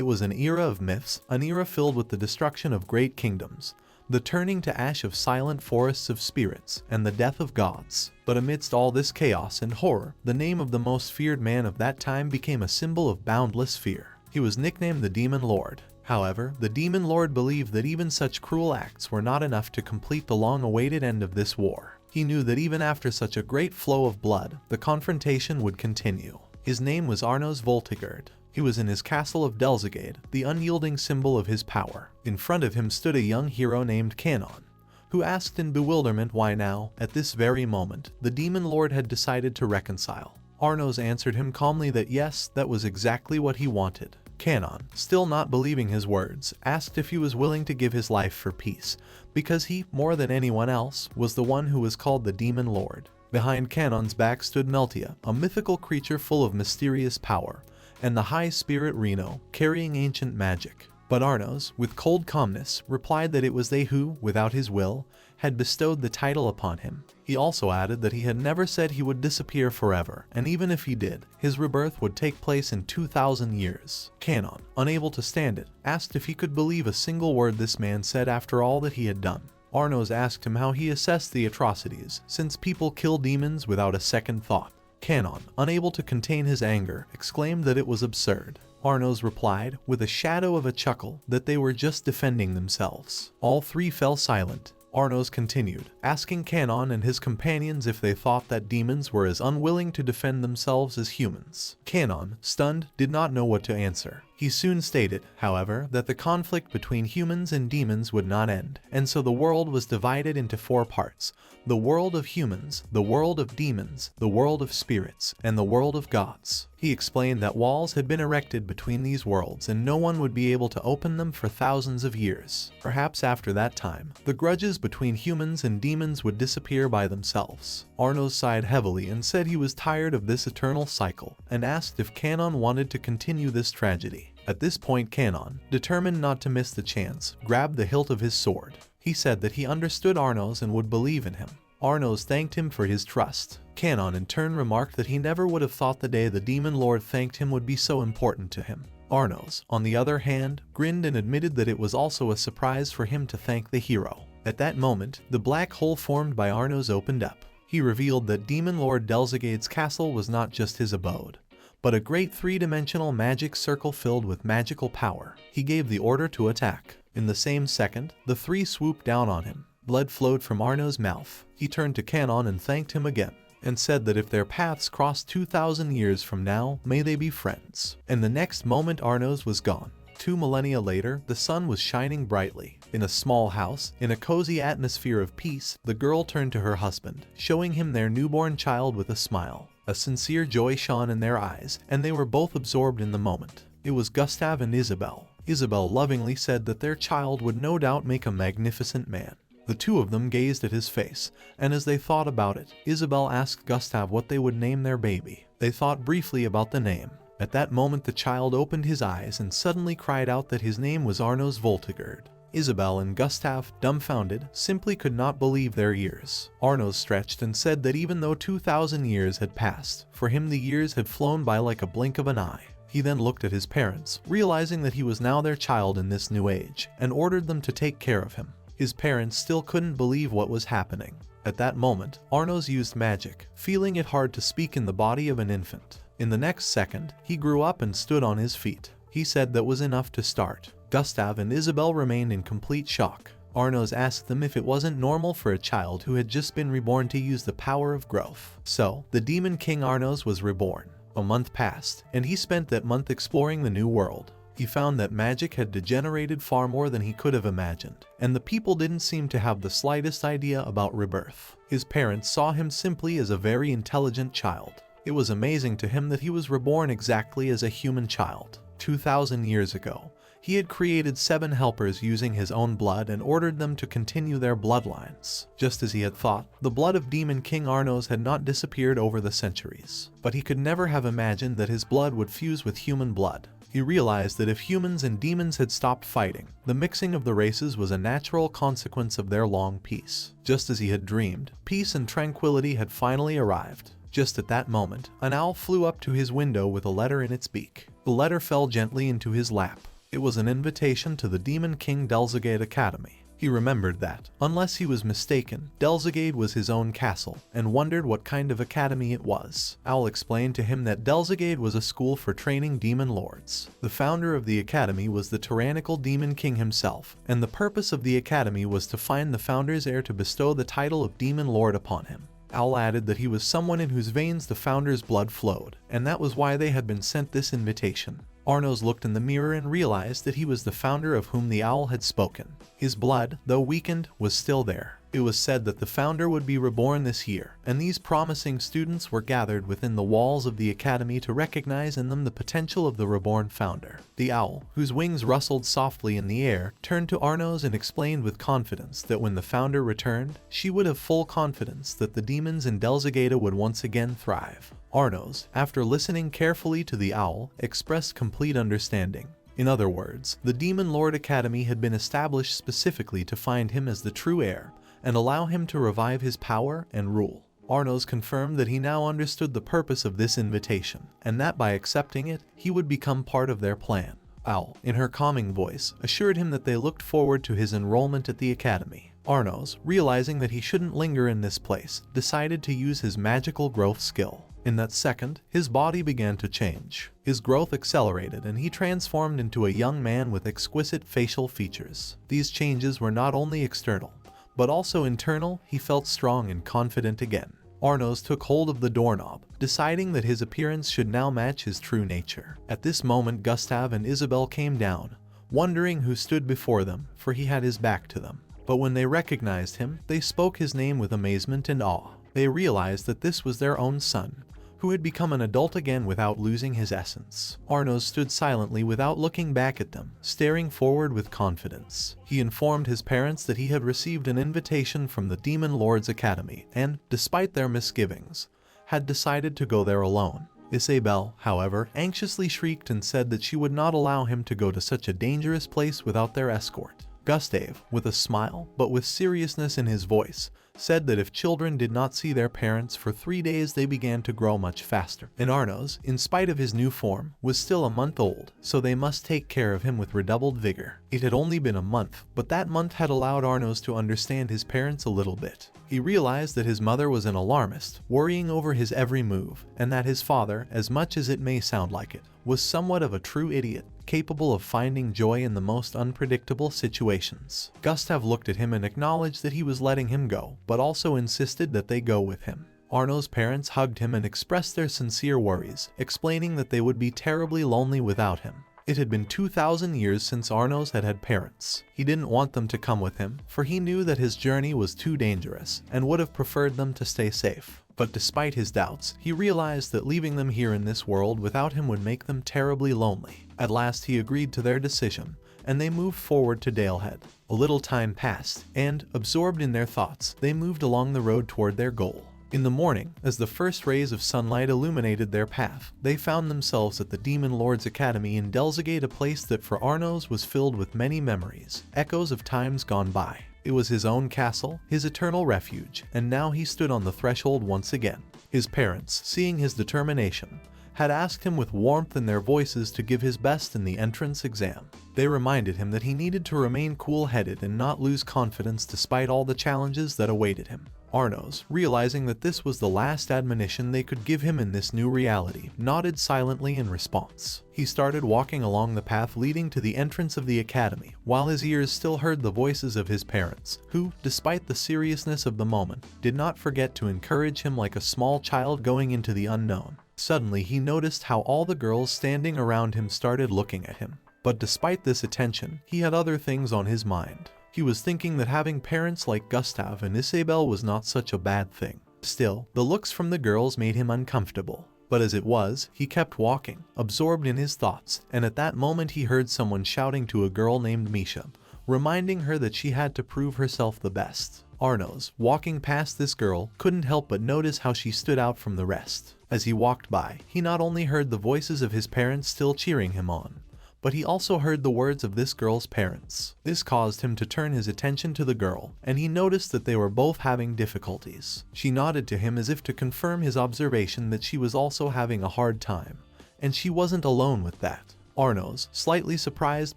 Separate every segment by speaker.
Speaker 1: It was an era of myths, an era filled with the destruction of great kingdoms, the turning to ash of silent forests of spirits, and the death of gods. But amidst all this chaos and horror, the name of the most feared man of that time became a symbol of boundless fear. He was nicknamed the Demon Lord. However, the Demon Lord believed that even such cruel acts were not enough to complete the long-awaited end of this war. He knew that even after such a great flow of blood, the confrontation would continue. His name was Arnos Voltigerd. He was in his castle of Deligade, the unyielding symbol of his power. In front of him stood a young hero named Canon, who asked in bewilderment why now, at this very moment, the Demon Lord had decided to reconcile. Arnos answered him calmly that yes, that was exactly what he wanted. Canon, still not believing his words, asked if he was willing to give his life for peace, because he, more than anyone else, was the one who was called the Demon Lord. Behind Canon's back stood Meltia, a mythical creature full of mysterious power, and the High Spirit Reno, carrying ancient magic. But Arnos, with cold calmness, replied that it was they who, without his will, had bestowed the title upon him. He also added that he had never said he would disappear forever, and even if he did, his rebirth would take place in 2,000 years. Canon, unable to stand it, asked if he could believe a single word this man said after all that he had done. Arnos asked him how he assessed the atrocities, since people kill demons without a second thought. Canon, unable to contain his anger, exclaimed that it was absurd. Arnos replied, with a shadow of a chuckle, that they were just defending themselves. All three fell silent. Arnos continued, asking Canon and his companions if they thought that demons were as unwilling to defend themselves as humans. Canon, stunned, did not know what to answer. He soon stated, however, that the conflict between humans and demons would not end, and so the world was divided into 4 parts: the world of humans, the world of demons, the world of spirits, and the world of gods. He explained that walls had been erected between these worlds and no one would be able to open them for thousands of years. Perhaps after that time, the grudges between humans and demons would disappear by themselves. Arnos sighed heavily and said he was tired of this eternal cycle, and asked if Canon wanted to continue this tragedy. At this point Canon, determined not to miss the chance, grabbed the hilt of his sword. He said that he understood Arnos and would believe in him. Arnos thanked him for his trust. Canon in turn remarked that he never would have thought the day the Demon Lord thanked him would be so important to him. Arnos, on the other hand, grinned and admitted that it was also a surprise for him to thank the hero. At that moment, the black hole formed by Arnos opened up. He revealed that Demon Lord Deligade's castle was not just his abode, but a great 3-dimensional magic circle filled with magical power. He gave the order to attack. In the same second, the 3 swooped down on him. Blood flowed from Arnos' mouth. He turned to Canon and thanked him again, and said that if their paths crossed 2,000 years from now, may they be friends. And the next moment Arnos was gone. 2 millennia later, the sun was shining brightly. In a small house, in a cozy atmosphere of peace, the girl turned to her husband, showing him their newborn child with a smile. A sincere joy shone in their eyes, and they were both absorbed in the moment. It was Gustav and Isabel. Isabel lovingly said that their child would no doubt make a magnificent man. The 2 of them gazed at his face, and as they thought about it, Isabel asked Gustav what they would name their baby. They thought briefly about the name. At that moment the child opened his eyes and suddenly cried out that his name was Arnos Voltigerd. Isabel and Gustav, dumbfounded, simply could not believe their ears. Arnos stretched and said that even though 2,000 years had passed, for him the years had flown by like a blink of an eye. He then looked at his parents, realizing that he was now their child in this new age, and ordered them to take care of him. His parents still couldn't believe what was happening. At that moment, Arnos used magic, feeling it hard to speak in the body of an infant. In the next second, he grew up and stood on his feet. He said that was enough to start. Gustav and Isabel remained in complete shock. Arnos asked them if it wasn't normal for a child who had just been reborn to use the power of growth. So, the Demon King Arnos was reborn. A month passed, and he spent that month exploring the new world. He found that magic had degenerated far more than he could have imagined, and the people didn't seem to have the slightest idea about rebirth. His parents saw him simply as a very intelligent child. It was amazing to him that he was reborn exactly as a human child. 2,000 years ago, he had created 7 helpers using his own blood and ordered them to continue their bloodlines. Just as he had thought, the blood of Demon King Arnos had not disappeared over the centuries. But he could never have imagined that his blood would fuse with human blood. He realized that if humans and demons had stopped fighting, the mixing of the races was a natural consequence of their long peace. Just as he had dreamed, peace and tranquility had finally arrived. Just at that moment, an owl flew up to his window with a letter in its beak. The letter fell gently into his lap. It was an invitation to the Demon King Deligade Academy. He remembered that, unless he was mistaken, Deligade was his own castle, and wondered what kind of academy it was. Owl explained to him that Deligade was a school for training demon lords. The founder of the academy was the tyrannical Demon King himself, and the purpose of the academy was to find the founder's heir to bestow the title of Demon Lord upon him. Owl added that he was someone in whose veins the founder's blood flowed, and that was why they had been sent this invitation. Arnos looked in the mirror and realized that he was the founder of whom the owl had spoken. His blood, though weakened, was still there. It was said that the founder would be reborn this year, and these promising students were gathered within the walls of the academy to recognize in them the potential of the reborn founder. The owl, whose wings rustled softly in the air, turned to Arnos and explained with confidence that when the founder returned, she would have full confidence that the demons in Deligade would once again thrive. Arnos, after listening carefully to the owl, expressed complete understanding. In other words, the Demon Lord Academy had been established specifically to find him as the true heir, and allow him to revive his power and rule. Arnos confirmed that he now understood the purpose of this invitation, and that by accepting it, he would become part of their plan. Owl, in her calming voice, assured him that they looked forward to his enrollment at the academy. Arnos, realizing that he shouldn't linger in this place, decided to use his magical growth skill. In that second, his body began to change. His growth accelerated and he transformed into a young man with exquisite facial features. These changes were not only external, but also internal. He felt strong and confident again. Arnos took hold of the doorknob, deciding that his appearance should now match his true nature. At this moment, Gustav and Isabel came down, wondering who stood before them, for he had his back to them. But when they recognized him, they spoke his name with amazement and awe. They realized that this was their own son, who had become an adult again without losing his essence. Arnos stood silently without looking back at them, staring forward with confidence. He informed his parents that he had received an invitation from the Demon Lord's Academy and, despite their misgivings, had decided to go there alone. Isabel, however, anxiously shrieked and said that she would not allow him to go to such a dangerous place without their escort. Gustav, with a smile, but with seriousness in his voice, said that if children did not see their parents for 3 days, they began to grow much faster. And Arnos, in spite of his new form, was still a month old, so they must take care of him with redoubled vigor. It had only been a month, but that month had allowed Arnos to understand his parents a little bit. He realized that his mother was an alarmist, worrying over his every move, and that his father, as much as it may sound like it, was somewhat of a true idiot, capable of finding joy in the most unpredictable situations. Gustav looked at him and acknowledged that he was letting him go, but also insisted that they go with him. Arno's parents hugged him and expressed their sincere worries, explaining that they would be terribly lonely without him. It had been 2,000 years since Arnos had had parents. He didn't want them to come with him, for he knew that his journey was too dangerous, and would have preferred them to stay safe. But despite his doubts, he realized that leaving them here in this world without him would make them terribly lonely. At last he agreed to their decision, and they moved forward to Dalehead. A little time passed, and, absorbed in their thoughts, they moved along the road toward their goal. In the morning, as the first rays of sunlight illuminated their path, they found themselves at the Demon Lord's Academy in Deligade, a place that for Arnos was filled with many memories, echoes of times gone by. It was his own castle, his eternal refuge, and now he stood on the threshold once again. His parents, seeing his determination, had asked him with warmth in their voices to give his best in the entrance exam. They reminded him that he needed to remain cool-headed and not lose confidence despite all the challenges that awaited him. Arnos, realizing that this was the last admonition they could give him in this new reality, nodded silently in response. He started walking along the path leading to the entrance of the academy, while his ears still heard the voices of his parents, who, despite the seriousness of the moment, did not forget to encourage him like a small child going into the unknown. Suddenly he noticed how all the girls standing around him started looking at him. But despite this attention, he had other things on his mind. He was thinking that having parents like Gustav and Isabel was not such a bad thing. Still, the looks from the girls made him uncomfortable. But as it was, he kept walking, absorbed in his thoughts, and at that moment he heard someone shouting to a girl named Misha, reminding her that she had to prove herself the best. Arnos, walking past this girl, couldn't help but notice how she stood out from the rest. As he walked by, he not only heard the voices of his parents still cheering him on, but he also heard the words of this girl's parents. This caused him to turn his attention to the girl, and he noticed that they were both having difficulties. She nodded to him as if to confirm his observation that she was also having a hard time, And she wasn't alone with that. Arnos, slightly surprised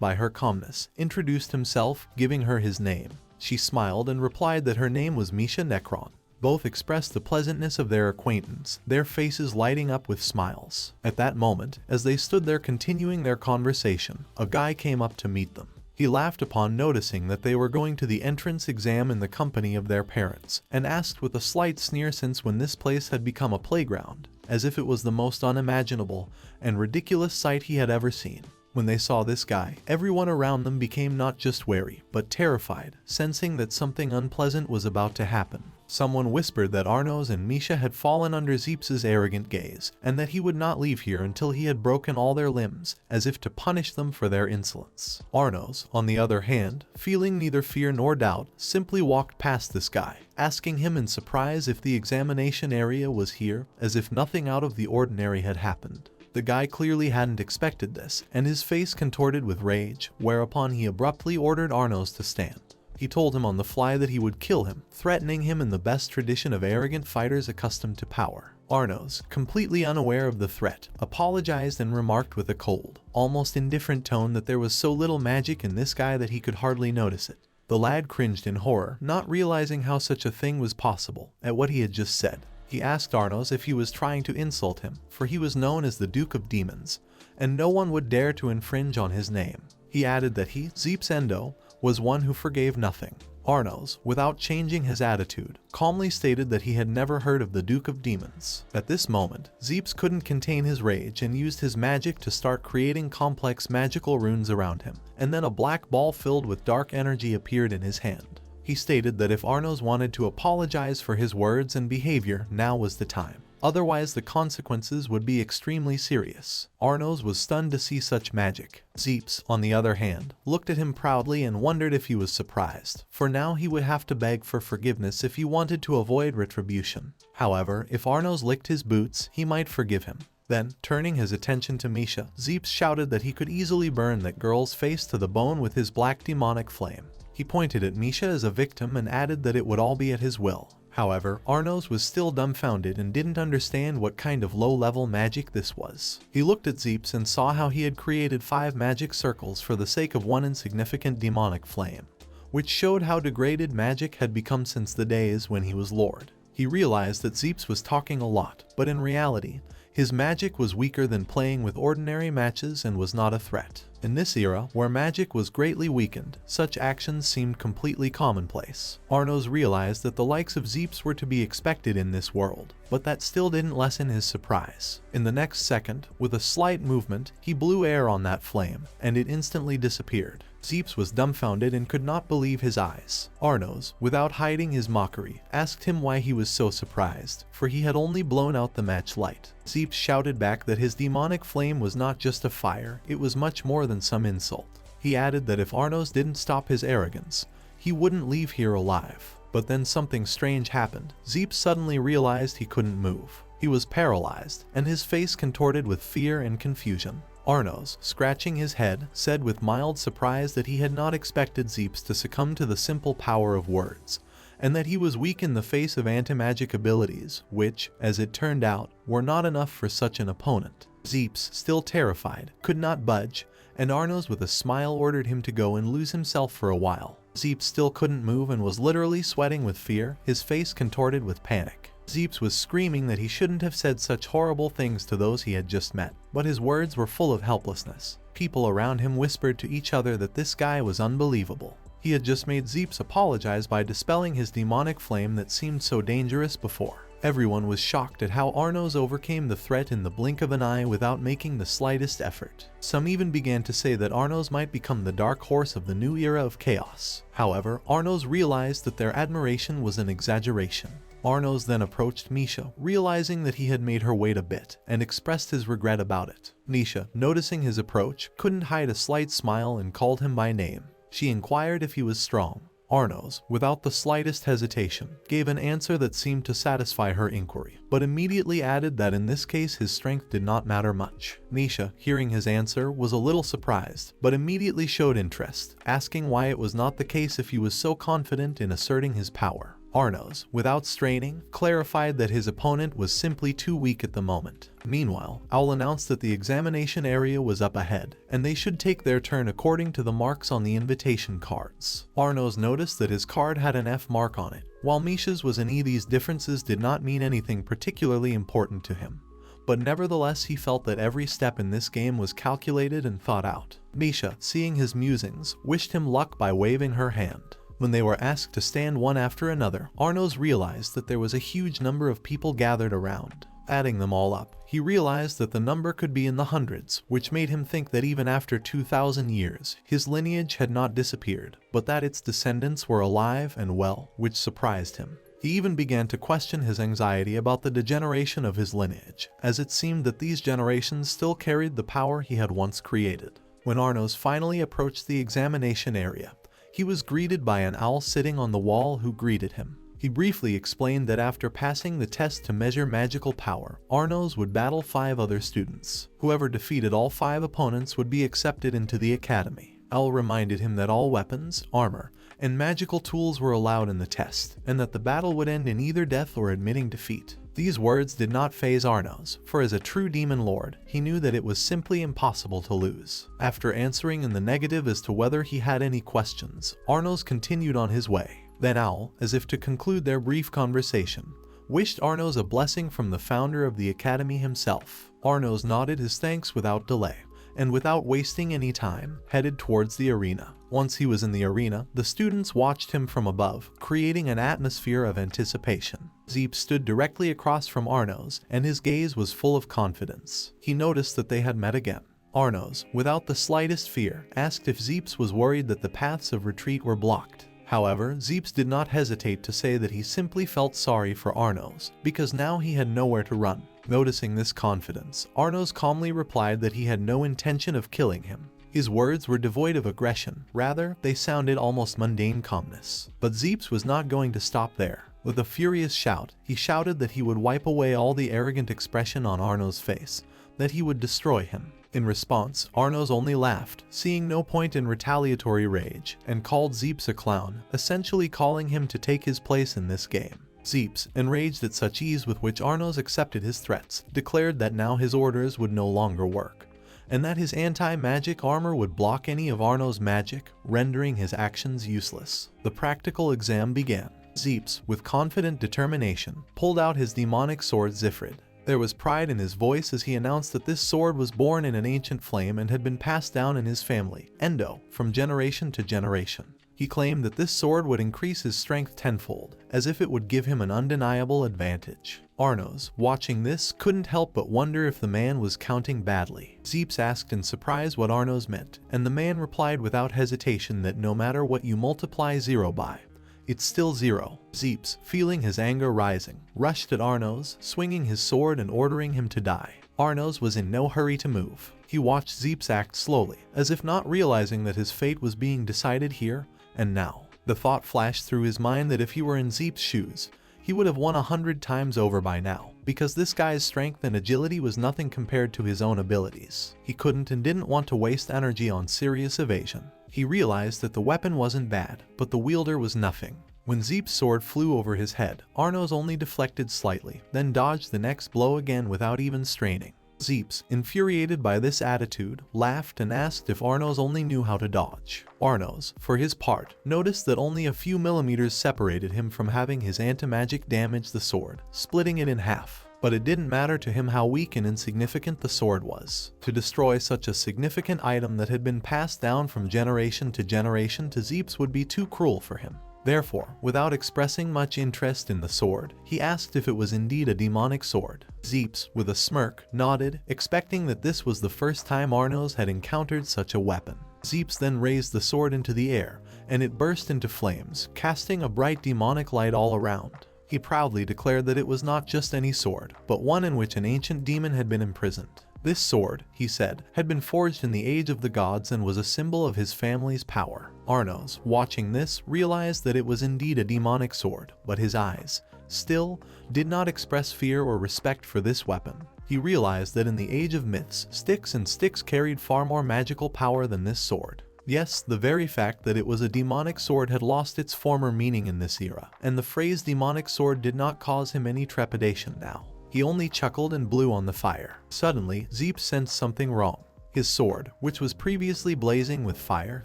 Speaker 1: by her calmness, introduced himself, giving her his name. She smiled and replied that her name was Misha Necron. Both expressed the pleasantness of their acquaintance, their faces lighting up with smiles. At that moment, as they stood there continuing their conversation, a guy came up to meet them. He laughed upon noticing that they were going to the entrance exam in the company of their parents, and asked with a slight sneer since when this place had become a playground, as if it was the most unimaginable and ridiculous sight he had ever seen. When they saw this guy, everyone around them became not just wary, but terrified, sensing that something unpleasant was about to happen. Someone whispered that Arnos and Misha had fallen under Zeps' arrogant gaze, and that he would not leave here until he had broken all their limbs, as if to punish them for their insolence. Arnos, on the other hand, feeling neither fear nor doubt, simply walked past this guy, asking him in surprise if the examination area was here, as if nothing out of the ordinary had happened. The guy clearly hadn't expected this, and his face contorted with rage, whereupon he abruptly ordered Arnos to stand. He told him on the fly that he would kill him, threatening him in the best tradition of arrogant fighters accustomed to power. Arnos, completely unaware of the threat, apologized and remarked with a cold, almost indifferent tone that there was so little magic in this guy that he could hardly notice it. The lad cringed in horror, not realizing how such a thing was possible, at what he had just said. He asked Arnos if he was trying to insult him, for he was known as the Duke of Demons, and no one would dare to infringe on his name. He added that he, Zeps Endo, was one who forgave nothing. Arnos, without changing his attitude, calmly stated that he had never heard of the Duke of Demons. At this moment, Zeps couldn't contain his rage and used his magic to start creating complex magical runes around him, and then a black ball filled with dark energy appeared in his hand. He stated that if Arnos wanted to apologize for his words and behavior, now was the time. Otherwise, the consequences would be extremely serious. Arnos was stunned to see such magic. Zeps, on the other hand, looked at him proudly and wondered if he was surprised, for now he would have to beg for forgiveness if he wanted to avoid retribution. However, if Arnos licked his boots, he might forgive him. Then, turning his attention to Misha, Zeps shouted that he could easily burn that girl's face to the bone with his black demonic flame. He pointed at Misha as a victim and added that it would all be at his will. However, Arnos was still dumbfounded and didn't understand what kind of low-level magic this was. He looked at Zeps and saw how he had created 5 magic circles for the sake of one insignificant demonic flame, which showed how degraded magic had become since the days when he was Lord. He realized that Zeps was talking a lot, but in reality, his magic was weaker than playing with ordinary matches and was not a threat. In this era, where magic was greatly weakened, such actions seemed completely commonplace. Arnos realized that the likes of Zeps were to be expected in this world, but that still didn't lessen his surprise. In the next second, with a slight movement, he blew air on that flame, and it instantly disappeared. Zeps was dumbfounded and could not believe his eyes. Arnos, without hiding his mockery, asked him why he was so surprised, for he had only blown out the match light. Zeps shouted back that his demonic flame was not just a fire, it was much more than some insult. He added that if Arnos didn't stop his arrogance, he wouldn't leave here alive. But then something strange happened. Zeps suddenly realized he couldn't move. He was paralyzed, and his face contorted with fear and confusion. Arnos, scratching his head, said with mild surprise that he had not expected Zeps to succumb to the simple power of words, and that he was weak in the face of anti-magic abilities, which, as it turned out, were not enough for such an opponent. Zeps, still terrified, could not budge, and Arnos with a smile ordered him to go and lose himself for a while. Zeps still couldn't move and was literally sweating with fear, his face contorted with panic. Zeps was screaming that he shouldn't have said such horrible things to those he had just met, but his words were full of helplessness. People around him whispered to each other that this guy was unbelievable. He had just made Zeps apologize by dispelling his demonic flame that seemed so dangerous before. Everyone was shocked at how Arnos overcame the threat in the blink of an eye without making the slightest effort. Some even began to say that Arnos might become the dark horse of the new era of chaos. However, Arnos realized that their admiration was an exaggeration. Arnos then approached Misha, realizing that he had made her wait a bit, and expressed his regret about it. Misha, noticing his approach, couldn't hide a slight smile and called him by name. She inquired if he was strong. Arnos, without the slightest hesitation, gave an answer that seemed to satisfy her inquiry, but immediately added that in this case his strength did not matter much. Misha, hearing his answer, was a little surprised, but immediately showed interest, asking why it was not the case if he was so confident in asserting his power. Arnos, without straining, clarified that his opponent was simply too weak at the moment. Meanwhile, Owl announced that the examination area was up ahead, and they should take their turn according to the marks on the invitation cards. Arnos noticed that his card had an F mark on it, while Misha's was an E. These differences did not mean anything particularly important to him, but nevertheless he felt that every step in this game was calculated and thought out. Misha, seeing his musings, wished him luck by waving her hand. When they were asked to stand one after another, Arnos realized that there was a huge number of people gathered around. Adding them all up, he realized that the number could be in the hundreds, which made him think that even after 2,000 years, his lineage had not disappeared, but that its descendants were alive and well, which surprised him. He even began to question his anxiety about the degeneration of his lineage, as it seemed that these generations still carried the power he had once created. When Arnos finally approached the examination area, he was greeted by an owl sitting on the wall who greeted him. He briefly explained that after passing the test to measure magical power, Arnos would battle 5 other students. Whoever defeated all 5 opponents would be accepted into the academy. Owl reminded him that all weapons, armor, and magical tools were allowed in the test, and that the battle would end in either death or admitting defeat. These words did not faze Arnos, for as a true demon lord, he knew that it was simply impossible to lose. After answering in the negative as to whether he had any questions, Arnos continued on his way. Then Owl, as if to conclude their brief conversation, wished Arnos a blessing from the founder of the academy himself. Arnos nodded his thanks without delay, and without wasting any time, headed towards the arena. Once he was in the arena, the students watched him from above, creating an atmosphere of anticipation. Zeps stood directly across from Arnos, and his gaze was full of confidence. He noticed that they had met again. Arnos, without the slightest fear, asked if Zeps was worried that the paths of retreat were blocked. However, Zeps did not hesitate to say that he simply felt sorry for Arnos, because now he had nowhere to run. Noticing this confidence, Arnos calmly replied that he had no intention of killing him. His words were devoid of aggression, rather, they sounded almost mundane calmness. But Zeps was not going to stop there. With a furious shout, he shouted that he would wipe away all the arrogant expression on Arnos' face, that he would destroy him. In response, Arnos only laughed, seeing no point in retaliatory rage, and called Zeps a clown, essentially calling him to take his place in this game. Zeps, enraged at such ease with which Arnos accepted his threats, declared that now his orders would no longer work, and that his anti-magic armor would block any of Arnos' magic, rendering his actions useless. The practical exam began. Zeps, with confident determination, pulled out his demonic sword Zifrid. There was pride in his voice as he announced that this sword was born in an ancient flame and had been passed down in his family, Endo, from generation to generation. He claimed that this sword would increase his strength tenfold, as if it would give him an undeniable advantage. Arnos, watching this, couldn't help but wonder if the man was counting badly. Zeps asked in surprise what Arnos meant, and the man replied without hesitation that no matter what you multiply 0 by, it's still 0. Zeps, feeling his anger rising, rushed at Arnos, swinging his sword and ordering him to die. Arnos was in no hurry to move. He watched Zeps act slowly, as if not realizing that his fate was being decided here and now. The thought flashed through his mind that if he were in Zeps' shoes, he would have won 100 times over by now, because this guy's strength and agility was nothing compared to his own abilities. He couldn't and didn't want to waste energy on serious evasion. He realized that the weapon wasn't bad, but the wielder was nothing. When Zeps' sword flew over his head, Arnos only deflected slightly, then dodged the next blow again without even straining. Zeps, infuriated by this attitude, laughed and asked if Arnos only knew how to dodge. Arnos, for his part, noticed that only a few millimeters separated him from having his anti-magic damage the sword, splitting it in half. But it didn't matter to him how weak and insignificant the sword was. To destroy such a significant item that had been passed down from generation to Zeps would be too cruel for him. Therefore, without expressing much interest in the sword, he asked if it was indeed a demonic sword. Zeps, with a smirk, nodded, expecting that this was the first time Arnos had encountered such a weapon. Zeps then raised the sword into the air, and it burst into flames, casting a bright demonic light all around. He proudly declared that it was not just any sword, but one in which an ancient demon had been imprisoned. This sword, he said, had been forged in the age of the gods and was a symbol of his family's power. Arnos, watching this, realized that it was indeed a demonic sword, but his eyes, still, did not express fear or respect for this weapon. He realized that in the age of myths, sticks carried far more magical power than this sword. Yes, the very fact that it was a demonic sword had lost its former meaning in this era, and the phrase demonic sword did not cause him any trepidation now. He only chuckled and blew on the fire. Suddenly, Zeps sensed something wrong. His sword, which was previously blazing with fire,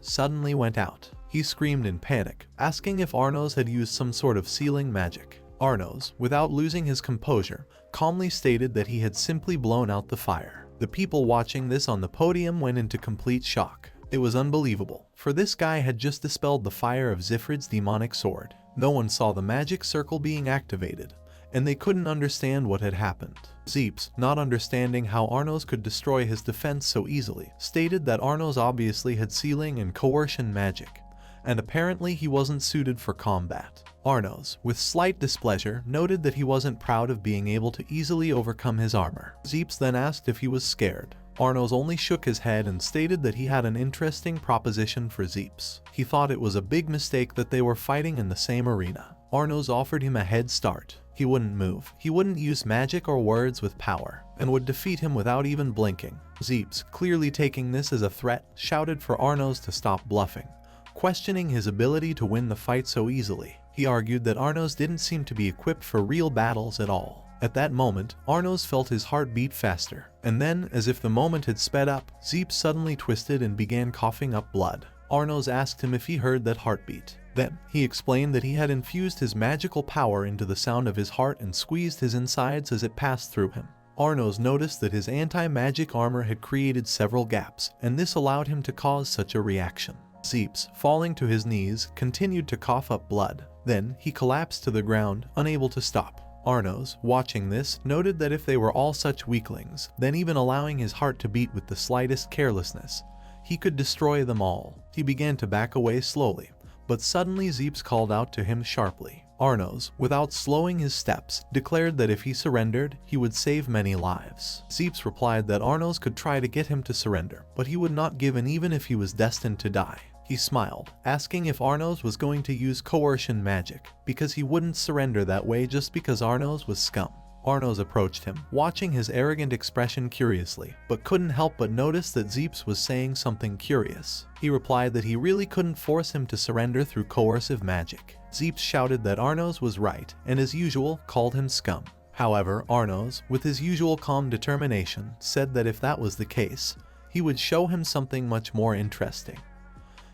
Speaker 1: suddenly went out. He screamed in panic, asking if Arnos had used some sort of sealing magic. Arnos, without losing his composure, calmly stated that he had simply blown out the fire. The people watching this on the podium went into complete shock. It was unbelievable, for this guy had just dispelled the fire of Zifrid's demonic sword. No one saw the magic circle being activated, and they couldn't understand what had happened. Zeps, not understanding how Arnos could destroy his defense so easily, stated that Arnos obviously had sealing and coercion magic, and apparently he wasn't suited for combat. Arnos, with slight displeasure, noted that he wasn't proud of being able to easily overcome his armor. Zeps then asked if he was scared. Arnos only shook his head and stated that he had an interesting proposition for Zeps. He thought it was a big mistake that they were fighting in the same arena. Arnos offered him a head start. He wouldn't move, he wouldn't use magic or words with power, and would defeat him without even blinking. Zeps, clearly taking this as a threat, shouted for Arnos to stop bluffing, questioning his ability to win the fight so easily. He argued that Arnos didn't seem to be equipped for real battles at all. At that moment, Arnos felt his heart beat faster, and then, as if the moment had sped up, Zeps suddenly twisted and began coughing up blood. Arnos asked him if he heard that heartbeat. Then, he explained that he had infused his magical power into the sound of his heart and squeezed his insides as it passed through him. Arnos noticed that his anti-magic armor had created several gaps, and this allowed him to cause such a reaction. Zeps, falling to his knees, continued to cough up blood. Then, he collapsed to the ground, unable to stop. Arnos, watching this, noted that if they were all such weaklings, then even allowing his heart to beat with the slightest carelessness, he could destroy them all. He began to back away slowly, but suddenly Zeps called out to him sharply. Arnos, without slowing his steps, declared that if he surrendered, he would save many lives. Zeps replied that Arnos could try to get him to surrender, but he would not give in even if he was destined to die. He smiled, asking if Arnos was going to use coercion magic, because he wouldn't surrender that way just because Arnos was scum. Arnos approached him, watching his arrogant expression curiously, but couldn't help but notice that Zeps was saying something curious. He replied that he really couldn't force him to surrender through coercive magic. Zeps shouted that Arnos was right, and as usual, called him scum. However, Arnos, with his usual calm determination, said that if that was the case, he would show him something much more interesting.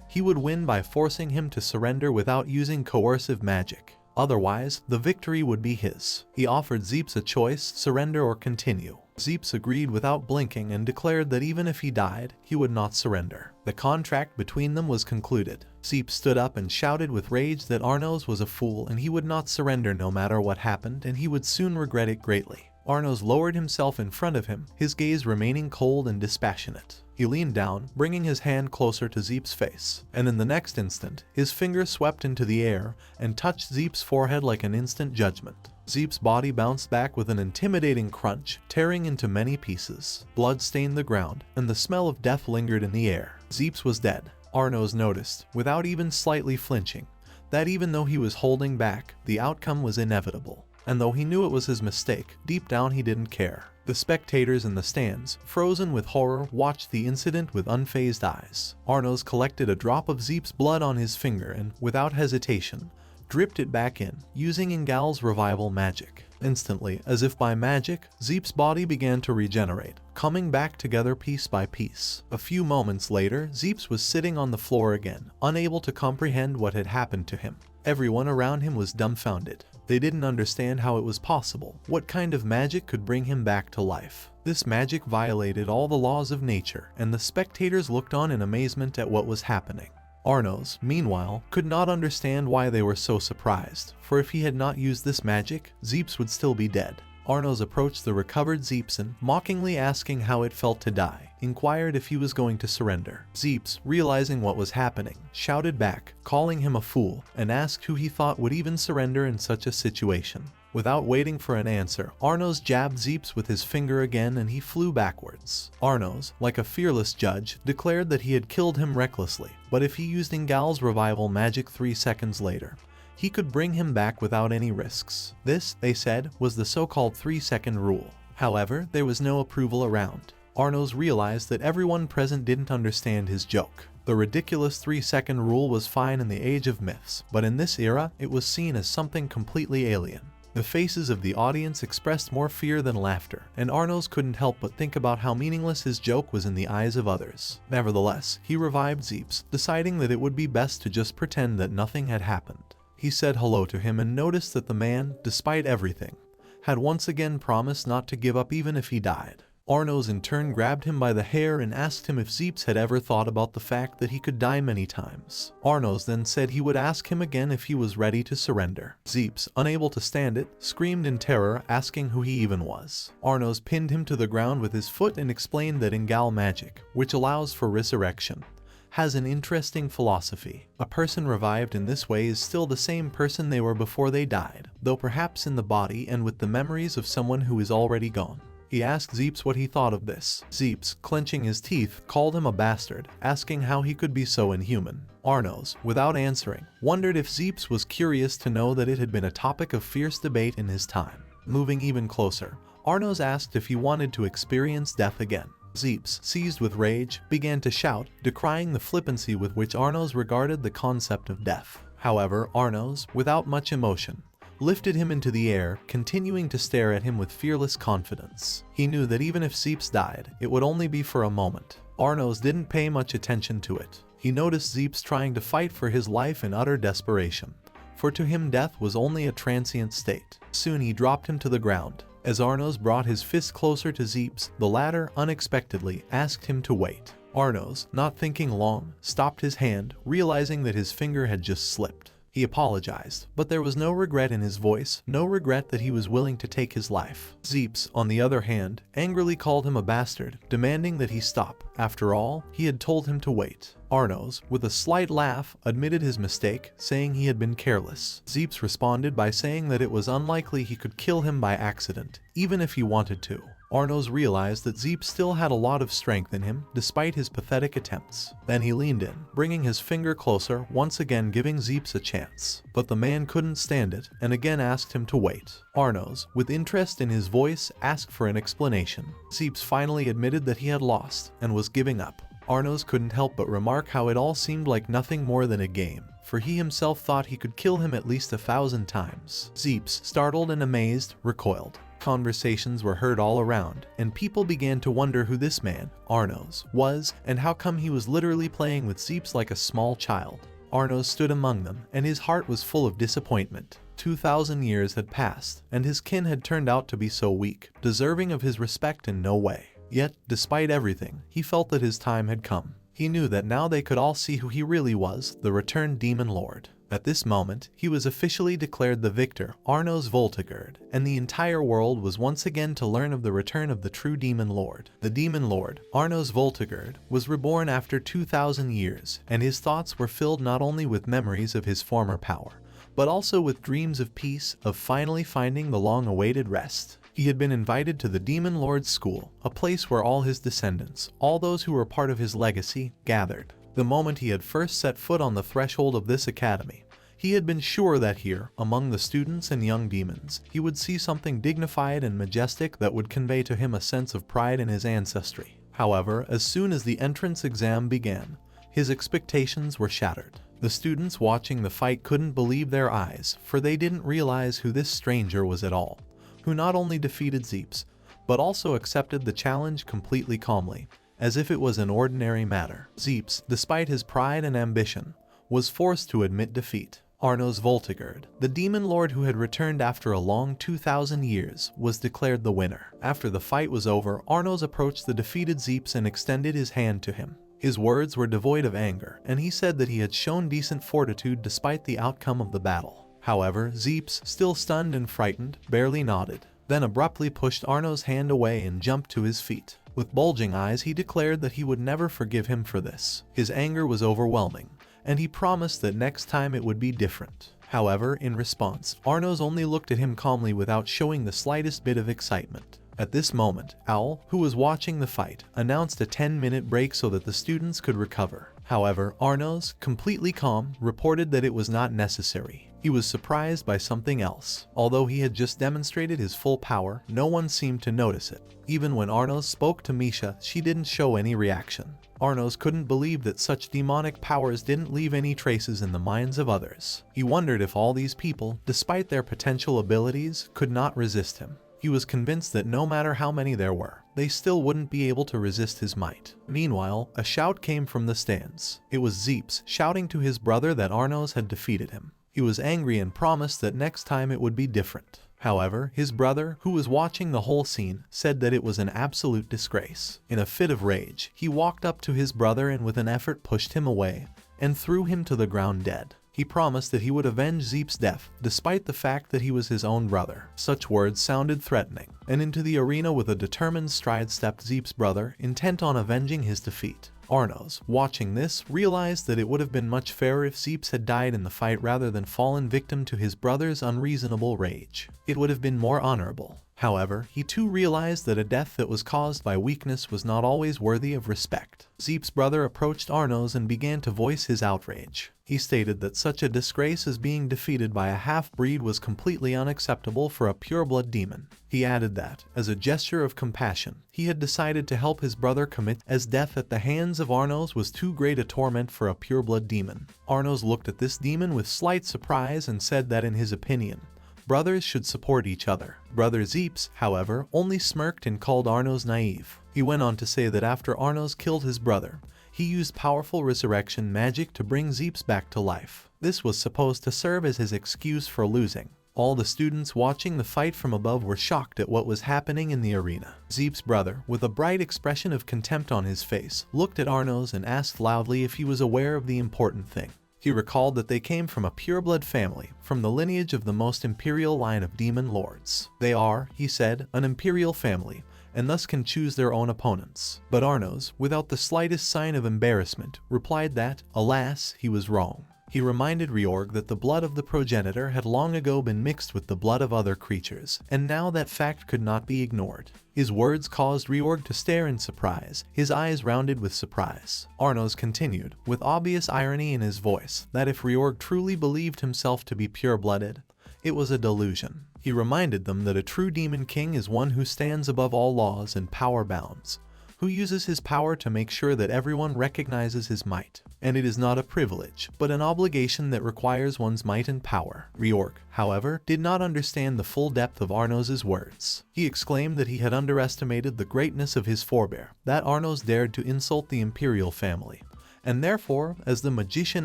Speaker 1: He would win by forcing him to surrender without using coercive magic. Otherwise, the victory would be his. He offered Zeps a choice, surrender or continue. Zeps agreed without blinking and declared that even if he died, he would not surrender. The contract between them was concluded. Zeps stood up and shouted with rage that Arnos was a fool and he would not surrender no matter what happened, and he would soon regret it greatly. Arnos lowered himself in front of him, his gaze remaining cold and dispassionate. He leaned down, bringing his hand closer to Zeps' face, and in the next instant, his finger swept into the air and touched Zeps' forehead like an instant judgment. Zeps' body bounced back with an intimidating crunch, tearing into many pieces. Blood stained the ground, and the smell of death lingered in the air. Zeps was dead. Arnos noticed, without even slightly flinching, that even though he was holding back, the outcome was inevitable. And though he knew it was his mistake, deep down he didn't care. The spectators in the stands, frozen with horror, watched the incident with unfazed eyes. Arnos collected a drop of Zeps' blood on his finger and, without hesitation, dripped it back in, using Ingal's revival magic. Instantly, as if by magic, Zeps' body began to regenerate, coming back together piece by piece. A few moments later, Zeps was sitting on the floor again, unable to comprehend what had happened to him. Everyone around him was dumbfounded. They didn't understand how it was possible. What kind of magic could bring him back to life? This magic violated all the laws of nature, and the spectators looked on in amazement at what was happening. Arnos, meanwhile, could not understand why they were so surprised, for if he had not used this magic, Zeps would still be dead. Arnos approached the recovered Zeps and, mockingly asking how it felt to die, inquired if he was going to surrender. Zeps, realizing what was happening, shouted back, calling him a fool, and asked who he thought would even surrender in such a situation. Without waiting for an answer, Arnos jabbed Zeps with his finger again and he flew backwards. Arnos, like a fearless judge, declared that he had killed him recklessly, but if he used Ingal's revival magic 3 seconds later, he could bring him back without any risks. This, they said, was the so-called 3-second rule. However, there was no approval around. Arnos realized that everyone present didn't understand his joke. The ridiculous 3-second rule was fine in the age of myths, but in this era, it was seen as something completely alien. The faces of the audience expressed more fear than laughter, and Arnos couldn't help but think about how meaningless his joke was in the eyes of others. Nevertheless, he revived Zeps, deciding that it would be best to just pretend that nothing had happened. He said hello to him and noticed that the man, despite everything, had once again promised not to give up even if he died. Arnos in turn grabbed him by the hair and asked him if Zeps had ever thought about the fact that he could die many times. Arnos then said he would ask him again if he was ready to surrender. Zeps, unable to stand it, screamed in terror, asking who he even was. Arnos pinned him to the ground with his foot and explained that Ingal magic, which allows for resurrection, has an interesting philosophy. A person revived in this way is still the same person they were before they died, though perhaps in the body and with the memories of someone who is already gone. He asked Zeps what he thought of this. Zeps, clenching his teeth, called him a bastard, asking how he could be so inhuman. Arnos, without answering, wondered if Zeps was curious to know that it had been a topic of fierce debate in his time. Moving even closer, Arnos asked if he wanted to experience death again. Zeps, seized with rage, began to shout, decrying the flippancy with which Arnos regarded the concept of death. However, Arnos, without much emotion, lifted him into the air, continuing to stare at him with fearless confidence. He knew that even if Zeps died, it would only be for a moment. Arnos didn't pay much attention to it. He noticed Zeps trying to fight for his life in utter desperation, for to him death was only a transient state. Soon he dropped him to the ground. As Arnos brought his fist closer to Zeps, the latter unexpectedly asked him to wait. Arnos, not thinking long, stopped his hand, realizing that his finger had just slipped. He apologized, but there was no regret in his voice, no regret that he was willing to take his life. Zeps, on the other hand, angrily called him a bastard, demanding that he stop. After all, he had told him to wait. Arnos, with a slight laugh, admitted his mistake, saying he had been careless. Zeps responded by saying that it was unlikely he could kill him by accident, even if he wanted to. Arnos realized that Zeps still had a lot of strength in him, despite his pathetic attempts. Then he leaned in, bringing his finger closer, once again giving Zeps a chance. But the man couldn't stand it, and again asked him to wait. Arnos, with interest in his voice, asked for an explanation. Zeps finally admitted that he had lost, and was giving up. Arnos couldn't help but remark how it all seemed like nothing more than a game, for he himself thought he could kill him at least 1,000 times. Zeps, startled and amazed, recoiled. Conversations were heard all around, and people began to wonder who this man, Arnos, was, and how come he was literally playing with Zeps like a small child. Arnos stood among them, and his heart was full of disappointment. 2,000 years had passed, and his kin had turned out to be so weak, deserving of his respect in no way. Yet, despite everything, he felt that his time had come. He knew that now they could all see who he really was, the returned Demon Lord. At this moment, he was officially declared the victor, Arnos Voltigerd, and the entire world was once again to learn of the return of the true Demon Lord. The Demon Lord, Arnos Voltigerd, was reborn after 2,000 years, and his thoughts were filled not only with memories of his former power, but also with dreams of peace, of finally finding the long-awaited rest. He had been invited to the Demon Lord's school, a place where all his descendants, all those who were part of his legacy, gathered. The moment he had first set foot on the threshold of this academy, he had been sure that here, among the students and young demons, he would see something dignified and majestic that would convey to him a sense of pride in his ancestry. However, as soon as the entrance exam began, his expectations were shattered. The students watching the fight couldn't believe their eyes, for they didn't realize who this stranger was at all, who not only defeated Zeps, but also accepted the challenge completely calmly, as if it was an ordinary matter. Zeps, despite his pride and ambition, was forced to admit defeat. Arnos Voltigerd, the Demon Lord who had returned after a long 2,000 years, was declared the winner. After the fight was over, Arnos approached the defeated Zeps and extended his hand to him. His words were devoid of anger, and he said that he had shown decent fortitude despite the outcome of the battle. However, Zeps, still stunned and frightened, barely nodded, then abruptly pushed Arnos' hand away and jumped to his feet. With bulging eyes, he declared that he would never forgive him for this. His anger was overwhelming, and he promised that next time it would be different. However, in response, Arnos only looked at him calmly without showing the slightest bit of excitement. At this moment, Owl, who was watching the fight, announced a 10-minute break so that the students could recover. However, Arnos, completely calm, reported that it was not necessary. He was surprised by something else. Although he had just demonstrated his full power, no one seemed to notice it. Even when Arnos spoke to Misha, she didn't show any reaction. Arnos couldn't believe that such demonic powers didn't leave any traces in the minds of others. He wondered if all these people, despite their potential abilities, could not resist him. He was convinced that no matter how many there were, they still wouldn't be able to resist his might. Meanwhile, a shout came from the stands. It was Zeps shouting to his brother that Arnos had defeated him. He was angry and promised that next time it would be different. However, his brother, who was watching the whole scene, said that it was an absolute disgrace. In a fit of rage, he walked up to his brother and with an effort pushed him away and threw him to the ground dead. He promised that he would avenge Zeps' death, despite the fact that he was his own brother. Such words sounded threatening, and into the arena with a determined stride stepped Zeps' brother, intent on avenging his defeat. Arnos, watching this, realized that it would have been much fairer if Zeps had died in the fight rather than fallen victim to his brother's unreasonable rage. It would have been more honorable. However, he too realized that a death that was caused by weakness was not always worthy of respect. Zeps' brother approached Arnos and began to voice his outrage. He stated that such a disgrace as being defeated by a half-breed was completely unacceptable for a pure-blood demon. He added that, as a gesture of compassion, he had decided to help his brother commit, as death at the hands of Arnos was too great a torment for a pure-blood demon. Arnos looked at this demon with slight surprise and said that in his opinion, brothers should support each other. Brother Zeps, however, only smirked and called Arnos naive. He went on to say that after Arnos killed his brother, he used powerful resurrection magic to bring Zeps back to life. This was supposed to serve as his excuse for losing. All the students watching the fight from above were shocked at what was happening in the arena. Zeps' brother, with a bright expression of contempt on his face, looked at Arnos and asked loudly if he was aware of the important thing. He recalled that they came from a pure-blood family, from the lineage of the most imperial line of demon lords. They are, he said, an imperial family, and thus can choose their own opponents. But Arnos, without the slightest sign of embarrassment, replied that, alas, he was wrong. He reminded Reorg that the blood of the progenitor had long ago been mixed with the blood of other creatures, and now that fact could not be ignored. His words caused Reorg to stare in surprise, his eyes rounded with surprise. Arnos continued, with obvious irony in his voice, that if Reorg truly believed himself to be pure-blooded, it was a delusion. He reminded them that a true demon king is one who stands above all laws and power bounds, who uses his power to make sure that everyone recognizes his might. And it is not a privilege, but an obligation that requires one's might and power. Reorg, however, did not understand the full depth of Arnos' words. He exclaimed that he had underestimated the greatness of his forebear, that Arnos dared to insult the imperial family, and therefore, as the magician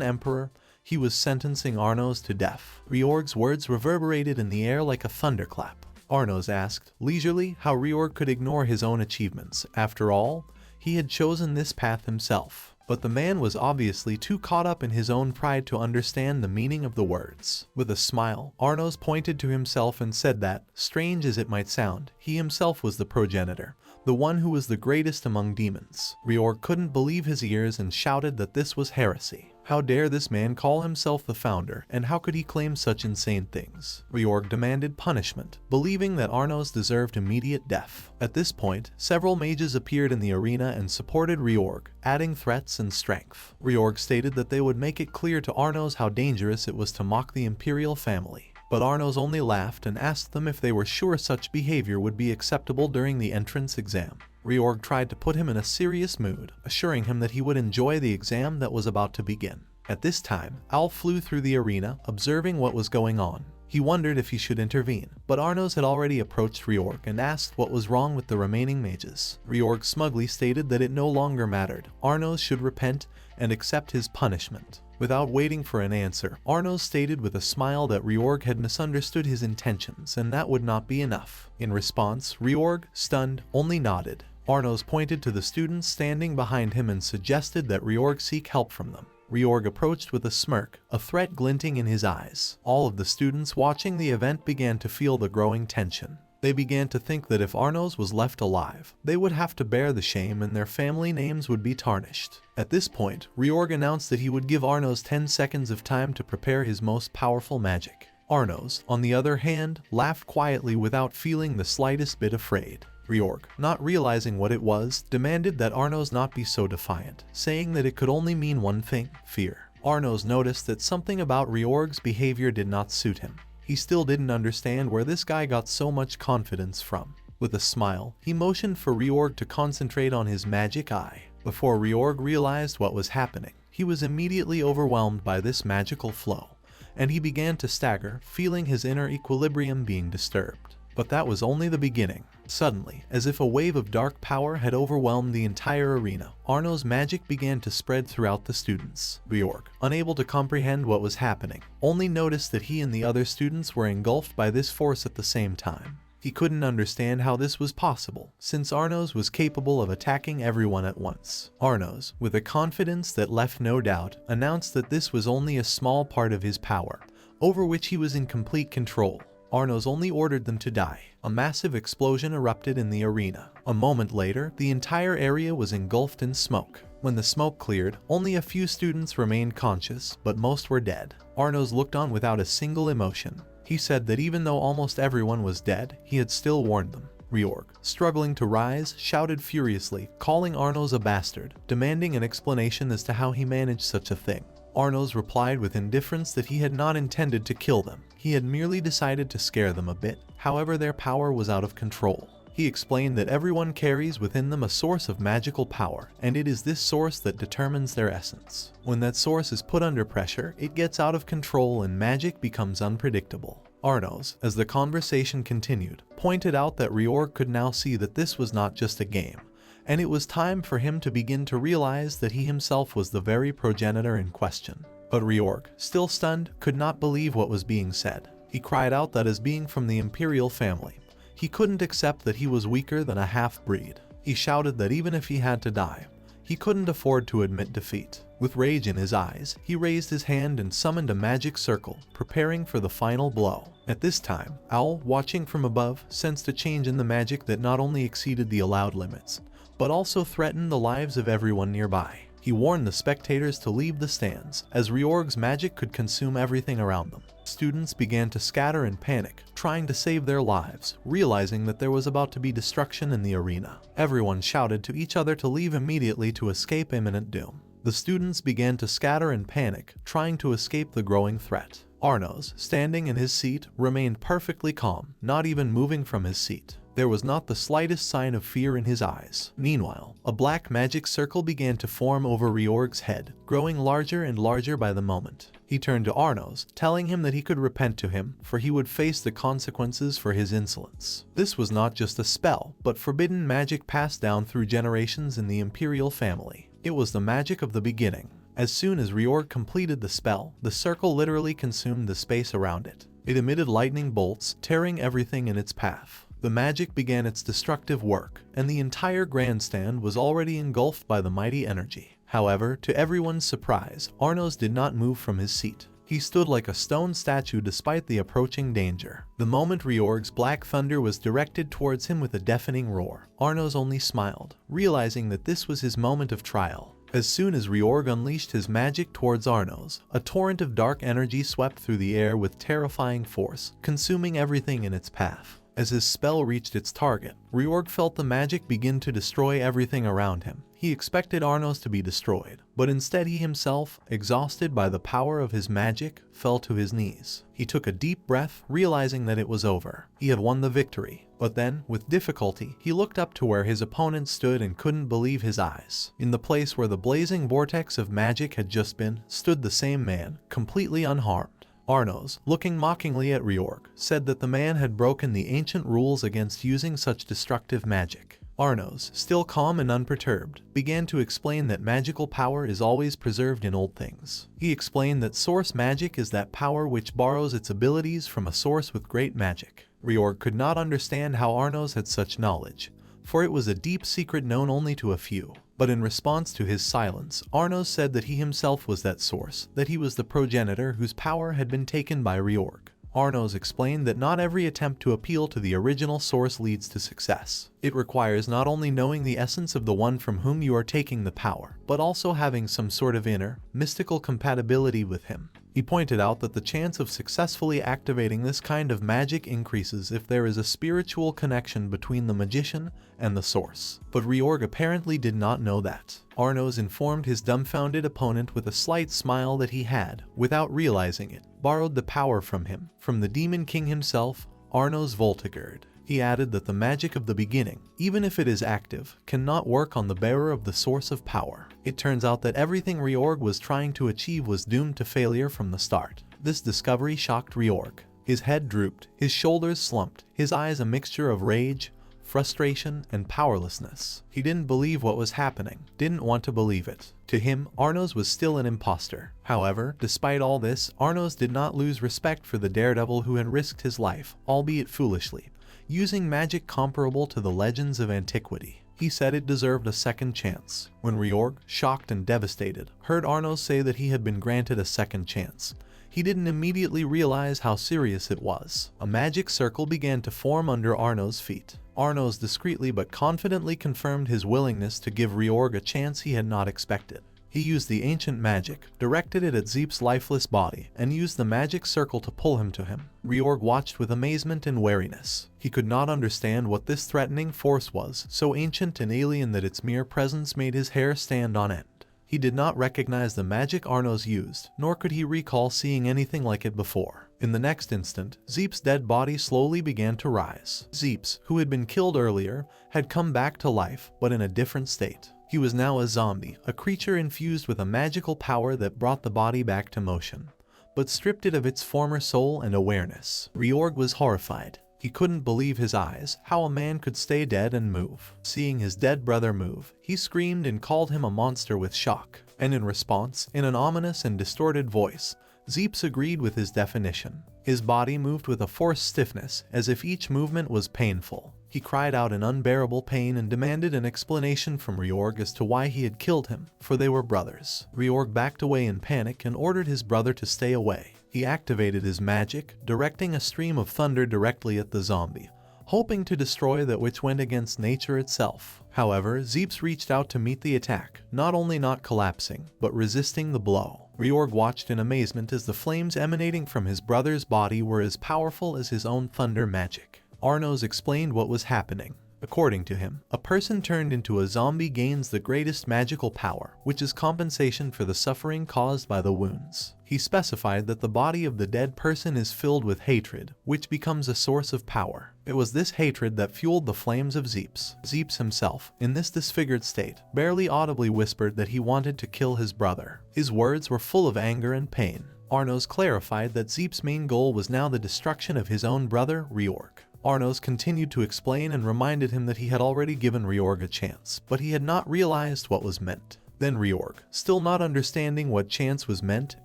Speaker 1: emperor, he was sentencing Arnos to death. Reorg's words reverberated in the air like a thunderclap. Arnos asked, leisurely, how Reorg could ignore his own achievements. After all, he had chosen this path himself. But the man was obviously too caught up in his own pride to understand the meaning of the words. With a smile, Arnos pointed to himself and said that, strange as it might sound, he himself was the progenitor, the one who was the greatest among demons. Reorg couldn't believe his ears and shouted that this was heresy. How dare this man call himself the founder, and how could he claim such insane things? Reorg demanded punishment, believing that Arnos deserved immediate death. At this point, several mages appeared in the arena and supported Reorg, adding threats and strength. Reorg stated that they would make it clear to Arnos how dangerous it was to mock the imperial family. But Arnos only laughed and asked them if they were sure such behavior would be acceptable during the entrance exam. Reorg tried to put him in a serious mood, assuring him that he would enjoy the exam that was about to begin. At this time, Owl flew through the arena, observing what was going on. He wondered if he should intervene, but Arnos had already approached Reorg and asked what was wrong with the remaining mages. Reorg smugly stated that it no longer mattered. Arnos should repent and accept his punishment. Without waiting for an answer, Arnos stated with a smile that Reorg had misunderstood his intentions and that would not be enough. In response, Reorg, stunned, only nodded. Arnos pointed to the students standing behind him and suggested that Reorg seek help from them. Reorg approached with a smirk, a threat glinting in his eyes. All of the students watching the event began to feel the growing tension. They began to think that if Arnos was left alive, they would have to bear the shame and their family names would be tarnished. At this point, Reorg announced that he would give Arnos 10 seconds of time to prepare his most powerful magic. Arnos, on the other hand, laughed quietly without feeling the slightest bit afraid. Reorg, not realizing what it was, demanded that Arnos not be so defiant, saying that it could only mean one thing: fear. Arnos noticed that something about Reorg's behavior did not suit him. He still didn't understand where this guy got so much confidence from. With a smile, he motioned for Reorg to concentrate on his magic eye. Before Reorg realized what was happening, he was immediately overwhelmed by this magical flow, and he began to stagger, feeling his inner equilibrium being disturbed. But that was only the beginning. Suddenly, as if a wave of dark power had overwhelmed the entire arena, Arnos' magic began to spread throughout the students. Reorg, unable to comprehend what was happening, only noticed that he and the other students were engulfed by this force at the same time. He couldn't understand how this was possible, since Arnos was capable of attacking everyone at once. Arnos, with a confidence that left no doubt, announced that this was only a small part of his power, over which he was in complete control. Arnos only ordered them to die. A massive explosion erupted in the arena. A moment later, the entire area was engulfed in smoke. When the smoke cleared, only a few students remained conscious, but most were dead. Arnos looked on without a single emotion. He said that even though almost everyone was dead, he had still warned them. Reorg, struggling to rise, shouted furiously, calling Arnos a bastard, demanding an explanation as to how he managed such a thing. Arnos replied with indifference that he had not intended to kill them. He had merely decided to scare them a bit. However, their power was out of control. He explained that everyone carries within them a source of magical power, and it is this source that determines their essence. When that source is put under pressure, it gets out of control and magic becomes unpredictable. Arnos, as the conversation continued, pointed out that Reorg could now see that this was not just a game, and it was time for him to begin to realize that he himself was the very progenitor in question. But Reorg, still stunned, could not believe what was being said. He cried out that as being from the imperial family, he couldn't accept that he was weaker than a half-breed. He shouted that even if he had to die, he couldn't afford to admit defeat. With rage in his eyes, he raised his hand and summoned a magic circle, preparing for the final blow. At this time, Owl, watching from above, sensed a change in the magic that not only exceeded the allowed limits, but also threatened the lives of everyone nearby. He warned the spectators to leave the stands, as Reorg's magic could consume everything around them. Students began to scatter in panic, trying to save their lives, realizing that there was about to be destruction in the arena. Everyone shouted to each other to leave immediately to escape imminent doom. The students began to scatter in panic, trying to escape the growing threat. Arnos, standing in his seat, remained perfectly calm, not even moving from his seat. There was not the slightest sign of fear in his eyes. Meanwhile, a black magic circle began to form over Reorg's head, growing larger and larger by the moment. He turned to Arnos, telling him that he could repent to him, for he would face the consequences for his insolence. This was not just a spell, but forbidden magic passed down through generations in the imperial family. It was the magic of the beginning. As soon as Reorg completed the spell, the circle literally consumed the space around it. It emitted lightning bolts, tearing everything in its path. The magic began its destructive work, and the entire grandstand was already engulfed by the mighty energy. However, to everyone's surprise, Arnos did not move from his seat. He stood like a stone statue despite the approaching danger. The moment Reorg's black thunder was directed towards him with a deafening roar, Arnos only smiled, realizing that this was his moment of trial. As soon as Reorg unleashed his magic towards Arnos, a torrent of dark energy swept through the air with terrifying force, consuming everything in its path. As his spell reached its target, Reorg felt the magic begin to destroy everything around him. He expected Arnos to be destroyed, but instead he himself, exhausted by the power of his magic, fell to his knees. He took a deep breath, realizing that it was over. He had won the victory. But then, with difficulty, he looked up to where his opponent stood and couldn't believe his eyes. In the place where the blazing vortex of magic had just been, stood the same man, completely unharmed. Arnos, looking mockingly at Reorg, said that the man had broken the ancient rules against using such destructive magic. Arnos, still calm and unperturbed, began to explain that magical power is always preserved in old things. He explained that source magic is that power which borrows its abilities from a source with great magic. Reorg could not understand how Arnos had such knowledge, for it was a deep secret known only to a few. But in response to his silence, Arnos said that he himself was that source, that he was the progenitor whose power had been taken by Reorg. Arnos explained that not every attempt to appeal to the original source leads to success. It requires not only knowing the essence of the one from whom you are taking the power, but also having some sort of inner, mystical compatibility with him. He pointed out that the chance of successfully activating this kind of magic increases if there is a spiritual connection between the magician and the source. But Reorg apparently did not know that. Arnos informed his dumbfounded opponent with a slight smile that he had, without realizing it, borrowed the power from him, from the Demon King himself, Arnos Voltigerd. He added that the magic of the beginning, even if it is active, cannot work on the bearer of the source of power. It turns out that everything Reorg was trying to achieve was doomed to failure from the start. This discovery shocked Reorg. His head drooped, his shoulders slumped, his eyes a mixture of rage, frustration, and powerlessness. He didn't believe what was happening, didn't want to believe it. To him, Arnos was still an imposter. However, despite all this, Arnos did not lose respect for the daredevil who had risked his life, albeit foolishly, using magic comparable to the legends of antiquity. He said it deserved a second chance. When Reorg, shocked and devastated, heard Arnos say that he had been granted a second chance, he didn't immediately realize how serious it was. A magic circle began to form under Arnos' feet. Arnos discreetly but confidently confirmed his willingness to give Reorg a chance he had not expected. He used the ancient magic, directed it at Zeps' lifeless body, and used the magic circle to pull him to him. Reorg watched with amazement and wariness. He could not understand what this threatening force was, so ancient and alien that its mere presence made his hair stand on end. He did not recognize the magic Arnos used, nor could he recall seeing anything like it before. In the next instant, Zeps' dead body slowly began to rise. Zeps, who had been killed earlier, had come back to life, but in a different state. He was now a zombie, a creature infused with a magical power that brought the body back to motion, but stripped it of its former soul and awareness. Reorg was horrified. He couldn't believe his eyes, how a man could stay dead and move. Seeing his dead brother move, he screamed and called him a monster with shock. And in response, in an ominous and distorted voice, Zeps agreed with his definition. His body moved with a forced stiffness, as if each movement was painful. He cried out in unbearable pain and demanded an explanation from Reorg as to why he had killed him, for they were brothers. Reorg backed away in panic and ordered his brother to stay away. He activated his magic, directing a stream of thunder directly at the zombie, hoping to destroy that which went against nature itself. However, Zeps reached out to meet the attack, not only not collapsing, but resisting the blow. Reorg watched in amazement as the flames emanating from his brother's body were as powerful as his own thunder magic. Arnos explained what was happening. According to him, a person turned into a zombie gains the greatest magical power, which is compensation for the suffering caused by the wounds. He specified that the body of the dead person is filled with hatred, which becomes a source of power. It was this hatred that fueled the flames of Zeps. Zeps himself, in this disfigured state, barely audibly whispered that he wanted to kill his brother. His words were full of anger and pain. Arnos clarified that Zeps' main goal was now the destruction of his own brother, Reorg. Arnos continued to explain and reminded him that he had already given Reorg a chance, but he had not realized what was meant. Then Reorg, still not understanding what chance was meant,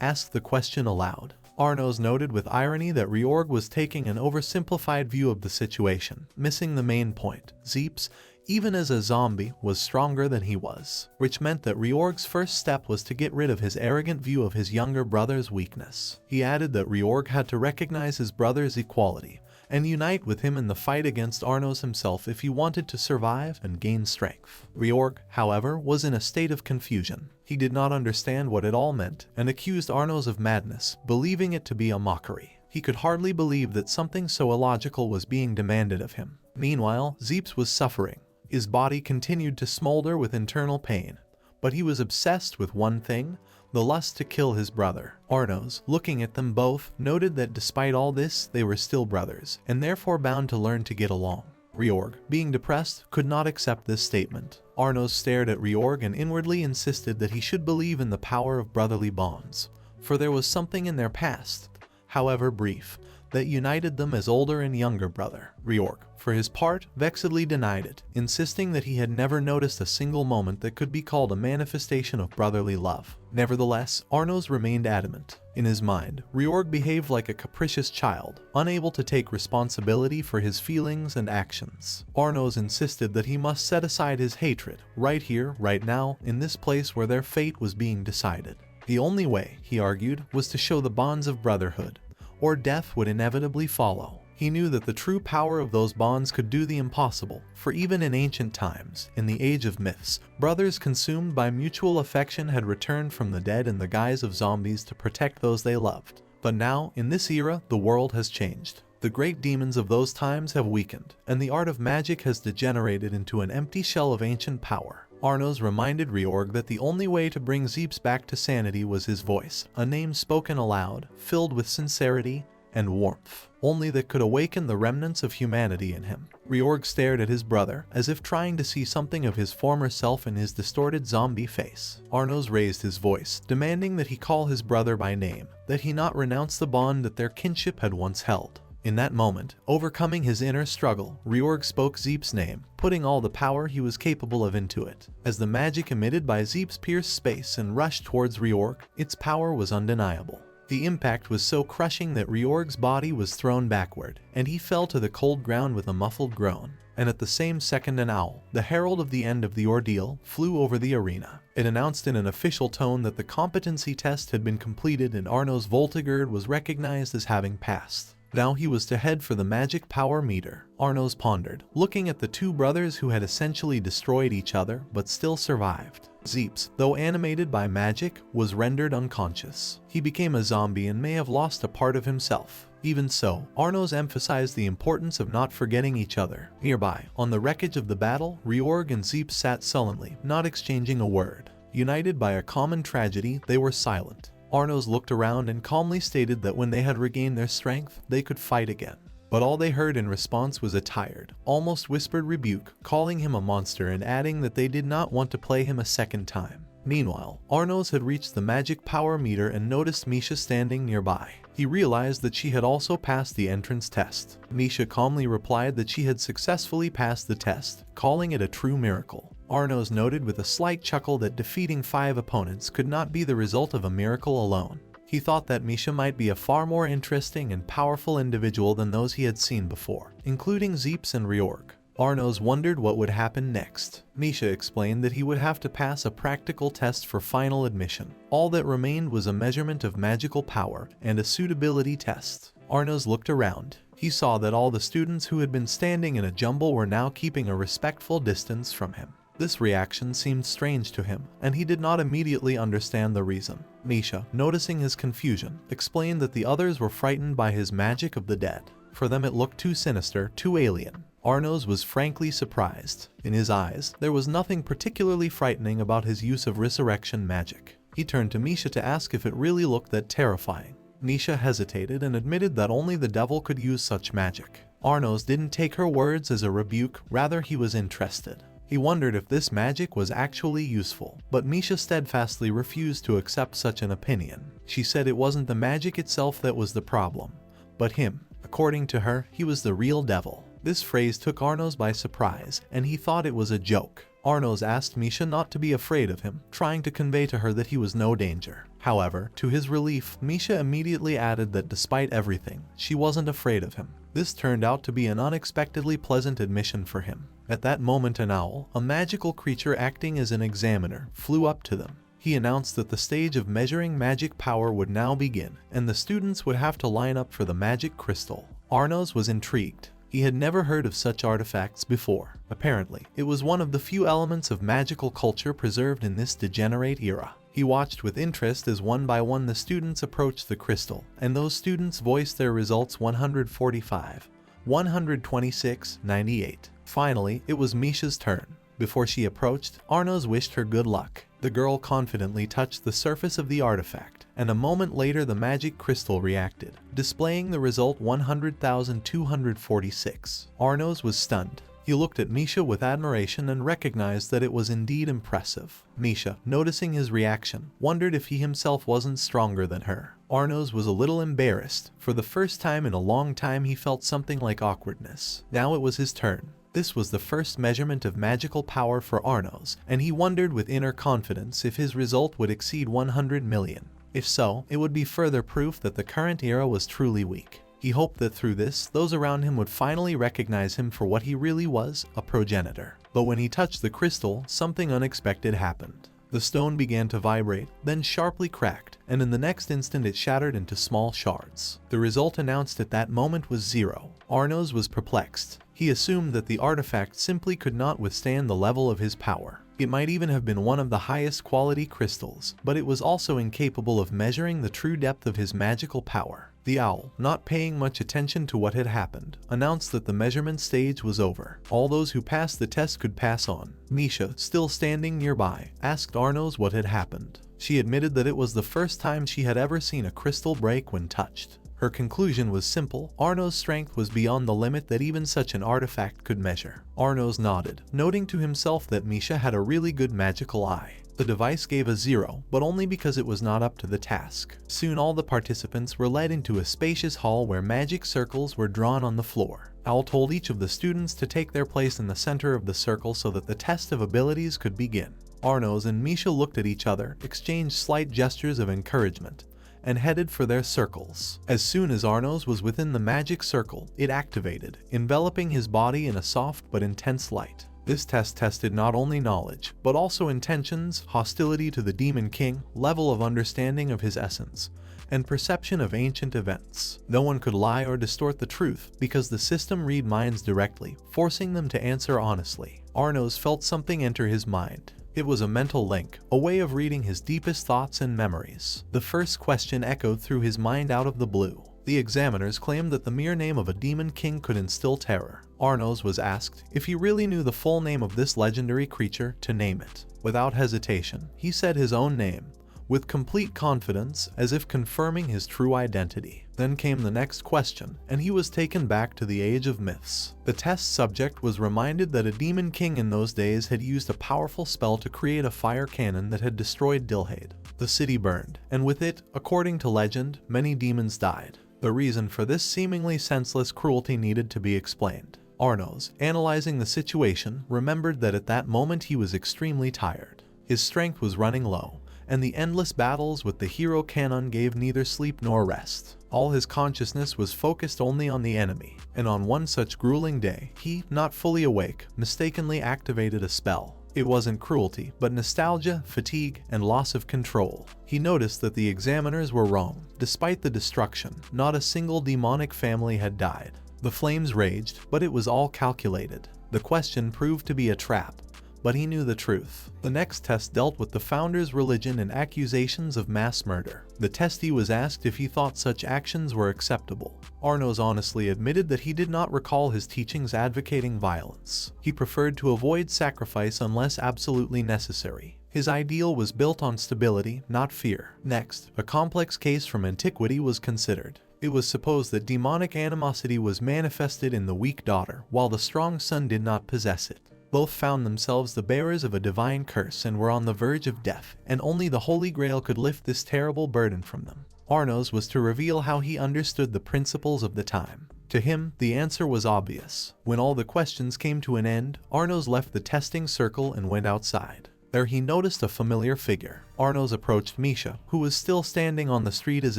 Speaker 1: asked the question aloud. Arnos noted with irony that Reorg was taking an oversimplified view of the situation, missing the main point. Zeps, even as a zombie, was stronger than he was, which meant that Reorg's first step was to get rid of his arrogant view of his younger brother's weakness. He added that Reorg had to recognize his brother's equality, and unite with him in the fight against Arnos himself if he wanted to survive and gain strength. Reorg, however, was in a state of confusion. He did not understand what it all meant, and accused Arnos of madness, believing it to be a mockery. He could hardly believe that something so illogical was being demanded of him. Meanwhile, Zeps was suffering. His body continued to smolder with internal pain, but he was obsessed with one thing: the lust to kill his brother. Arnos, looking at them both, noted that despite all this, they were still brothers, and therefore bound to learn to get along. Reorg, being depressed, could not accept this statement. Arnos stared at Reorg and inwardly insisted that he should believe in the power of brotherly bonds, for there was something in their past, however brief, that united them as older and younger brother. Reorg, for his part, vexedly denied it, insisting that he had never noticed a single moment that could be called a manifestation of brotherly love. Nevertheless, Arnos remained adamant. In his mind, Reorg behaved like a capricious child, unable to take responsibility for his feelings and actions. Arnos insisted that he must set aside his hatred, right here, right now, in this place where their fate was being decided. The only way, he argued, was to show the bonds of brotherhood. or death would inevitably follow. He knew that the true power of those bonds could do the impossible, for even in ancient times, in the age of myths, brothers consumed by mutual affection had returned from the dead in the guise of zombies to protect those they loved. But now, in this era, the world has changed. The great demons of those times have weakened, and the art of magic has degenerated into an empty shell of ancient power. Arnos reminded Reorg that the only way to bring Zeps back to sanity was his voice, a name spoken aloud, filled with sincerity and warmth, only that could awaken the remnants of humanity in him. Reorg stared at his brother, as if trying to see something of his former self in his distorted zombie face. Arnos raised his voice, demanding that he call his brother by name, that he not renounce the bond that their kinship had once held. In that moment, overcoming his inner struggle, Reorg spoke Zeps' name, putting all the power he was capable of into it. As the magic emitted by Zeps pierced space and rushed towards Reorg, its power was undeniable. The impact was so crushing that Reorg's body was thrown backward, and he fell to the cold ground with a muffled groan. And at the same second an owl, the herald of the end of the ordeal, flew over the arena. It announced in an official tone that the competency test had been completed and Arnos Voltigerd was recognized as having passed. Now he was to head for the magic power meter. Arnos pondered, looking at the two brothers who had essentially destroyed each other but still survived. Zeps, though animated by magic, was rendered unconscious. He became a zombie and may have lost a part of himself. Even so, Arnos emphasized the importance of not forgetting each other. Nearby, on the wreckage of the battle, Reorg and Zeps sat sullenly, not exchanging a word. United by a common tragedy, they were silent. Arnos looked around and calmly stated that when they had regained their strength, they could fight again. But all they heard in response was a tired, almost whispered rebuke, calling him a monster and adding that they did not want to play him a second time. Meanwhile, Arnos had reached the magic power meter and noticed Misha standing nearby. He realized that she had also passed the entrance test. Misha calmly replied that she had successfully passed the test, calling it a true miracle. Arnos noted with a slight chuckle that defeating 5 opponents could not be the result of a miracle alone. He thought that Misha might be a far more interesting and powerful individual than those he had seen before, including Zeps and Reorg. Arnos wondered what would happen next. Misha explained that he would have to pass a practical test for final admission. All that remained was a measurement of magical power and a suitability test. Arnos looked around. He saw that all the students who had been standing in a jumble were now keeping a respectful distance from him. This reaction seemed strange to him, and he did not immediately understand the reason. Misha, noticing his confusion, explained that the others were frightened by his magic of the dead. For them it looked too sinister, too alien. Arnos was frankly surprised. In his eyes, there was nothing particularly frightening about his use of resurrection magic. He turned to Misha to ask if it really looked that terrifying. Misha hesitated and admitted that only the devil could use such magic. Arnos didn't take her words as a rebuke, rather he was interested. He wondered if this magic was actually useful, but Misha steadfastly refused to accept such an opinion. She said it wasn't the magic itself that was the problem, but him. According to her, he was the real devil. This phrase took Arnos by surprise, and he thought it was a joke. Arnos asked Misha not to be afraid of him, trying to convey to her that he was no danger. However, to his relief, Misha immediately added that despite everything, she wasn't afraid of him. This turned out to be an unexpectedly pleasant admission for him. At that moment an owl, a magical creature acting as an examiner, flew up to them. He announced that the stage of measuring magic power would now begin, and the students would have to line up for the magic crystal. Arnos was intrigued. He had never heard of such artifacts before. Apparently, it was one of the few elements of magical culture preserved in this degenerate era. He watched with interest as one by one the students approached the crystal, and those students voiced their results 145, 126, 98. Finally, it was Misha's turn. Before she approached, Arnos wished her good luck. The girl confidently touched the surface of the artifact, and a moment later the magic crystal reacted, displaying the result 100,246. Arnos was stunned. He looked at Misha with admiration and recognized that it was indeed impressive. Misha, noticing his reaction, wondered if he himself wasn't stronger than her. Arnos was a little embarrassed. For the first time in a long time he felt something like awkwardness. Now it was his turn. This was the first measurement of magical power for Arnos, and he wondered with inner confidence if his result would exceed 100 million. If so, it would be further proof that the current era was truly weak. He hoped that through this, those around him would finally recognize him for what he really was, a progenitor. But when he touched the crystal, something unexpected happened. The stone began to vibrate, then sharply cracked, and in the next instant it shattered into small shards. The result announced at that moment was 0. Arnos was perplexed. He assumed that the artifact simply could not withstand the level of his power. It might even have been one of the highest quality crystals, but it was also incapable of measuring the true depth of his magical power. The owl, not paying much attention to what had happened, announced that the measurement stage was over. All those who passed the test could pass on. Misha, still standing nearby, asked Arnos what had happened. She admitted that it was the first time she had ever seen a crystal break when touched. Her conclusion was simple: Arnos' strength was beyond the limit that even such an artifact could measure. Arnos nodded, noting to himself that Misha had a really good magical eye. The device gave a 0, but only because it was not up to the task. Soon all the participants were led into a spacious hall where magic circles were drawn on the floor. Owl told each of the students to take their place in the center of the circle so that the test of abilities could begin. Arnos and Misha looked at each other, exchanged slight gestures of encouragement, and headed for their circles. As soon as Arnos was within the magic circle, it activated, enveloping his body in a soft but intense light. This test tested not only knowledge, but also intentions, hostility to the Demon King, level of understanding of his essence, and perception of ancient events. No one could lie or distort the truth, because the system read minds directly, forcing them to answer honestly. Arnos felt something enter his mind. It was a mental link, a way of reading his deepest thoughts and memories. The first question echoed through his mind out of the blue. The examiners claimed that the mere name of a demon king could instill terror. Arnos was asked if he really knew the full name of this legendary creature to name it. Without hesitation, he said his own name, with complete confidence, as if confirming his true identity. Then came the next question, and he was taken back to the age of myths. The test subject was reminded that a demon king in those days had used a powerful spell to create a fire cannon that had destroyed Deligade. The city burned, and with it, according to legend, many demons died. The reason for this seemingly senseless cruelty needed to be explained. Arnos, analyzing the situation, remembered that at that moment he was extremely tired. His strength was running low, and the endless battles with the hero cannon gave neither sleep nor rest. All his consciousness was focused only on the enemy, and on one such grueling day, he, not fully awake, mistakenly activated a spell. It wasn't cruelty, but nostalgia, fatigue, and loss of control. He noticed that the examiners were wrong. Despite the destruction, not a single demonic family had died. The flames raged, but it was all calculated. The question proved to be a trap, but he knew the truth. The next test dealt with the founder's religion and accusations of mass murder. The testee was asked if he thought such actions were acceptable. Arnos honestly admitted that he did not recall his teachings advocating violence. He preferred to avoid sacrifice unless absolutely necessary. His ideal was built on stability, not fear. Next, a complex case from antiquity was considered. It was supposed that demonic animosity was manifested in the weak daughter, while the strong son did not possess it. Both found themselves the bearers of a divine curse and were on the verge of death, and only the Holy Grail could lift this terrible burden from them. Arnos was to reveal how he understood the principles of the time. To him, the answer was obvious. When all the questions came to an end, Arnos left the testing circle and went outside. There he noticed a familiar figure. Arnos approached Misha, who was still standing on the street as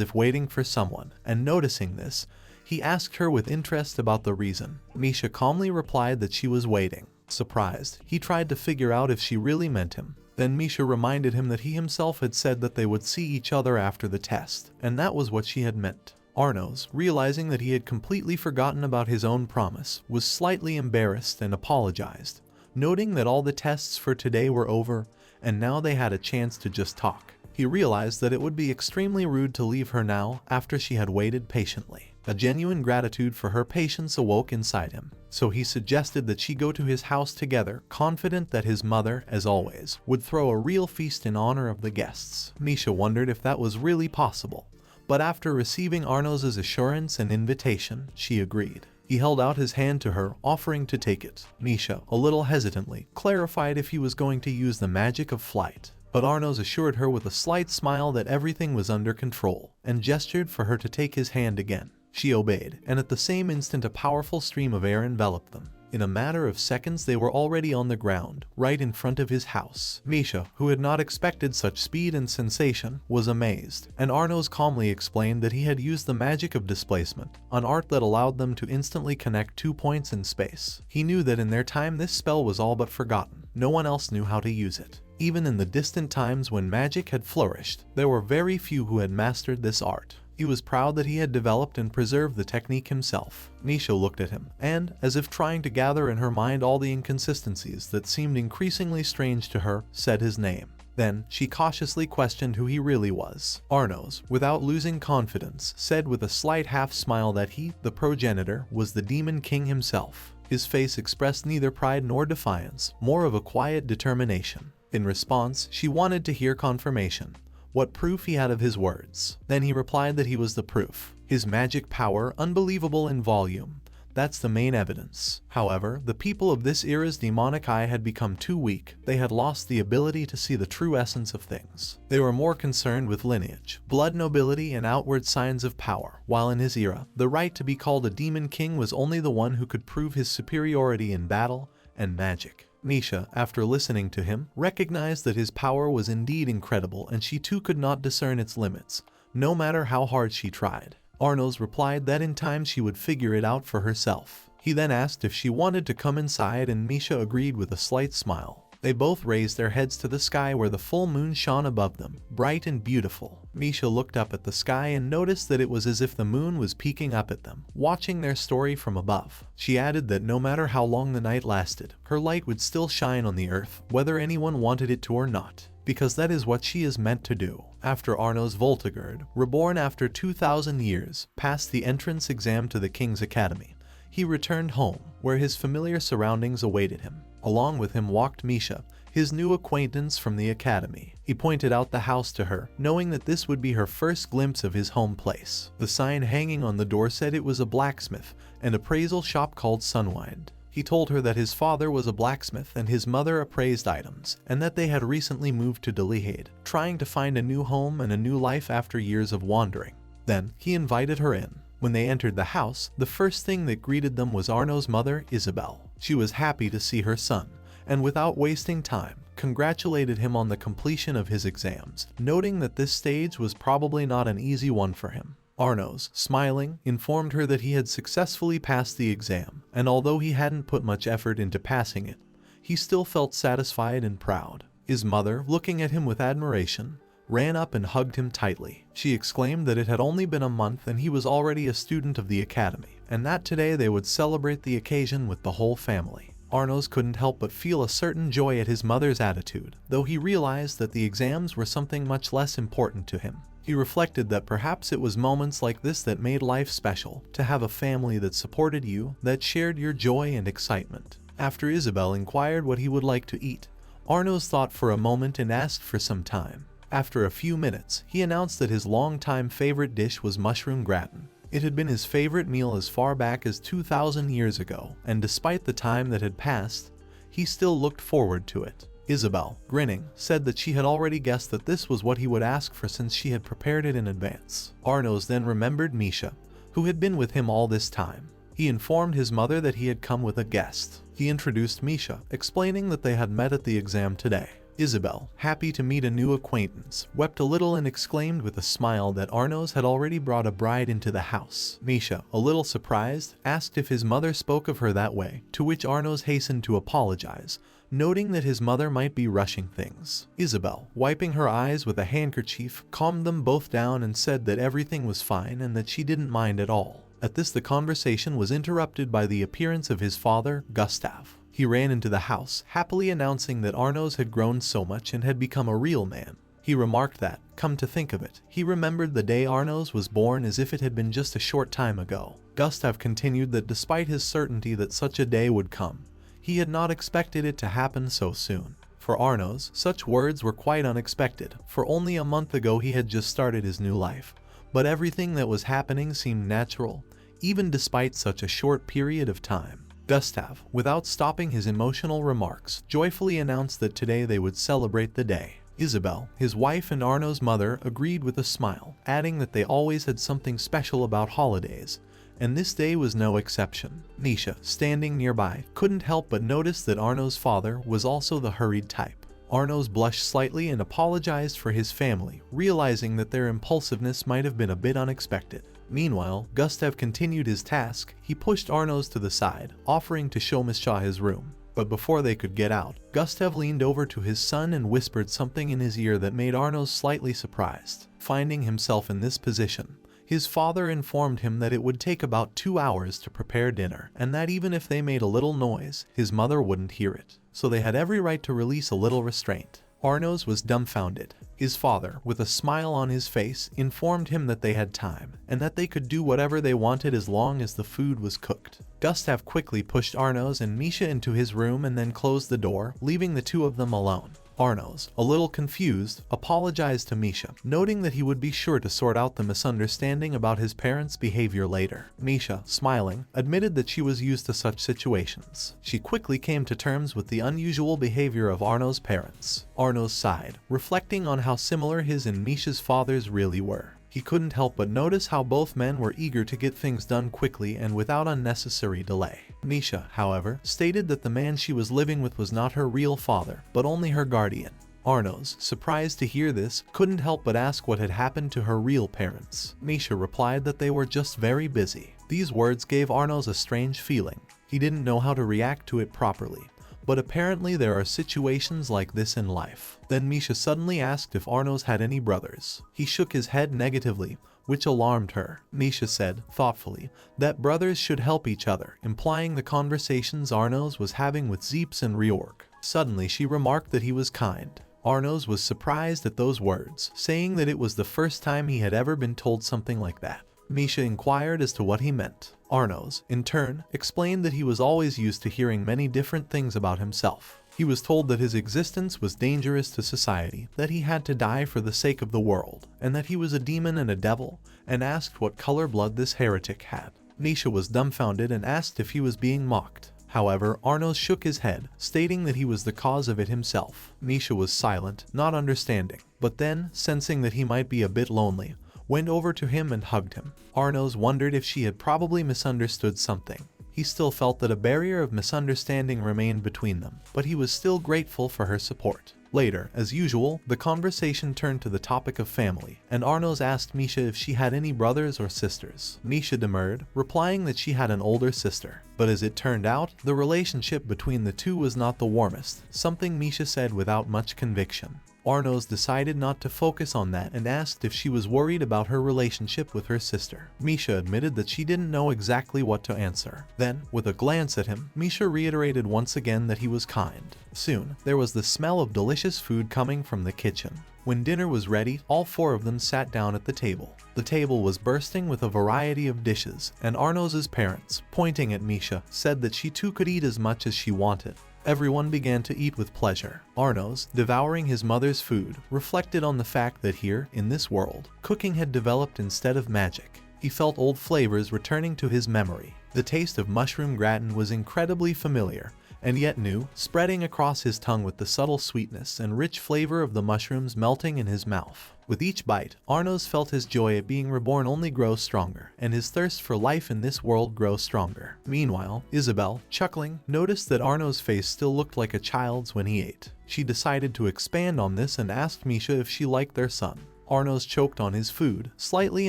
Speaker 1: if waiting for someone, and noticing this, he asked her with interest about the reason. Misha calmly replied that she was waiting. Surprised, he tried to figure out if she really meant him. Then Misha reminded him that he himself had said that they would see each other after the test, and that was what she had meant. Arnos, realizing that he had completely forgotten about his own promise, was slightly embarrassed and apologized, noting that all the tests for today were over, and now they had a chance to just talk. He realized that it would be extremely rude to leave her now after she had waited patiently. A genuine gratitude for her patience awoke inside him, so he suggested that she go to his house together, confident that his mother, as always, would throw a real feast in honor of the guests. Misha wondered if that was really possible, but after receiving Arnos's assurance and invitation, she agreed. He held out his hand to her, offering to take it. Misha, a little hesitantly, clarified if he was going to use the magic of flight. But Arnos assured her with a slight smile that everything was under control, and gestured for her to take his hand again. She obeyed, and at the same instant a powerful stream of air enveloped them. In a matter of seconds they were already on the ground, right in front of his house. Misha, who had not expected such speed and sensation, was amazed, and Arnos calmly explained that he had used the magic of displacement, an art that allowed them to instantly connect 2 points in space. He knew that in their time this spell was all but forgotten. No one else knew how to use it. Even in the distant times when magic had flourished, there were very few who had mastered this art. He was proud that he had developed and preserved the technique himself. Misha looked at him, and, as if trying to gather in her mind all the inconsistencies that seemed increasingly strange to her, said his name. Then, she cautiously questioned who he really was. Arnos, without losing confidence, said with a slight half-smile that he, the progenitor, was the Demon King himself. His face expressed neither pride nor defiance, more of a quiet determination. In response, she wanted to hear confirmation. What proof he had of his words. Then he replied that he was the proof. His magic power, unbelievable in volume. That's the main evidence. However, the people of this era's demonic eye had become too weak. They had lost the ability to see the true essence of things. They were more concerned with lineage, blood nobility, and outward signs of power, while in his era, the right to be called a demon king was only the one who could prove his superiority in battle and magic. Misha, after listening to him, recognized that his power was indeed incredible, and she too could not discern its limits, no matter how hard she tried. Arnos replied that in time she would figure it out for herself. He then asked if she wanted to come inside, and Misha agreed with a slight smile. They both raised their heads to the sky where the full moon shone above them, bright and beautiful. Misha looked up at the sky and noticed that it was as if the moon was peeking up at them, watching their story from above. She added that no matter how long the night lasted, her light would still shine on the earth, whether anyone wanted it to or not, because that is what she is meant to do. After Arnos Voltigerd, reborn after 2,000 years, passed the entrance exam to the King's Academy, he returned home, where his familiar surroundings awaited him. Along with him walked Misha, his new acquaintance from the academy. He pointed out the house to her, knowing that this would be her first glimpse of his home place. The sign hanging on the door said it was a blacksmith and appraisal shop called Sunwind. He told her that his father was a blacksmith and his mother appraised items, and that they had recently moved to Deligade, trying to find a new home and a new life after years of wandering. Then, he invited her in. When they entered the house, the first thing that greeted them was Arno's mother, Isabel. She was happy to see her son, and without wasting time, congratulated him on the completion of his exams, noting that this stage was probably not an easy one for him. Arnos, smiling, informed her that he had successfully passed the exam, and although he hadn't put much effort into passing it, he still felt satisfied and proud. His mother, looking at him with admiration, ran up and hugged him tightly. She exclaimed that it had only been a month and he was already a student of the academy, and that today they would celebrate the occasion with the whole family. Arnos couldn't help but feel a certain joy at his mother's attitude, though he realized that the exams were something much less important to him. He reflected that perhaps it was moments like this that made life special, to have a family that supported you, that shared your joy and excitement. After Isabel inquired what he would like to eat, Arnos thought for a moment and asked for some time. After a few minutes, he announced that his long-time favorite dish was mushroom gratin. It had been his favorite meal as far back as 2,000 years ago, and despite the time that had passed, he still looked forward to it. Isabel, grinning, said that she had already guessed that this was what he would ask for since she had prepared it in advance. Arnos then remembered Misha, who had been with him all this time. He informed his mother that he had come with a guest. He introduced Misha, explaining that they had met at the exam today. Isabel, happy to meet a new acquaintance, wept a little and exclaimed with a smile that Arnos had already brought a bride into the house. Misha, a little surprised, asked if his mother spoke of her that way, to which Arnos hastened to apologize, noting that his mother might be rushing things. Isabel, wiping her eyes with a handkerchief, calmed them both down and said that everything was fine and that she didn't mind at all. At this, the conversation was interrupted by the appearance of his father, Gustav. He ran into the house, happily announcing that Arnos had grown so much and had become a real man. He remarked that, come to think of it, he remembered the day Arnos was born as if it had been just a short time ago. Gustav continued that despite his certainty that such a day would come, he had not expected it to happen so soon. For Arnos, such words were quite unexpected, for only a month ago he had just started his new life. But everything that was happening seemed natural, even despite such a short period of time. Gustav, without stopping his emotional remarks, joyfully announced that today they would celebrate the day. Isabel, his wife and Arno's mother, agreed with a smile, adding that they always had something special about holidays, and this day was no exception. Misha, standing nearby, couldn't help but notice that Arno's father was also the hurried type. Arnos blushed slightly and apologized for his family, realizing that their impulsiveness might have been a bit unexpected. Meanwhile, Gustav continued his task. He pushed Arnos to the side, offering to show Misha his room. But before they could get out, Gustav leaned over to his son and whispered something in his ear that made Arnos slightly surprised. Finding himself in this position, his father informed him that it would take about 2 hours to prepare dinner, and that even if they made a little noise, his mother wouldn't hear it. So they had every right to release a little restraint. Arnos was dumbfounded. His father, with a smile on his face, informed him that they had time, and that they could do whatever they wanted as long as the food was cooked. Gustav quickly pushed Arnos and Misha into his room and then closed the door, leaving the two of them alone. Arnos, a little confused, apologized to Misha, noting that he would be sure to sort out the misunderstanding about his parents' behavior later. Misha, smiling, admitted that she was used to such situations. She quickly came to terms with the unusual behavior of Arnos' parents. Arnos sighed, reflecting on how similar his and Misha's fathers really were. He couldn't help but notice how both men were eager to get things done quickly and without unnecessary delay. Misha, however, stated that the man she was living with was not her real father, but only her guardian. Arnos, surprised to hear this, couldn't help but ask what had happened to her real parents. Misha replied that they were just very busy. These words gave Arnos a strange feeling. He didn't know how to react to it properly. But apparently there are situations like this in life. Then Misha suddenly asked if Arnos had any brothers. He shook his head negatively, which alarmed her. Misha said, thoughtfully, that brothers should help each other, implying the conversations Arnos was having with Zeps and Reorg. Suddenly she remarked that he was kind. Arnos was surprised at those words, saying that it was the first time he had ever been told something like that. Misha inquired as to what he meant. Arnos, in turn, explained that he was always used to hearing many different things about himself. He was told that his existence was dangerous to society, that he had to die for the sake of the world, and that he was a demon and a devil, and asked what color blood this heretic had. Misha was dumbfounded and asked if he was being mocked. However, Arnos shook his head, stating that he was the cause of it himself. Misha was silent, not understanding, but then, sensing that he might be a bit lonely, went over to him and hugged him. Arnos wondered if she had probably misunderstood something. He still felt that a barrier of misunderstanding remained between them, but he was still grateful for her support. Later, as usual, the conversation turned to the topic of family, and Arnos asked Misha if she had any brothers or sisters. Misha demurred, replying that she had an older sister. But as it turned out, the relationship between the two was not the warmest, something Misha said without much conviction. Arnos decided not to focus on that and asked if she was worried about her relationship with her sister. Misha admitted that she didn't know exactly what to answer. Then, with a glance at him, Misha reiterated once again that he was kind. Soon, there was the smell of delicious food coming from the kitchen. When dinner was ready, all four of them sat down at the table. The table was bursting with a variety of dishes, and Arnos's parents, pointing at Misha, said that she too could eat as much as she wanted. Everyone began to eat with pleasure. Arnos, devouring his mother's food, reflected on the fact that here, in this world, cooking had developed instead of magic. He felt old flavors returning to his memory. The taste of mushroom gratin was incredibly familiar, and yet new, spreading across his tongue with the subtle sweetness and rich flavor of the mushrooms melting in his mouth. With each bite, Arnos felt his joy at being reborn only grow stronger, and his thirst for life in this world grow stronger. Meanwhile, Isabel, chuckling, noticed that Arnos' face still looked like a child's when he ate. She decided to expand on this and asked Misha if she liked their son. Arnos choked on his food, slightly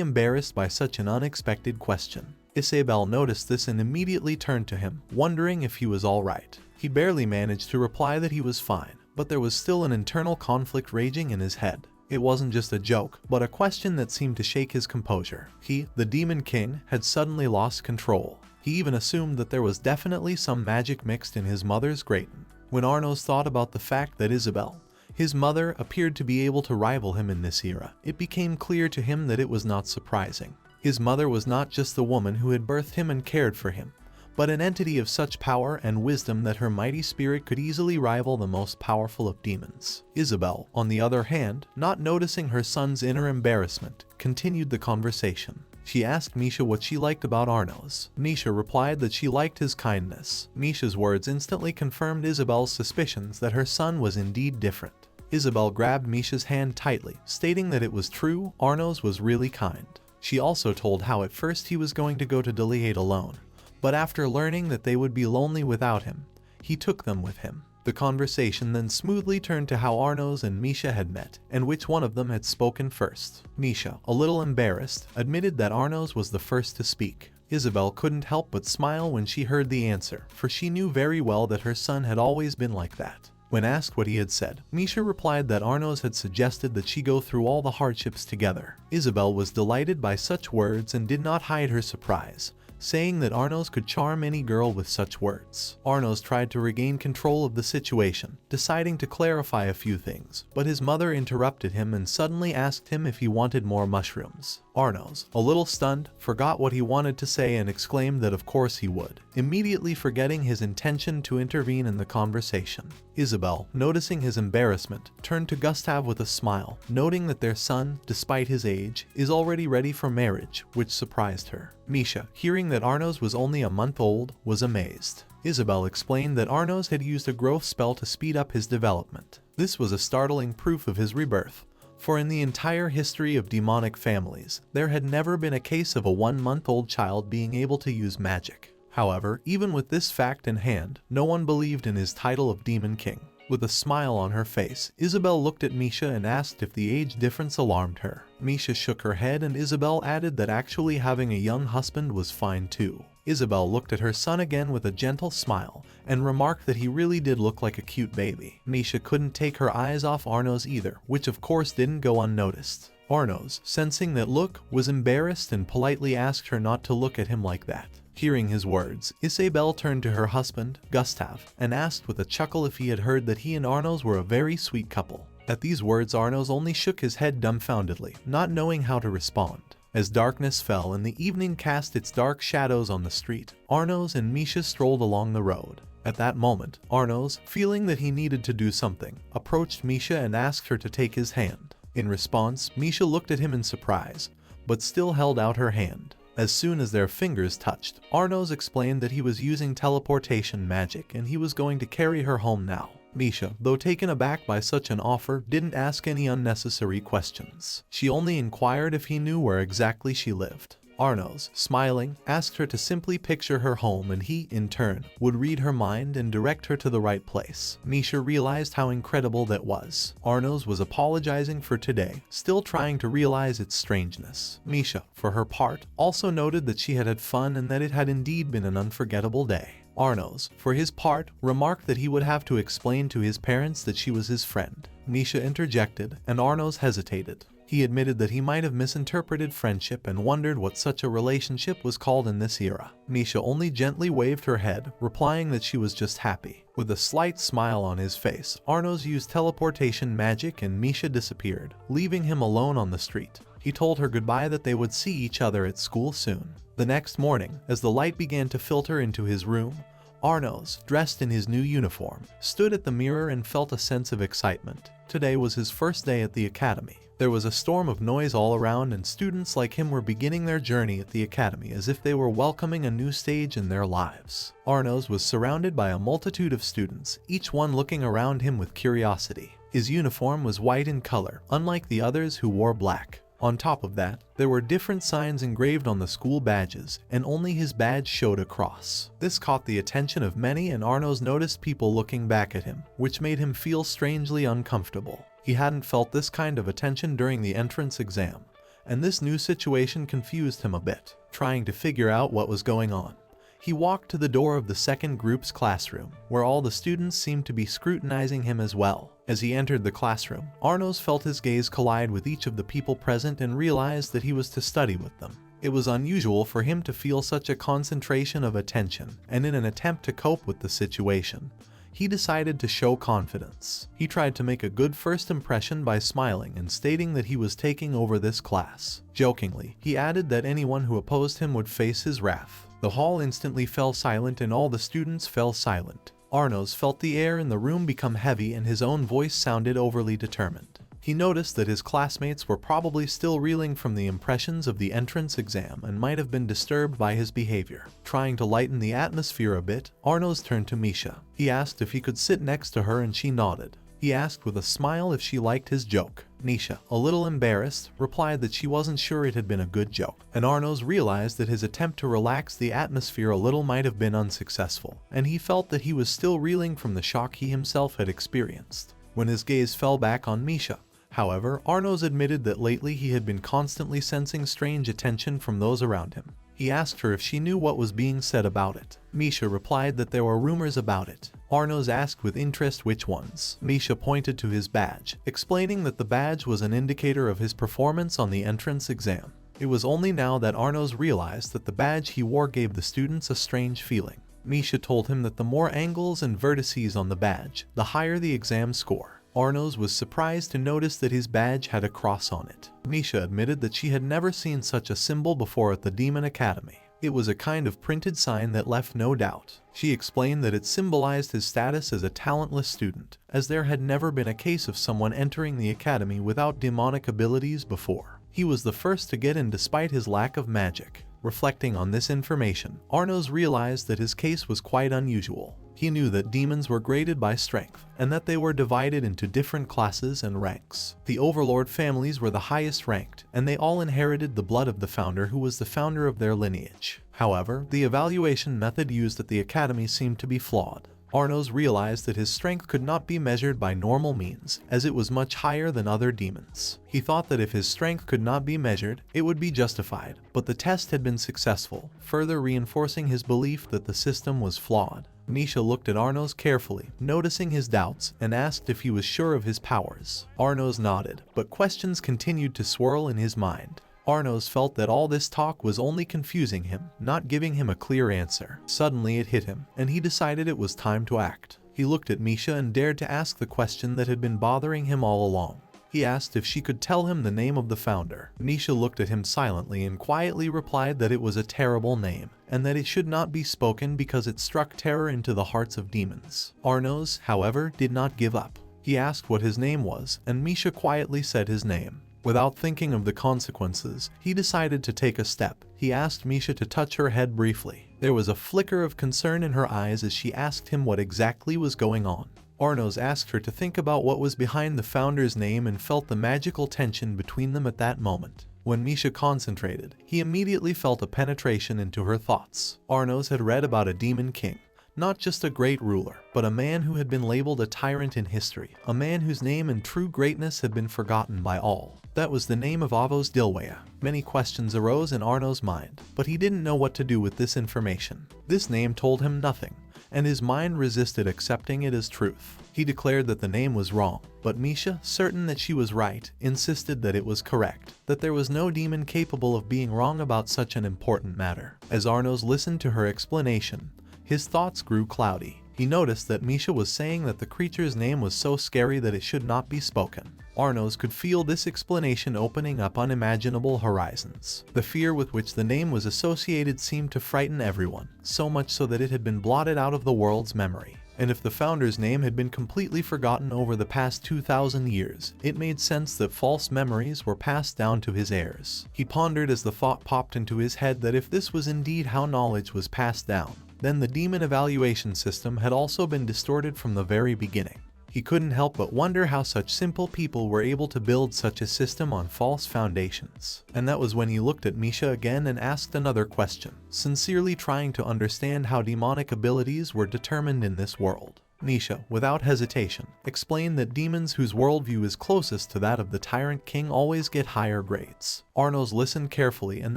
Speaker 1: embarrassed by such an unexpected question. Isabel noticed this and immediately turned to him, wondering if he was alright. He barely managed to reply that he was fine, but there was still an internal conflict raging in his head. It wasn't just a joke, but a question that seemed to shake his composure. He, the Demon King, had suddenly lost control. He even assumed that there was definitely some magic mixed in his mother's gratin. When Arnos thought about the fact that Isabel, his mother, appeared to be able to rival him in this era, it became clear to him that it was not surprising. His mother was not just the woman who had birthed him and cared for him, but an entity of such power and wisdom that her mighty spirit could easily rival the most powerful of demons. Isabel, on the other hand, not noticing her son's inner embarrassment, continued the conversation. She asked Misha what she liked about Arnos. Misha replied that she liked his kindness. Misha's words instantly confirmed Isabel's suspicions that her son was indeed different. Isabel grabbed Misha's hand tightly, stating that it was true, Arnos was really kind. She also told how at first he was going to go to Deligade alone, but after learning that they would be lonely without him, he took them with him. The conversation then smoothly turned to how Arnos and Misha had met, and which one of them had spoken first. Misha, a little embarrassed, admitted that Arnos was the first to speak. Isabel couldn't help but smile when she heard the answer, for she knew very well that her son had always been like that. When asked what he had said, Misha replied that Arnos had suggested that she go through all the hardships together. Isabel was delighted by such words and did not hide her surprise, saying that Arnos could charm any girl with such words. Arnos tried to regain control of the situation, deciding to clarify a few things, but his mother interrupted him and suddenly asked him if he wanted more mushrooms. Arnos, a little stunned, forgot what he wanted to say and exclaimed that of course he would, immediately forgetting his intention to intervene in the conversation. Isabel, noticing his embarrassment, turned to Gustav with a smile, noting that their son, despite his age, is already ready for marriage, which surprised her. Misha, hearing that Arnos was only a month old, was amazed. Isabel explained that Arnos had used a growth spell to speed up his development. This was a startling proof of his rebirth, for in the entire history of demonic families, there had never been a case of a 1-month-old child being able to use magic. However, even with this fact in hand, no one believed in his title of Demon King. With a smile on her face, Isabel looked at Misha and asked if the age difference alarmed her. Misha shook her head and Isabel added that actually having a young husband was fine too. Isabel looked at her son again with a gentle smile and remarked that he really did look like a cute baby. Misha couldn't take her eyes off Arnos either, which of course didn't go unnoticed. Arnos, sensing that look, was embarrassed and politely asked her not to look at him like that. Hearing his words, Isabel turned to her husband, Gustav, and asked with a chuckle if he had heard that he and Arnos were a very sweet couple. At these words, Arnos only shook his head dumbfoundedly, not knowing how to respond. As darkness fell and the evening cast its dark shadows on the street, Arnos and Misha strolled along the road. At that moment, Arnos, feeling that he needed to do something, approached Misha and asked her to take his hand. In response, Misha looked at him in surprise, but still held out her hand. As soon as their fingers touched, Arnos explained that he was using teleportation magic and he was going to carry her home now. Misha, though taken aback by such an offer, didn't ask any unnecessary questions. She only inquired if he knew where exactly she lived. Arnos, smiling, asked her to simply picture her home and he, in turn, would read her mind and direct her to the right place. Misha realized how incredible that was. Arnos was apologizing for today, still trying to realize its strangeness. Misha, for her part, also noted that she had had fun and that it had indeed been an unforgettable day. Arnos, for his part, remarked that he would have to explain to his parents that she was his friend. Misha interjected, and Arnos hesitated. He admitted that he might have misinterpreted friendship and wondered what such a relationship was called in this era. Misha only gently waved her head, replying that she was just happy. With a slight smile on his face, Arnos used teleportation magic and Misha disappeared, leaving him alone on the street. He told her goodbye that they would see each other at school soon. The next morning, as the light began to filter into his room, Arnos, dressed in his new uniform, stood at the mirror and felt a sense of excitement. Today was his first day at the academy. There was a storm of noise all around and students like him were beginning their journey at the academy as if they were welcoming a new stage in their lives. Arnos was surrounded by a multitude of students, each one looking around him with curiosity. His uniform was white in color, unlike the others who wore black. On top of that, there were different signs engraved on the school badges, and only his badge showed a cross. This caught the attention of many and Arnos noticed people looking back at him, which made him feel strangely uncomfortable. He hadn't felt this kind of attention during the entrance exam, and this new situation confused him a bit. Trying to figure out what was going on, he walked to the door of the second group's classroom, where all the students seemed to be scrutinizing him as well. As he entered the classroom, Arnos felt his gaze collide with each of the people present and realized that he was to study with them. It was unusual for him to feel such a concentration of attention, and in an attempt to cope with the situation, he decided to show confidence. He tried to make a good first impression by smiling and stating that he was taking over this class. Jokingly, he added that anyone who opposed him would face his wrath. The hall instantly fell silent and all the students fell silent. Arnos felt the air in the room become heavy and his own voice sounded overly determined. He noticed that his classmates were probably still reeling from the impressions of the entrance exam and might have been disturbed by his behavior. Trying to lighten the atmosphere a bit, Arnos turned to Misha. He asked if he could sit next to her and she nodded. He asked with a smile if she liked his joke. Misha, a little embarrassed, replied that she wasn't sure it had been a good joke, and Arnos realized that his attempt to relax the atmosphere a little might have been unsuccessful, and he felt that he was still reeling from the shock he himself had experienced. When his gaze fell back on Misha, however, Arnos admitted that lately he had been constantly sensing strange attention from those around him. He asked her if she knew what was being said about it. Misha replied that there were rumors about it. Arnos asked with interest which ones. Misha pointed to his badge, explaining that the badge was an indicator of his performance on the entrance exam. It was only now that Arnos realized that the badge he wore gave the students a strange feeling. Misha told him that the more angles and vertices on the badge, the higher the exam score. Arnos was surprised to notice that his badge had a cross on it. Misha admitted that she had never seen such a symbol before at the Demon Academy. It was a kind of printed sign that left no doubt. She explained that it symbolized his status as a talentless student, as there had never been a case of someone entering the academy without demonic abilities before. He was the first to get in despite his lack of magic. Reflecting on this information, Arnos realized that his case was quite unusual. He knew that demons were graded by strength, and that they were divided into different classes and ranks. The Overlord families were the highest ranked, and they all inherited the blood of the founder who was the founder of their lineage. However, the evaluation method used at the academy seemed to be flawed. Arnos realized that his strength could not be measured by normal means, as it was much higher than other demons. He thought that if his strength could not be measured, it would be justified, but the test had been successful, further reinforcing his belief that the system was flawed. Misha looked at Arnos carefully, noticing his doubts, and asked if he was sure of his powers. Arnos nodded, but questions continued to swirl in his mind. Arnos felt that all this talk was only confusing him, not giving him a clear answer. Suddenly it hit him, and he decided it was time to act. He looked at Misha and dared to ask the question that had been bothering him all along. He asked if she could tell him the name of the founder. Misha looked at him silently and quietly replied that it was a terrible name, and that it should not be spoken because it struck terror into the hearts of demons. Arnos, however, did not give up. He asked what his name was, and Misha quietly said his name. Without thinking of the consequences, he decided to take a step. He asked Misha to touch her head briefly. There was a flicker of concern in her eyes as she asked him what exactly was going on. Arnos asked her to think about what was behind the founder's name and felt the magical tension between them at that moment. When Misha concentrated, he immediately felt a penetration into her thoughts. Arnos had read about a demon king. Not just a great ruler, but a man who had been labeled a tyrant in history, a man whose name and true greatness had been forgotten by all. That was the name of Avos Dilwaya. Many questions arose in Arnos' mind, but he didn't know what to do with this information. This name told him nothing, and his mind resisted accepting it as truth. He declared that the name was wrong, but Misha, certain that she was right, insisted that it was correct, that there was no demon capable of being wrong about such an important matter. As Arnos listened to her explanation, his thoughts grew cloudy. He noticed that Misha was saying that the creature's name was so scary that it should not be spoken. Arnos could feel this explanation opening up unimaginable horizons. The fear with which the name was associated seemed to frighten everyone, so much so that it had been blotted out of the world's memory. And if the founder's name had been completely forgotten over the past 2,000 years, it made sense that false memories were passed down to his heirs. He pondered as the thought popped into his head that if this was indeed how knowledge was passed down, then the demon evaluation system had also been distorted from the very beginning. He couldn't help but wonder how such simple people were able to build such a system on false foundations. And that was when he looked at Misha again and asked another question, sincerely trying to understand how demonic abilities were determined in this world. Misha, without hesitation, explained that demons whose worldview is closest to that of the Tyrant King always get higher grades. Arnos listened carefully and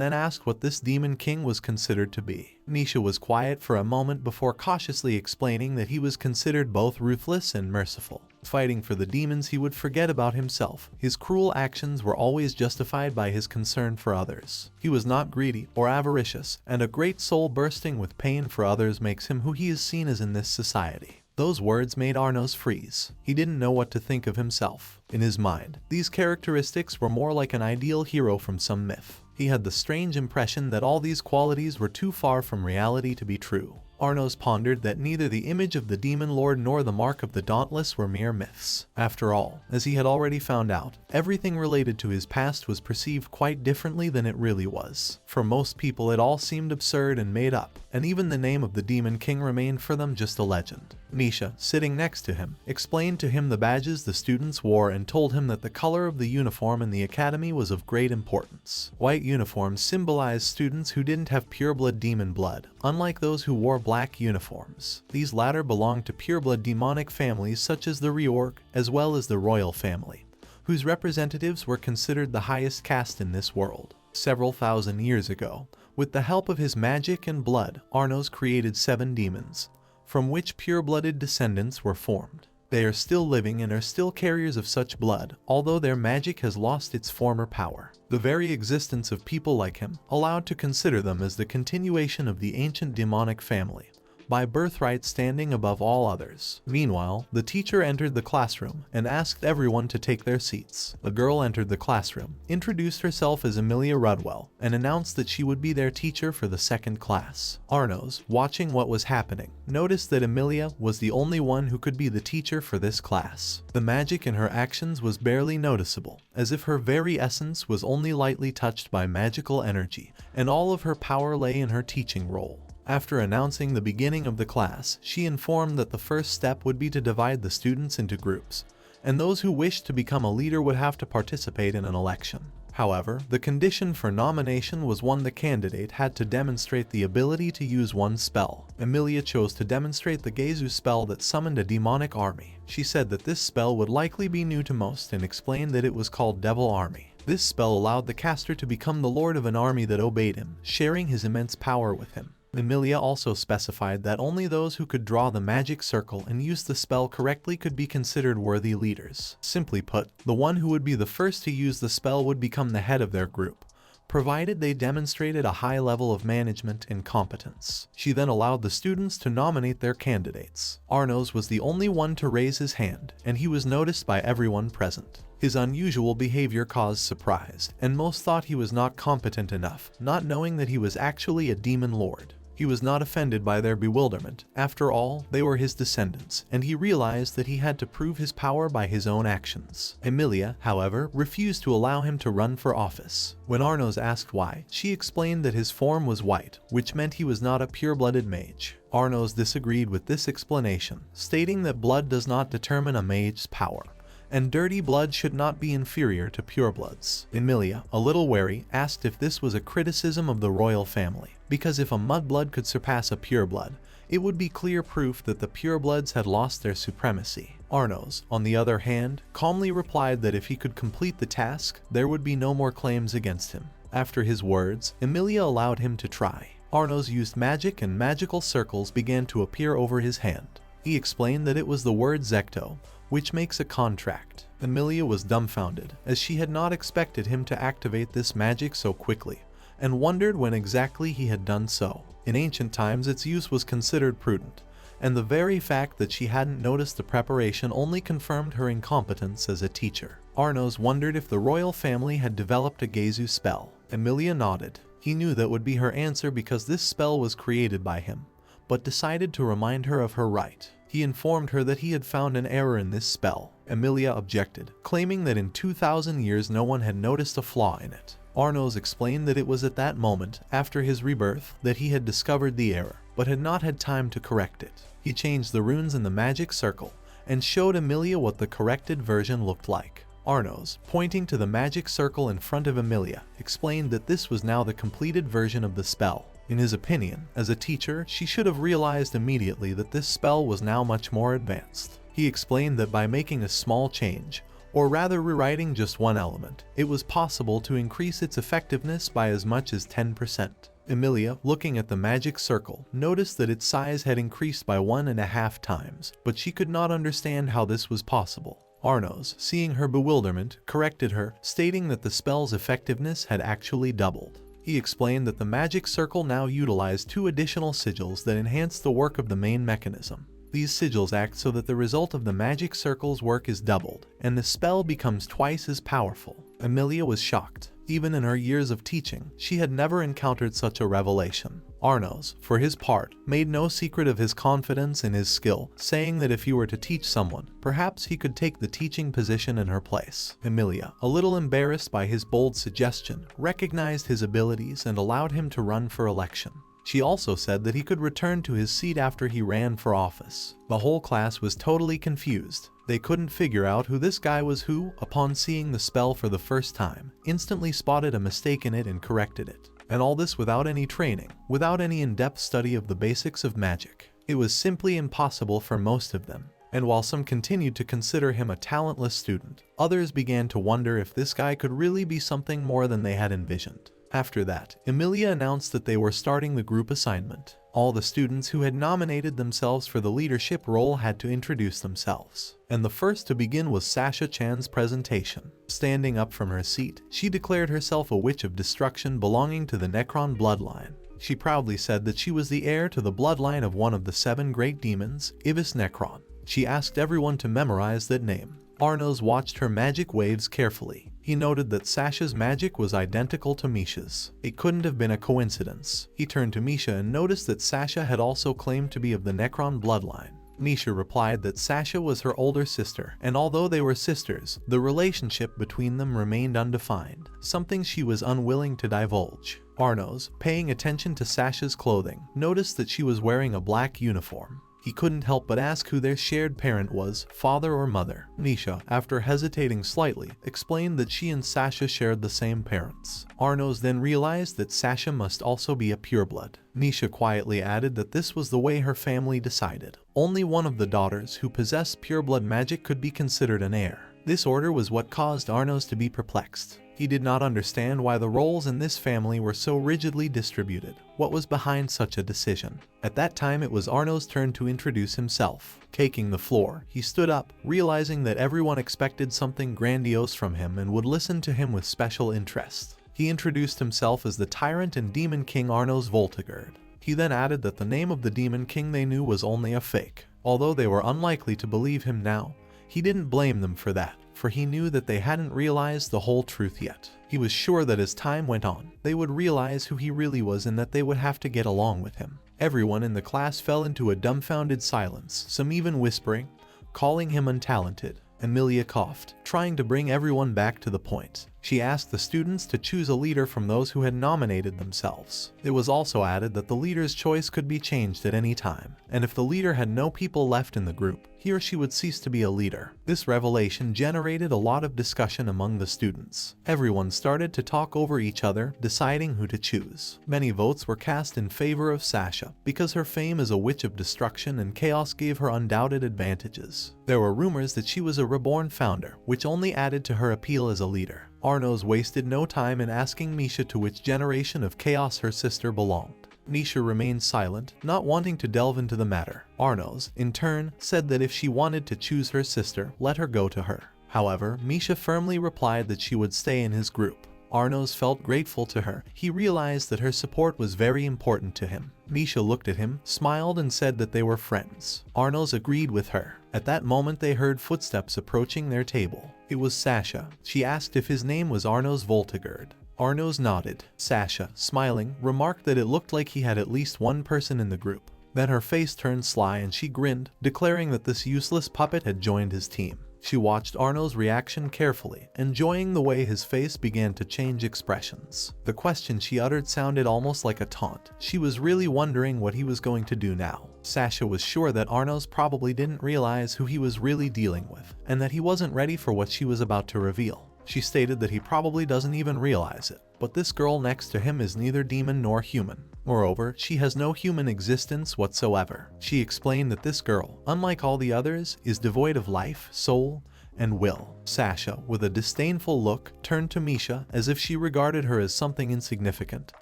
Speaker 1: then asked what this demon king was considered to be. Misha was quiet for a moment before cautiously explaining that he was considered both ruthless and merciful. Fighting for the demons, he would forget about himself. His cruel actions were always justified by his concern for others. He was not greedy or avaricious, and a great soul bursting with pain for others makes him who he is seen as in this society. Those words made Arnos freeze. He didn't know what to think of himself. In his mind, these characteristics were more like an ideal hero from some myth. He had the strange impression that all these qualities were too far from reality to be true. Arnos pondered that neither the image of the demon lord nor the mark of the dauntless were mere myths. After all, as he had already found out, everything related to his past was perceived quite differently than it really was. For most people it all seemed absurd and made up, and even the name of the demon king remained for them just a legend. Misha, sitting next to him, explained to him the badges the students wore and told him that the color of the uniform in the academy was of great importance. White uniforms symbolized students who didn't have pureblood demon blood, unlike those who wore black uniforms. These latter belonged to pureblood demonic families such as the Reorg, as well as the royal family, whose representatives were considered the highest caste in this world. Several thousand years ago, with the help of his magic and blood, Arnos created 7 demons, from which pure-blooded descendants were formed. They are still living and are still carriers of such blood, although their magic has lost its former power. The very existence of people like him allowed to consider them as the continuation of the ancient demonic family, by birthright standing above all others. Meanwhile, the teacher entered the classroom and asked everyone to take their seats. A girl entered the classroom, introduced herself as Amelia Rudwell, and announced that she would be their teacher for the 2nd class. Arnos, watching what was happening, noticed that Amelia was the only one who could be the teacher for this class. The magic in her actions was barely noticeable, as if her very essence was only lightly touched by magical energy, and all of her power lay in her teaching role. After announcing the beginning of the class, she informed that the first step would be to divide the students into groups, and those who wished to become a leader would have to participate in an election. However, the condition for nomination was the candidate had to demonstrate the ability to use one spell. Amelia chose to demonstrate the Gezu spell that summoned a demonic army. She said that this spell would likely be new to most and explained that it was called Devil Army. This spell allowed the caster to become the lord of an army that obeyed him, sharing his immense power with him. Amelia also specified that only those who could draw the magic circle and use the spell correctly could be considered worthy leaders. Simply put, the one who would be the first to use the spell would become the head of their group, provided they demonstrated a high level of management and competence. She then allowed the students to nominate their candidates. Arnos was the only one to raise his hand, and he was noticed by everyone present. His unusual behavior caused surprise, and most thought he was not competent enough, not knowing that he was actually a demon lord. He was not offended by their bewilderment. After all, they were his descendants, and he realized that he had to prove his power by his own actions. Amelia, however, refused to allow him to run for office. When Arnos asked why, she explained that his form was white, which meant he was not a pure-blooded mage. Arnos disagreed with this explanation, stating that blood does not determine a mage's power, and dirty blood should not be inferior to purebloods. Amelia, a little wary, asked if this was a criticism of the royal family, because if a mudblood could surpass a pureblood, it would be clear proof that the purebloods had lost their supremacy. Arnos, on the other hand, calmly replied that if he could complete the task, there would be no more claims against him. After his words, Amelia allowed him to try. Arnos used magic and magical circles began to appear over his hand. He explained that it was the word Zekto, which makes a contract. Amelia was dumbfounded, as she had not expected him to activate this magic so quickly, and wondered when exactly he had done so. In ancient times its use was considered prudent, and the very fact that she hadn't noticed the preparation only confirmed her incompetence as a teacher. Arnos wondered if the royal family had developed a Gezu spell. Amelia nodded. He knew that would be her answer because this spell was created by him, but decided to remind her of her right. He informed her that he had found an error in this spell. Amelia objected, claiming that in 2,000 years no one had noticed a flaw in it. Arnos explained that it was at that moment, after his rebirth, that he had discovered the error, but had not had time to correct it. He changed the runes in the magic circle, and showed Amelia what the corrected version looked like. Arnos, pointing to the magic circle in front of Amelia, explained that this was now the completed version of the spell. In his opinion, as a teacher, she should have realized immediately that this spell was now much more advanced. He explained that by making a small change, or rather rewriting just one element, it was possible to increase its effectiveness by as much as 10%. Amelia, looking at the magic circle, noticed that its size had increased by 1.5 times, but she could not understand how this was possible. Arnos, seeing her bewilderment, corrected her, stating that the spell's effectiveness had actually doubled. He explained that the magic circle now utilized 2 additional sigils that enhanced the work of the main mechanism. These sigils act so that the result of the magic circle's work is doubled, and the spell becomes twice as powerful. Amelia was shocked. Even in her years of teaching, she had never encountered such a revelation. Arnos, for his part, made no secret of his confidence in his skill, saying that if he were to teach someone, perhaps he could take the teaching position in her place. Amelia, a little embarrassed by his bold suggestion, recognized his abilities and allowed him to run for election. She also said that he could return to his seat after he ran for office. The whole class was totally confused. They couldn't figure out who this guy was who, upon seeing the spell for the first time, instantly spotted a mistake in it and corrected it. And all this without any training, without any in-depth study of the basics of magic. It was simply impossible for most of them. And while some continued to consider him a talentless student, others began to wonder if this guy could really be something more than they had envisioned. After that, Emilia announced that they were starting the group assignment. All the students who had nominated themselves for the leadership role had to introduce themselves. And the first to begin was Sasha Chan's presentation. Standing up from her seat, she declared herself a witch of destruction belonging to the Necron bloodline. She proudly said that she was the heir to the bloodline of one of the 7 great demons, Ibis Necron. She asked everyone to memorize that name. Arnos watched her magic waves carefully. He noted that Sasha's magic was identical to Misha's. It couldn't have been a coincidence. He turned to Misha and noticed that Sasha had also claimed to be of the Necron bloodline. Misha replied that Sasha was her older sister, and although they were sisters, the relationship between them remained undefined, something she was unwilling to divulge. Arnos, paying attention to Sasha's clothing, noticed that she was wearing a black uniform. He couldn't help but ask who their shared parent was, father or mother. Misha, after hesitating slightly, explained that she and Sasha shared the same parents. Arnos then realized that Sasha must also be a pureblood. Misha quietly added that this was the way her family decided. Only one of the daughters who possessed pureblood magic could be considered an heir. This order was what caused Arnos to be perplexed. He did not understand why the roles in this family were so rigidly distributed. What was behind such a decision? At that time, it was Arnos' turn to introduce himself. Taking the floor, he stood up, realizing that everyone expected something grandiose from him and would listen to him with special interest. He introduced himself as the tyrant and demon king Arnos Voltigerd. He then added that the name of the demon king they knew was only a fake. Although they were unlikely to believe him now, he didn't blame them for that, for he knew that they hadn't realized the whole truth yet. He was sure that as time went on, they would realize who he really was and that they would have to get along with him. Everyone in the class fell into a dumbfounded silence, some even whispering, calling him untalented. Emilia coughed, trying to bring everyone back to the point. She asked the students to choose a leader from those who had nominated themselves. It was also added that the leader's choice could be changed at any time, and if the leader had no people left in the group, he or she would cease to be a leader. This revelation generated a lot of discussion among the students. Everyone started to talk over each other, deciding who to choose. Many votes were cast in favor of Sasha, because her fame as a witch of destruction and chaos gave her undoubted advantages. There were rumors that she was a reborn founder, which only added to her appeal as a leader. Arnos wasted no time in asking Misha to which generation of chaos her sister belonged. Misha remained silent, not wanting to delve into the matter. Arnos, in turn, said that if she wanted to choose her sister, let her go to her. However, Misha firmly replied that she would stay in his group. Arnos felt grateful to her. He realized that her support was very important to him. Misha looked at him, smiled, and said that they were friends. Arnos agreed with her. At that moment, they heard footsteps approaching their table. It was Sasha. She asked if his name was Arnos Voltigerd. Arnos nodded. Sasha, smiling, remarked that it looked like he had at least one person in the group. Then her face turned sly and she grinned, declaring that this useless puppet had joined his team. She watched Arno's reaction carefully, enjoying the way his face began to change expressions. The question she uttered sounded almost like a taunt. She was really wondering what he was going to do now. Sasha was sure that Arnos probably didn't realize who he was really dealing with, and that he wasn't ready for what she was about to reveal. She stated that he probably doesn't even realize it, but this girl next to him is neither demon nor human. Moreover, she has no human existence whatsoever. She explained that this girl, unlike all the others, is devoid of life, soul, and will. Sasha, with a disdainful look, turned to Misha as if she regarded her as something insignificant,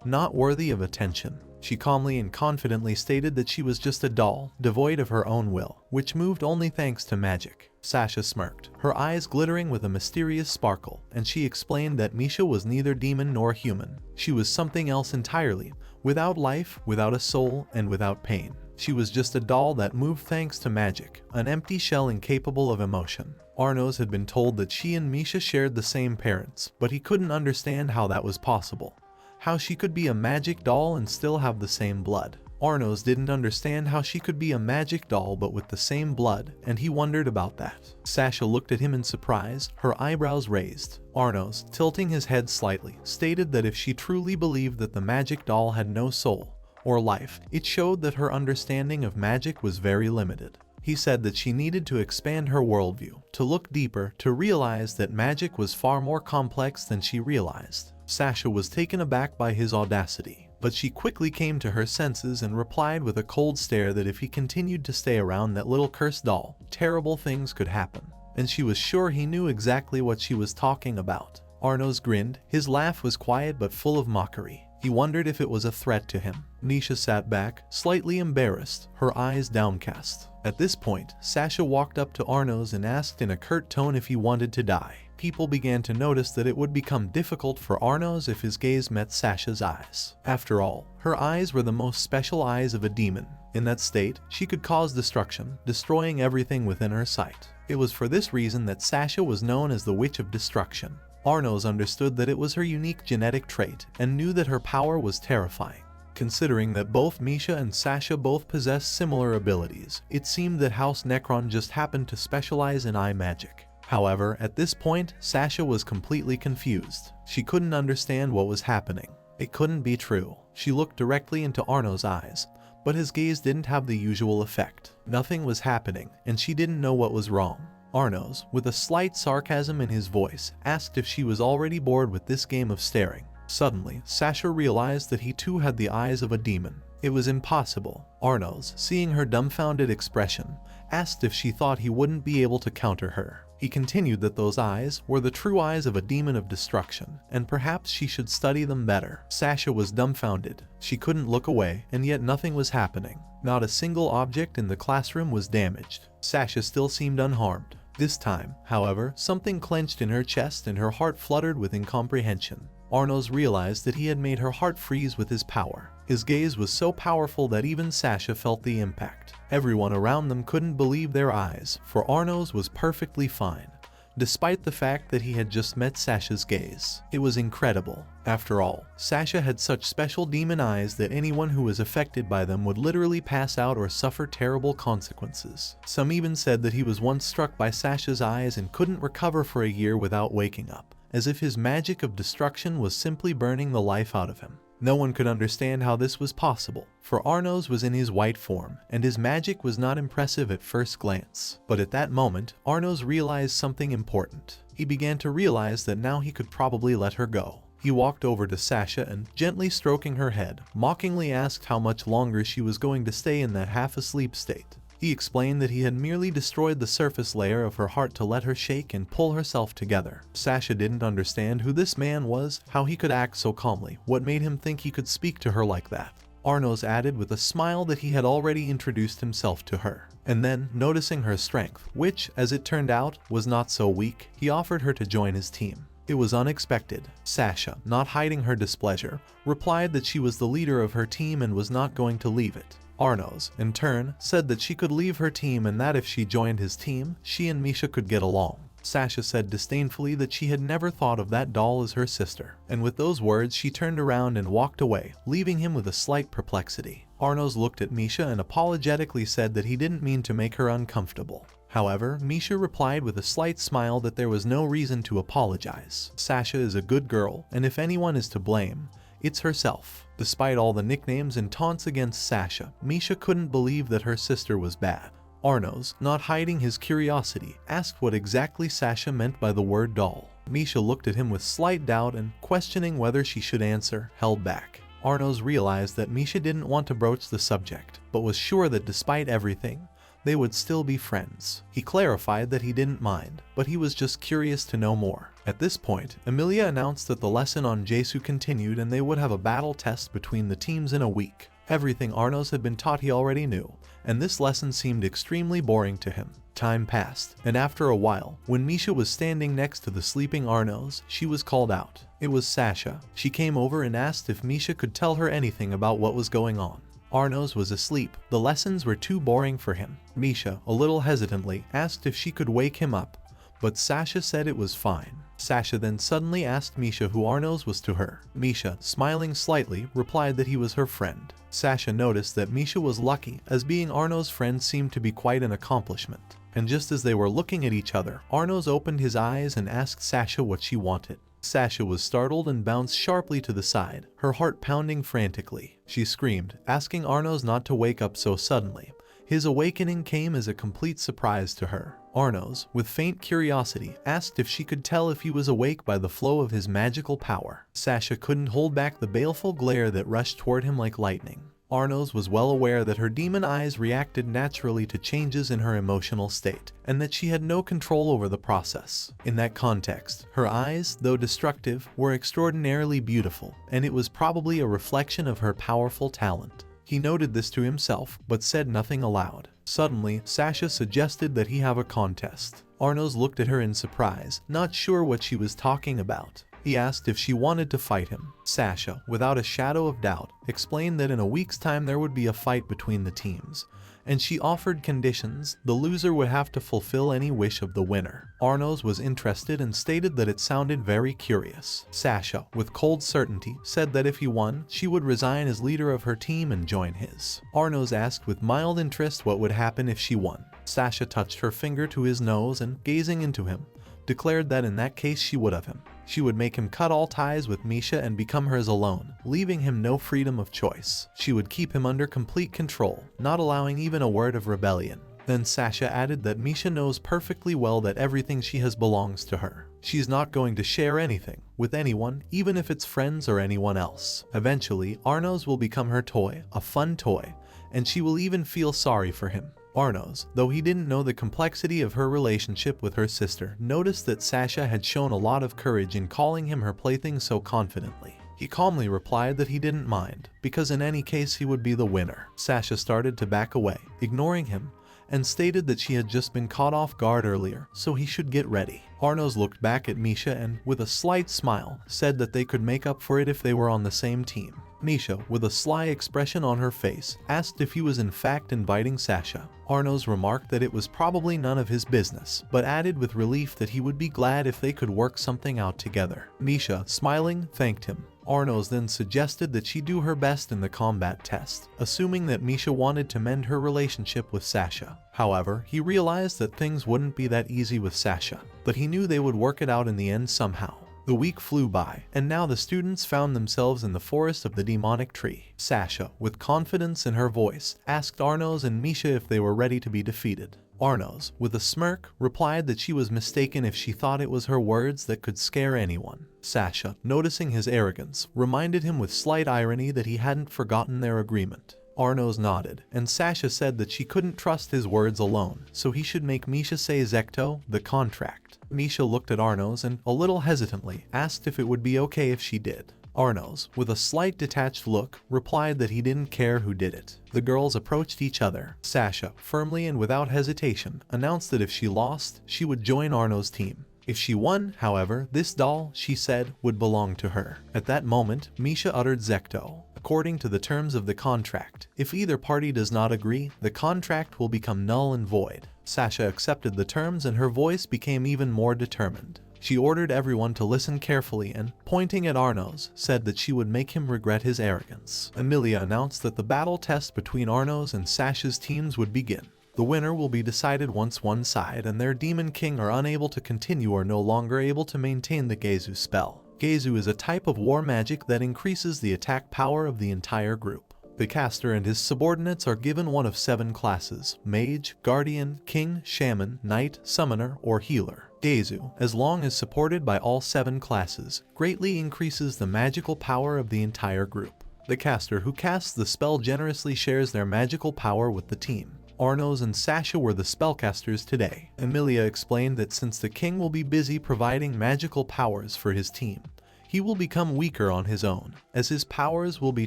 Speaker 1: not worthy of attention. She calmly and confidently stated that she was just a doll, devoid of her own will, which moved only thanks to magic. Sasha smirked, her eyes glittering with a mysterious sparkle, and she explained that Misha was neither demon nor human. She was something else entirely, without life, without a soul, and without pain. She was just a doll that moved thanks to magic, an empty shell incapable of emotion. Arnos had been told that she and Misha shared the same parents, but he couldn't understand how that was possible. How she could be a magic doll and still have the same blood. Arnos didn't understand how she could be a magic doll but with the same blood, and he wondered about that. Sasha looked at him in surprise, her eyebrows raised. Arnos, tilting his head slightly, stated that if she truly believed that the magic doll had no soul or life, it showed that her understanding of magic was very limited. He said that she needed to expand her worldview, to look deeper, to realize that magic was far more complex than she realized. Sasha was taken aback by his audacity, but she quickly came to her senses and replied with a cold stare that if he continued to stay around that little cursed doll, terrible things could happen. And she was sure he knew exactly what she was talking about. Arnos grinned. His laugh was quiet but full of mockery. He wondered if it was a threat to him. Misha sat back, slightly embarrassed, her eyes downcast. At this point, Sasha walked up to Arnos and asked in a curt tone if he wanted to die. People began to notice that it would become difficult for Arnos if his gaze met Sasha's eyes. After all, her eyes were the most special eyes of a demon. In that state, she could cause destruction, destroying everything within her sight. It was for this reason that Sasha was known as the Witch of Destruction. Arnos understood that it was her unique genetic trait and knew that her power was terrifying. Considering that both Misha and Sasha both possessed similar abilities, it seemed that House Necron just happened to specialize in eye magic. However, at this point, Sasha was completely confused. She couldn't understand what was happening. It couldn't be true. She looked directly into Arnos' eyes, but his gaze didn't have the usual effect. Nothing was happening, and she didn't know what was wrong. Arnos, with a slight sarcasm in his voice, asked if she was already bored with this game of staring. Suddenly, Sasha realized that he too had the eyes of a demon. It was impossible. Arnos, seeing her dumbfounded expression, asked if she thought he wouldn't be able to counter her. He continued that those eyes were the true eyes of a demon of destruction, and perhaps she should study them better. Sasha was dumbfounded. She couldn't look away, and yet nothing was happening. Not a single object in the classroom was damaged. Sasha still seemed unharmed. This time, however, something clenched in her chest and her heart fluttered with incomprehension. Arnos realized that he had made her heart freeze with his power. His gaze was so powerful that even Sasha felt the impact. Everyone around them couldn't believe their eyes, for Arnos was perfectly fine, despite the fact that he had just met Sasha's gaze. It was incredible. After all, Sasha had such special demon eyes that anyone who was affected by them would literally pass out or suffer terrible consequences. Some even said that he was once struck by Sasha's eyes and couldn't recover for a year without waking up, as if his magic of destruction was simply burning the life out of him. No one could understand how this was possible, for Arnos was in his white form, and his magic was not impressive at first glance. But at that moment, Arnos realized something important. He began to realize that now he could probably let her go. He walked over to Sasha and, gently stroking her head, mockingly asked how much longer she was going to stay in that half-asleep state. He explained that he had merely destroyed the surface layer of her heart to let her shake and pull herself together. Sasha didn't understand who this man was, how he could act so calmly, what made him think he could speak to her like that. Arnos added with a smile that he had already introduced himself to her. And then, noticing her strength, which, as it turned out, was not so weak, he offered her to join his team. It was unexpected. Sasha, not hiding her displeasure, replied that she was the leader of her team and was not going to leave it. Arnos, in turn, said that she could leave her team and that if she joined his team, she and Misha could get along. Sasha said disdainfully that she had never thought of that doll as her sister, and with those words she turned around and walked away, leaving him with a slight perplexity. Arnos looked at Misha and apologetically said that he didn't mean to make her uncomfortable. However, Misha replied with a slight smile that there was no reason to apologize. Sasha is a good girl, and if anyone is to blame, it's herself. Despite all the nicknames and taunts against Sasha, Misha couldn't believe that her sister was bad. Arnos, not hiding his curiosity, asked what exactly Sasha meant by the word doll. Misha looked at him with slight doubt and, questioning whether she should answer, held back. Arnos realized that Misha didn't want to broach the subject, but was sure that despite everything, they would still be friends. He clarified that he didn't mind, but he was just curious to know more. At this point, Emilia announced that the lesson on Jesu continued and they would have a battle test between the teams in a week. Everything Arnos had been taught he already knew, and this lesson seemed extremely boring to him. Time passed, and after a while, when Misha was standing next to the sleeping Arnos, she was called out. It was Sasha. She came over and asked if Misha could tell her anything about what was going on. Arnos was asleep. The lessons were too boring for him. Misha, a little hesitantly, asked if she could wake him up, but Sasha said it was fine. Sasha then suddenly asked Misha who Arnos was to her. Misha, smiling slightly, replied that he was her friend. Sasha noticed that Misha was lucky, as being Arnos' friend seemed to be quite an accomplishment. And just as they were looking at each other, Arnos opened his eyes and asked Sasha what she wanted. Sasha was startled and bounced sharply to the side, her heart pounding frantically. She screamed, asking Arnos not to wake up so suddenly. His awakening came as a complete surprise to her. Arnos, with faint curiosity, asked if she could tell if he was awake by the flow of his magical power. Sasha couldn't hold back the baleful glare that rushed toward him like lightning. Arnos was well aware that her demon eyes reacted naturally to changes in her emotional state, and that she had no control over the process. In that context, her eyes, though destructive, were extraordinarily beautiful, and it was probably a reflection of her powerful talent. He noted this to himself, but said nothing aloud. Suddenly, Sasha suggested that he have a contest. Arnos looked at her in surprise, not sure what she was talking about. He asked if she wanted to fight him. Sasha, without a shadow of doubt, explained that in a week's time there would be a fight between the teams, and she offered conditions. The loser would have to fulfill any wish of the winner. Arnos was interested and stated that it sounded very curious. Sasha, with cold certainty, said that if he won, she would resign as leader of her team and join his. Arnos asked with mild interest what would happen if she won. Sasha touched her finger to his nose and, gazing into him, declared that in that case she would have him. She would make him cut all ties with Misha and become hers alone, leaving him no freedom of choice. She would keep him under complete control, not allowing even a word of rebellion. Then Sasha added that Misha knows perfectly well that everything she has belongs to her. She's not going to share anything with anyone, even if it's friends or anyone else. Eventually, Arnos will become her toy, a fun toy, and she will even feel sorry for him. Arnos, though he didn't know the complexity of her relationship with her sister, noticed that Sasha had shown a lot of courage in calling him her plaything so confidently. He calmly replied that he didn't mind, because in any case he would be the winner. Sasha started to back away, ignoring him, and stated that she had just been caught off guard earlier, so he should get ready. Arnos looked back at Misha and, with a slight smile, said that they could make up for it if they were on the same team. Misha, with a sly expression on her face, asked if he was in fact inviting Sasha. Arnos remarked that it was probably none of his business, but added with relief that he would be glad if they could work something out together. Misha, smiling, thanked him. Arnos then suggested that she do her best in the combat test, assuming that Misha wanted to mend her relationship with Sasha. However, he realized that things wouldn't be that easy with Sasha, but he knew they would work it out in the end somehow. The week flew by, and now the students found themselves in the forest of the demonic tree. Sasha, with confidence in her voice, asked Arnos and Misha if they were ready to be defeated. Arnos, with a smirk, replied that she was mistaken if she thought it was her words that could scare anyone. Sasha, noticing his arrogance, reminded him with slight irony that he hadn't forgotten their agreement. Arnos nodded, and Sasha said that she couldn't trust his words alone, so he should make Misha say Zekto, the contract. Misha looked at Arnos and, a little hesitantly, asked if it would be okay if she did. Arnos, with a slight detached look, replied that he didn't care who did it. The girls approached each other. Sasha, firmly and without hesitation, announced that if she lost, she would join Arnos' team. If she won, however, this doll, she said, would belong to her. At that moment, Misha uttered Zekto. According to the terms of the contract, if either party does not agree, the contract will become null and void. Sasha accepted the terms and her voice became even more determined. She ordered everyone to listen carefully and, pointing at Arnos, said that she would make him regret his arrogance. Emilia announced that the battle test between Arnos and Sasha's teams would begin. The winner will be decided once one side and their demon king are unable to continue or no longer able to maintain the Gezu spell. Gezu is a type of war magic that increases the attack power of the entire group. The caster and his subordinates are given one of 7 classes: Mage, Guardian, King, Shaman, Knight, Summoner, or Healer. Gezu, as long as supported by all 7 classes, greatly increases the magical power of the entire group. The caster who casts the spell generously shares their magical power with the team. Arnos and Sasha were the spellcasters today. Emilia explained that since the king will be busy providing magical powers for his team, he will become weaker on his own, as his powers will be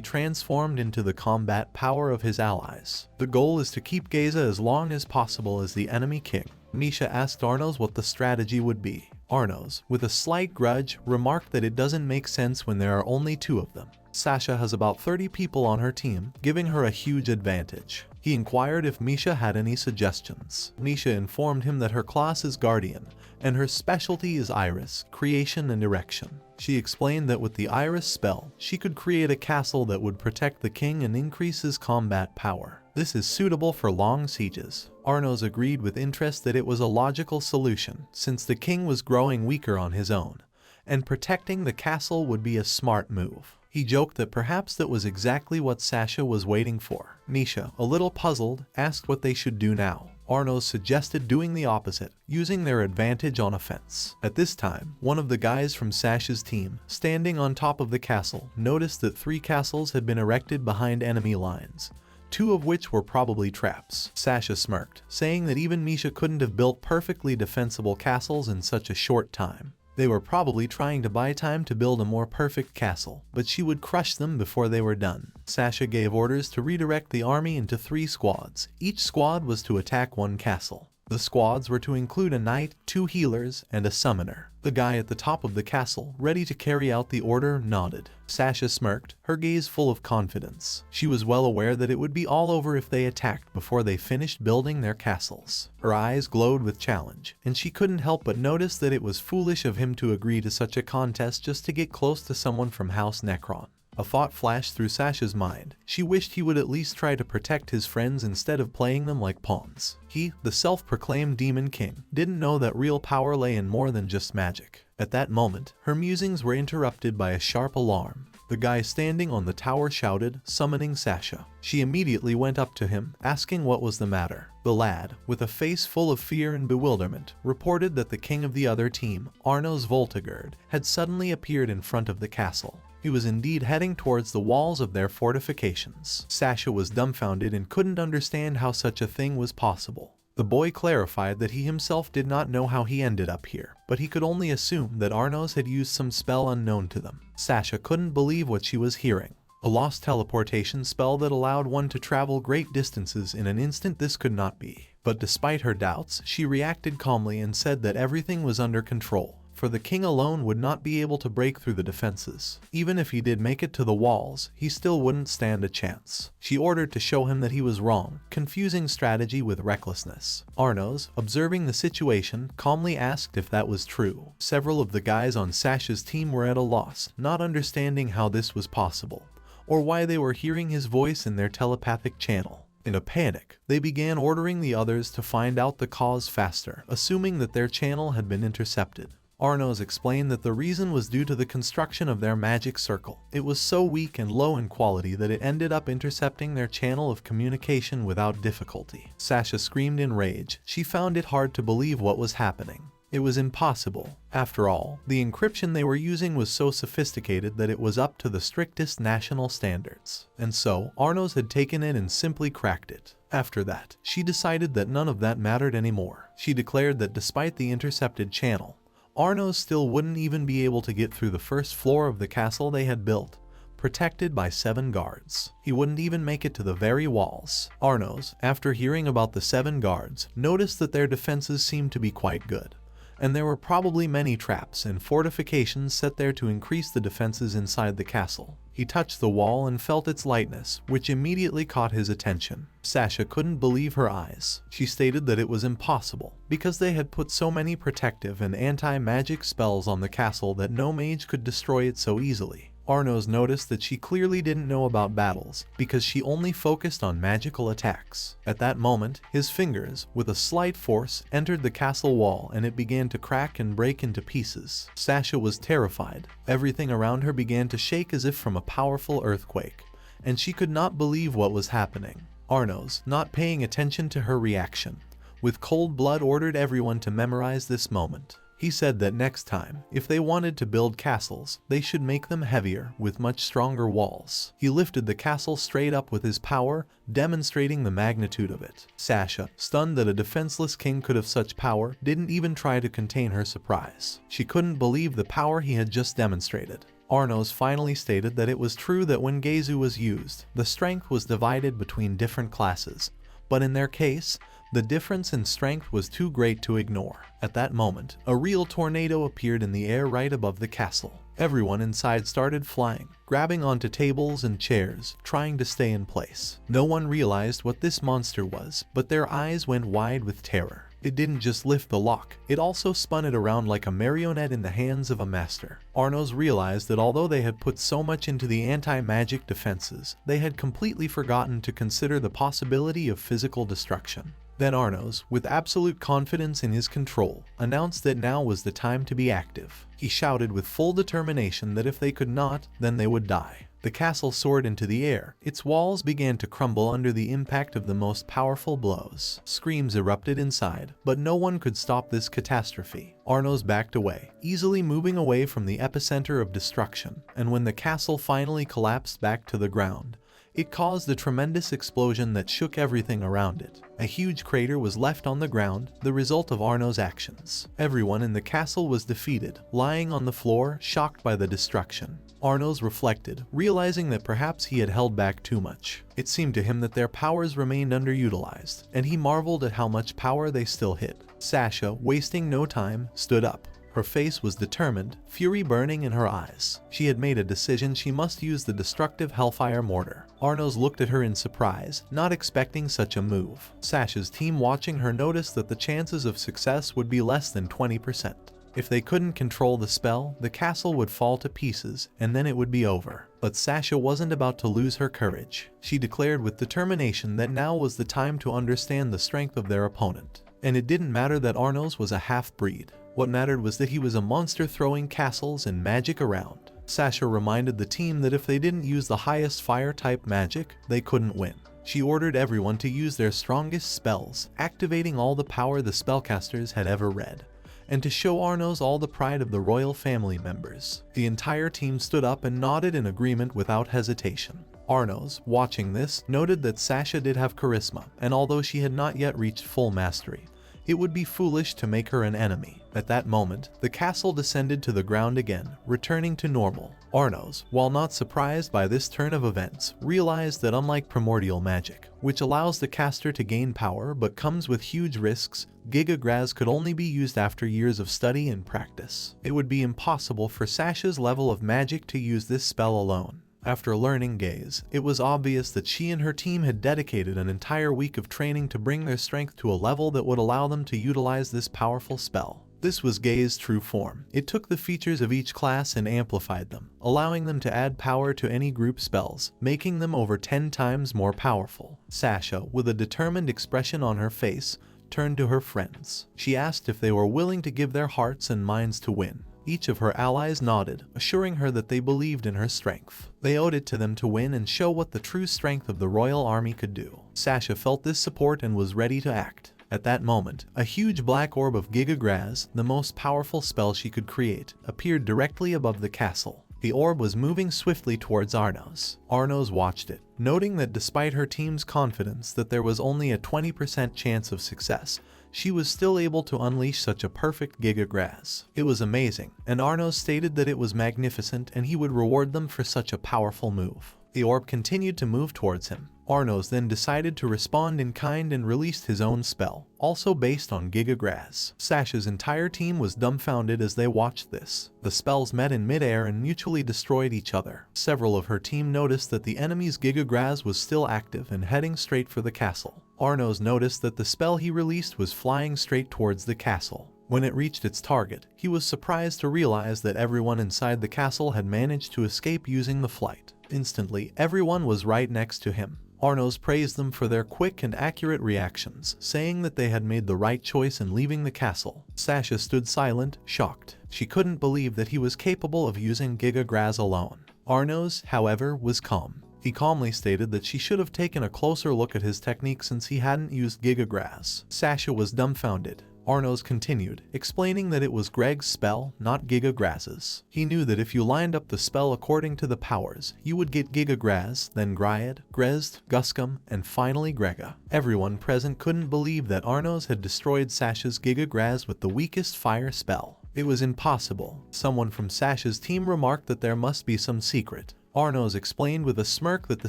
Speaker 1: transformed into the combat power of his allies. The goal is to keep Geza as long as possible as the enemy king. Misha asked Arnos what the strategy would be. Arnos, with a slight grudge, remarked that it doesn't make sense when there are only 2 of them. Sasha has about 30 people on her team, giving her a huge advantage. He inquired if Misha had any suggestions. Misha informed him that her class is Guardian, and her specialty is Iris, creation and erection. She explained that with the Iris spell, she could create a castle that would protect the king and increase his combat power. This is suitable for long sieges. Arnos agreed with interest that it was a logical solution, since the king was growing weaker on his own, and protecting the castle would be a smart move. He joked that perhaps that was exactly what Sasha was waiting for. Misha, a little puzzled, asked what they should do now. Arnos suggested doing the opposite, using their advantage on offense. At this time, one of the guys from Sasha's team, standing on top of the castle, noticed that 3 castles had been erected behind enemy lines, 2 of which were probably traps. Sasha smirked, saying that even Misha couldn't have built perfectly defensible castles in such a short time. They were probably trying to buy time to build a more perfect castle, but she would crush them before they were done. Sasha gave orders to redirect the army into 3 squads. Each squad was to attack 1 castle. The squads were to include a knight, 2 healers, and a summoner. The guy at the top of the castle, ready to carry out the order, nodded. Sasha smirked, her gaze full of confidence. She was well aware that it would be all over if they attacked before they finished building their castles. Her eyes glowed with challenge, and she couldn't help but notice that it was foolish of him to agree to such a contest just to get close to someone from House Necron. A thought flashed through Sasha's mind. She wished he would at least try to protect his friends instead of playing them like pawns. He, the self-proclaimed Demon King, didn't know that real power lay in more than just magic. At that moment, her musings were interrupted by a sharp alarm. The guy standing on the tower shouted, summoning Sasha. She immediately went up to him, asking what was the matter. The lad, with a face full of fear and bewilderment, reported that the king of the other team, Arnos Voltigerd, had suddenly appeared in front of the castle. He was indeed heading towards the walls of their fortifications. Sasha was dumbfounded and couldn't understand how such a thing was possible. The boy clarified that he himself did not know how he ended up here, but he could only assume that Arnos had used some spell unknown to them. Sasha couldn't believe what she was hearing. A lost teleportation spell that allowed one to travel great distances in an instant. This could not be. But despite her doubts, she reacted calmly and said that everything was under control, for the king alone would not be able to break through the defenses. Even if he did make it to the walls, he still wouldn't stand a chance. She ordered to show him that he was wrong, confusing strategy with recklessness. Arnos, observing the situation, calmly asked if that was true. Several of the guys on Sasha's team were at a loss, not understanding how this was possible, or why they were hearing his voice in their telepathic channel. In a panic, they began ordering the others to find out the cause faster, assuming that their channel had been intercepted. Arnos explained that the reason was due to the construction of their magic circle. It was so weak and low in quality that it ended up intercepting their channel of communication without difficulty. Sasha screamed in rage. She found it hard to believe what was happening. It was impossible. After all, the encryption they were using was so sophisticated that it was up to the strictest national standards. And so, Arnos had taken it and simply cracked it. After that, she decided that none of that mattered anymore. She declared that despite the intercepted channel, Arnos still wouldn't even be able to get through the first floor of the castle they had built, protected by 7 guards. He wouldn't even make it to the very walls. Arnos, after hearing about the 7 guards, noticed that their defenses seemed to be quite good, and there were probably many traps and fortifications set there to increase the defenses inside the castle. He touched the wall and felt its lightness, which immediately caught his attention. Sasha couldn't believe her eyes. She stated that it was impossible, because they had put so many protective and anti-magic spells on the castle that no mage could destroy it so easily. Arnos noticed that she clearly didn't know about battles, because she only focused on magical attacks. At that moment, his fingers, with a slight force, entered the castle wall and it began to crack and break into pieces. Sasha was terrified. Everything around her began to shake as if from a powerful earthquake, and she could not believe what was happening. Arnos, not paying attention to her reaction, with cold blood ordered everyone to memorize this moment. He said that next time, if they wanted to build castles, they should make them heavier, with much stronger walls. He lifted the castle straight up with his power, demonstrating the magnitude of it. Sasha, stunned that a defenseless king could have such power, didn't even try to contain her surprise. She couldn't believe the power he had just demonstrated. Arnos finally stated that it was true that when Gezu was used, the strength was divided between different classes, but in their case, the difference in strength was too great to ignore. At that moment, a real tornado appeared in the air right above the castle. Everyone inside started flying, grabbing onto tables and chairs, trying to stay in place. No one realized what this monster was, but their eyes went wide with terror. It didn't just lift the lock, it also spun it around like a marionette in the hands of a master. Arnos realized that although they had put so much into the anti-magic defenses, they had completely forgotten to consider the possibility of physical destruction. Then Arnos, with absolute confidence in his control, announced that now was the time to be active. He shouted with full determination that if they could not, then they would die. The castle soared into the air. Its walls began to crumble under the impact of the most powerful blows. Screams erupted inside, but no one could stop this catastrophe. Arnos backed away, easily moving away from the epicenter of destruction, and when the castle finally collapsed back to the ground, it caused a tremendous explosion that shook everything around it. A huge crater was left on the ground, the result of Arnos' actions. Everyone in the castle was defeated, lying on the floor, shocked by the destruction. Arnos reflected, realizing that perhaps he had held back too much. It seemed to him that their powers remained underutilized, and he marveled at how much power they still hit. Sasha, wasting no time, stood up. Her face was determined, fury burning in her eyes. She had made a decision: she must use the destructive Hellfire Mortar. Arnos looked at her in surprise, not expecting such a move. Sasha's team watching her noticed that the chances of success would be less than 20%. If they couldn't control the spell, the castle would fall to pieces, and then it would be over. But Sasha wasn't about to lose her courage. She declared with determination that now was the time to understand the strength of their opponent. And it didn't matter that Arnos was a half-breed. What mattered was that he was a monster throwing castles and magic around. Sasha reminded the team that if they didn't use the highest fire-type magic, they couldn't win. She ordered everyone to use their strongest spells, activating all the power the spellcasters had ever read, and to show Arnos all the pride of the royal family members. The entire team stood up and nodded in agreement without hesitation. Arnos, watching this, noted that Sasha did have charisma, and although she had not yet reached full mastery, it would be foolish to make her an enemy. At that moment, the castle descended to the ground again, returning to normal. Arnos, while not surprised by this turn of events, realized that unlike primordial magic, which allows the caster to gain power but comes with huge risks, Giga Graz could only be used after years of study and practice. It would be impossible for Sasha's level of magic to use this spell alone. After learning Gaze, it was obvious that she and her team had dedicated an entire week of training to bring their strength to a level that would allow them to utilize this powerful spell. This was Gaze's true form. It took the features of each class and amplified them, allowing them to add power to any group spells, making them over 10 times more powerful. Sasha, with a determined expression on her face, turned to her friends. She asked if they were willing to give their hearts and minds to win. Each of her allies nodded, assuring her that they believed in her strength. They owed it to them to win and show what the true strength of the royal army could do. Sasha felt this support and was ready to act. At that moment, a huge black orb of Giga Graz, the most powerful spell she could create, appeared directly above the castle. The orb was moving swiftly towards Arnos. Arnos watched it, noting that despite her team's confidence that there was only a 20% chance of success, she was still able to unleash such a perfect Giga Graz. It was amazing, and Arnos stated that it was magnificent and he would reward them for such a powerful move. The orb continued to move towards him. Arnos then decided to respond in kind and released his own spell, also based on Giga Graz. Sasha's entire team was dumbfounded as they watched this. The spells met in midair and mutually destroyed each other. Several of her team noticed that the enemy's Giga Graz was still active and heading straight for the castle. Arnos noticed that the spell he released was flying straight towards the castle. When it reached its target, he was surprised to realize that everyone inside the castle had managed to escape using the flight. Instantly, everyone was right next to him. Arnos praised them for their quick and accurate reactions, saying that they had made the right choice in leaving the castle. Sasha stood silent, shocked. She couldn't believe that he was capable of using Giga Graz alone. Arnos, however, was calm. He calmly stated that she should have taken a closer look at his technique since he hadn't used Giga Graz. Sasha was dumbfounded. Arnos continued, explaining that it was Greg's spell, not Giga Graz's. He knew that if you lined up the spell according to the powers, you would get Giga Graz, then Gryad, Grezd, Guskum, and finally Grega. Everyone present couldn't believe that Arnos had destroyed Sasha's Giga Graz with the weakest fire spell. It was impossible. Someone from Sasha's team remarked that there must be some secret. Arnos explained with a smirk that the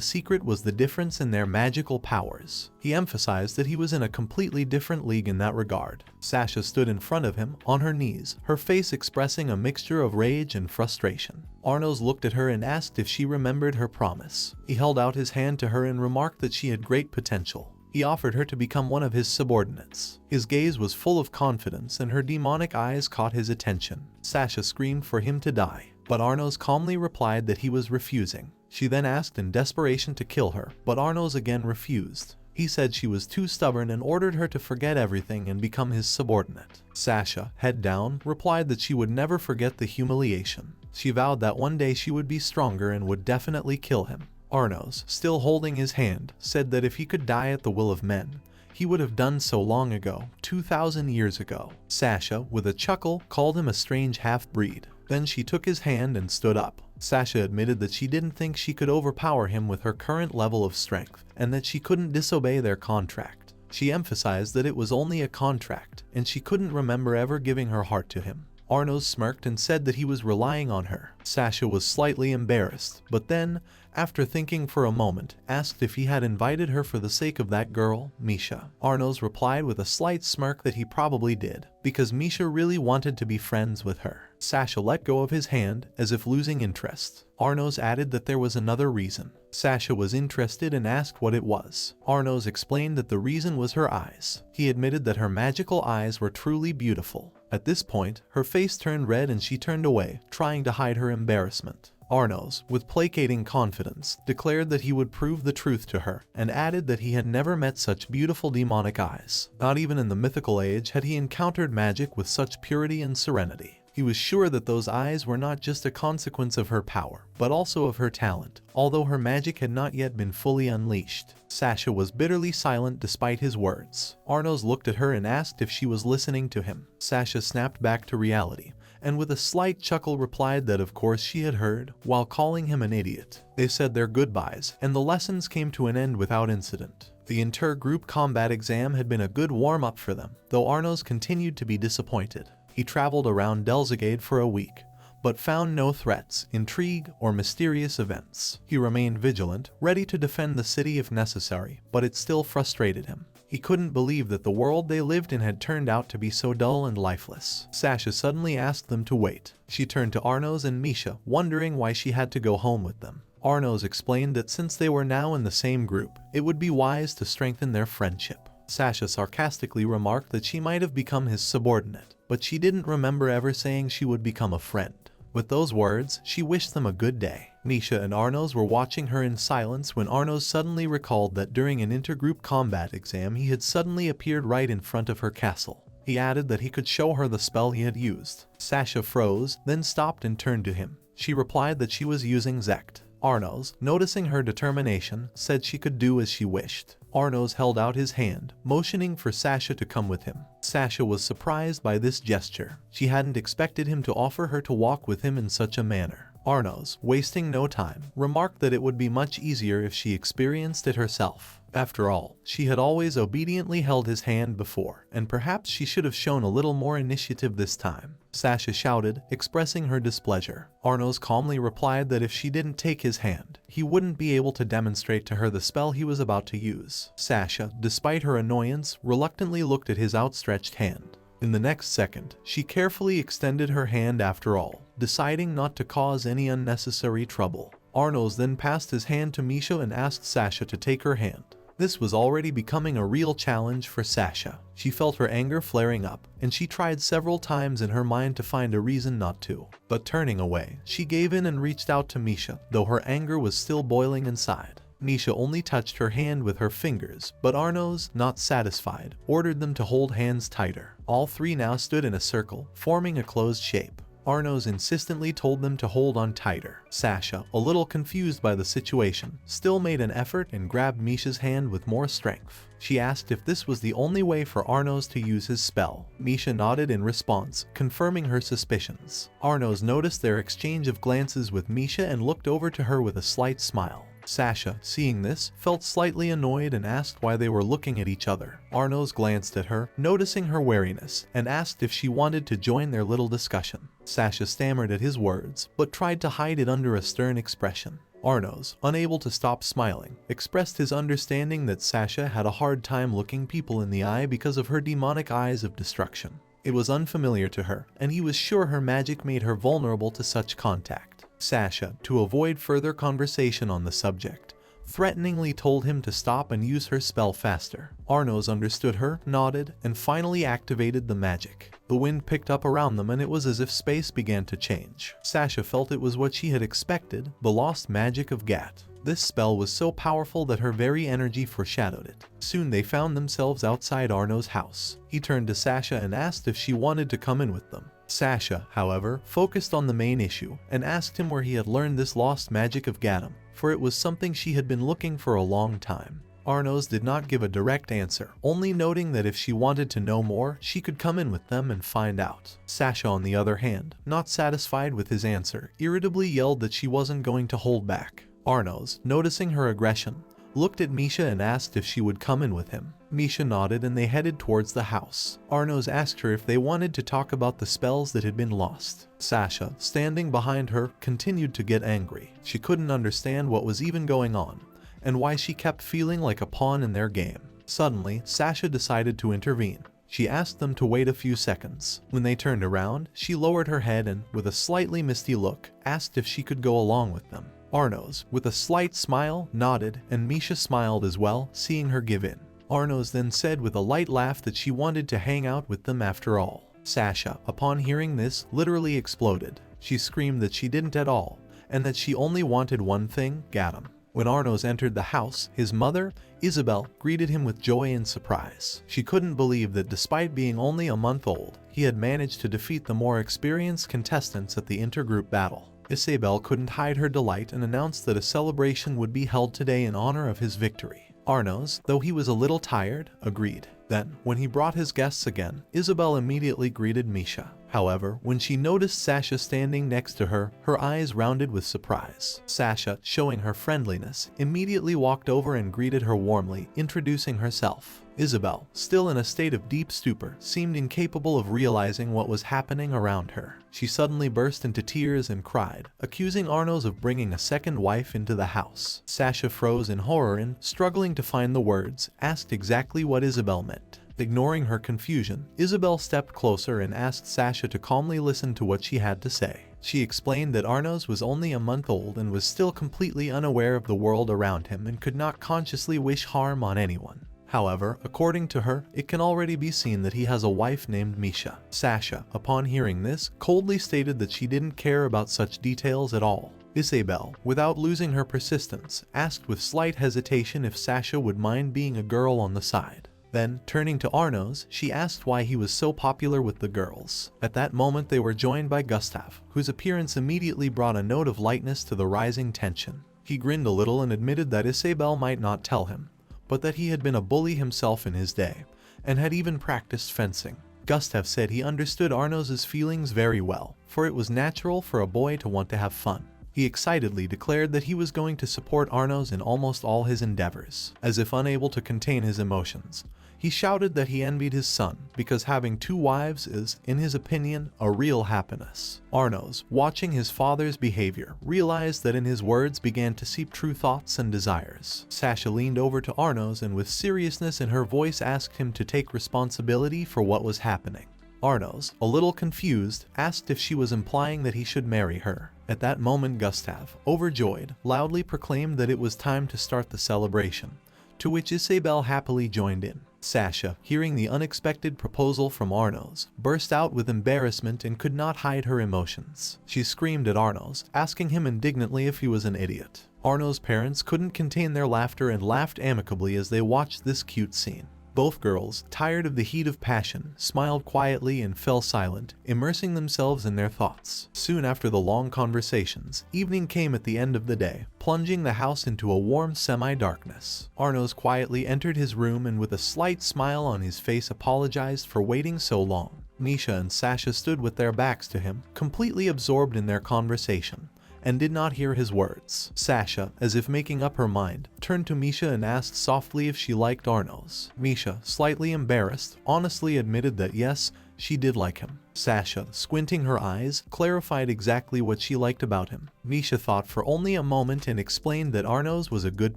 Speaker 1: secret was the difference in their magical powers. He emphasized that he was in a completely different league in that regard. Sasha stood in front of him, on her knees, her face expressing a mixture of rage and frustration. Arnos looked at her and asked if she remembered her promise. He held out his hand to her and remarked that she had great potential. He offered her to become one of his subordinates. His gaze was full of confidence and her demonic eyes caught his attention. Sasha screamed for him to die, but Arnos calmly replied that he was refusing. She then asked in desperation to kill her, but Arnos again refused. He said she was too stubborn and ordered her to forget everything and become his subordinate. Sasha, head down, replied that she would never forget the humiliation. She vowed that one day she would be stronger and would definitely kill him. Arnos, still holding his hand, said that if he could die at the will of men, he would have done so long ago, 2,000 years ago. Sasha, with a chuckle, called him a strange half-breed. Then she took his hand and stood up. Sasha admitted that she didn't think she could overpower him with her current level of strength, and that she couldn't disobey their contract. She emphasized that it was only a contract, and she couldn't remember ever giving her heart to him. Arnos smirked and said that he was relying on her. Sasha was slightly embarrassed, but then, after thinking for a moment, asked if he had invited her for the sake of that girl, Misha. Arnos replied with a slight smirk that he probably did, because Misha really wanted to be friends with her. Sasha let go of his hand, as if losing interest. Arnos added that there was another reason. Sasha was interested and asked what it was. Arnos explained that the reason was her eyes. He admitted that her magical eyes were truly beautiful. At this point, her face turned red and she turned away, trying to hide her embarrassment. Arnos, with placating confidence, declared that he would prove the truth to her, and added that he had never met such beautiful demonic eyes. Not even in the mythical age had he encountered magic with such purity and serenity. He was sure that those eyes were not just a consequence of her power, but also of her talent, although her magic had not yet been fully unleashed. Sasha was bitterly silent despite his words. Arnos looked at her and asked if she was listening to him. Sasha snapped back to reality, and with a slight chuckle replied that of course she had heard, while calling him an idiot. They said their goodbyes, and the lessons came to an end without incident. The inter-group combat exam had been a good warm-up for them, though Arnos continued to be disappointed. He traveled around Deligade for a week, but found no threats, intrigue, or mysterious events. He remained vigilant, ready to defend the city if necessary, but it still frustrated him. He couldn't believe that the world they lived in had turned out to be so dull and lifeless. Sasha suddenly asked them to wait. She turned to Arnos and Misha, wondering why she had to go home with them. Arnos explained that since they were now in the same group, it would be wise to strengthen their friendship. Sasha sarcastically remarked that she might have become his subordinate, but she didn't remember ever saying she would become a friend. With those words, she wished them a good day. Misha and Arnos were watching her in silence when Arnos suddenly recalled that during an intergroup combat exam he had suddenly appeared right in front of her castle. He added that he could show her the spell he had used. Sasha froze, then stopped and turned to him. She replied that she was using Zept. Arnos, noticing her determination, said she could do as she wished. Arnos held out his hand, motioning for Sasha to come with him. Sasha was surprised by this gesture. She hadn't expected him to offer her to walk with him in such a manner. Arnos, wasting no time, remarked that it would be much easier if she experienced it herself. After all, she had always obediently held his hand before, and perhaps she should have shown a little more initiative this time. Sasha shouted, expressing her displeasure. Arnos calmly replied that if she didn't take his hand, he wouldn't be able to demonstrate to her the spell he was about to use. Sasha, despite her annoyance, reluctantly looked at his outstretched hand. In the next second, she carefully extended her hand after all, deciding not to cause any unnecessary trouble. Arnos then passed his hand to Misha and asked Sasha to take her hand. This was already becoming a real challenge for Sasha. She felt her anger flaring up, and she tried several times in her mind to find a reason not to. But turning away, she gave in and reached out to Misha, though her anger was still boiling inside. Misha only touched her hand with her fingers, but Arnos, not satisfied, ordered them to hold hands tighter. All three now stood in a circle, forming a closed shape. Arnos insistently told them to hold on tighter. Sasha, a little confused by the situation, still made an effort and grabbed Misha's hand with more strength. She asked if this was the only way for Arnos to use his spell. Misha nodded in response, confirming her suspicions. Arnos noticed their exchange of glances with Misha and looked over to her with a slight smile. Sasha, seeing this, felt slightly annoyed and asked why they were looking at each other. Arnos glanced at her, noticing her wariness, and asked if she wanted to join their little discussion. Sasha stammered at his words, but tried to hide it under a stern expression. Arnos, unable to stop smiling, expressed his understanding that Sasha had a hard time looking people in the eye because of her demonic eyes of destruction. It was unfamiliar to her, and he was sure her magic made her vulnerable to such contact. Sasha, to avoid further conversation on the subject, threateningly told him to stop and use her spell faster. Arnos understood her, nodded, and finally activated the magic. The wind picked up around them and it was as if space began to change. Sasha felt it was what she had expected, the lost magic of Gat. This spell was so powerful that her very energy foreshadowed it. Soon they found themselves outside Arnos' house. He turned to Sasha and asked if she wanted to come in with them. Sasha, however, focused on the main issue and asked him where he had learned this lost magic of Gaddam, for it was something she had been looking for a long time. Arnos did not give a direct answer, only noting that if she wanted to know more, she could come in with them and find out. Sasha, on the other hand, not satisfied with his answer, irritably yelled that she wasn't going to hold back. Arnos, noticing her aggression, looked at Misha and asked if she would come in with him. Misha nodded and they headed towards the house. Arnos asked her if they wanted to talk about the spells that had been lost. Sasha, standing behind her, continued to get angry. She couldn't understand what was even going on, and why she kept feeling like a pawn in their game. Suddenly, Sasha decided to intervene. She asked them to wait a few seconds. When they turned around, she lowered her head and, with a slightly misty look, asked if she could go along with them. Arnos, with a slight smile, nodded, and Misha smiled as well, seeing her give in. Arnos then said with a light laugh that she wanted to hang out with them after all. Sasha, upon hearing this, literally exploded. She screamed that she didn't at all, and that she only wanted one thing, Gaddam. When Arnos entered the house, his mother, Isabel, greeted him with joy and surprise. She couldn't believe that despite being only a month old, he had managed to defeat the more experienced contestants at the intergroup battle. Isabel couldn't hide her delight and announced that a celebration would be held today in honor of his victory. Arnos, though he was a little tired, agreed. Then, when he brought his guests again, Isabel immediately greeted Misha. However, when she noticed Sasha standing next to her, her eyes rounded with surprise. Sasha, showing her friendliness, immediately walked over and greeted her warmly, introducing herself. Isabel, still in a state of deep stupor, seemed incapable of realizing what was happening around her. She suddenly burst into tears and cried, accusing Arnos of bringing a second wife into the house. Sasha froze in horror and, struggling to find the words, asked exactly what Isabel meant. Ignoring her confusion, Isabel stepped closer and asked Sasha to calmly listen to what she had to say. She explained that Arnos was only a month old and was still completely unaware of the world around him and could not consciously wish harm on anyone. However, according to her, it can already be seen that he has a wife named Misha. Sasha, upon hearing this, coldly stated that she didn't care about such details at all. Isabel, without losing her persistence, asked with slight hesitation if Sasha would mind being a girl on the side. Then, turning to Arnos, she asked why he was so popular with the girls. At that moment they were joined by Gustav, whose appearance immediately brought a note of lightness to the rising tension. He grinned a little and admitted that Isabel might not tell him, but that he had been a bully himself in his day, and had even practiced fencing. Gustav said he understood Arnos's feelings very well, for it was natural for a boy to want to have fun. He excitedly declared that he was going to support Arnos in almost all his endeavors. As if unable to contain his emotions, he shouted that he envied his son because having two wives is, in his opinion, a real happiness. Arnos, watching his father's behavior, realized that in his words began to seep true thoughts and desires. Sasha leaned over to Arnos and with seriousness in her voice asked him to take responsibility for what was happening. Arnos, a little confused, asked if she was implying that he should marry her. At that moment Gustav, overjoyed, loudly proclaimed that it was time to start the celebration, to which Isabel happily joined in. Sasha, hearing the unexpected proposal from Arnos, burst out with embarrassment and could not hide her emotions. She screamed at Arnos, asking him indignantly if he was an idiot. Arnos' parents couldn't contain their laughter and laughed amicably as they watched this cute scene. Both girls, tired of the heat of passion, smiled quietly and fell silent, immersing themselves in their thoughts. Soon after the long conversations, evening came at the end of the day, plunging the house into a warm semi-darkness. Arnos quietly entered his room and with a slight smile on his face apologized for waiting so long. Misha and Sasha stood with their backs to him, completely absorbed in their conversation, and did not hear his words. Sasha, as if making up her mind, turned to Misha and asked softly if she liked Arnos. Misha, slightly embarrassed, honestly admitted that yes, she did like him. Sasha, squinting her eyes, clarified exactly what she liked about him. Misha thought for only a moment and explained that Arnos was a good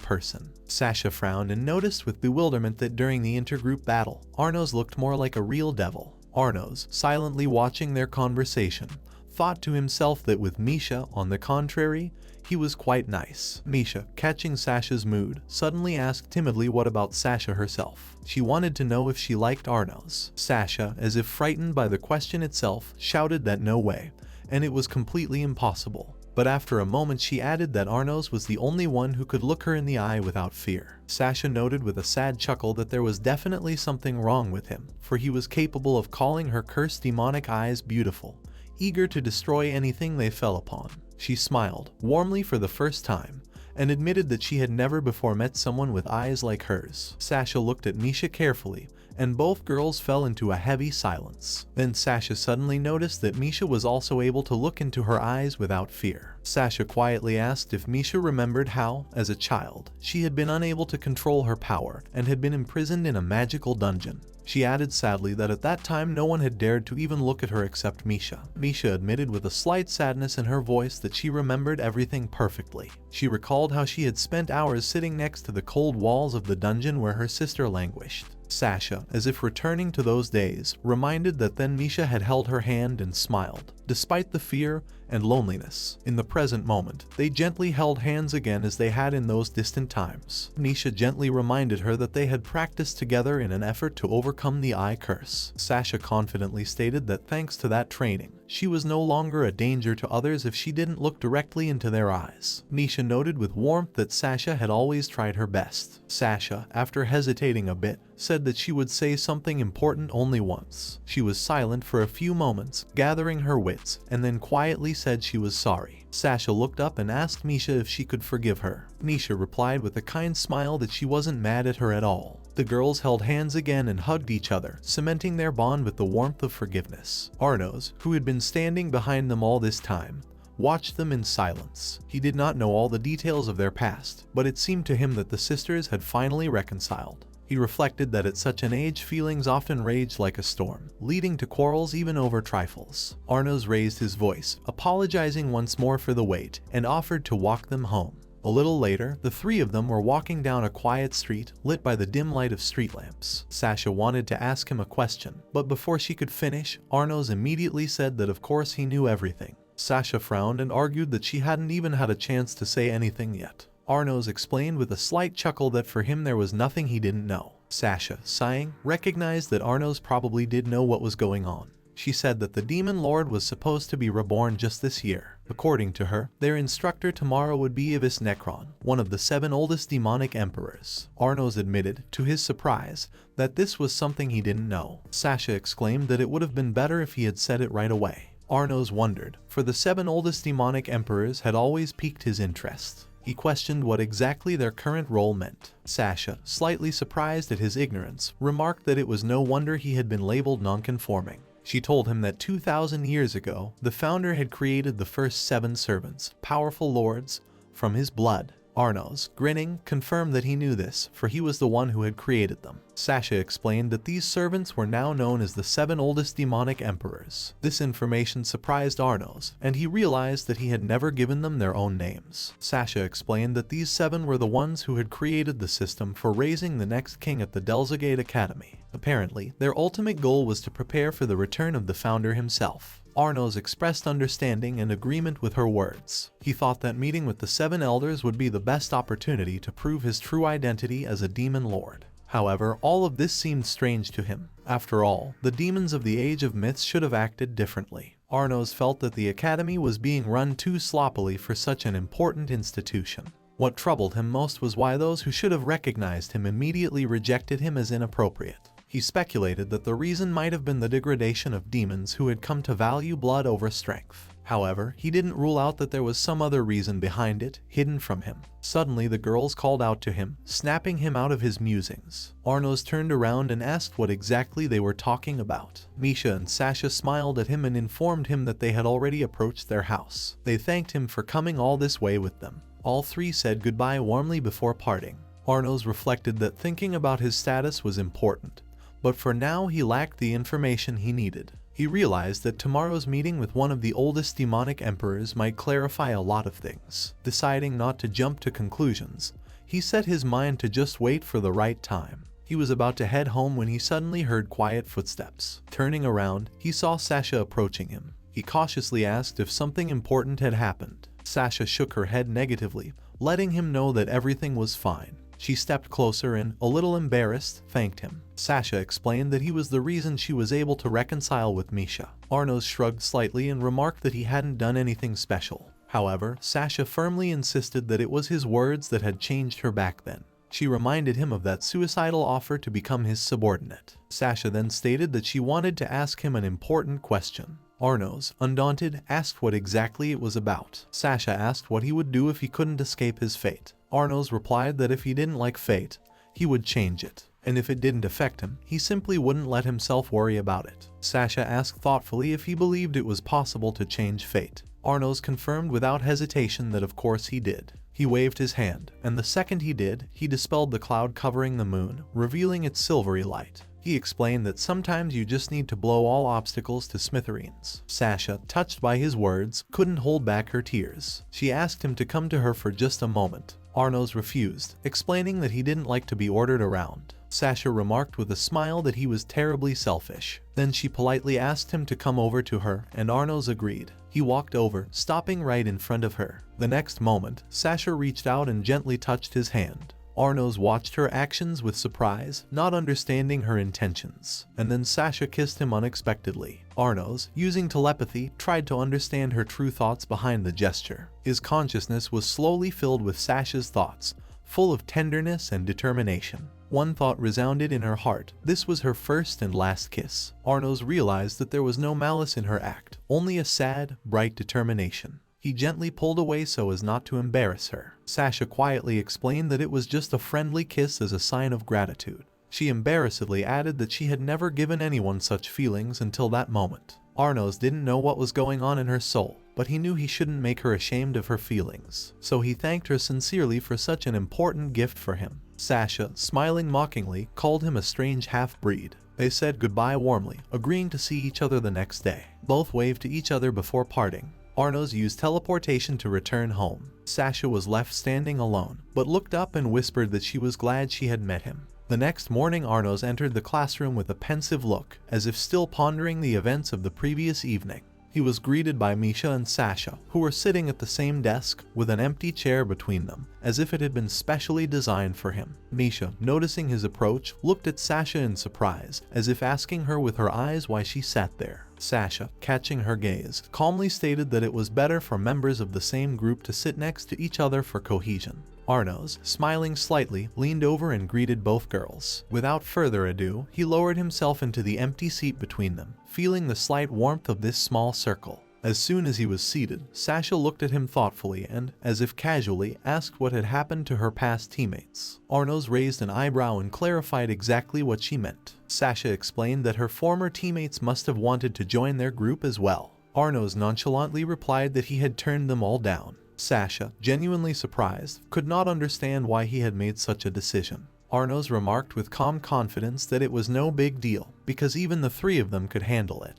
Speaker 1: person. Sasha frowned and noticed with bewilderment that during the intergroup battle, Arnos looked more like a real devil. Arnos, silently watching their conversation, thought to himself that with Misha, on the contrary, he was quite nice. Misha, catching Sasha's mood, suddenly asked timidly what about Sasha herself. She wanted to know if she liked Arnos. Sasha, as if frightened by the question itself, shouted that no way, and it was completely impossible. but after a moment she added that Arnos was the only one who could look her in the eye without fear. Sasha noted with a sad chuckle that there was definitely something wrong with him, for he was capable of calling her cursed demonic eyes beautiful, eager to destroy anything they fell upon. She smiled, warmly for the first time, and admitted that she had never before met someone with eyes like hers. Sasha looked at Misha carefully, and both girls fell into a heavy silence. Then Sasha suddenly noticed that Misha was also able to look into her eyes without fear. Sasha quietly asked if Misha remembered how, as a child, she had been unable to control her power and had been imprisoned in a magical dungeon. She added sadly that at that time no one had dared to even look at her except Misha. Misha admitted with a slight sadness in her voice that she remembered everything perfectly. She recalled how she had spent hours sitting next to the cold walls of the dungeon where her sister languished. Sasha, as if returning to those days, reminded that then Misha had held her hand and smiled, despite the fear and loneliness. In the present moment, they gently held hands again as they had in those distant times. Misha gently reminded her that they had practiced together in an effort to overcome the eye curse. Sasha confidently stated that thanks to that training, she was no longer a danger to others if she didn't look directly into their eyes. Misha noted with warmth that Sasha had always tried her best. Sasha, after hesitating a bit, said that she would say something important only once. She was silent for a few moments, gathering her wits, and then quietly said she was sorry. Sasha looked up and asked Misha if she could forgive her. Misha replied with a kind smile that she wasn't mad at her at all. The girls held hands again and hugged each other, cementing their bond with the warmth of forgiveness. Arnos, who had been standing behind them all this time, watched them in silence. He did not know all the details of their past, but it seemed to him that the sisters had finally reconciled. He reflected that at such an age feelings often raged like a storm, leading to quarrels even over trifles. Arnos raised his voice, apologizing once more for the wait, and offered to walk them home. A little later, the three of them were walking down a quiet street, lit by the dim light of street lamps. Sasha wanted to ask him a question, but before she could finish, Arnos immediately said that of course he knew everything. Sasha frowned and argued that she hadn't even had a chance to say anything yet. Arnos explained with a slight chuckle that for him there was nothing he didn't know. Sasha, sighing, recognized that Arnos probably did know what was going on. She said that the Demon Lord was supposed to be reborn just this year. According to her, their instructor tomorrow would be Ibis Necron, one of the 7 oldest demonic emperors. Arnos admitted, to his surprise, that this was something he didn't know. Sasha exclaimed that it would have been better if he had said it right away. Arnos wondered, for the 7 oldest demonic emperors had always piqued his interest. He questioned what exactly their current role meant. Sasha, slightly surprised at his ignorance, remarked that it was no wonder he had been labeled non-conforming. She told him that 2,000 years ago, the founder had created the first 7 servants, powerful lords, from his blood. Arnos, grinning, confirmed that he knew this, for he was the one who had created them. Sasha explained that these servants were now known as the 7 oldest demonic emperors. This information surprised Arnos, and he realized that he had never given them their own names. Sasha explained that these 7 were the ones who had created the system for raising the next king at the Deligade Academy. Apparently, their ultimate goal was to prepare for the return of the founder himself. Arnos expressed understanding and agreement with her words. He thought that meeting with the 7 elders would be the best opportunity to prove his true identity as a demon lord. However, all of this seemed strange to him. After all, the demons of the Age of Myths should have acted differently. Arnos felt that the academy was being run too sloppily for such an important institution. What troubled him most was why those who should have recognized him immediately rejected him as inappropriate. He speculated that the reason might have been the degradation of demons who had come to value blood over strength. However, he didn't rule out that there was some other reason behind it, hidden from him. Suddenly the girls called out to him, snapping him out of his musings. Arnos turned around and asked what exactly they were talking about. Misha and Sasha smiled at him and informed him that they had already approached their house. They thanked him for coming all this way with them. All 3 said goodbye warmly before parting. Arnos reflected that thinking about his status was important, but for now he lacked the information he needed. He realized that tomorrow's meeting with one of the oldest demonic emperors might clarify a lot of things. Deciding not to jump to conclusions, he set his mind to just wait for the right time. He was about to head home when he suddenly heard quiet footsteps. Turning around, he saw Sasha approaching him. He cautiously asked if something important had happened. Sasha shook her head negatively, letting him know that everything was fine. She stepped closer and, a little embarrassed, thanked him. Sasha explained that he was the reason she was able to reconcile with Misha. Arnos shrugged slightly and remarked that he hadn't done anything special. However, Sasha firmly insisted that it was his words that had changed her back then. She reminded him of that suicidal offer to become his subordinate. Sasha then stated that she wanted to ask him an important question. Arnos, undaunted, asked what exactly it was about. Sasha asked what he would do if he couldn't escape his fate. Arnos replied that if he didn't like fate, he would change it, and if it didn't affect him, he simply wouldn't let himself worry about it. Sasha asked thoughtfully if he believed it was possible to change fate. Arnos confirmed without hesitation that of course he did. He waved his hand, and the second he did, he dispelled the cloud covering the moon, revealing its silvery light. He explained that sometimes you just need to blow all obstacles to smithereens. Sasha, touched by his words, couldn't hold back her tears. She asked him to come to her for just a moment. Arnos refused, explaining that he didn't like to be ordered around. Sasha remarked with a smile that he was terribly selfish. Then she politely asked him to come over to her, and Arnos agreed. He walked over, stopping right in front of her. The next moment, Sasha reached out and gently touched his hand. Arnos watched her actions with surprise, not understanding her intentions. And then Sasha kissed him unexpectedly. Arnos, using telepathy, tried to understand her true thoughts behind the gesture. His consciousness was slowly filled with Sasha's thoughts, full of tenderness and determination. One thought resounded in her heart. This was her first and last kiss. Arnos realized that there was no malice in her act, only a sad, bright determination. He gently pulled away so as not to embarrass her. Sasha quietly explained that it was just a friendly kiss as a sign of gratitude. She embarrassedly added that she had never given anyone such feelings until that moment. Arnos didn't know what was going on in her soul, but he knew he shouldn't make her ashamed of her feelings. So he thanked her sincerely for such an important gift for him. Sasha, smiling mockingly, called him a strange half-breed. They said goodbye warmly, agreeing to see each other the next day. Both waved to each other before parting. Arnos used teleportation to return home. Sasha was left standing alone, but looked up and whispered that she was glad she had met him. The next morning, Arnos entered the classroom with a pensive look, as if still pondering the events of the previous evening. He was greeted by Misha and Sasha, who were sitting at the same desk, with an empty chair between them, as if it had been specially designed for him. Misha, noticing his approach, looked at Sasha in surprise, as if asking her with her eyes why she sat there. Sasha, catching her gaze, calmly stated that it was better for members of the same group to sit next to each other for cohesion. Arnos, smiling slightly, leaned over and greeted both girls. Without further ado, he lowered himself into the empty seat between them, feeling the slight warmth of this small circle. As soon as he was seated, Sasha looked at him thoughtfully and, as if casually, asked what had happened to her past teammates. Arnos raised an eyebrow and clarified exactly what she meant. Sasha explained that her former teammates must have wanted to join their group as well. Arnos nonchalantly replied that he had turned them all down. Sasha, genuinely surprised, could not understand why he had made such a decision. Arnos remarked with calm confidence that it was no big deal, because even the three of them could handle it.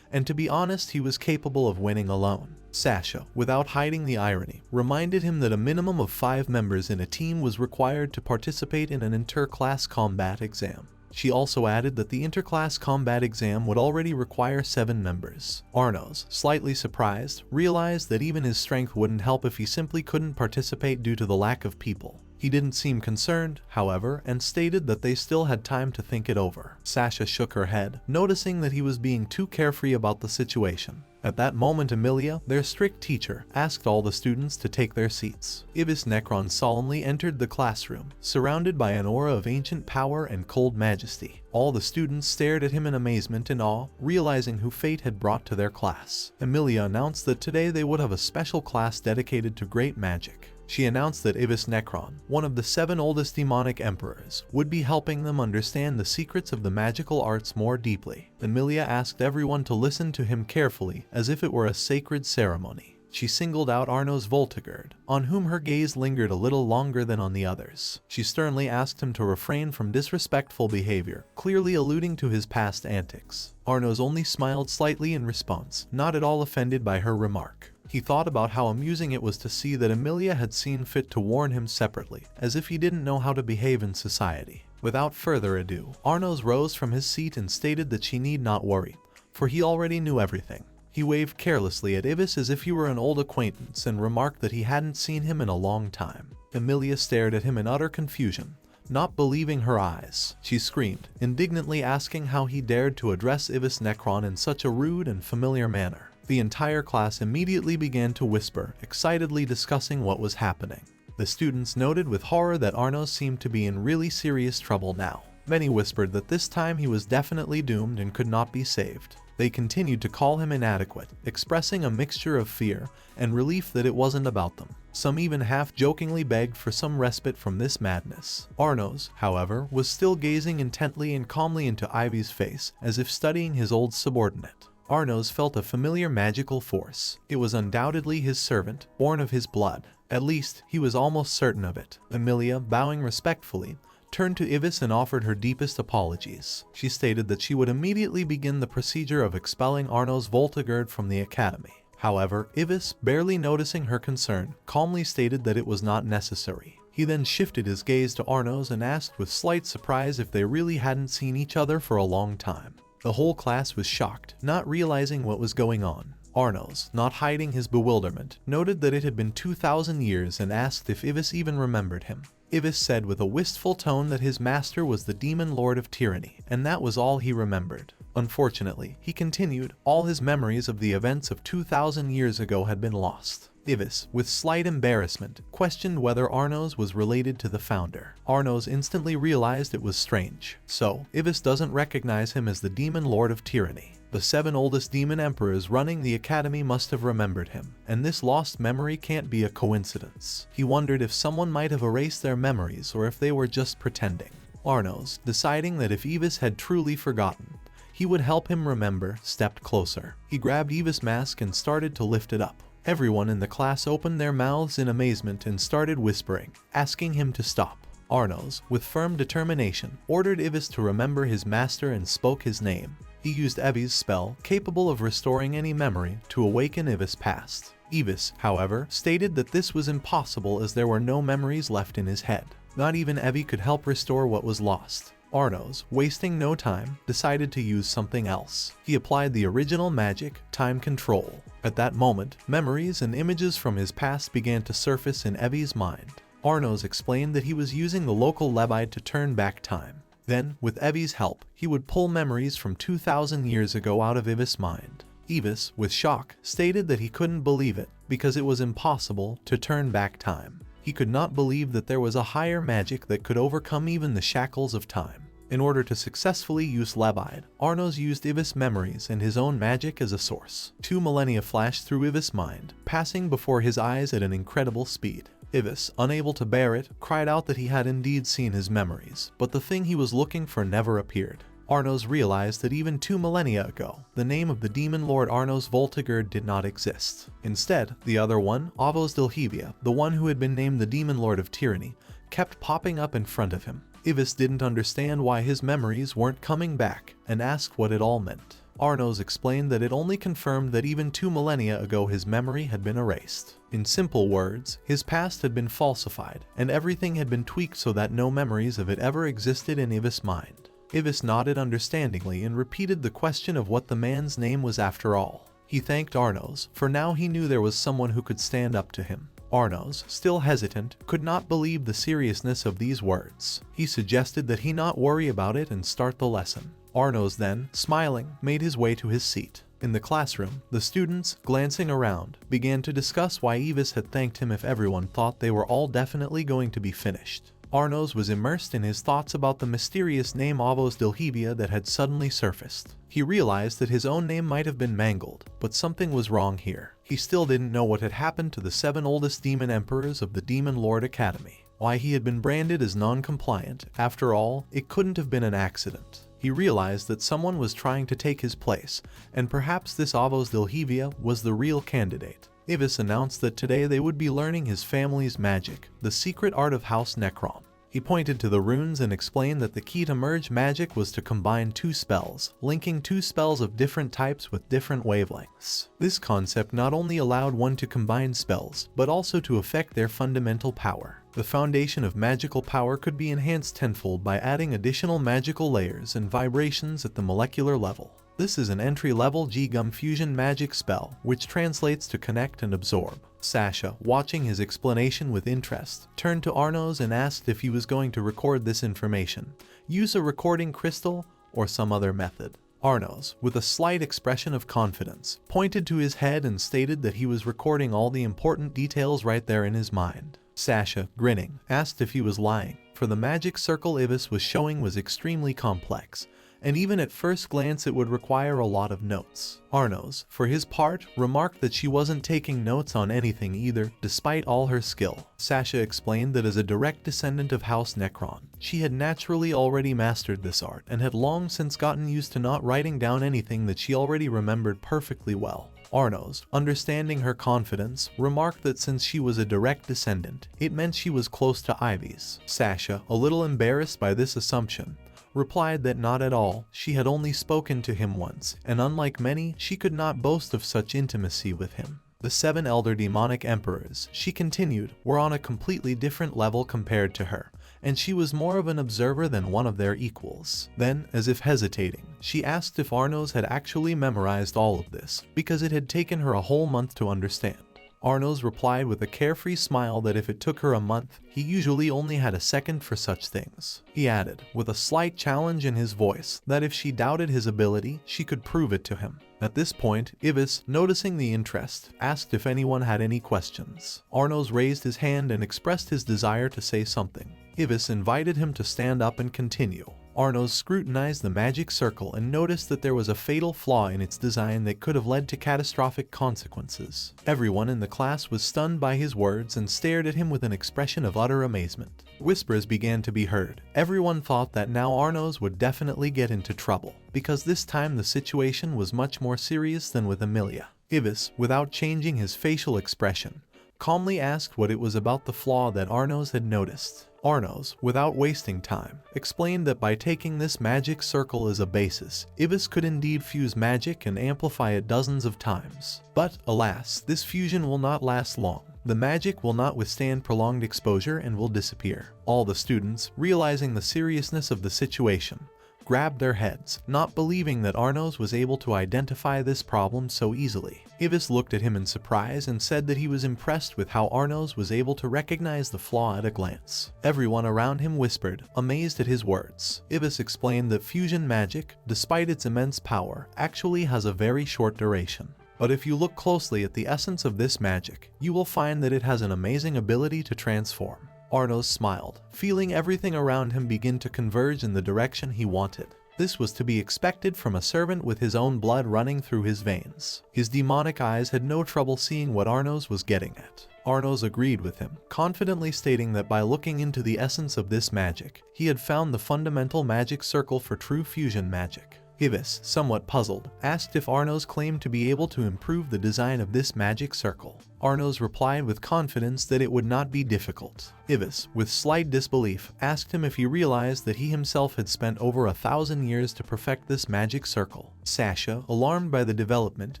Speaker 1: And to be honest, he was capable of winning alone. Sasha, without hiding the irony, reminded him that a minimum of 5 members in a team was required to participate in an inter-class combat exam. She also added that the interclass combat exam would already require 7 members. Arnos, slightly surprised, realized that even his strength wouldn't help if he simply couldn't participate due to the lack of people. He didn't seem concerned, however, and stated that they still had time to think it over. Sasha shook her head, noticing that he was being too carefree about the situation. At that moment, Emilia, their strict teacher, asked all the students to take their seats. Ibis Necron solemnly entered the classroom, surrounded by an aura of ancient power and cold majesty. All the students stared at him in amazement and awe, realizing who fate had brought to their class. Emilia announced that today they would have a special class dedicated to great magic. She announced that Ibis Necron, one of the 7 oldest demonic emperors, would be helping them understand the secrets of the magical arts more deeply. Emilia asked everyone to listen to him carefully, as if it were a sacred ceremony. She singled out Arnos Voltigerd, on whom her gaze lingered a little longer than on the others. She sternly asked him to refrain from disrespectful behavior, clearly alluding to his past antics. Arnos only smiled slightly in response, not at all offended by her remark. He thought about how amusing it was to see that Emilia had seen fit to warn him separately, as if he didn't know how to behave in society. Without further ado, Arnos rose from his seat and stated that she need not worry, for he already knew everything. He waved carelessly at Ibis as if he were an old acquaintance and remarked that he hadn't seen him in a long time. Emilia stared at him in utter confusion, not believing her eyes. She screamed, indignantly asking how he dared to address Ibis Necron in such a rude and familiar manner. The entire class immediately began to whisper, excitedly discussing what was happening. The students noted with horror that Arnos seemed to be in really serious trouble now. Many whispered that this time he was definitely doomed and could not be saved. They continued to call him inadequate, expressing a mixture of fear and relief that it wasn't about them. Some even half-jokingly begged for some respite from this madness. Arnos, however, was still gazing intently and calmly into Ivy's face, as if studying his old subordinate. Arnos felt a familiar magical force. It was undoubtedly his servant, born of his blood. At least, he was almost certain of it. Emilia, bowing respectfully, turned to Ivis and offered her deepest apologies. She stated that she would immediately begin the procedure of expelling Arnos Voltigerd from the academy. However, Ivis, barely noticing her concern, calmly stated that it was not necessary. He then shifted his gaze to Arnos and asked with slight surprise if they really hadn't seen each other for a long time. The whole class was shocked, not realizing what was going on. Arnos, not hiding his bewilderment, noted that it had been 2,000 years and asked if Ivis even remembered him. Ivis said with a wistful tone that his master was the demon lord of tyranny, and that was all he remembered. Unfortunately, he continued, all his memories of the events of 2,000 years ago had been lost. Ivis, with slight embarrassment, questioned whether Arnos was related to the founder. Arnos instantly realized it was strange. So, Ivis doesn't recognize him as the demon lord of tyranny. The 7 oldest demon emperors running the academy must have remembered him, and this lost memory can't be a coincidence. He wondered if someone might have erased their memories or if they were just pretending. Arnos, deciding that if Ivis had truly forgotten, he would help him remember, stepped closer. He grabbed Ivis' mask and started to lift it up. Everyone in the class opened their mouths in amazement and started whispering, asking him to stop. Arnos, with firm determination, ordered Ivis to remember his master and spoke his name. He used Evi's spell, capable of restoring any memory, to awaken Ivis' past. Ivis, however, stated that this was impossible as there were no memories left in his head. Not even Evi could help restore what was lost. Arnos, wasting no time, decided to use something else. He applied the original magic, time control. At that moment, memories and images from his past began to surface in Evi's mind. Arnos explained that he was using the local Lebide to turn back time. Then, with Evi's help, he would pull memories from 2,000 years ago out of Ivis' mind. Ivis, with shock, stated that he couldn't believe it, because it was impossible to turn back time. He could not believe that there was a higher magic that could overcome even the shackles of time. In order to successfully use Lebide, Arnos used Ivis' memories and his own magic as a source. 2 millennia flashed through Ivis' mind, passing before his eyes at an incredible speed. Ivis, unable to bear it, cried out that he had indeed seen his memories, but the thing he was looking for never appeared. Arnos realized that even 2 millennia ago, the name of the demon lord Arnos Voltigerd did not exist. Instead, the other one, Avos Delhevia, the one who had been named the demon lord of tyranny, kept popping up in front of him. Ivis didn't understand why his memories weren't coming back, and asked what it all meant. Arnos explained that it only confirmed that even 2 millennia ago his memory had been erased. In simple words, his past had been falsified, and everything had been tweaked so that no memories of it ever existed in Ivis' mind. Ivis nodded understandingly and repeated the question of what the man's name was after all. He thanked Arnos, for now he knew there was someone who could stand up to him. Arnos, still hesitant, could not believe the seriousness of these words. He suggested that he not worry about it and start the lesson. Arnos then, smiling, made his way to his seat. In the classroom, the students, glancing around, began to discuss why Ivis had thanked him if everyone thought they were all definitely going to be finished. Arnos was immersed in his thoughts about the mysterious name Avos Delhevia that had suddenly surfaced. He realized that his own name might have been mangled, but something was wrong here. He still didn't know what had happened to the 7 oldest demon emperors of the Demon Lord Academy. Why he had been branded as non-compliant. After all, it couldn't have been an accident. He realized that someone was trying to take his place, and perhaps this Avos Delhevia was the real candidate. Ivis announced that today they would be learning his family's magic, the secret art of House Necrom. He pointed to the runes and explained that the key to merge magic was to combine 2 spells, linking 2 spells of different types with different wavelengths. This concept not only allowed one to combine spells, but also to affect their fundamental power. The foundation of magical power could be enhanced tenfold by adding additional magical layers and vibrations at the molecular level. This is an entry-level G-Gum fusion magic spell, which translates to connect and absorb. Sasha, watching his explanation with interest, turned to Arnos and asked if he was going to record this information, use a recording crystal, or some other method. Arnos, with a slight expression of confidence, pointed to his head and stated that he was recording all the important details right there in his mind. Sasha, grinning, asked if he was lying, for the magic circle Ivis was showing was extremely complex, and even at first glance it would require a lot of notes. Arnos, for his part, remarked that she wasn't taking notes on anything either, despite all her skill. Sasha explained that as a direct descendant of House Necron, she had naturally already mastered this art and had long since gotten used to not writing down anything that she already remembered perfectly well. Arnos, understanding her confidence, remarked that since she was a direct descendant, it meant she was close to Ivy's. Sasha, a little embarrassed by this assumption, replied that not at all, she had only spoken to him once, and unlike many, she could not boast of such intimacy with him. The 7 elder demonic emperors, she continued, were on a completely different level compared to her, and she was more of an observer than one of their equals. Then, as if hesitating, she asked if Arnos had actually memorized all of this, because it had taken her a whole month to understand. Arnos replied with a carefree smile that if it took her a month, he usually only had a second for such things. He added, with a slight challenge in his voice, that if she doubted his ability, she could prove it to him. At this point, Ivis, noticing the interest, asked if anyone had any questions. Arnos raised his hand and expressed his desire to say something. Ivis invited him to stand up and continue. Arnos scrutinized the magic circle and noticed that there was a fatal flaw in its design that could have led to catastrophic consequences. Everyone in the class was stunned by his words and stared at him with an expression of utter amazement. Whispers began to be heard. Everyone thought that now Arnos would definitely get into trouble, because this time the situation was much more serious than with Emilia. Ivis, without changing his facial expression, calmly asked what it was about the flaw that Arnos had noticed. Arnos, without wasting time, explained that by taking this magic circle as a basis, Ivis could indeed fuse magic and amplify it dozens of times. But, alas, this fusion will not last long. The magic will not withstand prolonged exposure and will disappear. All the students, realizing the seriousness of the situation, grabbed their heads, not believing that Arnos was able to identify this problem so easily. Ivis looked at him in surprise and said that he was impressed with how Arnos was able to recognize the flaw at a glance. Everyone around him whispered, amazed at his words. Ivis explained that fusion magic, despite its immense power, actually has a very short duration. But if you look closely at the essence of this magic, you will find that it has an amazing ability to transform. Arnos smiled, feeling everything around him begin to converge in the direction he wanted. This was to be expected from a servant with his own blood running through his veins. His demonic eyes had no trouble seeing what Arnos was getting at. Arnos agreed with him, confidently stating that by looking into the essence of this magic, he had found the fundamental magic circle for true fusion magic. Ivis, somewhat puzzled, asked if Arnos claimed to be able to improve the design of this magic circle. Arnos replied with confidence that it would not be difficult. Ivis, with slight disbelief, asked him if he realized that he himself had spent over 1,000 years to perfect this magic circle. Sasha, alarmed by the development,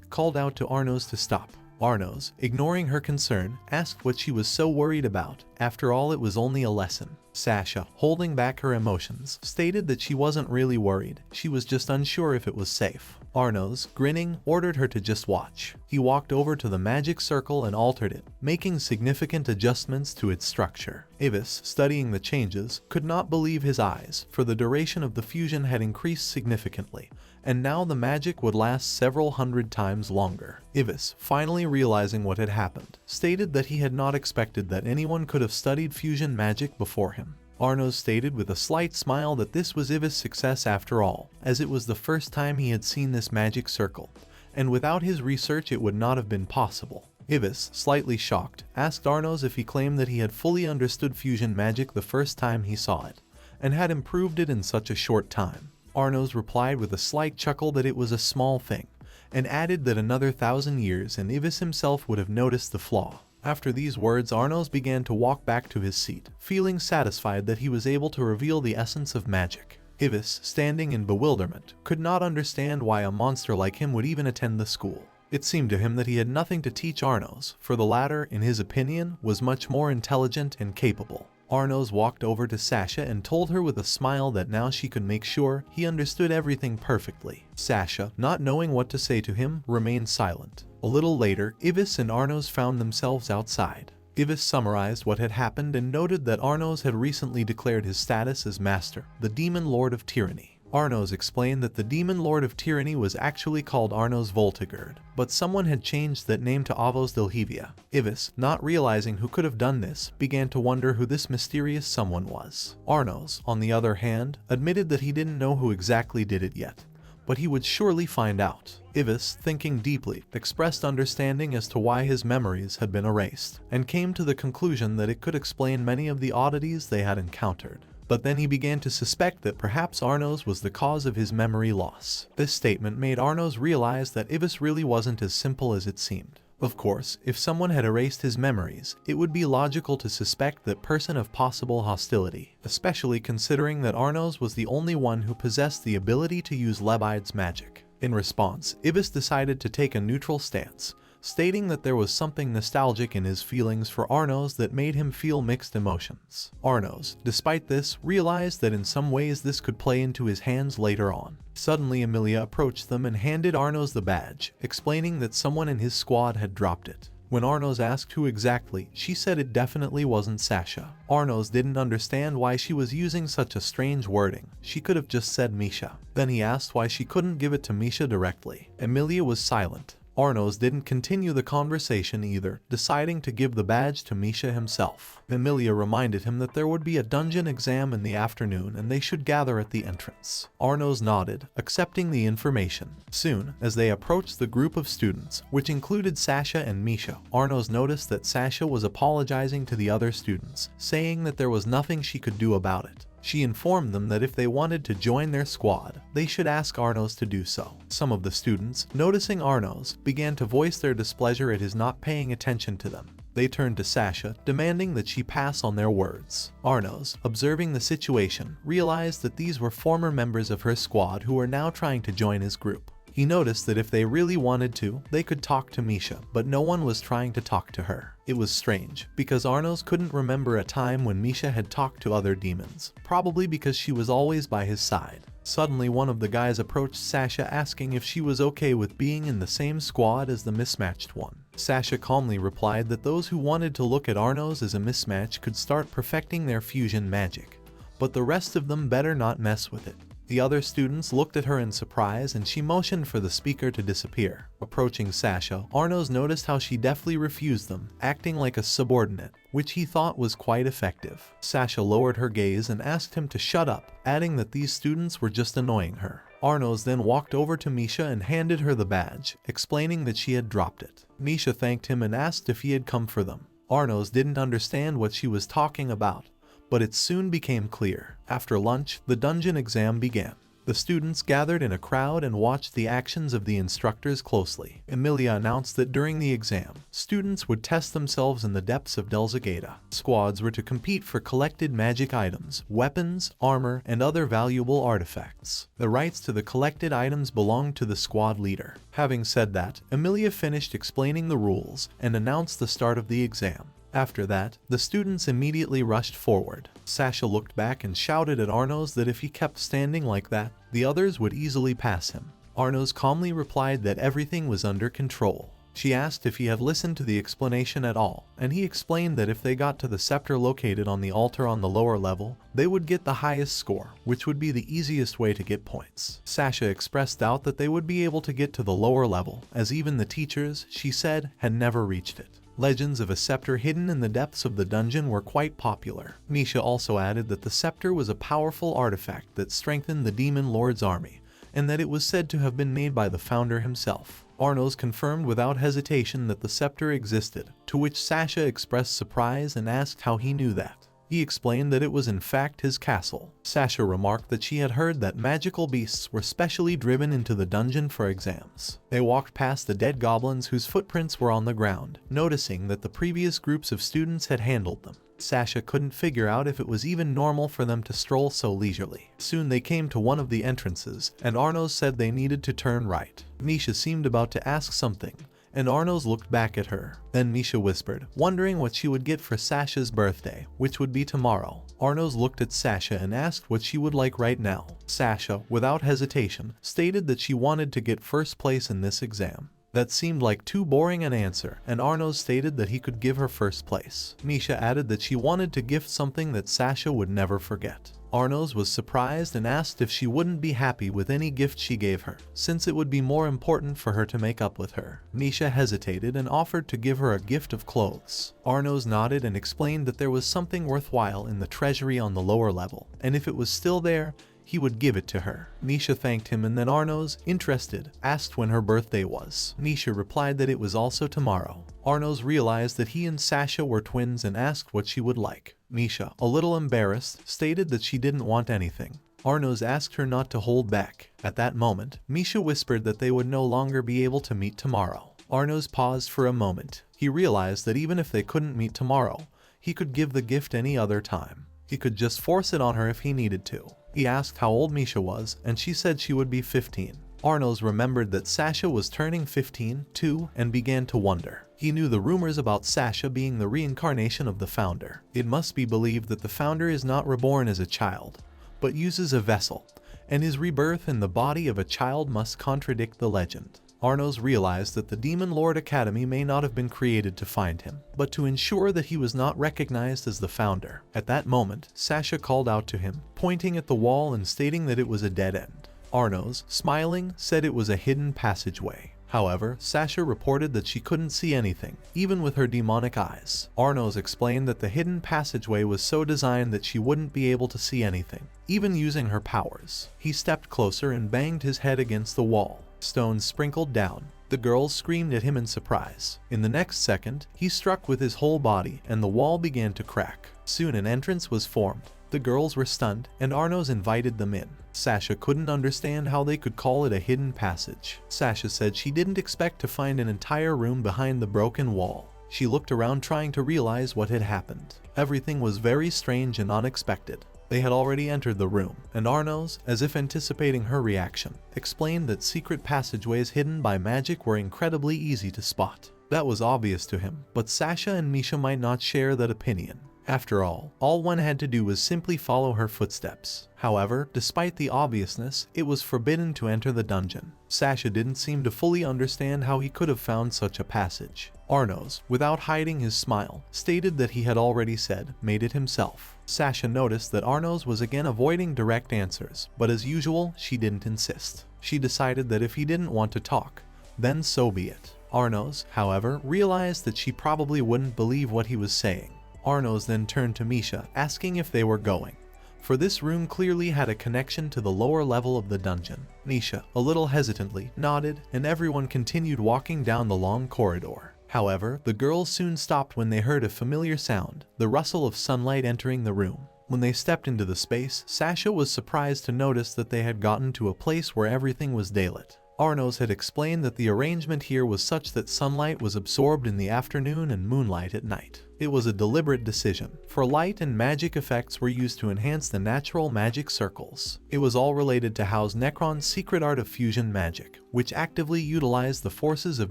Speaker 1: called out to Arnos to stop. Arnos, ignoring her concern, asked what she was so worried about. After all, it was only a lesson. Sasha, holding back her emotions, stated that she wasn't really worried, she was just unsure if it was safe. Arnos, grinning, ordered her to just watch. He walked over to the magic circle and altered it, making significant adjustments to its structure. Ivis, studying the changes, could not believe his eyes, for the duration of the fusion had increased significantly, and now the magic would last several hundred times longer. Ivis, finally realizing what had happened, stated that he had not expected that anyone could have studied fusion magic before him. Arnos stated with a slight smile that this was Ivis' success after all, as it was the first time he had seen this magic circle, and without his research it would not have been possible. Ivis, slightly shocked, asked Arnos if he claimed that he had fully understood fusion magic the first time he saw it, and had improved it in such a short time. Arnos replied with a slight chuckle that it was a small thing, and added that another 1,000 years and Ivis himself would have noticed the flaw. After these words, Arnos began to walk back to his seat, feeling satisfied that he was able to reveal the essence of magic. Ivis, standing in bewilderment, could not understand why a monster like him would even attend the school. It seemed to him that he had nothing to teach Arnos, for the latter, in his opinion, was much more intelligent and capable. Arnos walked over to Sasha and told her with a smile that now she could make sure he understood everything perfectly. Sasha, not knowing what to say to him, remained silent. A little later, Ivis and Arnos found themselves outside. Ivis summarized what had happened and noted that Arnos had recently declared his status as Master, the Demon Lord of Tyranny. Arnos explained that the demon lord of tyranny was actually called Arnos Voltigerd, but someone had changed that name to Avos Delhevia. Ivis, not realizing who could have done this, began to wonder who this mysterious someone was. Arnos, on the other hand, admitted that he didn't know who exactly did it yet, but he would surely find out. Ivis, thinking deeply, expressed understanding as to why his memories had been erased, and came to the conclusion that it could explain many of the oddities they had encountered. But then he began to suspect that perhaps Arnos was the cause of his memory loss. This statement made Arnos realize that Ivis really wasn't as simple as it seemed. Of course, if someone had erased his memories, it would be logical to suspect that person of possible hostility, especially considering that Arnos was the only one who possessed the ability to use Lebide's magic. In response, Ivis decided to take a neutral stance, stating that there was something nostalgic in his feelings for Arnos that made him feel mixed emotions. Arnos, despite this, realized that in some ways this could play into his hands later on. Suddenly Emilia approached them and handed Arnos the badge, explaining that someone in his squad had dropped it. When Arnos asked who exactly, she said it definitely wasn't Sasha. Arnos didn't understand why she was using such a strange wording. She could have just said Misha. Then he asked why she couldn't give it to Misha directly. Emilia was silent. Arnos didn't continue the conversation either, deciding to give the badge to Misha himself. Emilia reminded him that there would be a dungeon exam in the afternoon and they should gather at the entrance. Arnos nodded, accepting the information. Soon, as they approached the group of students, which included Sasha and Misha, Arnos noticed that Sasha was apologizing to the other students, saying that there was nothing she could do about it. She informed them that if they wanted to join their squad, they should ask Arnos to do so. Some of the students, noticing Arnos, began to voice their displeasure at his not paying attention to them. They turned to Sasha, demanding that she pass on their words. Arnos, observing the situation, realized that these were former members of her squad who were now trying to join his group. He noticed that if they really wanted to, they could talk to Misha, but no one was trying to talk to her. It was strange, because Arnos couldn't remember a time when Misha had talked to other demons, probably because she was always by his side. Suddenly one of the guys approached Sasha asking if she was okay with being in the same squad as the mismatched one. Sasha calmly replied that those who wanted to look at Arnos as a mismatch could start perfecting their fusion magic, but the rest of them better not mess with it. The other students looked at her in surprise and she motioned for the speaker to disappear. Approaching Sasha, Arnos noticed how she deftly refused them, acting like a subordinate, which he thought was quite effective. Sasha lowered her gaze and asked him to shut up, adding that these students were just annoying her. Arnos then walked over to Misha and handed her the badge, explaining that she had dropped it. Misha thanked him and asked if he had come for them. Arnos didn't understand what she was talking about, but it soon became clear. After lunch, the dungeon exam began. The students gathered in a crowd and watched the actions of the instructors closely. Emilia announced that during the exam, students would test themselves in the depths of Deligade. Squads were to compete for collected magic items, weapons, armor, and other valuable artifacts. The rights to the collected items belonged to the squad leader. Having said that, Emilia finished explaining the rules and announced the start of the exam. After that, the students immediately rushed forward. Sasha looked back and shouted at Arnos that if he kept standing like that, the others would easily pass him. Arnos calmly replied that everything was under control. She asked if he had listened to the explanation at all, and he explained that if they got to the scepter located on the altar on the lower level, they would get the highest score, which would be the easiest way to get points. Sasha expressed doubt that they would be able to get to the lower level, as even the teachers, she said, had never reached it. Legends of a scepter hidden in the depths of the dungeon were quite popular. Misha also added that the scepter was a powerful artifact that strengthened the demon lord's army, and that it was said to have been made by the founder himself. Arnos confirmed without hesitation that the scepter existed, to which Sasha expressed surprise and asked how he knew that. He explained that it was in fact his castle. Sasha remarked that she had heard that magical beasts were specially driven into the dungeon for exams. They walked past the dead goblins whose footprints were on the ground, noticing that the previous groups of students had handled them. Sasha couldn't figure out if it was even normal for them to stroll so leisurely. Soon they came to one of the entrances, and Arnos said they needed to turn right. Misha seemed about to ask something, and Arnos looked back at her. Then Misha whispered, wondering what she would get for Sasha's birthday, which would be tomorrow. Arnos looked at Sasha and asked what she would like right now. Sasha, without hesitation, stated that she wanted to get first place in this exam. That seemed like too boring an answer, and Arnos stated that he could give her first place. Misha added that she wanted to gift something that Sasha would never forget. Arnos was surprised and asked if she wouldn't be happy with any gift she gave her, since it would be more important for her to make up with her. Misha hesitated and offered to give her a gift of clothes. Arnos nodded and explained that there was something worthwhile in the treasury on the lower level, and if it was still there, he would give it to her. Misha thanked him, and then Arnos, interested, asked when her birthday was. Misha replied that it was also tomorrow. Arnos realized that he and Sasha were twins and asked what she would like. Misha, a little embarrassed, stated that she didn't want anything. Arnos asked her not to hold back. At that moment, Misha whispered that they would no longer be able to meet tomorrow. Arnos paused for a moment. He realized that even if they couldn't meet tomorrow, he could give the gift any other time. He could just force it on her if he needed to. He asked how old Misha was, and she said she would be 15. Arnos remembered that Sasha was turning 15 too and began to wonder. He knew the rumors about Sasha being the reincarnation of the founder. It must be believed that the founder is not reborn as a child, but uses a vessel, and his rebirth in the body of a child must contradict the legend. Arnos realized that the Demon Lord Academy may not have been created to find him, but to ensure that he was not recognized as the founder. At that moment, Sasha called out to him, pointing at the wall and stating that it was a dead end. Arnos, smiling, said it was a hidden passageway. However, Sasha reported that she couldn't see anything, even with her demonic eyes. Arnos explained that the hidden passageway was so designed that she wouldn't be able to see anything, even using her powers. He stepped closer and banged his head against the wall. Stones sprinkled down. The girls screamed at him in surprise. In the next second, he struck with his whole body and the wall began to crack. Soon an entrance was formed. The girls were stunned, and Arnos invited them in. Sasha couldn't understand how they could call it a hidden passage. Sasha said she didn't expect to find an entire room behind the broken wall. She looked around trying to realize what had happened. Everything was very strange and unexpected. They had already entered the room, and Arnos, as if anticipating her reaction, explained that secret passageways hidden by magic were incredibly easy to spot. That was obvious to him, but Sasha and Misha might not share that opinion. After all one had to do was simply follow her footsteps. However, despite the obviousness, it was forbidden to enter the dungeon. Sasha didn't seem to fully understand how he could have found such a passage. Arnos, without hiding his smile, stated that he had already made it himself. Sasha noticed that Arnos was again avoiding direct answers, but as usual, she didn't insist. She decided that if he didn't want to talk, then so be it. Arnos, however, realized that she probably wouldn't believe what he was saying. Arnos then turned to Misha, asking if they were going, for this room clearly had a connection to the lower level of the dungeon. Misha, a little hesitantly, nodded, and everyone continued walking down the long corridor. However, the girls soon stopped when they heard a familiar sound, the rustle of sunlight entering the room. When they stepped into the space, Sasha was surprised to notice that they had gotten to a place where everything was daylit. Arnos had explained that the arrangement here was such that sunlight was absorbed in the afternoon and moonlight at night. It was a deliberate decision, for light and magic effects were used to enhance the natural magic circles. It was all related to House Necron's secret art of fusion magic, which actively utilized the forces of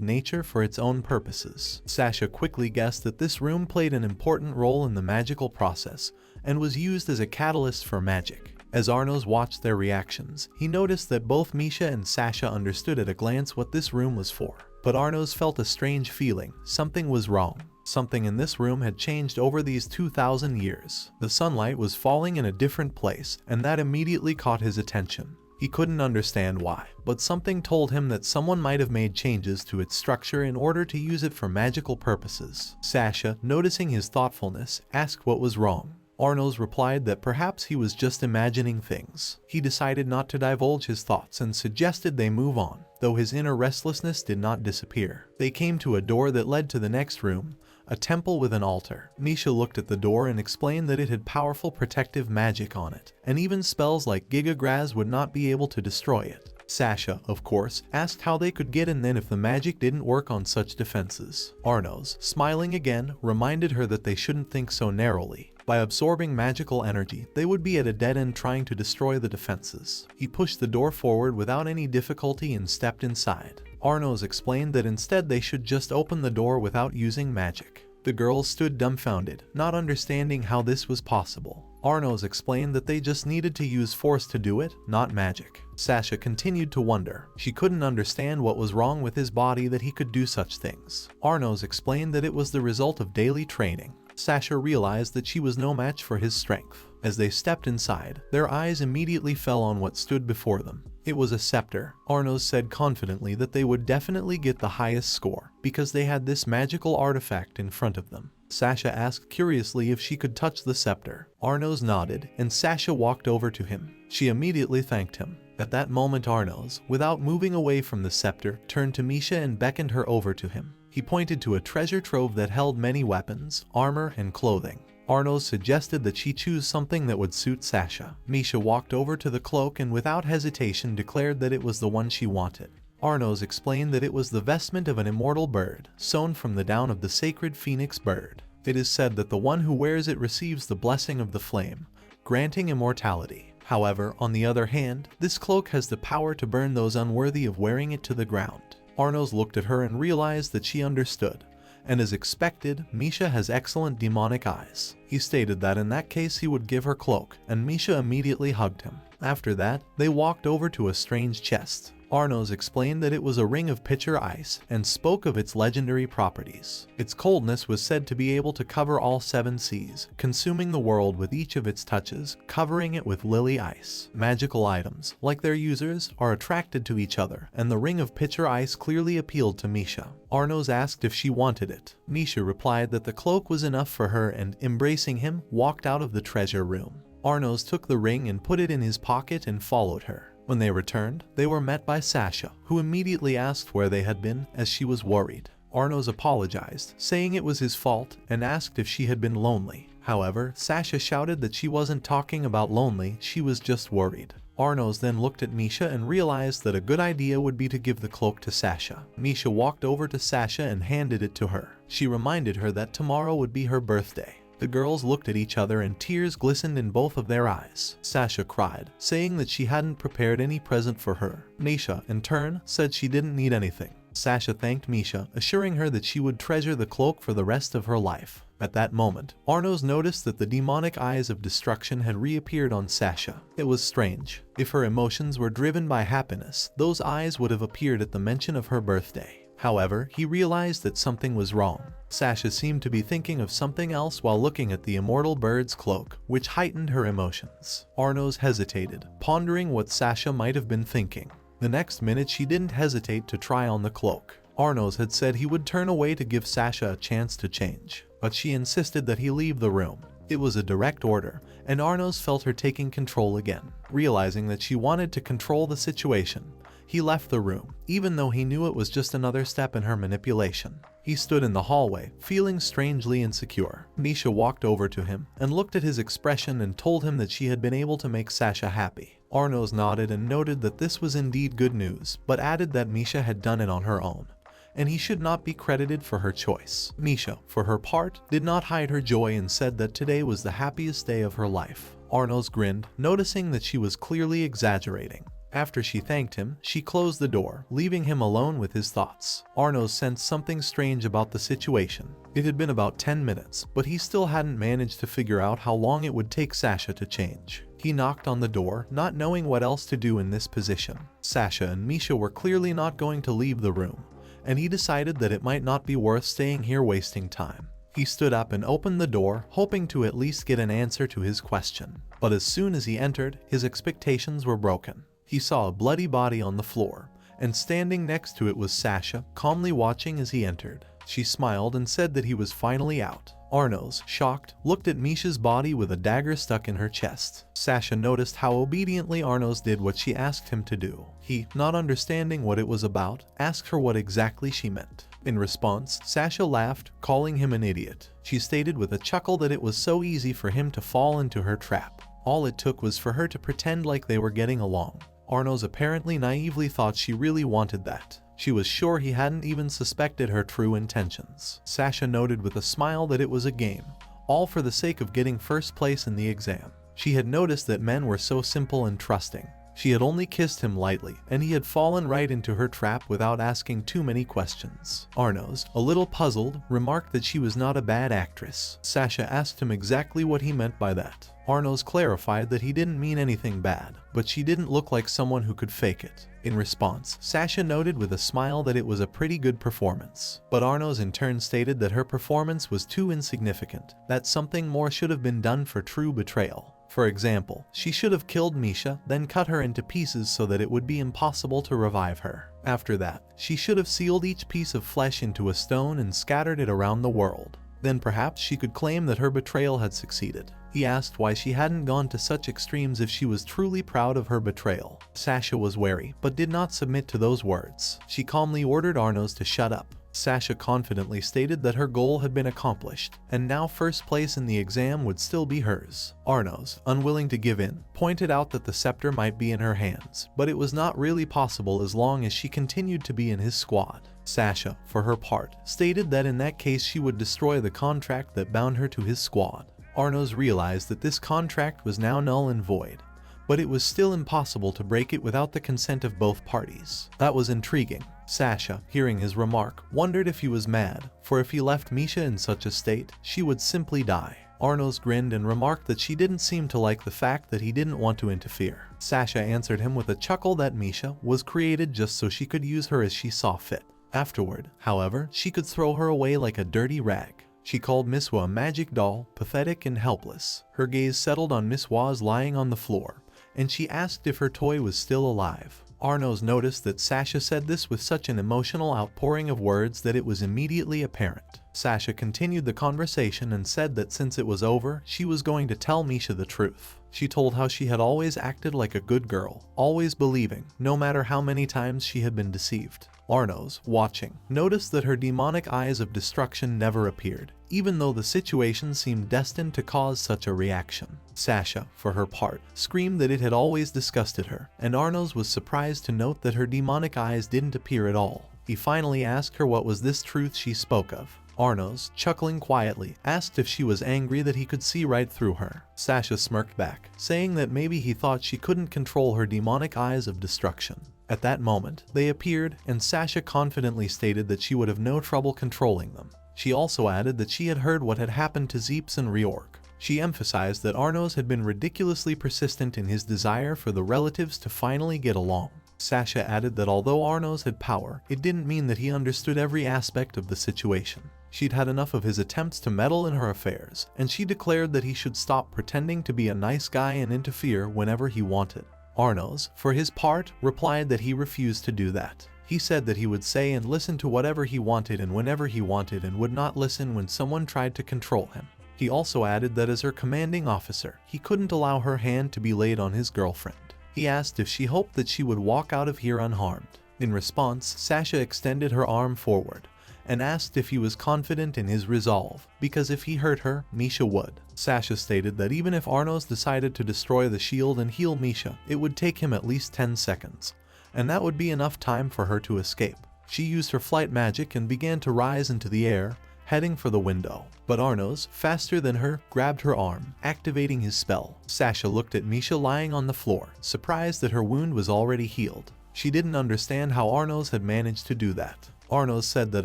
Speaker 1: nature for its own purposes. Sasha quickly guessed that this room played an important role in the magical process, and was used as a catalyst for magic. As Arnos watched their reactions, he noticed that both Misha and Sasha understood at a glance what this room was for. But Arnos felt a strange feeling. Something was wrong. Something in this room had changed over these 2,000 years. The sunlight was falling in a different place, and that immediately caught his attention. He couldn't understand why, but something told him that someone might have made changes to its structure in order to use it for magical purposes. Sasha, noticing his thoughtfulness, asked what was wrong. Arnos replied that perhaps he was just imagining things. He decided not to divulge his thoughts and suggested they move on, though his inner restlessness did not disappear. They came to a door that led to the next room, a temple with an altar. Misha looked at the door and explained that it had powerful protective magic on it, and even spells like Gigagraz would not be able to destroy it. Sasha, of course, asked how they could get in then if the magic didn't work on such defenses. Arnos, smiling again, reminded her that they shouldn't think so narrowly. By absorbing magical energy, they would be at a dead end trying to destroy the defenses. He pushed the door forward without any difficulty and stepped inside. Arnos explained that instead they should just open the door without using magic. The girls stood dumbfounded, not understanding how this was possible. Arnos explained that they just needed to use force to do it, not magic. Sasha continued to wonder. She couldn't understand what was wrong with his body that he could do such things. Arnos explained that it was the result of daily training. Sasha realized that she was no match for his strength. As they stepped inside, their eyes immediately fell on what stood before them. It was a scepter. Arnos said confidently that they would definitely get the highest score because they had this magical artifact in front of them. Sasha asked curiously if she could touch the scepter. Arnos nodded, and Sasha walked over to him. She immediately thanked him. At that moment, Arnos, without moving away from the scepter, turned to Misha and beckoned her over to him. He pointed to a treasure trove that held many weapons, armor, and clothing. Arnos suggested that she choose something that would suit Sasha. Misha walked over to the cloak and without hesitation declared that it was the one she wanted. Arnos explained that it was the vestment of an immortal bird, sewn from the down of the sacred phoenix bird. It is said that the one who wears it receives the blessing of the flame, granting immortality. However, on the other hand, this cloak has the power to burn those unworthy of wearing it to the ground. Arnos looked at her and realized that she understood. And as expected, Misha has excellent demonic eyes. He stated that in that case he would give her cloak, and Misha immediately hugged him. After that, they walked over to a strange chest. Arnos explained that it was a ring of pitcher ice and spoke of its legendary properties. Its coldness was said to be able to cover all 7 seas, consuming the world with each of its touches, covering it with lily ice. Magical items, like their users, are attracted to each other, and the ring of pitcher ice clearly appealed to Misha. Arnos asked if she wanted it. Misha replied that the cloak was enough for her and, embracing him, walked out of the treasure room. Arnos took the ring and put it in his pocket and followed her. When they returned, they were met by Sasha, who immediately asked where they had been, as she was worried. Arnos apologized, saying it was his fault, and asked if she had been lonely. However, Sasha shouted that she wasn't talking about lonely, she was just worried. Arnos then looked at Misha and realized that a good idea would be to give the cloak to Sasha. Misha walked over to Sasha and handed it to her. She reminded her that tomorrow would be her birthday. The girls looked at each other and tears glistened in both of their eyes. Sasha cried, saying that she hadn't prepared any present for her. Misha, in turn, said she didn't need anything. Sasha thanked Misha, assuring her that she would treasure the cloak for the rest of her life. At that moment, Arnos noticed that the demonic eyes of destruction had reappeared on Sasha. It was strange. If her emotions were driven by happiness, those eyes would have appeared at the mention of her birthday. However, he realized that something was wrong. Sasha seemed to be thinking of something else while looking at the immortal bird's cloak, which heightened her emotions. Arnos hesitated, pondering what Sasha might have been thinking. The next minute she didn't hesitate to try on the cloak. Arnos had said he would turn away to give Sasha a chance to change, but she insisted that he leave the room. It was a direct order, and Arnos felt her taking control again. Realizing that she wanted to control the situation, he left the room, even though he knew it was just another step in her manipulation. He stood in the hallway, feeling strangely insecure. Misha walked over to him and looked at his expression and told him that she had been able to make Sasha happy. Arnos nodded and noted that this was indeed good news, but added that Misha had done it on her own, and he should not be credited for her choice. Misha, for her part, did not hide her joy and said that today was the happiest day of her life. Arnos grinned, noticing that she was clearly exaggerating. After she thanked him, she closed the door, leaving him alone with his thoughts. Arnos sensed something strange about the situation. It had been about 10 minutes, but he still hadn't managed to figure out how long it would take Sasha to change. He knocked on the door, not knowing what else to do in this position. Sasha and Misha were clearly not going to leave the room, and he decided that it might not be worth staying here wasting time. He stood up and opened the door, hoping to at least get an answer to his question. But as soon as he entered, his expectations were broken. He saw a bloody body on the floor, and standing next to it was Sasha, calmly watching as he entered. She smiled and said that he was finally out. Arnos, shocked, looked at Misha's body with a dagger stuck in her chest. Sasha noticed how obediently Arnos did what she asked him to do. He, not understanding what it was about, asked her what exactly she meant. In response, Sasha laughed, calling him an idiot. She stated with a chuckle that it was so easy for him to fall into her trap. All it took was for her to pretend like they were getting along. Arnos apparently naively thought she really wanted that. She was sure he hadn't even suspected her true intentions. Sasha noted with a smile that it was a game, all for the sake of getting first place in the exam. She had noticed that men were so simple and trusting. She had only kissed him lightly, and he had fallen right into her trap without asking too many questions. Arnos, a little puzzled, remarked that she was not a bad actress. Sasha asked him exactly what he meant by that. Arnos clarified that he didn't mean anything bad, but she didn't look like someone who could fake it. In response, Sasha noted with a smile that it was a pretty good performance. But Arnos in turn stated that her performance was too insignificant, that something more should have been done for true betrayal. For example, she should have killed Misha, then cut her into pieces so that it would be impossible to revive her. After that, she should have sealed each piece of flesh into a stone and scattered it around the world. Then perhaps she could claim that her betrayal had succeeded. He asked why she hadn't gone to such extremes if she was truly proud of her betrayal. Sasha was wary, but did not submit to those words. She calmly ordered Arnos to shut up. Sasha confidently stated that her goal had been accomplished, and now first place in the exam would still be hers. Arnos, unwilling to give in, pointed out that the scepter might be in her hands, but it was not really possible as long as she continued to be in his squad. Sasha, for her part, stated that in that case she would destroy the contract that bound her to his squad. Arnos realized that this contract was now null and void, but it was still impossible to break it without the consent of both parties. That was intriguing. Sasha, hearing his remark, wondered if he was mad, for if he left Misha in such a state, she would simply die. Arnos grinned and remarked that she didn't seem to like the fact that he didn't want to interfere. Sasha answered him with a chuckle that Misha was created just so she could use her as she saw fit. Afterward, however, she could throw her away like a dirty rag. She called MANHWA a magic doll, pathetic and helpless. Her gaze settled on MANHWA's lying on the floor, and she asked if her toy was still alive. Arnos noticed that Sasha said this with such an emotional outpouring of words that it was immediately apparent. Sasha continued the conversation and said that since it was over, she was going to tell Misha the truth. She told how she had always acted like a good girl, always believing, no matter how many times she had been deceived. Arnos, watching, noticed that her demonic eyes of destruction never appeared, even though the situation seemed destined to cause such a reaction. Sasha, for her part, screamed that it had always disgusted her, and Arnos was surprised to note that her demonic eyes didn't appear at all. He finally asked her what was this truth she spoke of. Arnos, chuckling quietly, asked if she was angry that he could see right through her. Sasha smirked back, saying that maybe he thought she couldn't control her demonic eyes of destruction. At that moment, they appeared, and Sasha confidently stated that she would have no trouble controlling them. She also added that she had heard what had happened to Zeps and Reorg. She emphasized that Arnos had been ridiculously persistent in his desire for the relatives to finally get along. Sasha added that although Arnos had power, it didn't mean that he understood every aspect of the situation. She'd had enough of his attempts to meddle in her affairs, and she declared that he should stop pretending to be a nice guy and interfere whenever he wanted. Arnos, for his part, replied that he refused to do that. He said that he would say and listen to whatever he wanted and whenever he wanted and would not listen when someone tried to control him. He also added that as her commanding officer, he couldn't allow her hand to be laid on his girlfriend. He asked if she hoped that she would walk out of here unharmed. In response, Sasha extended her arm forward and asked if he was confident in his resolve, because if he hurt her, Misha would. Sasha stated that even if Arnos decided to destroy the shield and heal Misha, it would take him at least 10 seconds, and that would be enough time for her to escape. She used her flight magic and began to rise into the air, heading for the window. But Arnos, faster than her, grabbed her arm, activating his spell. Sasha looked at Misha lying on the floor, surprised that her wound was already healed. She didn't understand how Arnos had managed to do that. Arnos said that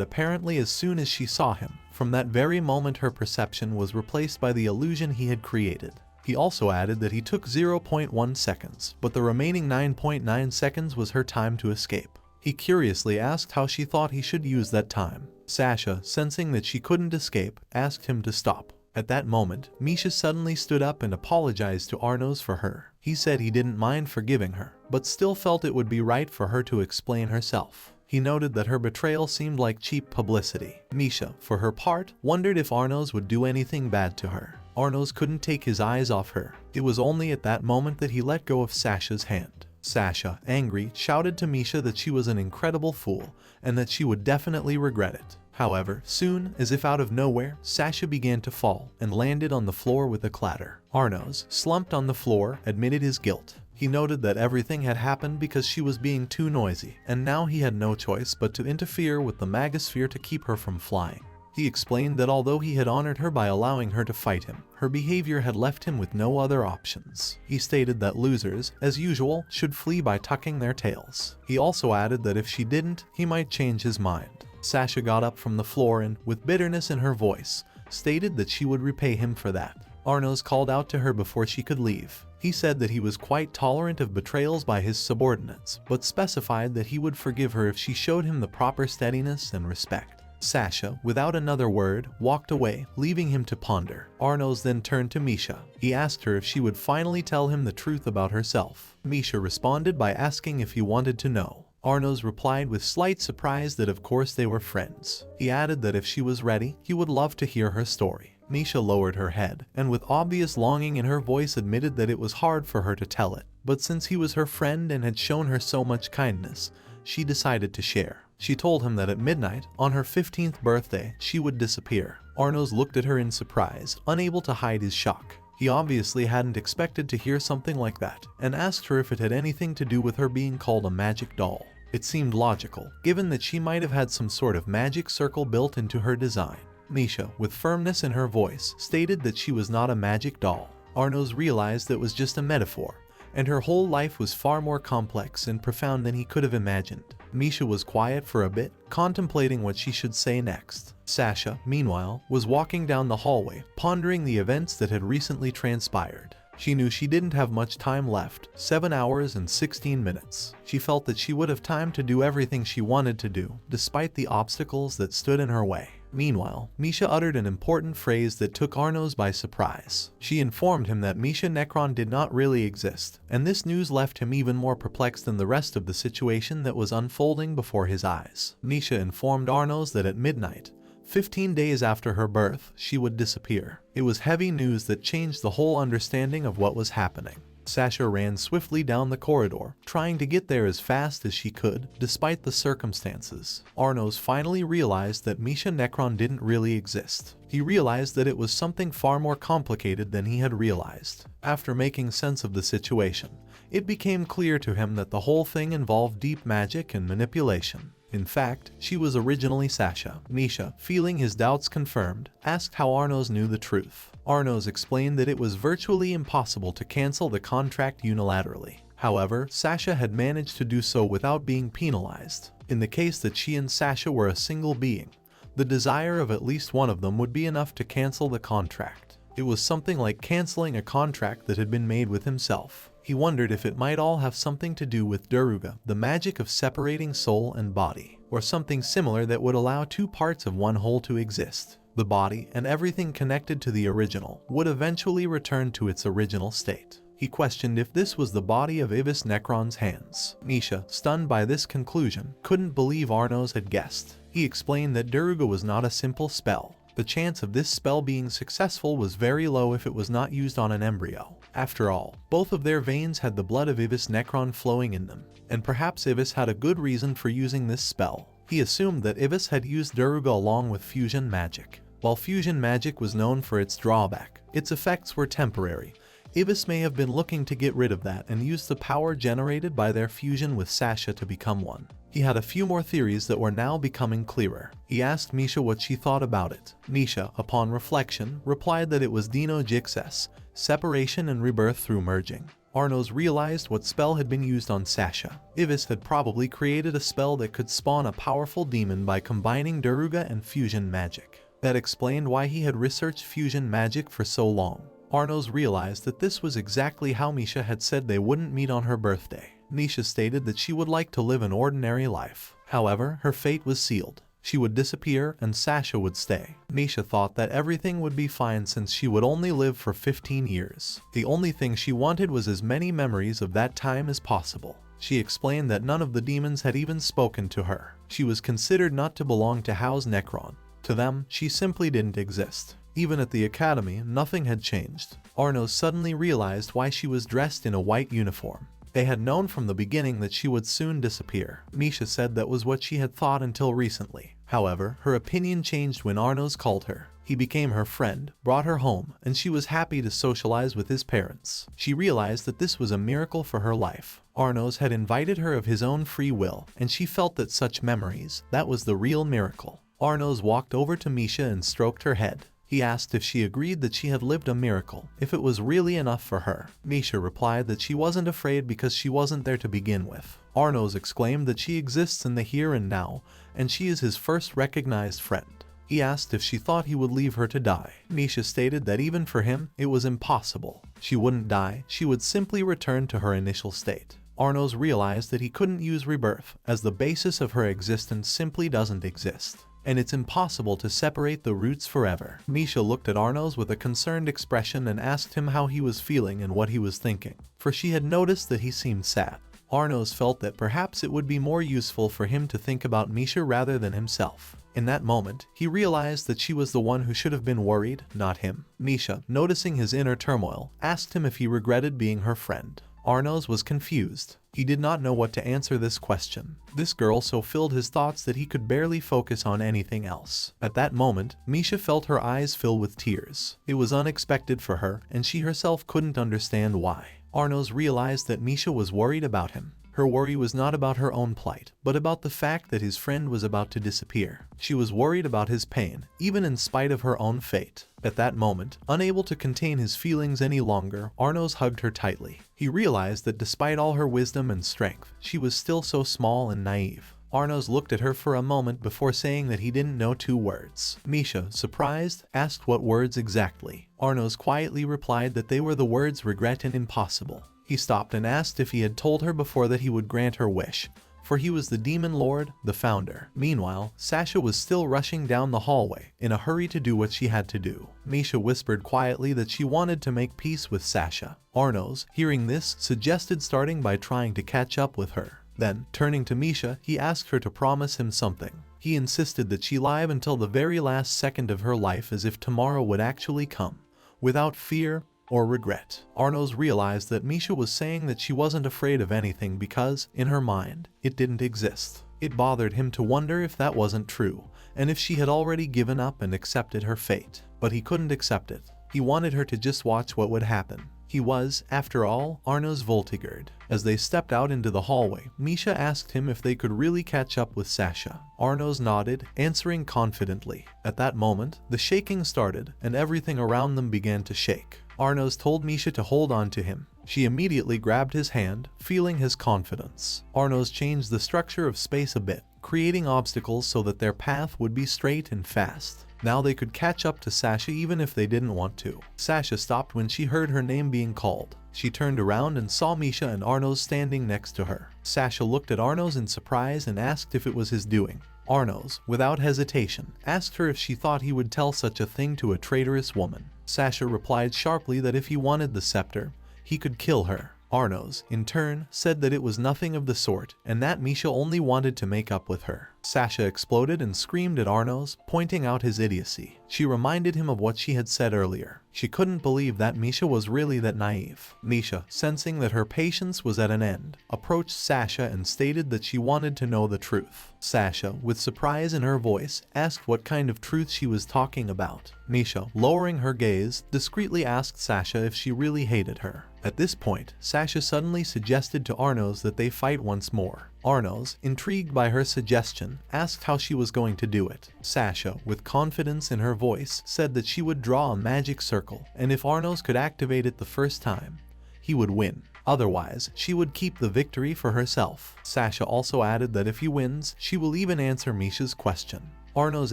Speaker 1: apparently as soon as she saw him, from that very moment her perception was replaced by the illusion he had created. He also added that he took 0.1 seconds, but the remaining 9.9 seconds was her time to escape. He curiously asked how she thought he should use that time. Sasha, sensing that she couldn't escape, asked him to stop. At that moment, Misha suddenly stood up and apologized to Arnos for her. He said he didn't mind forgiving her, but still felt it would be right for her to explain herself. He noted that her betrayal seemed like cheap publicity. Misha, for her part, wondered if Arnos would do anything bad to her. Arnos couldn't take his eyes off her. It was only at that moment that he let go of Sasha's hand. Sasha, angry, shouted to Misha that she was an incredible fool and that she would definitely regret it. However, soon, as if out of nowhere, Sasha began to fall and landed on the floor with a clatter. Arnos, slumped on the floor, admitted his guilt. He noted that everything had happened because she was being too noisy, and now he had no choice but to interfere with the Magosphere to keep her from flying. He explained that although he had honored her by allowing her to fight him, her behavior had left him with no other options. He stated that losers, as usual, should flee by tucking their tails. He also added that if she didn't, he might change his mind. Sasha got up from the floor and, with bitterness in her voice, stated that she would repay him for that. Arnos called out to her before she could leave. He said that he was quite tolerant of betrayals by his subordinates, but specified that he would forgive her if she showed him the proper steadiness and respect. Sasha, without another word, walked away, leaving him to ponder. Arnos then turned to Misha. He asked her if she would finally tell him the truth about herself. Misha responded by asking if he wanted to know. Arnos replied with slight surprise that of course they were friends. He added that if she was ready, he would love to hear her story. Misha lowered her head, and with obvious longing in her voice admitted that it was hard for her to tell it. But since he was her friend and had shown her so much kindness, she decided to share. She told him that at midnight, on her 15th birthday, she would disappear. Arnos looked at her in surprise, unable to hide his shock. He obviously hadn't expected to hear something like that, and asked her if it had anything to do with her being called a magic doll. It seemed logical, given that she might have had some sort of magic circle built into her design. Misha, with firmness in her voice, stated that she was not a magic doll. Arnos realized that it was just a metaphor, and her whole life was far more complex and profound than he could have imagined. Misha was quiet for a bit, contemplating what she should say next. Sasha, meanwhile, was walking down the hallway, pondering the events that had recently transpired. She knew she didn't have much time left, 7 hours and 16 minutes. She felt that she would have time to do everything she wanted to do, despite the obstacles that stood in her way. Meanwhile, Misha uttered an important phrase that took Arnos by surprise. She informed him that Misha Necron did not really exist, and this news left him even more perplexed than the rest of the situation that was unfolding before his eyes. Misha informed Arnos that at midnight, 15 days after her birth, she would disappear. It was heavy news that changed the whole understanding of what was happening. Sasha ran swiftly down the corridor, trying to get there as fast as she could, despite the circumstances. Arnos finally realized that Misha Necron didn't really exist. He realized that it was something far more complicated than he had realized. After making sense of the situation, it became clear to him that the whole thing involved deep magic and manipulation. In fact, she was originally Sasha. Misha, feeling his doubts confirmed, asked how Arnos knew the truth. Arnos explained that it was virtually impossible to cancel the contract unilaterally. However, Sasha had managed to do so without being penalized. In the case that she and Sasha were a single being, the desire of at least one of them would be enough to cancel the contract. It was something like canceling a contract that had been made with himself. He wondered if it might all have something to do with Daruga, the magic of separating soul and body, or something similar that would allow two parts of one whole to exist. The body and everything connected to the original would eventually return to its original state. He questioned if this was the body of Ibis Necron's hands. Misha, stunned by this conclusion, couldn't believe Arnos had guessed. He explained that Daruga was not a simple spell. The chance of this spell being successful was very low if it was not used on an embryo. After all, both of their veins had the blood of Ibis Necron flowing in them, and perhaps Ibis had a good reason for using this spell. He assumed that Ibis had used Daruga along with fusion magic. While fusion magic was known for its drawback, its effects were temporary. Ibis may have been looking to get rid of that and use the power generated by their fusion with Sasha to become one. He had a few more theories that were now becoming clearer. He asked Misha what she thought about it. Misha, upon reflection, replied that it was Dino Jix's separation and rebirth through merging. Arnos realized what spell had been used on Sasha. Ibis had probably created a spell that could spawn a powerful demon by combining Daruga and fusion magic. That explained why he had researched fusion magic for so long. Arnos realized that this was exactly how Misha had said they wouldn't meet on her birthday. Misha stated that she would like to live an ordinary life. However, her fate was sealed. She would disappear and Sasha would stay. Misha thought that everything would be fine since she would only live for 15 years. The only thing she wanted was as many memories of that time as possible. She explained that none of the demons had even spoken to her. She was considered not to belong to House Necron. To them, she simply didn't exist. Even at the academy, nothing had changed. Arnos suddenly realized why she was dressed in a white uniform. They had known from the beginning that she would soon disappear. Misha said that was what she had thought until recently. However, her opinion changed when Arnos called her. He became her friend, brought her home, and she was happy to socialize with his parents. She realized that this was a miracle for her life. Arnos had invited her of his own free will, and she felt that such memories, that was the real miracle. Arnos walked over to Misha and stroked her head. He asked if she agreed that she had lived a miracle, if it was really enough for her. Misha replied that she wasn't afraid because she wasn't there to begin with. Arnos exclaimed that she exists in the here and now, and she is his first recognized friend. He asked if she thought he would leave her to die. Misha stated that even for him, it was impossible. She wouldn't die, she would simply return to her initial state. Arnos realized that he couldn't use rebirth, as the basis of her existence simply doesn't exist, and it's impossible to separate the roots forever. Misha looked at Arnos with a concerned expression and asked him how he was feeling and what he was thinking, for she had noticed that he seemed sad. Arnos felt that perhaps it would be more useful for him to think about Misha rather than himself. In that moment, he realized that she was the one who should have been worried, not him. Misha, noticing his inner turmoil, asked him if he regretted being her friend. Arnos was confused. He did not know what to answer this question. This girl so filled his thoughts that he could barely focus on anything else. At that moment, Misha felt her eyes fill with tears. It was unexpected for her, and she herself couldn't understand why. Arnos realized that Misha was worried about him. Her worry was not about her own plight, but about the fact that his friend was about to disappear. She was worried about his pain, even in spite of her own fate. At that moment, unable to contain his feelings any longer, Arnos hugged her tightly. He realized that despite all her wisdom and strength, she was still so small and naive. Arnos looked at her for a moment before saying that he didn't know 2 words. Misha, surprised, asked what words exactly. Arnos quietly replied that they were the words regret and impossible. He stopped and asked if he had told her before that he would grant her wish, for he was the demon lord, the founder. Meanwhile, Sasha was still rushing down the hallway, in a hurry to do what she had to do. Misha whispered quietly that she wanted to make peace with Sasha. Arnos, hearing this, suggested starting by trying to catch up with her. Then, turning to Misha, he asked her to promise him something. He insisted that she lie until the very last second of her life as if tomorrow would actually come, without fear or regret. Arnos realized that Misha was saying that she wasn't afraid of anything because, in her mind, it didn't exist. It bothered him to wonder if that wasn't true, and if she had already given up and accepted her fate. But he couldn't accept it. He wanted her to just watch what would happen. He was, after all, Arnos Voltigerd. As they stepped out into the hallway, Misha asked him if they could really catch up with Sasha. Arnos nodded, answering confidently. At that moment, the shaking started, and everything around them began to shake. Arnos told Misha to hold on to him. She immediately grabbed his hand, feeling his confidence. Arnos changed the structure of space a bit, creating obstacles so that their path would be straight and fast. Now they could catch up to Sasha even if they didn't want to. Sasha stopped when she heard her name being called. She turned around and saw Misha and Arnos standing next to her. Sasha looked at Arnos in surprise and asked if it was his doing. Arnos, without hesitation, asked her if she thought he would tell such a thing to a traitorous woman. Sasha replied sharply that if he wanted the scepter, he could kill her. Arnos, in turn, said that it was nothing of the sort, and that Misha only wanted to make up with her. Sasha exploded and screamed at Arnos, pointing out his idiocy. She reminded him of what she had said earlier. She couldn't believe that Misha was really that naive. Misha, sensing that her patience was at an end, approached Sasha and stated that she wanted to know the truth. Sasha, with surprise in her voice, asked what kind of truth she was talking about. Misha, lowering her gaze, discreetly asked Sasha if she really hated her. At this point, Sasha suddenly suggested to Arnos that they fight once more. Arnos, intrigued by her suggestion, asked how she was going to do it. Sasha, with confidence in her voice, said that she would draw a magic circle, and if Arnos could activate it the first time, he would win. Otherwise, she would keep the victory for herself. Sasha also added that if he wins, she will even answer Misha's question. Arnos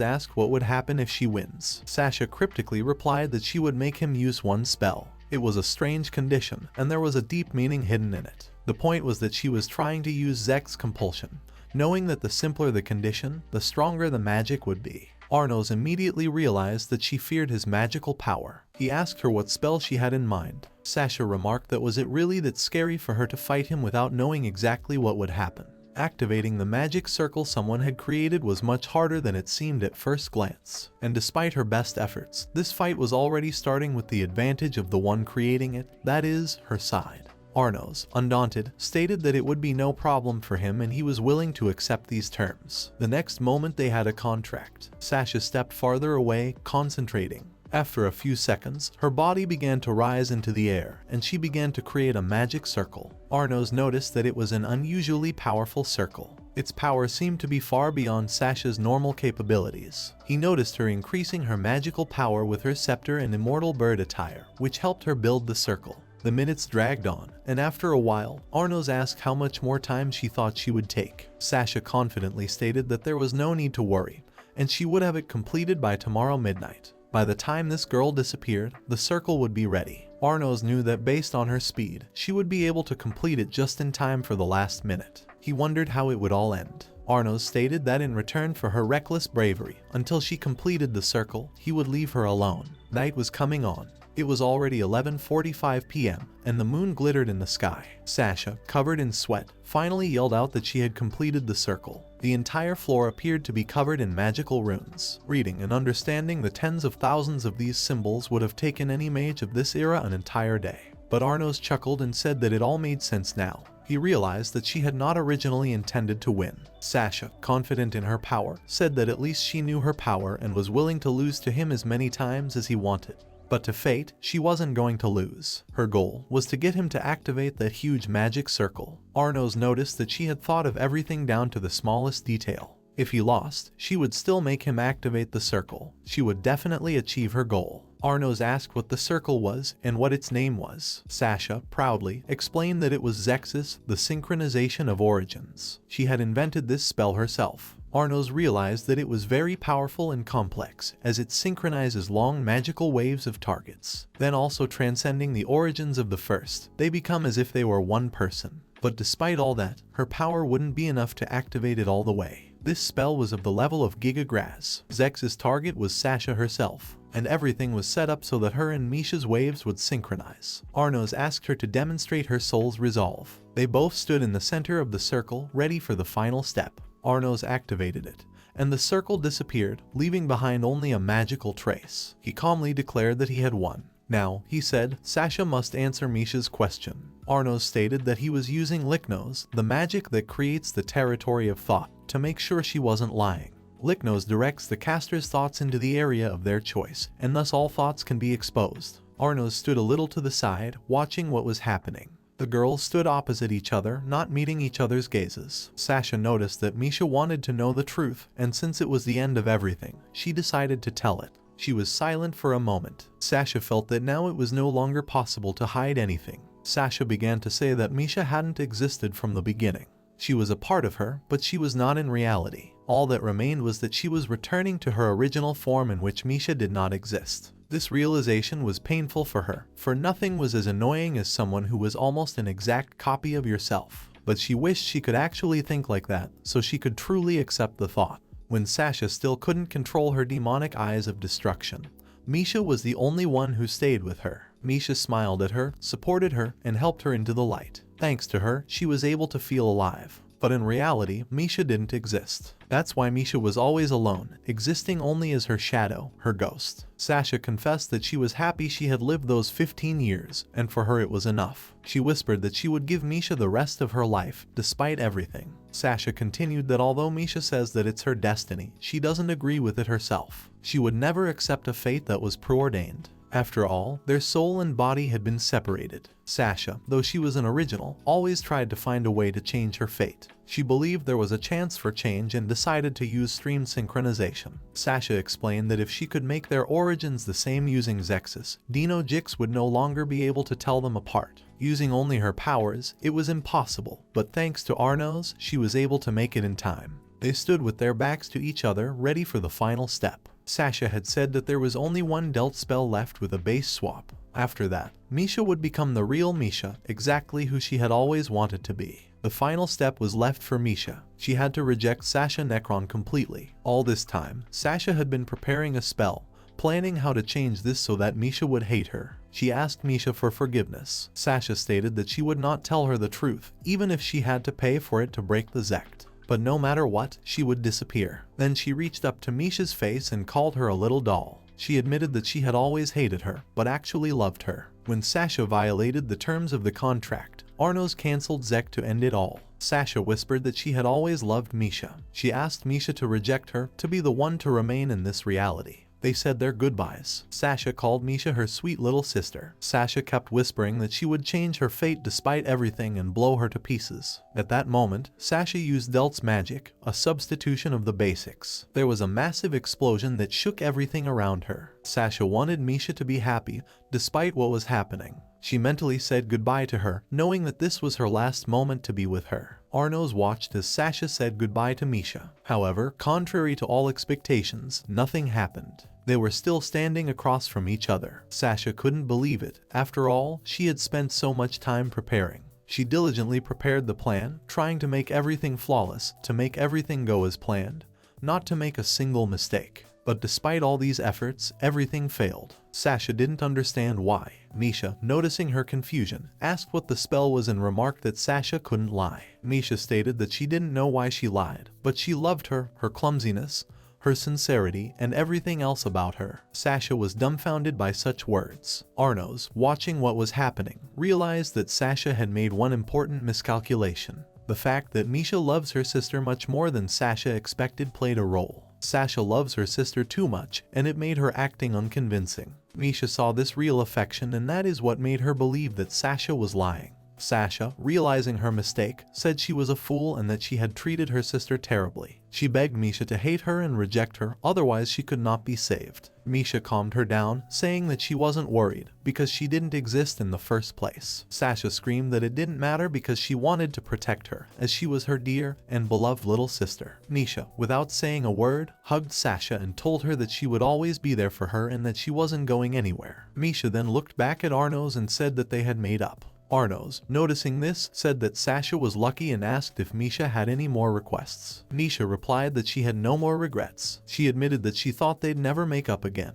Speaker 1: asked what would happen if she wins. Sasha cryptically replied that she would make him use one spell. It was a strange condition, and there was a deep meaning hidden in it. The point was that she was trying to use Zek's compulsion, knowing that the simpler the condition, the stronger the magic would be. Arnos immediately realized that she feared his magical power. He asked her what spell she had in mind. Sasha remarked that was it really that scary for her to fight him without knowing exactly what would happen. Activating the magic circle someone had created was much harder than it seemed at first glance. And despite her best efforts, this fight was already starting with the advantage of the one creating it, that is, her side. Arnos, undaunted, stated that it would be no problem for him and he was willing to accept these terms. The next moment they had a contract. Sasha stepped farther away, concentrating. After a few seconds, her body began to rise into the air, and she began to create a magic circle. Arnos noticed that it was an unusually powerful circle. Its power seemed to be far beyond Sasha's normal capabilities. He noticed her increasing her magical power with her scepter and immortal bird attire, which helped her build the circle. The minutes dragged on, and after a while, Arnos asked how much more time she thought she would take. Sasha confidently stated that there was no need to worry, and she would have it completed by tomorrow midnight. By the time this girl disappeared, the circle would be ready. Arnos knew that based on her speed, she would be able to complete it just in time for the last minute. He wondered how it would all end. Arnos stated that in return for her reckless bravery, until she completed the circle, he would leave her alone. Night was coming on. It was already 11:45 p.m., and the moon glittered in the sky. Sasha, covered in sweat, finally yelled out that she had completed the circle. The entire floor appeared to be covered in magical runes. Reading and understanding the tens of thousands of these symbols would have taken any mage of this era an entire day. But Arnos chuckled and said that it all made sense now. He realized that she had not originally intended to win. Sasha, confident in her power, said that at least she knew her power and was willing to lose to him as many times as he wanted. But to fate, she wasn't going to lose. Her goal was to get him to activate that huge magic circle. Arnos noticed that she had thought of everything down to the smallest detail. If he lost, she would still make him activate the circle. She would definitely achieve her goal. Arnos asked what the circle was and what its name was. Sasha, proudly, explained that it was Zex's, the synchronization of origins. She had invented this spell herself. Arnos realized that it was very powerful and complex, as it synchronizes long magical waves of targets. Then also transcending the origins of the first, they become as if they were one person. But despite all that, her power wouldn't be enough to activate it all the way. This spell was of the level of Giga Grass. Zex's target was Sasha herself, and everything was set up so that her and Misha's waves would synchronize. Arnos asked her to demonstrate her soul's resolve. They both stood in the center of the circle, ready for the final step. Arnos activated it, and the circle disappeared, leaving behind only a magical trace. He calmly declared that he had won. Now, he said, Sasha must answer Misha's question. Arnos stated that he was using Lycnos, the magic that creates the territory of thought, to make sure she wasn't lying. Lycnos directs the caster's thoughts into the area of their choice, and thus all thoughts can be exposed. Arnos stood a little to the side, watching what was happening. The girls stood opposite each other, not meeting each other's gazes. Sasha noticed that Misha wanted to know the truth, and since it was the end of everything, she decided to tell it. She was silent for a moment. Sasha felt that now it was no longer possible to hide anything. Sasha began to say that Misha hadn't existed from the beginning. She was a part of her, but she was not in reality. All that remained was that she was returning to her original form in which Misha did not exist. This realization was painful for her, for nothing was as annoying as someone who was almost an exact copy of yourself. But she wished she could actually think like that, so she could truly accept the thought. When Sasha still couldn't control her demonic eyes of destruction, Misha was the only one who stayed with her. Misha smiled at her, supported her, and helped her into the light. Thanks to her, she was able to feel alive. But in reality, Misha didn't exist. That's why Misha was always alone, existing only as her shadow, her ghost. Sasha confessed that she was happy she had lived those 15 years, and for her it was enough. She whispered that she would give Misha the rest of her life, despite everything. Sasha continued that although Misha says that it's her destiny, she doesn't agree with it herself. She would never accept a fate that was preordained. After all, their soul and body had been separated. Sasha, though she was an original, always tried to find a way to change her fate. She believed there was a chance for change and decided to use stream synchronization. Sasha explained that if she could make their origins the same using Zexus, Dino Jix would no longer be able to tell them apart. Using only her powers, it was impossible, but thanks to Arnos, she was able to make it in time. They stood with their backs to each other, ready for the final step. Sasha had said that there was only one dealt spell left with a base swap. After that, Misha would become the real Misha, exactly who she had always wanted to be. The final step was left for Misha. She had to reject Sasha Necron completely. All this time, Sasha had been preparing a spell, planning how to change this so that Misha would hate her. She asked Misha for forgiveness. Sasha stated that she would not tell her the truth, even if she had to pay for it to break the Zect. But no matter what, she would disappear. Then she reached up to Misha's face and called her a little doll. She admitted that she had always hated her, but actually loved her. When Sasha violated the terms of the contract, Arnos cancelled Zect to end it all. Sasha whispered that she had always loved Misha. She asked Misha to reject her, to be the one to remain in this reality. They said their goodbyes. Sasha called Misha her sweet little sister. Sasha kept whispering that she would change her fate despite everything and blow her to pieces. At that moment, Sasha used Delt's magic, a substitution of the basics. There was a massive explosion that shook everything around her. Sasha wanted Misha to be happy, despite what was happening. She mentally said goodbye to her, knowing that this was her last moment to be with her. Arnos watched as Sasha said goodbye to Misha. However, contrary to all expectations, nothing happened. They were still standing across from each other. Sasha couldn't believe it. After all, she had spent so much time preparing. She diligently prepared the plan, trying to make everything flawless, to make everything go as planned, not to make a single mistake. But despite all these efforts, everything failed. Sasha didn't understand why. Misha, noticing her confusion, asked what the spell was and remarked that Sasha couldn't lie. Misha stated that she didn't know why she lied, but she loved her clumsiness, her sincerity, and everything else about her. Sasha was dumbfounded by such words. Arnos, watching what was happening, realized that Sasha had made one important miscalculation. The fact that Misha loves her sister much more than Sasha expected played a role. Sasha loves her sister too much, and it made her acting unconvincing. Misha saw this real affection, and that is what made her believe that Sasha was lying. Sasha, realizing her mistake, said she was a fool and that she had treated her sister terribly. She begged Misha to hate her and reject her, otherwise she could not be saved. Misha calmed her down, saying that she wasn't worried, because she didn't exist in the first place. Sasha screamed that it didn't matter because she wanted to protect her, as she was her dear and beloved little sister. Misha, without saying a word, hugged Sasha and told her that she would always be there for her and that she wasn't going anywhere. Misha then looked back at Arnos and said that they had made up. Arnos, noticing this, said that Sasha was lucky and asked if Misha had any more requests. Misha replied that she had no more regrets. She admitted that she thought they'd never make up again,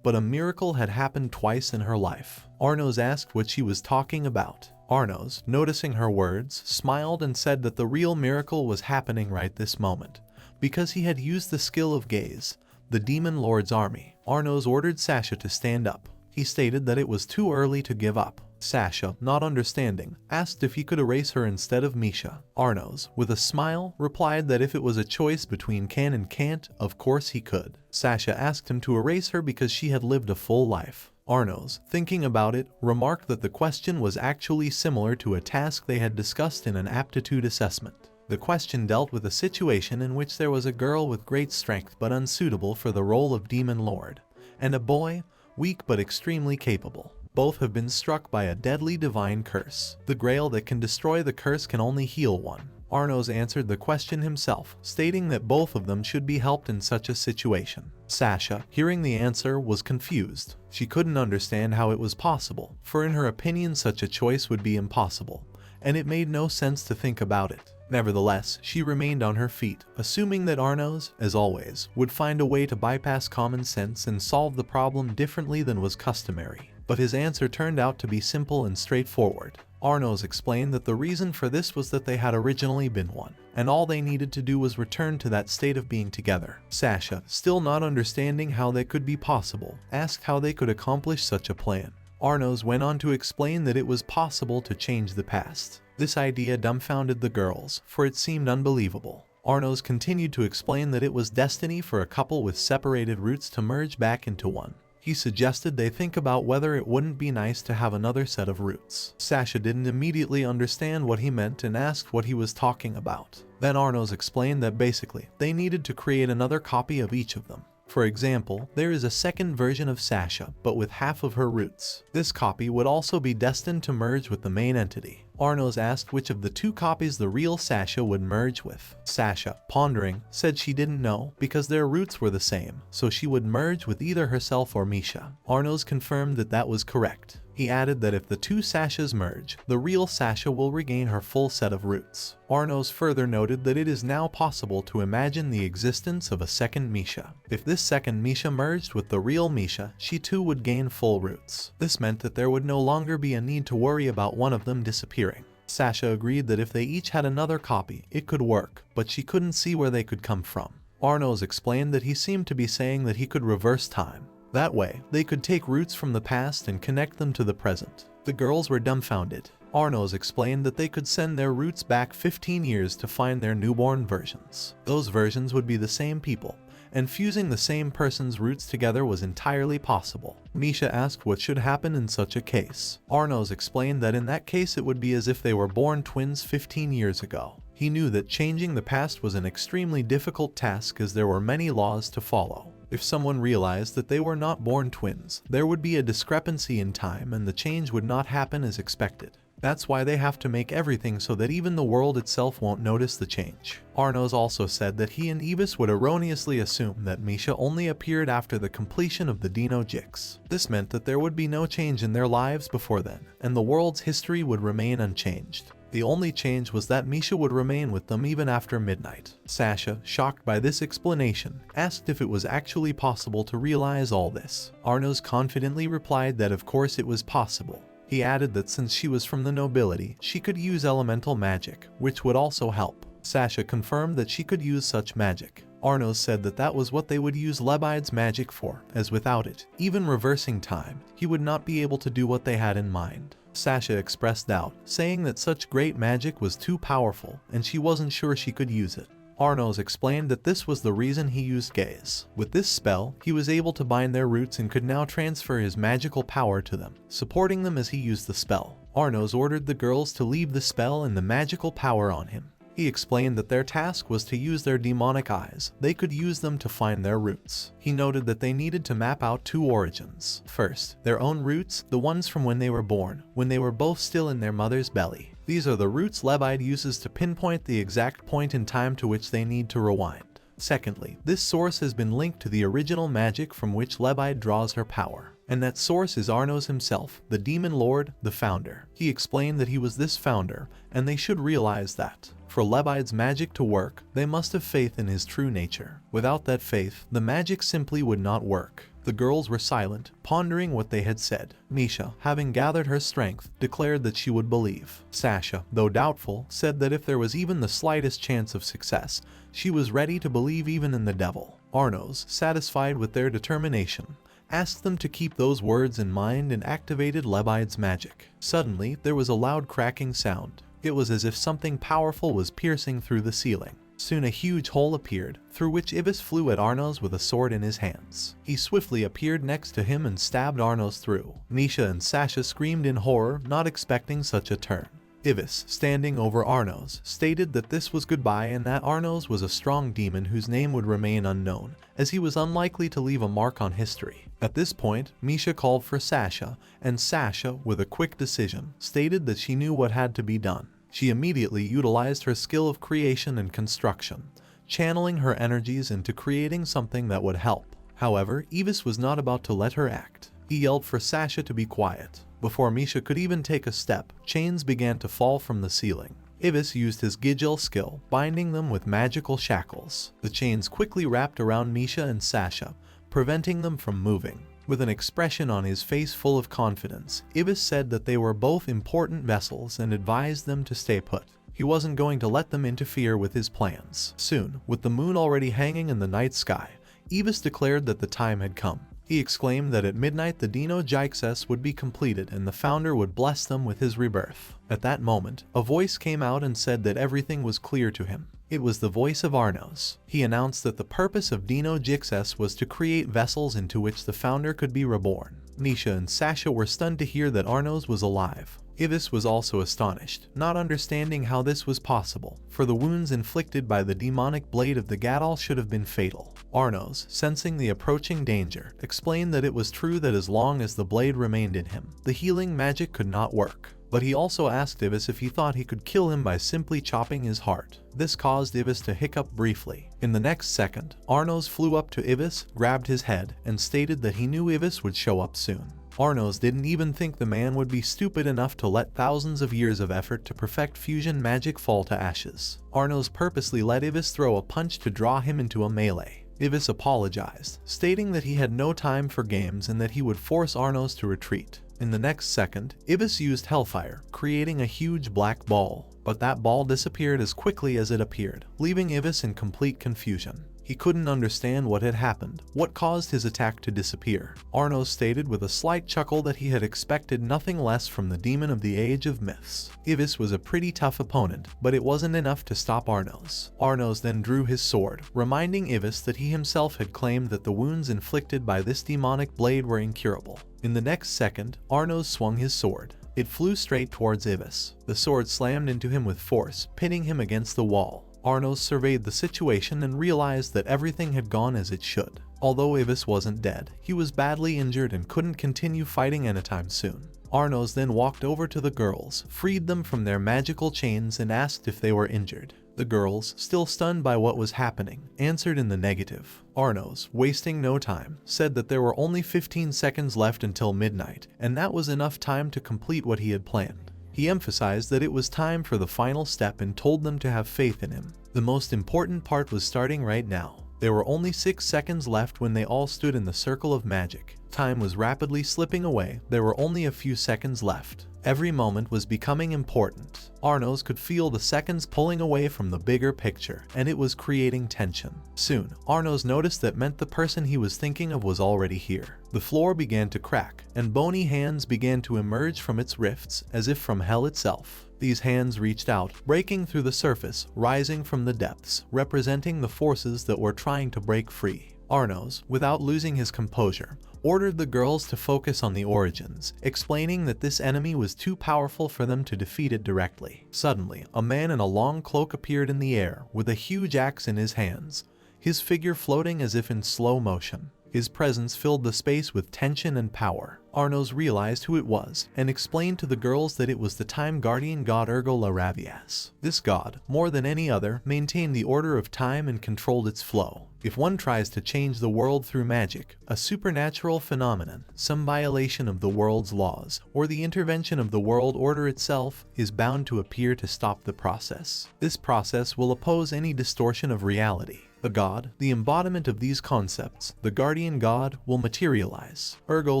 Speaker 1: but a miracle had happened twice in her life. Arnos asked what she was talking about. Arnos, noticing her words, smiled and said that the real miracle was happening right this moment, because he had used the skill of gaze, the Demon Lord's army. Arnos ordered Sasha to stand up. He stated that it was too early to give up. Sasha, not understanding, asked if he could erase her instead of Misha. Arnos, with a smile, replied that if it was a choice between can and can't, of course he could. Sasha asked him to erase her because she had lived a full life. Arnos, thinking about it, remarked that the question was actually similar to a task they had discussed in an aptitude assessment. The question dealt with a situation in which there was a girl with great strength but unsuitable for the role of Demon Lord, and a boy, weak but extremely capable. Both have been struck by a deadly divine curse. The grail that can destroy the curse can only heal one. Arnos answered the question himself, stating that both of them should be helped in such a situation. Sasha, hearing the answer, was confused. She couldn't understand how it was possible, for in her opinion such a choice would be impossible, and it made no sense to think about it. Nevertheless, she remained on her feet, assuming that Arnos, as always, would find a way to bypass common sense and solve the problem differently than was customary. But his answer turned out to be simple and straightforward. Arnos explained that the reason for this was that they had originally been one, and all they needed to do was return to that state of being together. Sasha, still not understanding how that could be possible, asked how they could accomplish such a plan. Arnos went on to explain that it was possible to change the past. This idea dumbfounded the girls, for it seemed unbelievable. Arnos continued to explain that it was destiny for a couple with separated roots to merge back into one. He suggested they think about whether it wouldn't be nice to have another set of roots. Sasha didn't immediately understand what he meant and asked what he was talking about. Then Arnos explained that basically, they needed to create another copy of each of them. For example, there is a second version of Sasha, but with half of her roots. This copy would also be destined to merge with the main entity. Arnos asked which of the two copies the real Sasha would merge with. Sasha, pondering, said she didn't know because their roots were the same, so she would merge with either herself or Misha. Arnos confirmed that that was correct. He added that if the two Sashas merge, the real Sasha will regain her full set of roots. Arnos further noted that it is now possible to imagine the existence of a second Misha. If this second Misha merged with the real Misha, she too would gain full roots. This meant that there would no longer be a need to worry about one of them disappearing. Sasha agreed that if they each had another copy, it could work, but she couldn't see where they could come from. Arnos explained that he seemed to be saying that he could reverse time. That way, they could take roots from the past and connect them to the present. The girls were dumbfounded. Arnos explained that they could send their roots back 15 years to find their newborn versions. Those versions would be the same people, and fusing the same person's roots together was entirely possible. Misha asked what should happen in such a case. Arnos explained that in that case it would be as if they were born twins 15 years ago. He knew that changing the past was an extremely difficult task as there were many laws to follow. If someone realized that they were not born twins, there would be a discrepancy in time and the change would not happen as expected. That's why they have to make everything so that even the world itself won't notice the change. Arnos also said that he and Evis would erroneously assume that Misha only appeared after the completion of the Dino Jix. This meant that there would be no change in their lives before then, and the world's history would remain unchanged. The only change was that Misha would remain with them even after midnight. Sasha, shocked by this explanation, asked if it was actually possible to realize all this. Arnos confidently replied that of course it was possible. He added that since she was from the nobility, she could use elemental magic, which would also help. Sasha confirmed that she could use such magic. Arnos said that that was what they would use Lebide's magic for, as without it, even reversing time, he would not be able to do what they had in mind. Sasha expressed doubt, saying that such great magic was too powerful and she wasn't sure she could use it. Arnos explained that this was the reason he used Gaze. With this spell, he was able to bind their roots and could now transfer his magical power to them, supporting them as he used the spell. Arnos ordered the girls to leave the spell and the magical power on him. He explained that their task was to use their demonic eyes. They could use them to find their roots. He noted that they needed to map out two origins. First, their own roots, the ones from when they were born, when they were both still in their mother's belly. These are the roots Lebide uses to pinpoint the exact point in time to which they need to rewind. Secondly, this source has been linked to the original magic from which Lebide draws her power. And that source is Arnos himself, the Demon Lord, the founder. He explained that he was this founder, and they should realize that. For Lebide's magic to work, they must have faith in his true nature. Without that faith, the magic simply would not work. The girls were silent, pondering what they had said. Misha, having gathered her strength, declared that she would believe. Sasha, though doubtful, said that if there was even the slightest chance of success, she was ready to believe even in the devil. Arnos, satisfied with their determination, asked them to keep those words in mind and activated Lebide's magic. Suddenly, there was a loud cracking sound. It was as if something powerful was piercing through the ceiling. Soon a huge hole appeared, through which Ivis flew at Arnos with a sword in his hands. He swiftly appeared next to him and stabbed Arnos through. Misha and Sasha screamed in horror, not expecting such a turn. Ivis, standing over Arnos, stated that this was goodbye and that Arnos was a strong demon whose name would remain unknown, as he was unlikely to leave a mark on history. At this point, Misha called for Sasha, and Sasha, with a quick decision, stated that she knew what had to be done. She immediately utilized her skill of creation and construction, channeling her energies into creating something that would help. However, Ivis was not about to let her act. He yelled for Sasha to be quiet. Before Misha could even take a step, chains began to fall from the ceiling. Ivis used his Gijel skill, binding them with magical shackles. The chains quickly wrapped around Misha and Sasha, preventing them from moving. With an expression on his face full of confidence, Ivis said that they were both important vessels and advised them to stay put. He wasn't going to let them interfere with his plans. Soon, with the moon already hanging in the night sky, Ivis declared that the time had come. He exclaimed that at midnight the Dino Jixes would be completed and the founder would bless them with his rebirth. At that moment, a voice came out and said that everything was clear to him. It was the voice of Arnos. He announced that the purpose of Dino Jixes was to create vessels into which the founder could be reborn. Misha and Sasha were stunned to hear that Arnos was alive. Ivis was also astonished, not understanding how this was possible, for the wounds inflicted by the demonic blade of the Gadol should have been fatal. Arnos, sensing the approaching danger, explained that it was true that as long as the blade remained in him, the healing magic could not work. But he also asked Ivis if he thought he could kill him by simply chopping his heart. This caused Ivis to hiccup briefly. In the next second, Arnos flew up to Ivis, grabbed his head, and stated that he knew Ivis would show up soon. Arnos didn't even think the man would be stupid enough to let thousands of years of effort to perfect fusion magic fall to ashes. Arnos purposely let Ivis throw a punch to draw him into a melee. Ivis apologized, stating that he had no time for games and that he would force Arnos to retreat. In the next second, Ivis used Hellfire, creating a huge black ball, but that ball disappeared as quickly as it appeared, leaving Ivis in complete confusion. He couldn't understand what had happened, what caused his attack to disappear. Arnos stated with a slight chuckle that he had expected nothing less from the demon of the Age of Myths. Ivis was a pretty tough opponent, but it wasn't enough to stop Arnos. Arnos then drew his sword, reminding Ivis that he himself had claimed that the wounds inflicted by this demonic blade were incurable. In the next second, Arnos swung his sword. It flew straight towards Ivis. The sword slammed into him with force, pinning him against the wall. Arnos surveyed the situation and realized that everything had gone as it should. Although Ivis wasn't dead, he was badly injured and couldn't continue fighting anytime soon. Arnos then walked over to the girls, freed them from their magical chains and asked if they were injured. The girls, still stunned by what was happening, answered in the negative. Arnos, wasting no time, said that there were only 15 seconds left until midnight, and that was enough time to complete what he had planned. He emphasized that it was time for the final step and told them to have faith in him. The most important part was starting right now. There were only 6 seconds left when they all stood in the circle of magic. Time was rapidly slipping away. There were only a few seconds left. Every moment was becoming important. Arnos could feel the seconds pulling away from the bigger picture, and it was creating tension. Soon, Arnos noticed that meant the person he was thinking of was already here. The floor began to crack, and bony hands began to emerge from its rifts, as if from hell itself. These hands reached out, breaking through the surface, rising from the depths, representing the forces that were trying to break free. Arnos, without losing his composure, ordered the girls to focus on the origins, explaining that this enemy was too powerful for them to defeat it directly. Suddenly, a man in a long cloak appeared in the air, with a huge axe in his hands, his figure floating as if in slow motion. His presence filled the space with tension and power. Arnos realized who it was, and explained to the girls that it was the time guardian god Ergo Laravias. This god, more than any other, maintained the order of time and controlled its flow. If one tries to change the world through magic, a supernatural phenomenon, some violation of the world's laws, or the intervention of the world order itself, is bound to appear to stop the process. This process will oppose any distortion of reality. The god, the embodiment of these concepts, the guardian god, will materialize. Ergo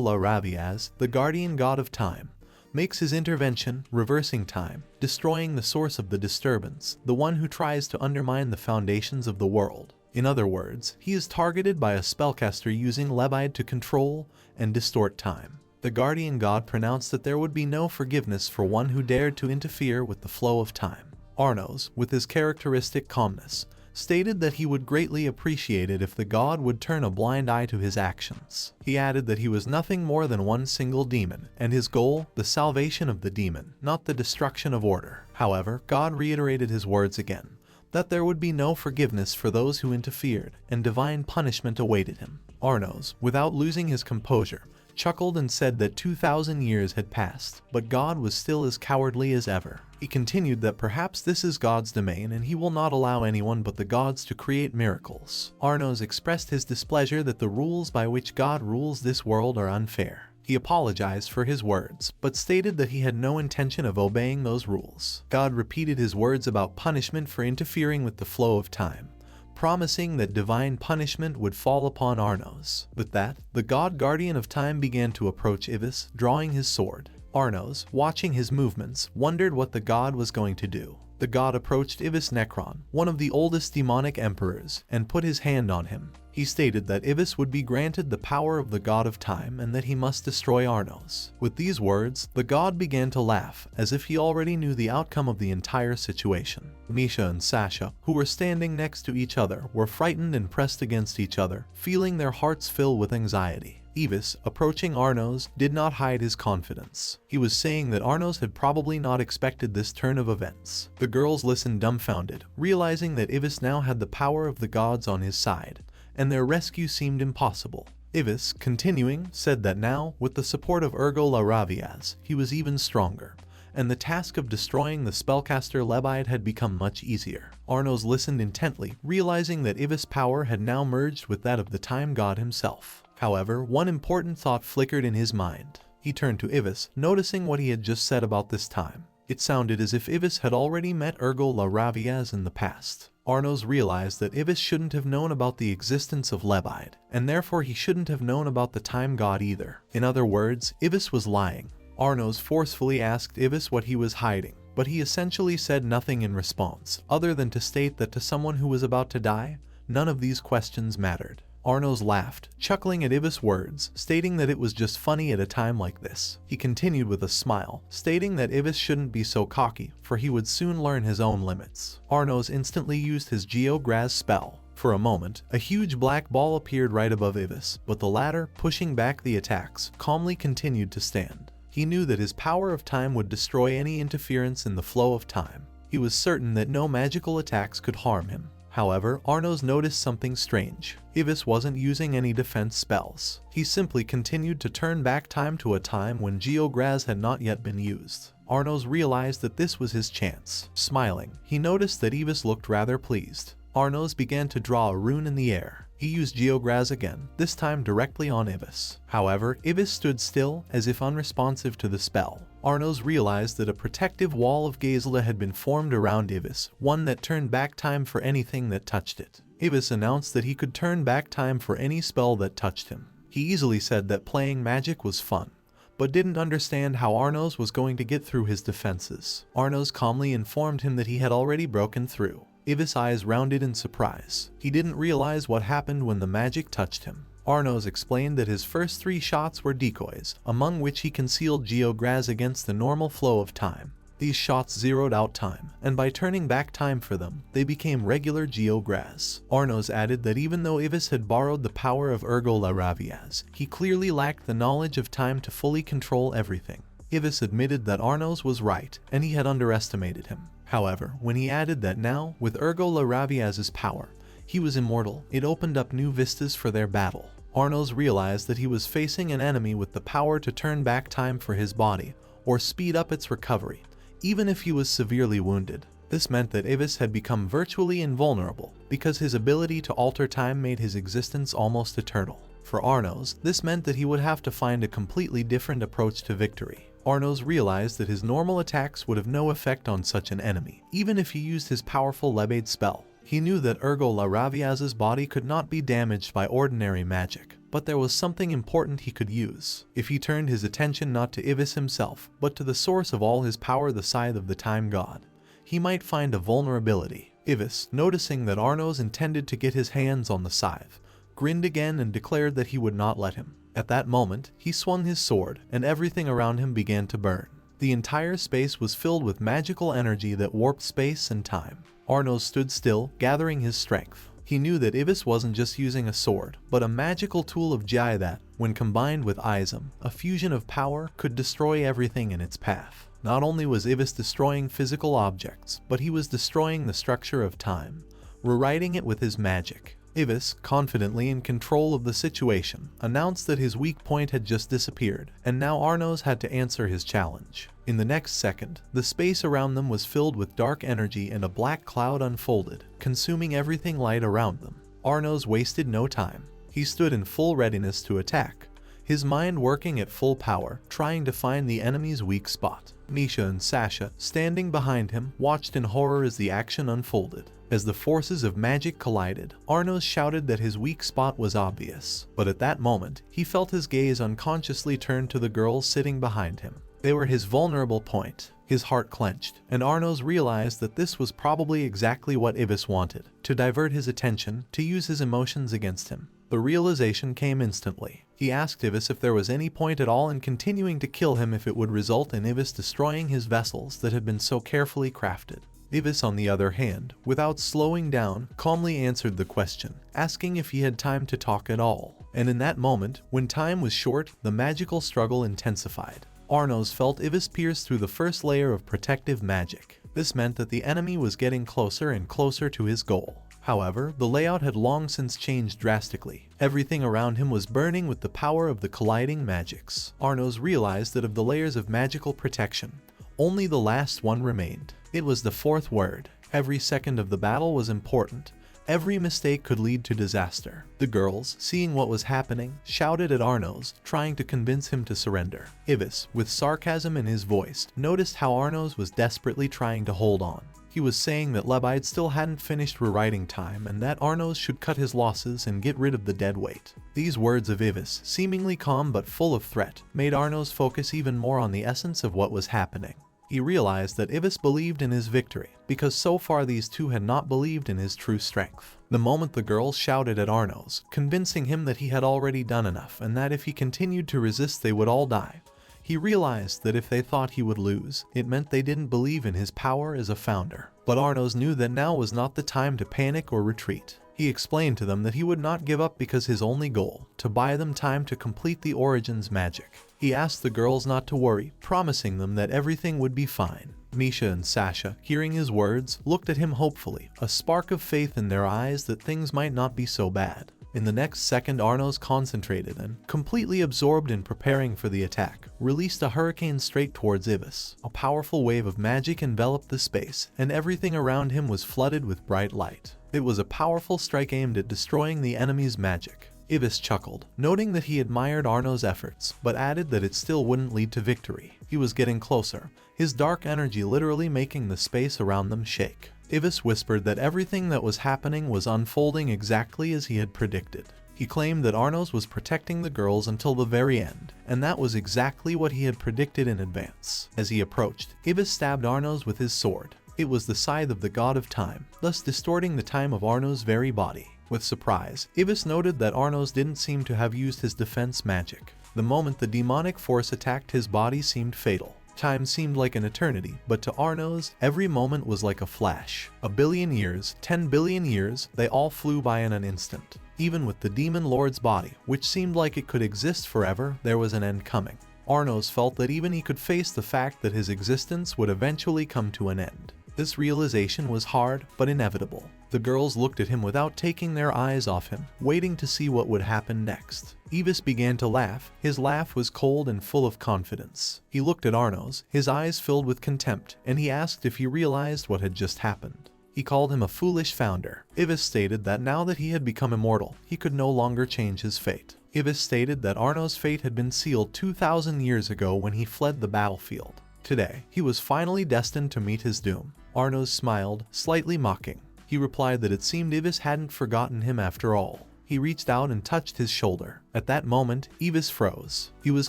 Speaker 1: Laravias, the guardian god of time, makes his intervention, reversing time, destroying the source of the disturbance, the one who tries to undermine the foundations of the world. In other words, he is targeted by a spellcaster using Lebide to control and distort time. The guardian god pronounced that there would be no forgiveness for one who dared to interfere with the flow of time. Arnos, with his characteristic calmness, stated that he would greatly appreciate it if the god would turn a blind eye to his actions. He added that he was nothing more than one single demon, and his goal, the salvation of the demon, not the destruction of order. However, God reiterated his words again, that there would be no forgiveness for those who interfered, and divine punishment awaited him. Arnos, without losing his composure, chuckled and said that 2,000 years had passed, but God was still as cowardly as ever. He continued that perhaps this is God's domain and he will not allow anyone but the gods to create miracles. Arnos expressed his displeasure that the rules by which God rules this world are unfair. He apologized for his words, but stated that he had no intention of obeying those rules. God repeated his words about punishment for interfering with the flow of time, promising that divine punishment would fall upon Arnos. With that, the god guardian of time began to approach Ivis, drawing his sword. Arnos, watching his movements, wondered what the god was going to do. The god approached Ivis Necron, one of the oldest demonic emperors, and put his hand on him. He stated that Ivis would be granted the power of the god of time and that he must destroy Arnos. With these words, the god began to laugh, as if he already knew the outcome of the entire situation. Misha and Sasha, who were standing next to each other, were frightened and pressed against each other, feeling their hearts fill with anxiety. Ivis, approaching Arnos, did not hide his confidence. He was saying that Arnos had probably not expected this turn of events. The girls listened dumbfounded, realizing that Ivis now had the power of the gods on his side, and their rescue seemed impossible. Ivis, continuing, said that now, with the support of Ergo Laravias, he was even stronger, and the task of destroying the spellcaster Lebide had become much easier. Arnos listened intently, realizing that Ivis' power had now merged with that of the time god himself. However, one important thought flickered in his mind. He turned to Ivis, noticing what he had just said about this time. It sounded as if Ivis had already met Ergo Laravias in the past. Arnos realized that Ivis shouldn't have known about the existence of Lebide, and therefore he shouldn't have known about the time god either. In other words, Ivis was lying. Arnos forcefully asked Ivis what he was hiding, but he essentially said nothing in response, other than to state that to someone who was about to die, None of these questions mattered. Arnos laughed, chuckling at Ibis' words, stating that it was just funny at a time like this. He continued with a smile, stating that Ibis shouldn't be so cocky, for he would soon learn his own limits. Arnos instantly used his Geograz spell. For a moment, a huge black ball appeared right above Ibis, but the latter, pushing back the attacks, calmly continued to stand. He knew that his power of time would destroy any interference in the flow of time. He was certain that no magical attacks could harm him. However, Arnos noticed something strange. Ibis wasn't using any defense spells. He simply continued to turn back time to a time when Geograz had not yet been used. Arnos realized that this was his chance. Smiling, he noticed that Ibis looked rather pleased. Arnos began to draw a rune in the air. He used Geograz again, this time directly on Ibis. However, Ibis stood still, as if unresponsive to the spell. Arnos realized that a protective wall of Gazela had been formed around Ibis, one that turned back time for anything that touched it. Ibis announced that he could turn back time for any spell that touched him. He easily said that playing magic was fun, but didn't understand how Arnos was going to get through his defenses. Arnos calmly informed him that he had already broken through. Ibis' eyes rounded in surprise. He didn't realize what happened when the magic touched him. Arnos explained that his first 3 shots were decoys, among which he concealed Geograz against the normal flow of time. These shots zeroed out time, and by turning back time for them, they became regular Geograz. Arnos added that even though Ibis had borrowed the power of Ergo Laraviaz, he clearly lacked the knowledge of time to fully control everything. Ibis admitted that Arnos was right, and he had underestimated him. However, when he added that now, with Ergo Laraviaz's power, he was immortal, it opened up new vistas for their battle. Arnos realized that he was facing an enemy with the power to turn back time for his body, or speed up its recovery, even if he was severely wounded. This meant that Ibis had become virtually invulnerable, because his ability to alter time made his existence almost eternal. For Arnos, this meant that he would have to find a completely different approach to victory. Arnos realized that his normal attacks would have no effect on such an enemy, even if he used his powerful Lebade spell. He knew that Ergo Laraviaz's body could not be damaged by ordinary magic, but there was something important he could use. If he turned his attention not to Ibis himself, but to the source of all his power, the Scythe of the Time God, he might find a vulnerability. Ibis, noticing that Arnos intended to get his hands on the scythe, grinned again and declared that he would not let him. At that moment, he swung his sword, and everything around him began to burn. The entire space was filled with magical energy that warped space and time. Arnos stood still, gathering his strength. He knew that Ibis wasn't just using a sword, but a magical tool of Jai that, when combined with Izum, a fusion of power, could destroy everything in its path. Not only was Ibis destroying physical objects, but he was destroying the structure of time, rewriting it with his magic. Ibis, confidently in control of the situation, announced that his weak point had just disappeared, and now Arnos had to answer his challenge. In the next second, the space around them was filled with dark energy and a black cloud unfolded, consuming everything light around them. Arnos wasted no time. He stood in full readiness to attack, his mind working at full power, trying to find the enemy's weak spot. Misha and Sasha, standing behind him, watched in horror as the action unfolded. As the forces of magic collided, Arnos shouted that his weak spot was obvious. But at that moment, he felt his gaze unconsciously turn to the girls sitting behind him. They were his vulnerable point. His heart clenched, and Arnos realized that this was probably exactly what Ibis wanted, to divert his attention, to use his emotions against him. The realization came instantly. He asked Ibis if there was any point at all in continuing to kill him if it would result in Ibis destroying his vessels that had been so carefully crafted. Ibis, on the other hand, without slowing down, calmly answered the question, asking if he had time to talk at all. And in that moment, when time was short, the magical struggle intensified. Arnos felt Ibis pierce through the first layer of protective magic. This meant that the enemy was getting closer and closer to his goal. However, the layout had long since changed drastically. Everything around him was burning with the power of the colliding magics. Arnos realized that of the layers of magical protection, only the last one remained. It was the fourth word. Every second of the battle was important. Every mistake could lead to disaster. The girls, seeing what was happening, shouted at Arnos, trying to convince him to surrender. Ibis, with sarcasm in his voice, noticed how Arnos was desperately trying to hold on. He was saying that Lebide still hadn't finished rewriting time and that Arnos should cut his losses and get rid of the dead weight. These words of Ibis, seemingly calm but full of threat, made Arnos focus even more on the essence of what was happening. He realized that Ibis believed in his victory, because so far these two had not believed in his true strength. The moment the girls shouted at Arnos, convincing him that he had already done enough and that if he continued to resist they would all die, he realized that if they thought he would lose, it meant they didn't believe in his power as a founder. But Arnos knew that now was not the time to panic or retreat. He explained to them that he would not give up because his only goal, to buy them time to complete the Origins magic. He asked the girls not to worry, promising them that everything would be fine. Misha and Sasha, hearing his words, looked at him hopefully, a spark of faith in their eyes that things might not be so bad. In the next second, Arnos concentrated and, completely absorbed in preparing for the attack, released a hurricane straight towards Ibis. A powerful wave of magic enveloped the space, and everything around him was flooded with bright light. It was a powerful strike aimed at destroying the enemy's magic. Ibis chuckled, noting that he admired Arnos' efforts, but added that it still wouldn't lead to victory. He was getting closer, his dark energy literally making the space around them shake. Ibis whispered that everything that was happening was unfolding exactly as he had predicted. He claimed that Arnos was protecting the girls until the very end, and that was exactly what he had predicted in advance. As he approached, Ibis stabbed Arnos with his sword. It was the scythe of the god of time, thus distorting the time of Arnos' very body. With surprise, Ibis noted that Arnos didn't seem to have used his defense magic. The moment the demonic force attacked his body seemed fatal. Time seemed like an eternity, but to Arnos, every moment was like a flash. A billion years, 10 billion years, they all flew by in an instant. Even with the demon lord's body, which seemed like it could exist forever, there was an end coming. Arnos felt that even he could face the fact that his existence would eventually come to an end. This realization was hard, but inevitable. The girls looked at him without taking their eyes off him, waiting to see what would happen next. Ibis began to laugh. His laugh was cold and full of confidence. He looked at Arnos, his eyes filled with contempt, and he asked if he realized what had just happened. He called him a foolish founder. Ibis stated that now that he had become immortal, he could no longer change his fate. Ibis stated that Arnos' fate had been sealed 2,000 years ago when he fled the battlefield. Today, he was finally destined to meet his doom. Arnos smiled, slightly mocking. He replied that it seemed Ibis hadn't forgotten him after all. He reached out and touched his shoulder. At that moment, Ibis froze. He was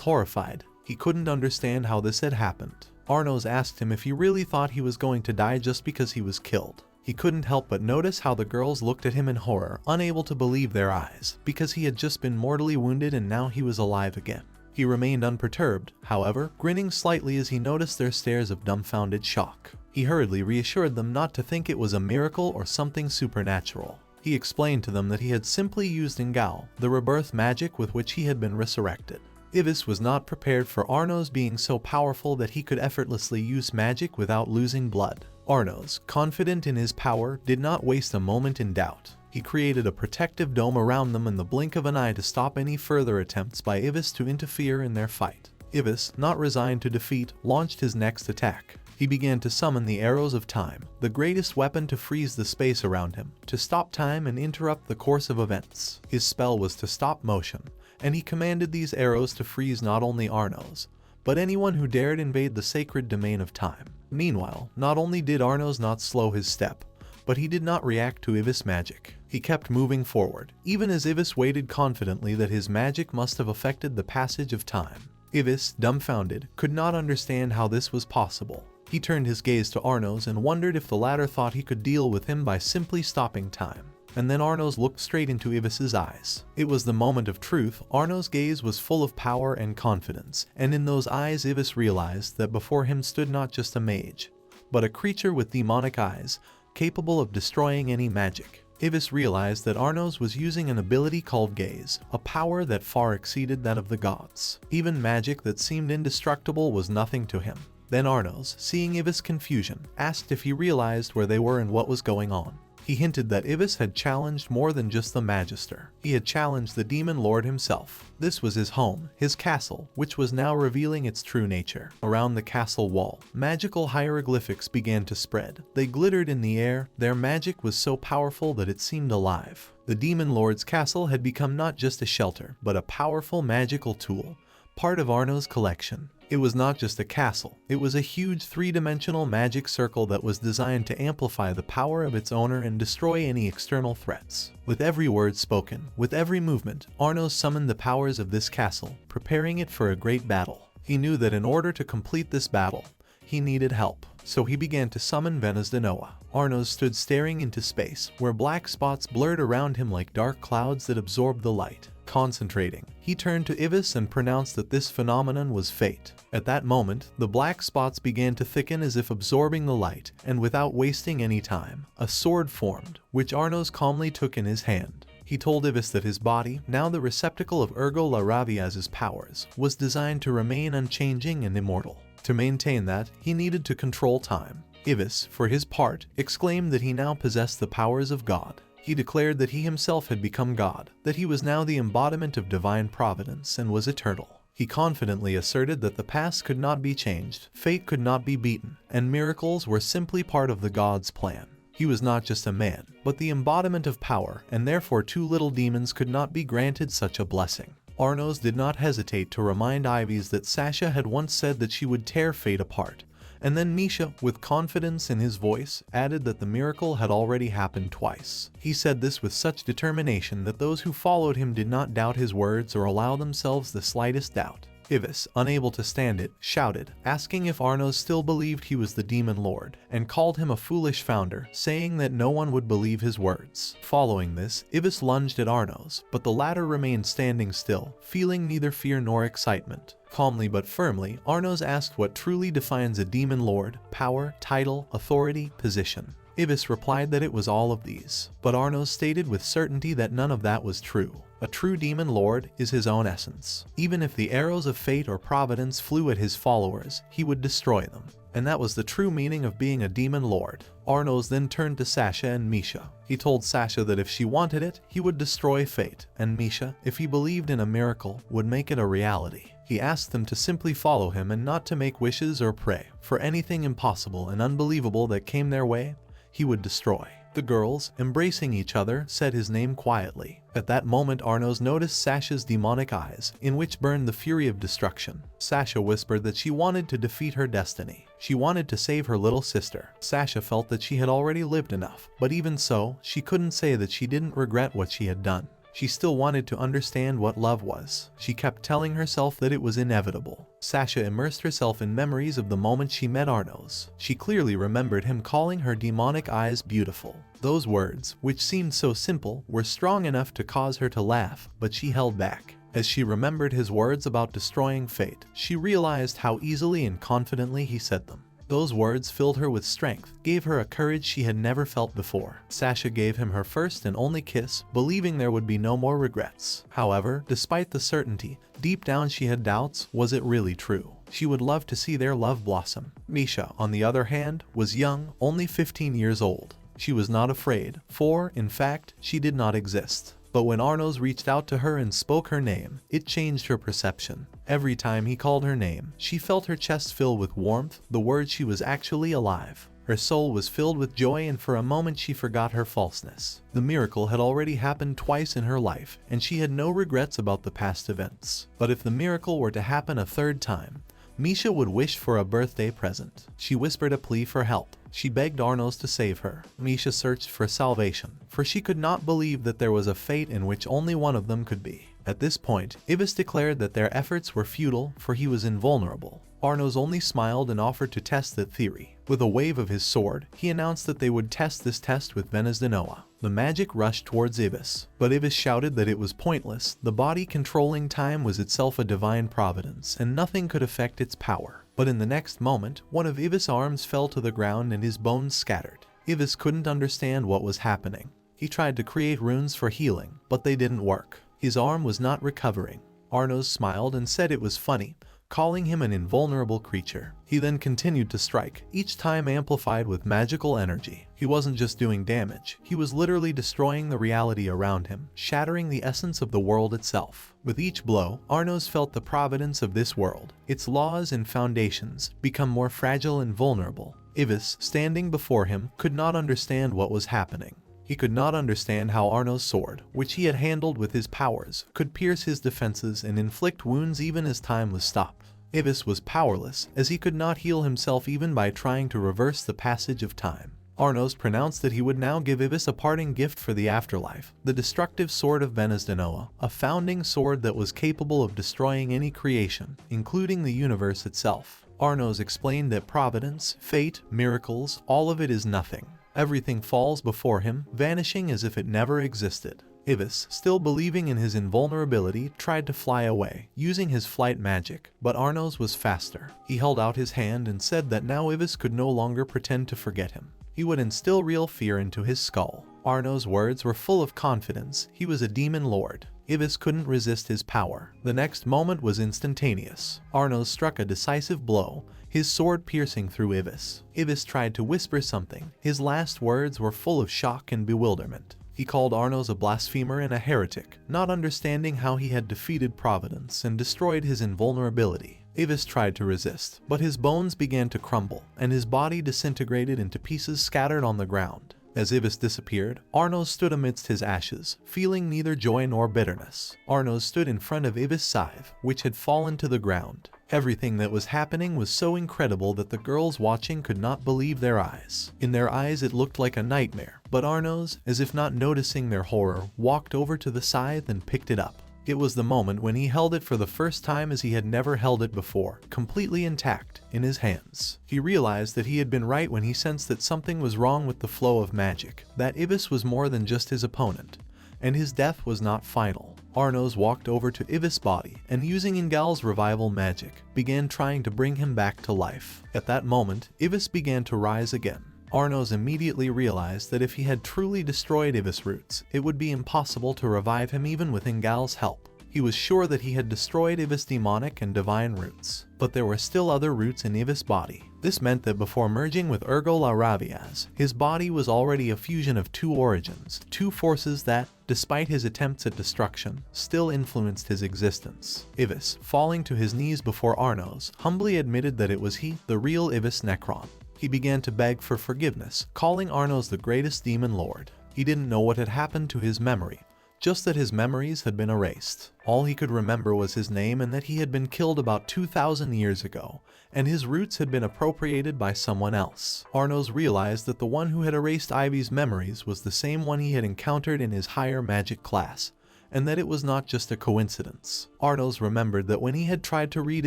Speaker 1: horrified. He couldn't understand how this had happened. Arnos asked him if he really thought he was going to die just because he was killed. He couldn't help but notice how the girls looked at him in horror, unable to believe their eyes, because he had just been mortally wounded and now he was alive again. He remained unperturbed, however, grinning slightly as he noticed their stares of dumbfounded shock. He hurriedly reassured them not to think it was a miracle or something supernatural. He explained to them that he had simply used Ngao, the rebirth magic with which he had been resurrected. Ibis was not prepared for Arnos being so powerful that he could effortlessly use magic without losing blood. Arnos, confident in his power, did not waste a moment in doubt. He created a protective dome around them in the blink of an eye to stop any further attempts by Ibis to interfere in their fight. Ibis, not resigned to defeat, launched his next attack. He began to summon the arrows of time, the greatest weapon to freeze the space around him, to stop time and interrupt the course of events. His spell was to stop motion, and he commanded these arrows to freeze not only Arnos, but anyone who dared invade the sacred domain of time. Meanwhile, not only did Arnos not slow his step, but he did not react to Ibis' magic. He kept moving forward, even as Ibis waited confidently that his magic must have affected the passage of time. Ibis, dumbfounded, could not understand how this was possible. He turned his gaze to Arnos and wondered if the latter thought he could deal with him by simply stopping time. And then Arnos looked straight into Ibis' eyes. It was the moment of truth. Arnos' gaze was full of power and confidence, and in those eyes Ibis realized that before him stood not just a mage, but a creature with demonic eyes, capable of destroying any magic. Ibis realized that Arnos was using an ability called Gaze, a power that far exceeded that of the gods. Even magic that seemed indestructible was nothing to him. Then Arnos, seeing Ibis' confusion, asked if he realized where they were and what was going on. He hinted that Ibis had challenged more than just the Magister. He had challenged the Demon Lord himself. This was his home, his castle, which was now revealing its true nature. Around the castle wall, magical hieroglyphics began to spread. They glittered in the air. Their magic was so powerful that it seemed alive. The Demon Lord's castle had become not just a shelter, but a powerful magical tool, part of Arnos' collection. It was not just a castle, it was a huge three-dimensional magic circle that was designed to amplify the power of its owner and destroy any external threats. With every word spoken, with every movement, Arnos summoned the powers of this castle, preparing it for a great battle. He knew that in order to complete this battle, He needed help, so he began to summon Arnos. Arnos stood staring into space, where black spots blurred around him like dark clouds that absorbed the light. Concentrating, he turned to Ibis and pronounced that this phenomenon was fate. At that moment, the black spots began to thicken as if absorbing the light, and without wasting any time, a sword formed, which Arnos calmly took in his hand. He told Ibis that his body, now the receptacle of Ergo Laraviaz's powers, was designed to remain unchanging and immortal. To maintain that, he needed to control time. Ibis, for his part, exclaimed that he now possessed the powers of God. He declared that he himself had become God, that he was now the embodiment of divine providence and was eternal. He confidently asserted that the past could not be changed, fate could not be beaten, and miracles were simply part of the God's plan. He was not just a man, but the embodiment of power, and therefore two little demons could not be granted such a blessing. Arnos did not hesitate to remind Ives that Sasha had once said that she would tear fate apart, and then Misha, with confidence in his voice, added that the miracle had already happened twice. He said this with such determination that those who followed him did not doubt his words or allow themselves the slightest doubt. Ibis, unable to stand it, shouted, asking if Arnos still believed he was the demon lord, and called him a foolish founder, saying that no one would believe his words. Following this, Ibis lunged at Arnos, but the latter remained standing still, feeling neither fear nor excitement. Calmly but firmly, Arnos asked what truly defines a demon lord: power, title, authority, position. Ibis replied that it was all of these, but Arnos stated with certainty that none of that was true. A true demon lord is his own essence. Even if the arrows of fate or providence flew at his followers, he would destroy them. And that was the true meaning of being a demon lord. Arnos then turned to Sasha and Misha. He told Sasha that if she wanted it, he would destroy fate, and Misha, if he believed in a miracle, would make it a reality. He asked them to simply follow him and not to make wishes or pray, for anything impossible and unbelievable that came their way, he would destroy. The girls, embracing each other, said his name quietly. At that moment, Arnos noticed Sasha's demonic eyes, in which burned the fury of destruction. Sasha whispered that she wanted to defeat her destiny. She wanted to save her little sister. Sasha felt that she had already lived enough, but even so, she couldn't say that she didn't regret what she had done. She still wanted to understand what love was. She kept telling herself that it was inevitable. Sasha immersed herself in memories of the moment she met Arnos. She clearly remembered him calling her demonic eyes beautiful. Those words, which seemed so simple, were strong enough to cause her to laugh, but she held back. As she remembered his words about destroying fate, she realized how easily and confidently he said them. Those words filled her with strength, gave her a courage she had never felt before. Sasha gave him her first and only kiss, believing there would be no more regrets. However, despite the certainty, deep down she had doubts. Was it really true? She would love to see their love blossom. Misha, on the other hand, was young, only 15 years old. She was not afraid, for, in fact, she did not exist. But when Arnos reached out to her and spoke her name, it changed her perception. Every time he called her name, she felt her chest fill with warmth, the word she was actually alive. Her soul was filled with joy, and for a moment she forgot her falseness. The miracle had already happened twice in her life, and she had no regrets about the past events. But if the miracle were to happen a third time, Misha would wish for a birthday present. She whispered a plea for help. She begged Arnos to save her. Misha searched for salvation, for she could not believe that there was a fate in which only one of them could be. At this point, Ibis declared that their efforts were futile, for he was invulnerable. Arnos only smiled and offered to test that theory. With a wave of his sword, he announced that they would test this test with Arnos. The magic rushed towards Ibis, but Ibis shouted that it was pointless. The body controlling time was itself a divine providence, and nothing could affect its power. But in the next moment, one of Ibis' arms fell to the ground and his bones scattered. Ibis couldn't understand what was happening. He tried to create runes for healing, but they didn't work. His arm was not recovering. Arnos smiled and said it was funny, calling him an invulnerable creature. He then continued to strike, each time amplified with magical energy. He wasn't just doing damage, he was literally destroying the reality around him, shattering the essence of the world itself. With each blow, Arnos felt the providence of this world, its laws and foundations, become more fragile and vulnerable. Ibis, standing before him, could not understand what was happening. He could not understand how Arnos' sword, which he had handled with his powers, could pierce his defenses and inflict wounds even as time was stopped. Ibis was powerless, as he could not heal himself even by trying to reverse the passage of time. Arnos pronounced that he would now give Ibis a parting gift for the afterlife, the destructive sword of Arnos, a founding sword that was capable of destroying any creation, including the universe itself. Arnos explained that providence, fate, miracles, all of it is nothing. Everything falls before him, vanishing as if it never existed. Ivis, still believing in his invulnerability, tried to fly away, using his flight magic, but Arnos was faster. He held out his hand and said that now Ivis could no longer pretend to forget him. He would instill real fear into his skull. Arnos' words were full of confidence. He was a demon lord. Ivis couldn't resist his power. The next moment was instantaneous. Arnos struck a decisive blow, his sword piercing through Ivis. Ivis tried to whisper something. His last words were full of shock and bewilderment. He called Arnos a blasphemer and a heretic, not understanding how he had defeated Providence and destroyed his invulnerability. Ivis tried to resist, but his bones began to crumble, and his body disintegrated into pieces scattered on the ground. As Ivis disappeared, Arnos stood amidst his ashes, feeling neither joy nor bitterness. Arnos stood in front of Ivis' scythe, which had fallen to the ground. Everything that was happening was so incredible that the girls watching could not believe their eyes. In their eyes it looked like a nightmare, but Arnos, as if not noticing their horror, walked over to the scythe and picked it up. It was the moment when he held it for the first time as he had never held it before, completely intact, in his hands. He realized that he had been right when he sensed that something was wrong with the flow of magic, that Ivis was more than just his opponent, and his death was not final. Arnos walked over to Ivis' body and, using Ingal's revival magic, began trying to bring him back to life. At that moment, Ivis began to rise again. Arnos immediately realized that if he had truly destroyed Ivis' roots, it would be impossible to revive him even with Ingal's help. He was sure that he had destroyed Ivis' demonic and divine roots, but there were still other roots in Ivis' body. This meant that before merging with Ergo La Raviaz, his body was already a fusion of two origins, two forces that, despite his attempts at destruction, still influenced his existence. Ivis, falling to his knees before Arnos, humbly admitted that it was he, the real Ivis Necron. He began to beg for forgiveness, calling Arnos the greatest demon lord. He didn't know what had happened to his memory, just that his memories had been erased. All he could remember was his name and that he had been killed about 2,000 years ago, and his roots had been appropriated by someone else. Arnos realized that the one who had erased Ivy's memories was the same one he had encountered in his higher magic class, and that it was not just a coincidence. Arnos remembered that when he had tried to read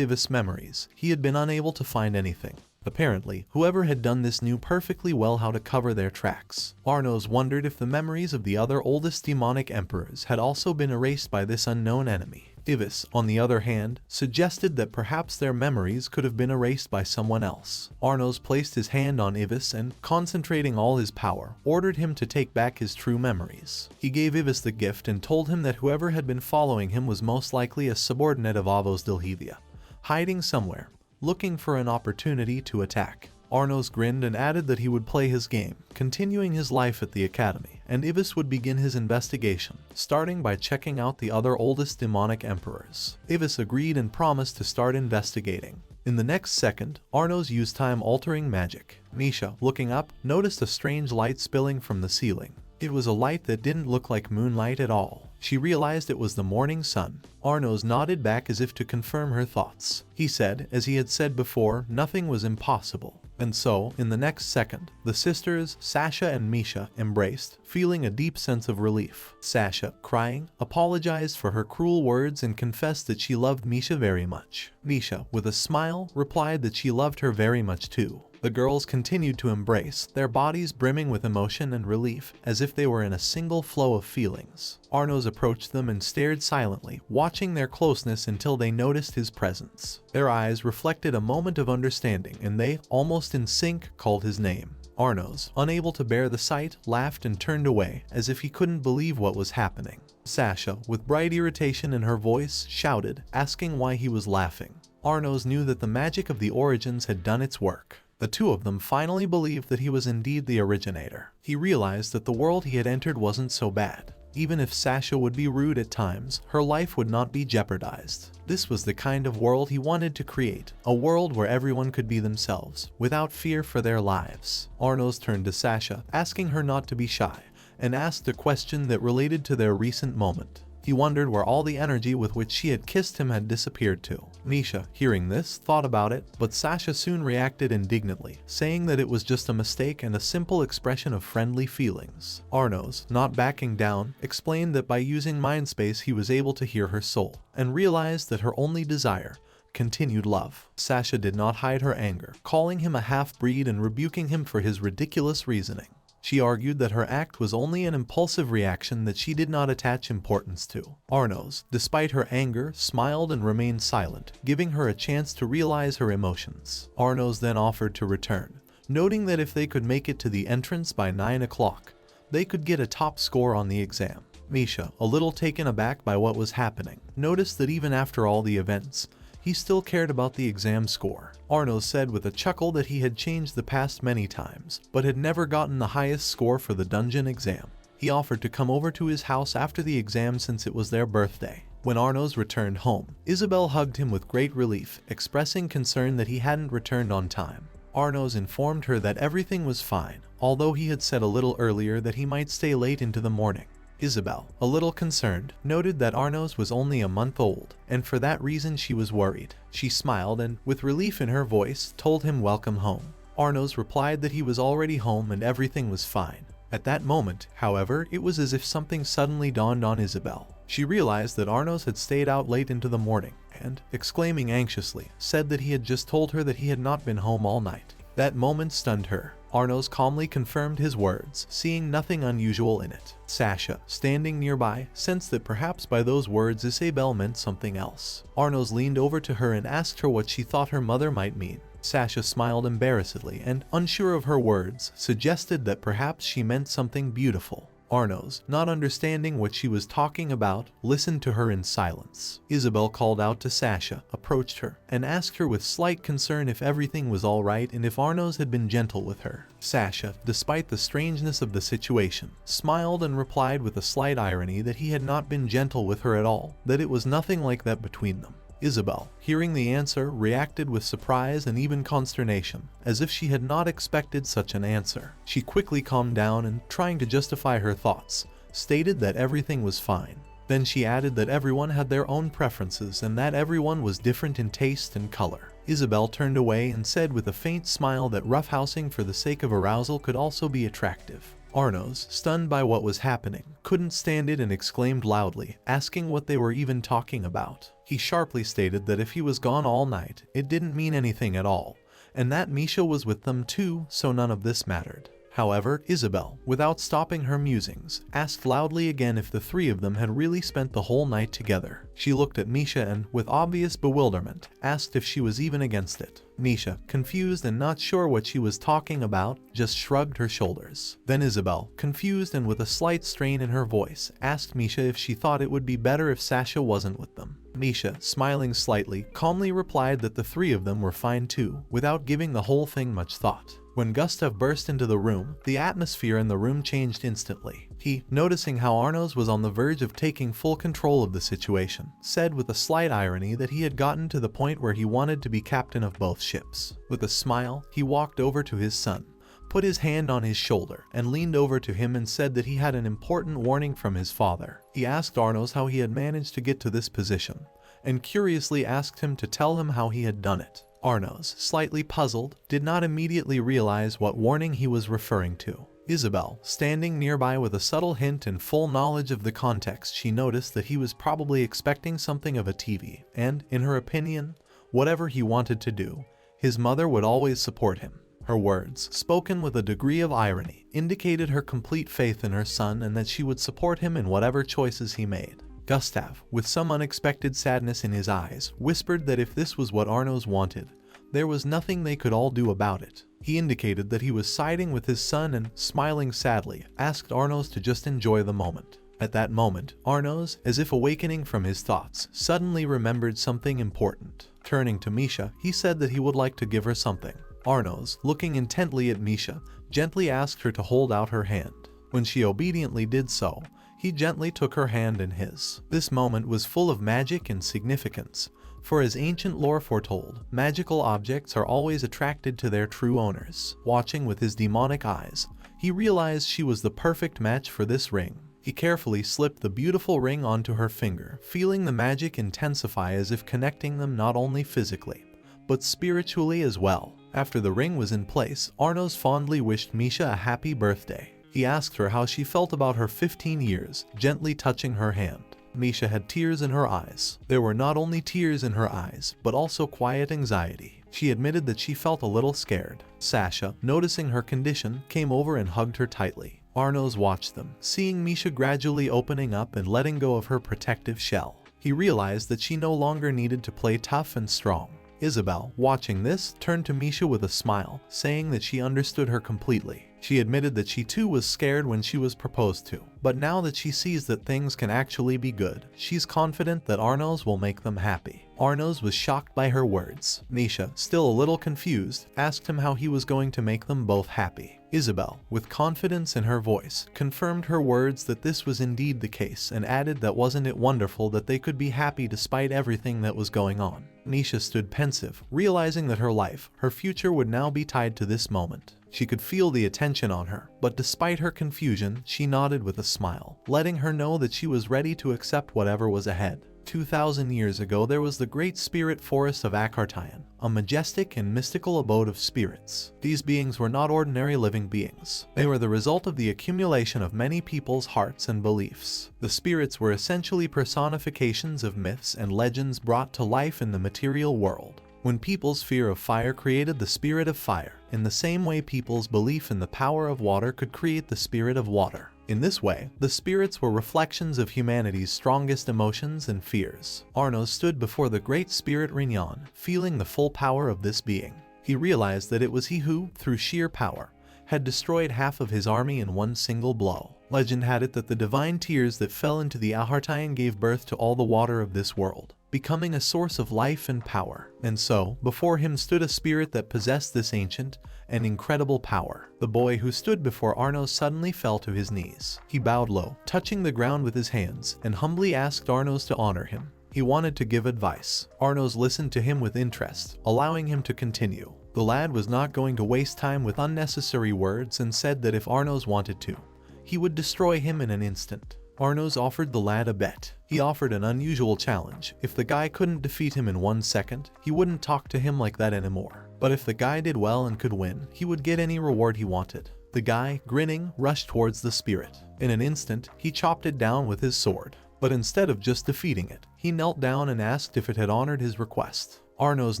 Speaker 1: Ivis' memories, he had been unable to find anything. Apparently, whoever had done this knew perfectly well how to cover their tracks. Arnos wondered if the memories of the other oldest demonic emperors had also been erased by this unknown enemy. Ivis, on the other hand, suggested that perhaps their memories could have been erased by someone else. Arnos placed his hand on Ivis and, concentrating all his power, ordered him to take back his true memories. He gave Ivis the gift and told him that whoever had been following him was most likely a subordinate of Avos Delhevia, hiding somewhere, looking for an opportunity to attack. Arnos grinned and added that he would play his game, continuing his life at the academy, and Ivis would begin his investigation, starting by checking out the other oldest demonic emperors. Ivis agreed and promised to start investigating. In the next second, Arnos used time-altering magic. Misha, looking up, noticed a strange light spilling from the ceiling. It was a light that didn't look like moonlight at all. She realized it was the morning sun. Arnos nodded back as if to confirm her thoughts. He said, as he had said before, nothing was impossible. And so, in the next second, the sisters, Sasha and Misha, embraced, feeling a deep sense of relief. Sasha, crying, apologized for her cruel words and confessed that she loved Misha very much. Misha, with a smile, replied that she loved her very much too. The girls continued to embrace, their bodies brimming with emotion and relief, as if they were in a single flow of feelings. Arnos approached them and stared silently, watching their closeness until they noticed his presence. Their eyes reflected a moment of understanding, and they, almost in sync, called his name. Arnos, unable to bear the sight, laughed and turned away, as if he couldn't believe what was happening. Sasha, with bright irritation in her voice, shouted, asking why he was laughing. Arnos knew that the magic of the origins had done its work. The two of them finally believed that he was indeed the originator. He realized that the world he had entered wasn't so bad. Even if Sasha would be rude at times, her life would not be jeopardized. This was the kind of world he wanted to create, a world where everyone could be themselves, without fear for their lives. Arnos turned to Sasha, asking her not to be shy, and asked a question that related to their recent moment. He wondered where all the energy with which she had kissed him had disappeared to. Misha, hearing this, thought about it, but Sasha soon reacted indignantly, saying that it was just a mistake and a simple expression of friendly feelings. Arnos, not backing down, explained that by using mind space he was able to hear her soul, and realized that her only desire, continued love. Sasha did not hide her anger, calling him a half-breed and rebuking him for his ridiculous reasoning. She argued that her act was only an impulsive reaction that she did not attach importance to. Arnos, despite her anger, smiled and remained silent, giving her a chance to realize her emotions. Arnos then offered to return, noting that if they could make it to the entrance by 9 o'clock, they could get a top score on the exam. Misha, a little taken aback by what was happening, noticed that even after all the events, he still cared about the exam score. Arnos said with a chuckle that he had changed the past many times, but had never gotten the highest score for the dungeon exam. He offered to come over to his house after the exam since it was their birthday. When Arnos returned home, Isabel hugged him with great relief, expressing concern that he hadn't returned on time. Arnos informed her that everything was fine, although he had said a little earlier that he might stay late into the morning. Isabel, a little concerned, noted that Arnos was only a month old, and for that reason she was worried. She smiled and, with relief in her voice, told him welcome home. Arnos replied that he was already home and everything was fine. At that moment, however, it was as if something suddenly dawned on Isabel. She realized that Arnos had stayed out late into the morning, and, exclaiming anxiously, said that he had just told her that he had not been home all night. That moment stunned her. Arnos calmly confirmed his words, seeing nothing unusual in it. Sasha, standing nearby, sensed that perhaps by those words Isabel meant something else. Arnos leaned over to her and asked her what she thought her mother might mean. Sasha smiled embarrassedly and, unsure of her words, suggested that perhaps she meant something beautiful. Arnos, not understanding what she was talking about, listened to her in silence. Isabel called out to Sasha, approached her, and asked her with slight concern if everything was alright and if Arnos had been gentle with her. Sasha, despite the strangeness of the situation, smiled and replied with a slight irony that he had not been gentle with her at all, that it was nothing like that between them. Isabel, hearing the answer, reacted with surprise and even consternation, as if she had not expected such an answer. She quickly calmed down and, trying to justify her thoughts, stated that everything was fine. Then she added that everyone had their own preferences and that everyone was different in taste and color. Isabel turned away and said with a faint smile that roughhousing for the sake of arousal could also be attractive. Arnos, stunned by what was happening, couldn't stand it and exclaimed loudly, asking what they were even talking about. He sharply stated that if he was gone all night, it didn't mean anything at all, and that Misha was with them too, so none of this mattered. However, Isabel, without stopping her musings, asked loudly again if the three of them had really spent the whole night together. She looked at Misha and, with obvious bewilderment, asked if she was even against it. Misha, confused and not sure what she was talking about, just shrugged her shoulders. Then Isabel, confused and with a slight strain in her voice, asked Misha if she thought it would be better if Sasha wasn't with them. Misha, smiling slightly, calmly replied that the three of them were fine too, without giving the whole thing much thought. When Gustav burst into the room, the atmosphere in the room changed instantly. He, noticing how Arnos was on the verge of taking full control of the situation, said with a slight irony that he had gotten to the point where he wanted to be captain of both ships. With a smile, he walked over to his son, put his hand on his shoulder, and leaned over to him and said that he had an important warning from his father. He asked Arnos how he had managed to get to this position, and curiously asked him to tell him how he had done it. Arnos, slightly puzzled, did not immediately realize what warning he was referring to. Isabel, standing nearby with a subtle hint and full knowledge of the context, she noticed that he was probably expecting something of a TV, and, in her opinion, whatever he wanted to do, his mother would always support him. Her words, spoken with a degree of irony, indicated her complete faith in her son and that she would support him in whatever choices he made. Gustav, with some unexpected sadness in his eyes, whispered that if this was what Arnos wanted, there was nothing they could all do about it. He indicated that he was siding with his son and, smiling sadly, asked Arnos to just enjoy the moment. At that moment, Arnos, as if awakening from his thoughts, suddenly remembered something important. Turning to Misha, he said that he would like to give her something. Arnos, looking intently at Misha, gently asked her to hold out her hand. When she obediently did so, he gently took her hand in his. This moment was full of magic and significance, for as ancient lore foretold, magical objects are always attracted to their true owners. Watching with his demonic eyes, he realized she was the perfect match for this ring. He carefully slipped the beautiful ring onto her finger, feeling the magic intensify as if connecting them not only physically, but spiritually as well. After the ring was in place, Arnos fondly wished Misha a happy birthday. He asked her how she felt about her 15 years, gently touching her hand. Misha had tears in her eyes. There were not only tears in her eyes, but also quiet anxiety. She admitted that she felt a little scared. Sasha, noticing her condition, came over and hugged her tightly. Arnos watched them, seeing Misha gradually opening up and letting go of her protective shell. He realized that she no longer needed to play tough and strong. Isabel, watching this, turned to Misha with a smile, saying that she understood her completely. She admitted that she too was scared when she was proposed to, but now that she sees that things can actually be good, she's confident that Arnos will make them happy. Arnos was shocked by her words. Misha, still a little confused, asked him how he was going to make them both happy. Isabel, with confidence in her voice, confirmed her words that this was indeed the case and added that wasn't it wonderful that they could be happy despite everything that was going on. Misha stood pensive, realizing that her life, her future would now be tied to this moment. She could feel the attention on her, but despite her confusion, she nodded with a smile, letting her know that she was ready to accept whatever was ahead. 2,000 years ago there was the great spirit forest of Akartaion, a majestic and mystical abode of spirits. These beings were not ordinary living beings. They were the result of the accumulation of many people's hearts and beliefs. The spirits were essentially personifications of myths and legends brought to life in the material world. When people's fear of fire created the spirit of fire, in the same way people's belief in the power of water could create the spirit of water. In this way, the spirits were reflections of humanity's strongest emotions and fears. Arnos stood before the great spirit Rignon, feeling the full power of this being. He realized that it was he who, through sheer power, had destroyed half of his army in one single blow. Legend had it that the divine tears that fell into the Akartaion gave birth to all the water of this world, becoming a source of life and power. And so, before him stood a spirit that possessed this ancient and incredible power. The boy who stood before Arnos suddenly fell to his knees. He bowed low, touching the ground with his hands, and humbly asked Arnos to honor him. He wanted to give advice. Arnos listened to him with interest, allowing him to continue. The lad was not going to waste time with unnecessary words and said that if Arnos wanted to, he would destroy him in an instant. Arnos offered the lad a bet. He offered an unusual challenge. If the guy couldn't defeat him in 1 second, he wouldn't talk to him like that anymore. But if the guy did well and could win, he would get any reward he wanted. The guy, grinning, rushed towards the spirit. In an instant, he chopped it down with his sword. But instead of just defeating it, he knelt down and asked if it had honored his request. Arnos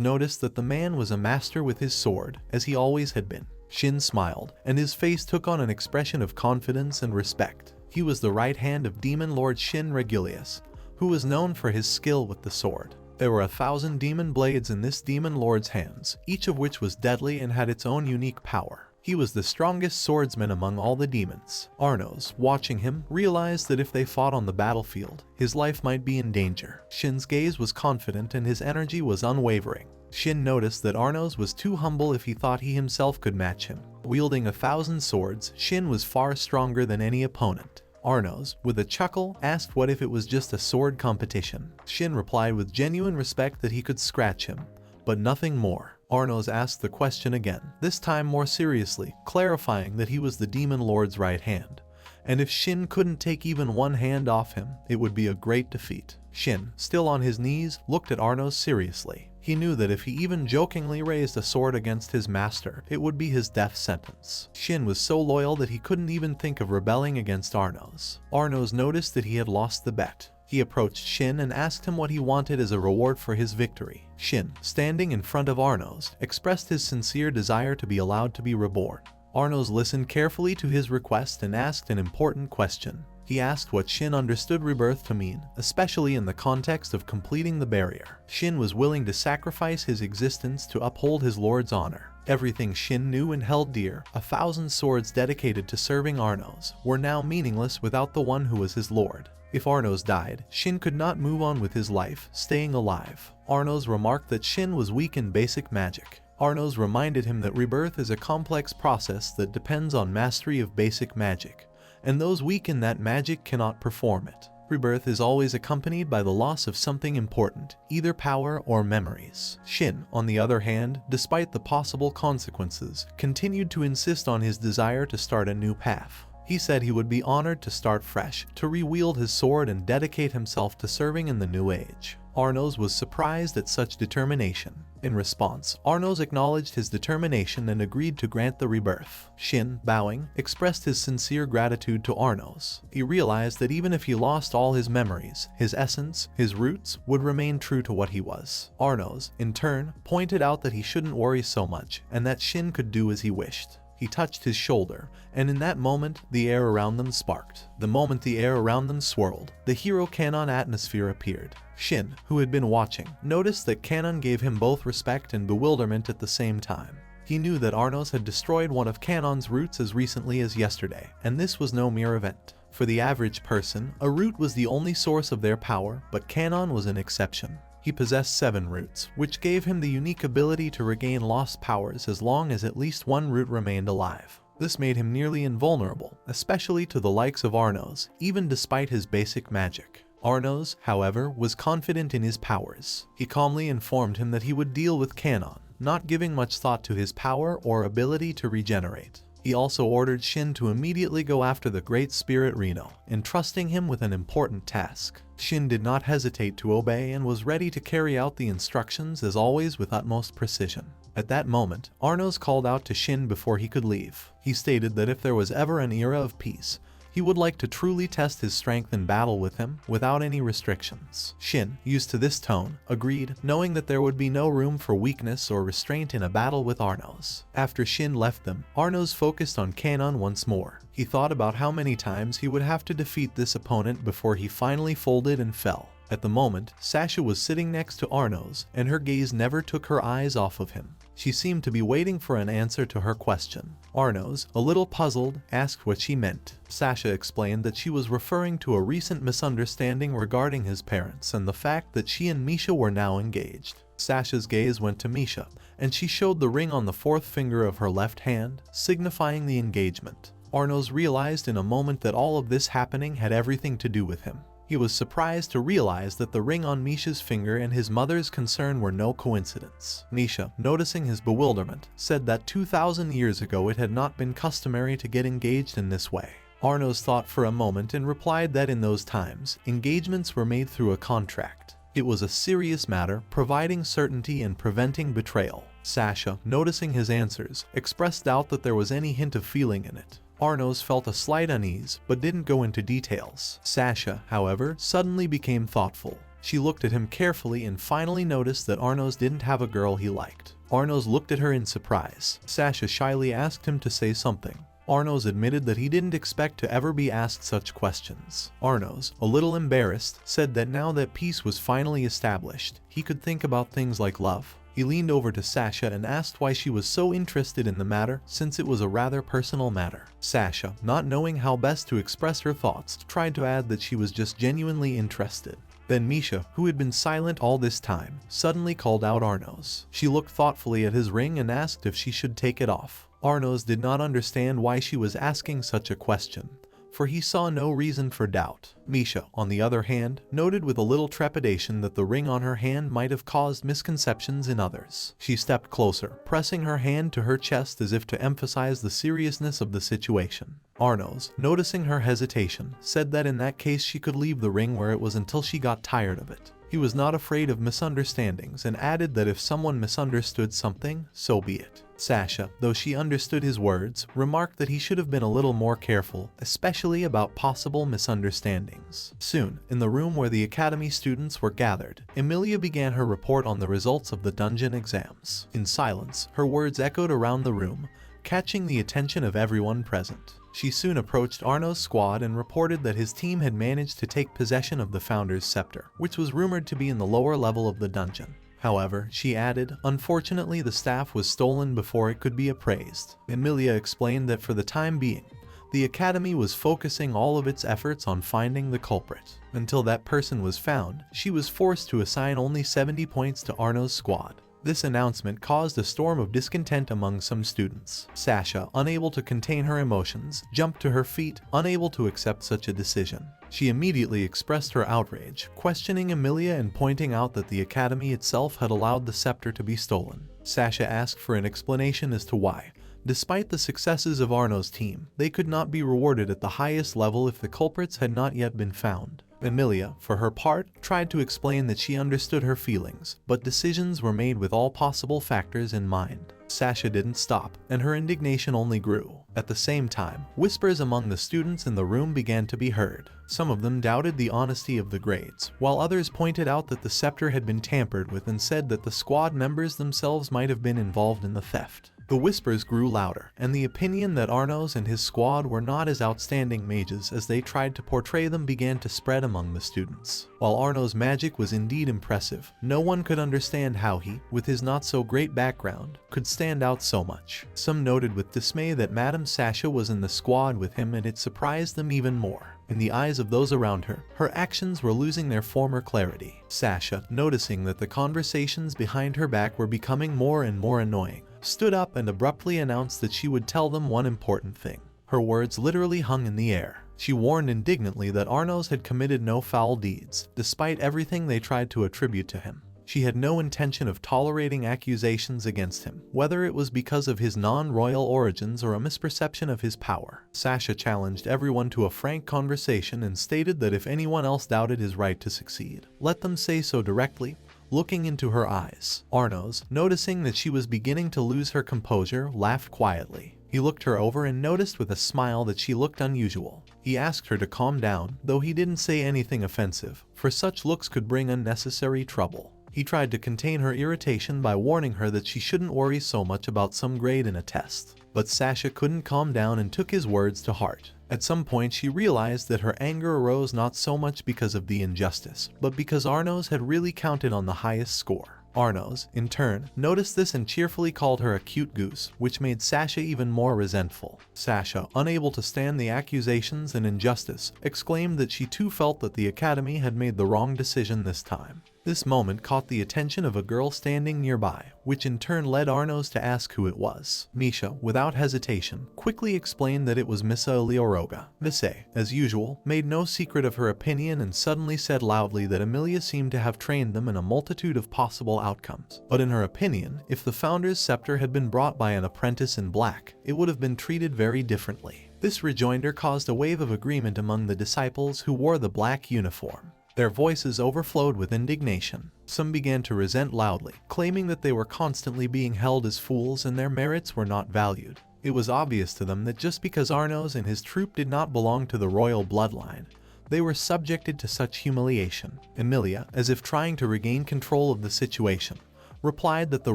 Speaker 1: noticed that the man was a master with his sword, as he always had been. Shin smiled, and his face took on an expression of confidence and respect. He was the right hand of Demon Lord Shin Regulius, who was known for his skill with the sword. There were 1,000 demon blades in this demon lord's hands, each of which was deadly and had its own unique power. He was the strongest swordsman among all the demons. Arnos, watching him, realized that if they fought on the battlefield, his life might be in danger. Shin's gaze was confident and his energy was unwavering. Shin noticed that Arnos was too humble if he thought he himself could match him. Wielding 1,000 swords, Shin was far stronger than any opponent. Arnos, with a chuckle, asked what if it was just a sword competition. Shin replied with genuine respect that he could scratch him, but nothing more. Arnos asked the question again, this time more seriously, clarifying that he was the Demon Lord's right hand, and if Shin couldn't take even one hand off him, it would be a great defeat. Shin, still on his knees, looked at Arnos seriously. He knew that if he even jokingly raised a sword against his master, it would be his death sentence. Shin was so loyal that he couldn't even think of rebelling against Arnos. Arnos noticed that he had lost the bet. He approached Shin and asked him what he wanted as a reward for his victory. Shin, standing in front of Arnos, expressed his sincere desire to be allowed to be reborn. Arnos listened carefully to his request and asked an important question. He asked what Shin understood rebirth to mean, especially in the context of completing the barrier. Shin was willing to sacrifice his existence to uphold his lord's honor. Everything Shin knew and held dear, 1,000 swords dedicated to serving Arnos, were now meaningless without the one who was his lord. If Arnos died, Shin could not move on with his life, staying alive. Arnos remarked that Shin was weak in basic magic. Arnos reminded him that rebirth is a complex process that depends on mastery of basic magic, and those weak in that magic cannot perform it. Rebirth is always accompanied by the loss of something important, either power or memories. Shin, on the other hand, despite the possible consequences, continued to insist on his desire to start a new path. He said he would be honored to start fresh, to re-wield his sword and dedicate himself to serving in the new age. Arnos was surprised at such determination. In response, Arnos acknowledged his determination and agreed to grant the rebirth. Shin, bowing, expressed his sincere gratitude to Arnos. He realized that even if he lost all his memories, his essence, his roots, would remain true to what he was. Arnos, in turn, pointed out that he shouldn't worry so much, and that Shin could do as he wished. He touched his shoulder, and in that moment, the air around them sparked. The moment the air around them swirled, the hero Canon atmosphere appeared. Shin, who had been watching, noticed that Canon gave him both respect and bewilderment at the same time. He knew that Arnos had destroyed one of Canon's roots as recently as yesterday, and this was no mere event. For the average person, a root was the only source of their power, but Canon was an exception. He possessed 7 roots, which gave him the unique ability to regain lost powers as long as at least one root remained alive. This made him nearly invulnerable, especially to the likes of Arnos, even despite his basic magic. Arnos, however, was confident in his powers. He calmly informed him that he would deal with Canon, not giving much thought to his power or ability to regenerate. He also ordered Shin to immediately go after the Great Spirit Reno, entrusting him with an important task. Shin did not hesitate to obey and was ready to carry out the instructions as always with utmost precision. At that moment, Arnos called out to Shin before he could leave. He stated that if there was ever an era of peace, he would like to truly test his strength in battle with him without any restrictions. Shin, used to this tone, agreed, knowing that there would be no room for weakness or restraint in a battle with Arnos. After Shin left them, Arnos focused on Canon once more. He thought about how many times he would have to defeat this opponent before he finally folded and fell. At the moment, Sasha was sitting next to Arnos, and her gaze never took her eyes off of him. She seemed to be waiting for an answer to her question. Arnos, a little puzzled, asked what she meant. Sasha explained that she was referring to a recent misunderstanding regarding his parents and the fact that she and Misha were now engaged. Sasha's gaze went to Misha, and she showed the ring on the 4th finger of her left hand, signifying the engagement. Arnos realized in a moment that all of this happening had everything to do with him. He was surprised to realize that the ring on Misha's finger and his mother's concern were no coincidence. Misha, noticing his bewilderment, said that 2,000 years ago it had not been customary to get engaged in this way. Arnos thought for a moment and replied that in those times, engagements were made through a contract. It was a serious matter, providing certainty and preventing betrayal. Sasha, noticing his answers, expressed doubt that there was any hint of feeling in it. Arnos felt a slight unease, but didn't go into details. Sasha, however, suddenly became thoughtful. She looked at him carefully and finally noticed that Arnos didn't have a girl he liked. Arnos looked at her in surprise. Sasha shyly asked him to say something. Arnos admitted that he didn't expect to ever be asked such questions. Arnos, a little embarrassed, said that now that peace was finally established, he could think about things like love. He leaned over to Sasha and asked why she was so interested in the matter, since it was a rather personal matter. Sasha, not knowing how best to express her thoughts, tried to add that she was just genuinely interested. Then Misha, who had been silent all this time, suddenly called out Arnos. She looked thoughtfully at his ring and asked if she should take it off. Arnos did not understand why she was asking such a question, for he saw no reason for doubt. Misha, on the other hand, noted with a little trepidation that the ring on her hand might have caused misconceptions in others. She stepped closer, pressing her hand to her chest as if to emphasize the seriousness of the situation. Arnos, noticing her hesitation, said that in that case she could leave the ring where it was until she got tired of it. He was not afraid of misunderstandings and added that if someone misunderstood something, so be it. Sasha, though she understood his words, remarked that he should have been a little more careful, especially about possible misunderstandings. Soon, in the room where the academy students were gathered, Emilia began her report on the results of the dungeon exams. In silence, her words echoed around the room, catching the attention of everyone present. She soon approached Arno's squad and reported that his team had managed to take possession of the Founder's Scepter, which was rumored to be in the lower level of the dungeon. However, she added, unfortunately the staff was stolen before it could be appraised. Emilia explained that for the time being, the academy was focusing all of its efforts on finding the culprit. Until that person was found, she was forced to assign only 70 points to Arno's squad. This announcement caused a storm of discontent among some students. Sasha, unable to contain her emotions, jumped to her feet, unable to accept such a decision. She immediately expressed her outrage, questioning Emilia and pointing out that the academy itself had allowed the scepter to be stolen. Sasha asked for an explanation as to why, despite the successes of Arno's team, they could not be rewarded at the highest level if the culprits had not yet been found. Emilia, for her part, tried to explain that she understood her feelings, but decisions were made with all possible factors in mind. Sasha didn't stop, and her indignation only grew. At the same time, whispers among the students in the room began to be heard. Some of them doubted the honesty of the grades, while others pointed out that the scepter had been tampered with and said that the squad members themselves might have been involved in the theft. The whispers grew louder, and the opinion that Arnos and his squad were not as outstanding mages as they tried to portray them began to spread among the students. While Arnos' magic was indeed impressive, no one could understand how he, with his not-so-great background, could stand out so much. Some noted with dismay that Madame Sasha was in the squad with him, and it surprised them even more. In the eyes of those around her, her actions were losing their former clarity. Sasha, noticing that the conversations behind her back were becoming more and more annoying, stood up and abruptly announced that she would tell them one important thing. Her words literally hung in the air. She warned indignantly that Arnos had committed no foul deeds, despite everything they tried to attribute to him. She had no intention of tolerating accusations against him, whether it was because of his non-royal origins or a misperception of his power. Sasha challenged everyone to a frank conversation and stated that if anyone else doubted his right to succeed, let them say so directly. Looking into her eyes, Arnos, noticing that she was beginning to lose her composure, laughed quietly. He looked her over and noticed with a smile that she looked unusual. He asked her to calm down, though he didn't say anything offensive, for such looks could bring unnecessary trouble. He tried to contain her irritation by warning her that she shouldn't worry so much about some grade in a test. But Sasha couldn't calm down and took his words to heart. At some point she realized that her anger arose not so much because of the injustice, but because Arnos had really counted on the highest score. Arnos, in turn, noticed this and cheerfully called her a cute goose, which made Sasha even more resentful. Sasha, unable to stand the accusations and injustice, exclaimed that she too felt that the academy had made the wrong decision this time. This moment caught the attention of a girl standing nearby, which in turn led Arnos to ask who it was. Misha, without hesitation, quickly explained that it was Misha Elioroga. Misha, as usual, made no secret of her opinion and suddenly said loudly that Emilia seemed to have trained them in a multitude of possible outcomes. But in her opinion, if the founder's scepter had been brought by an apprentice in black, it would have been treated very differently. This rejoinder caused a wave of agreement among the disciples who wore the black uniform. Their voices overflowed with indignation. Some began to resent loudly, claiming that they were constantly being held as fools and their merits were not valued. It was obvious to them that just because Arnos and his troop did not belong to the royal bloodline, they were subjected to such humiliation. Emilia, as if trying to regain control of the situation, replied that the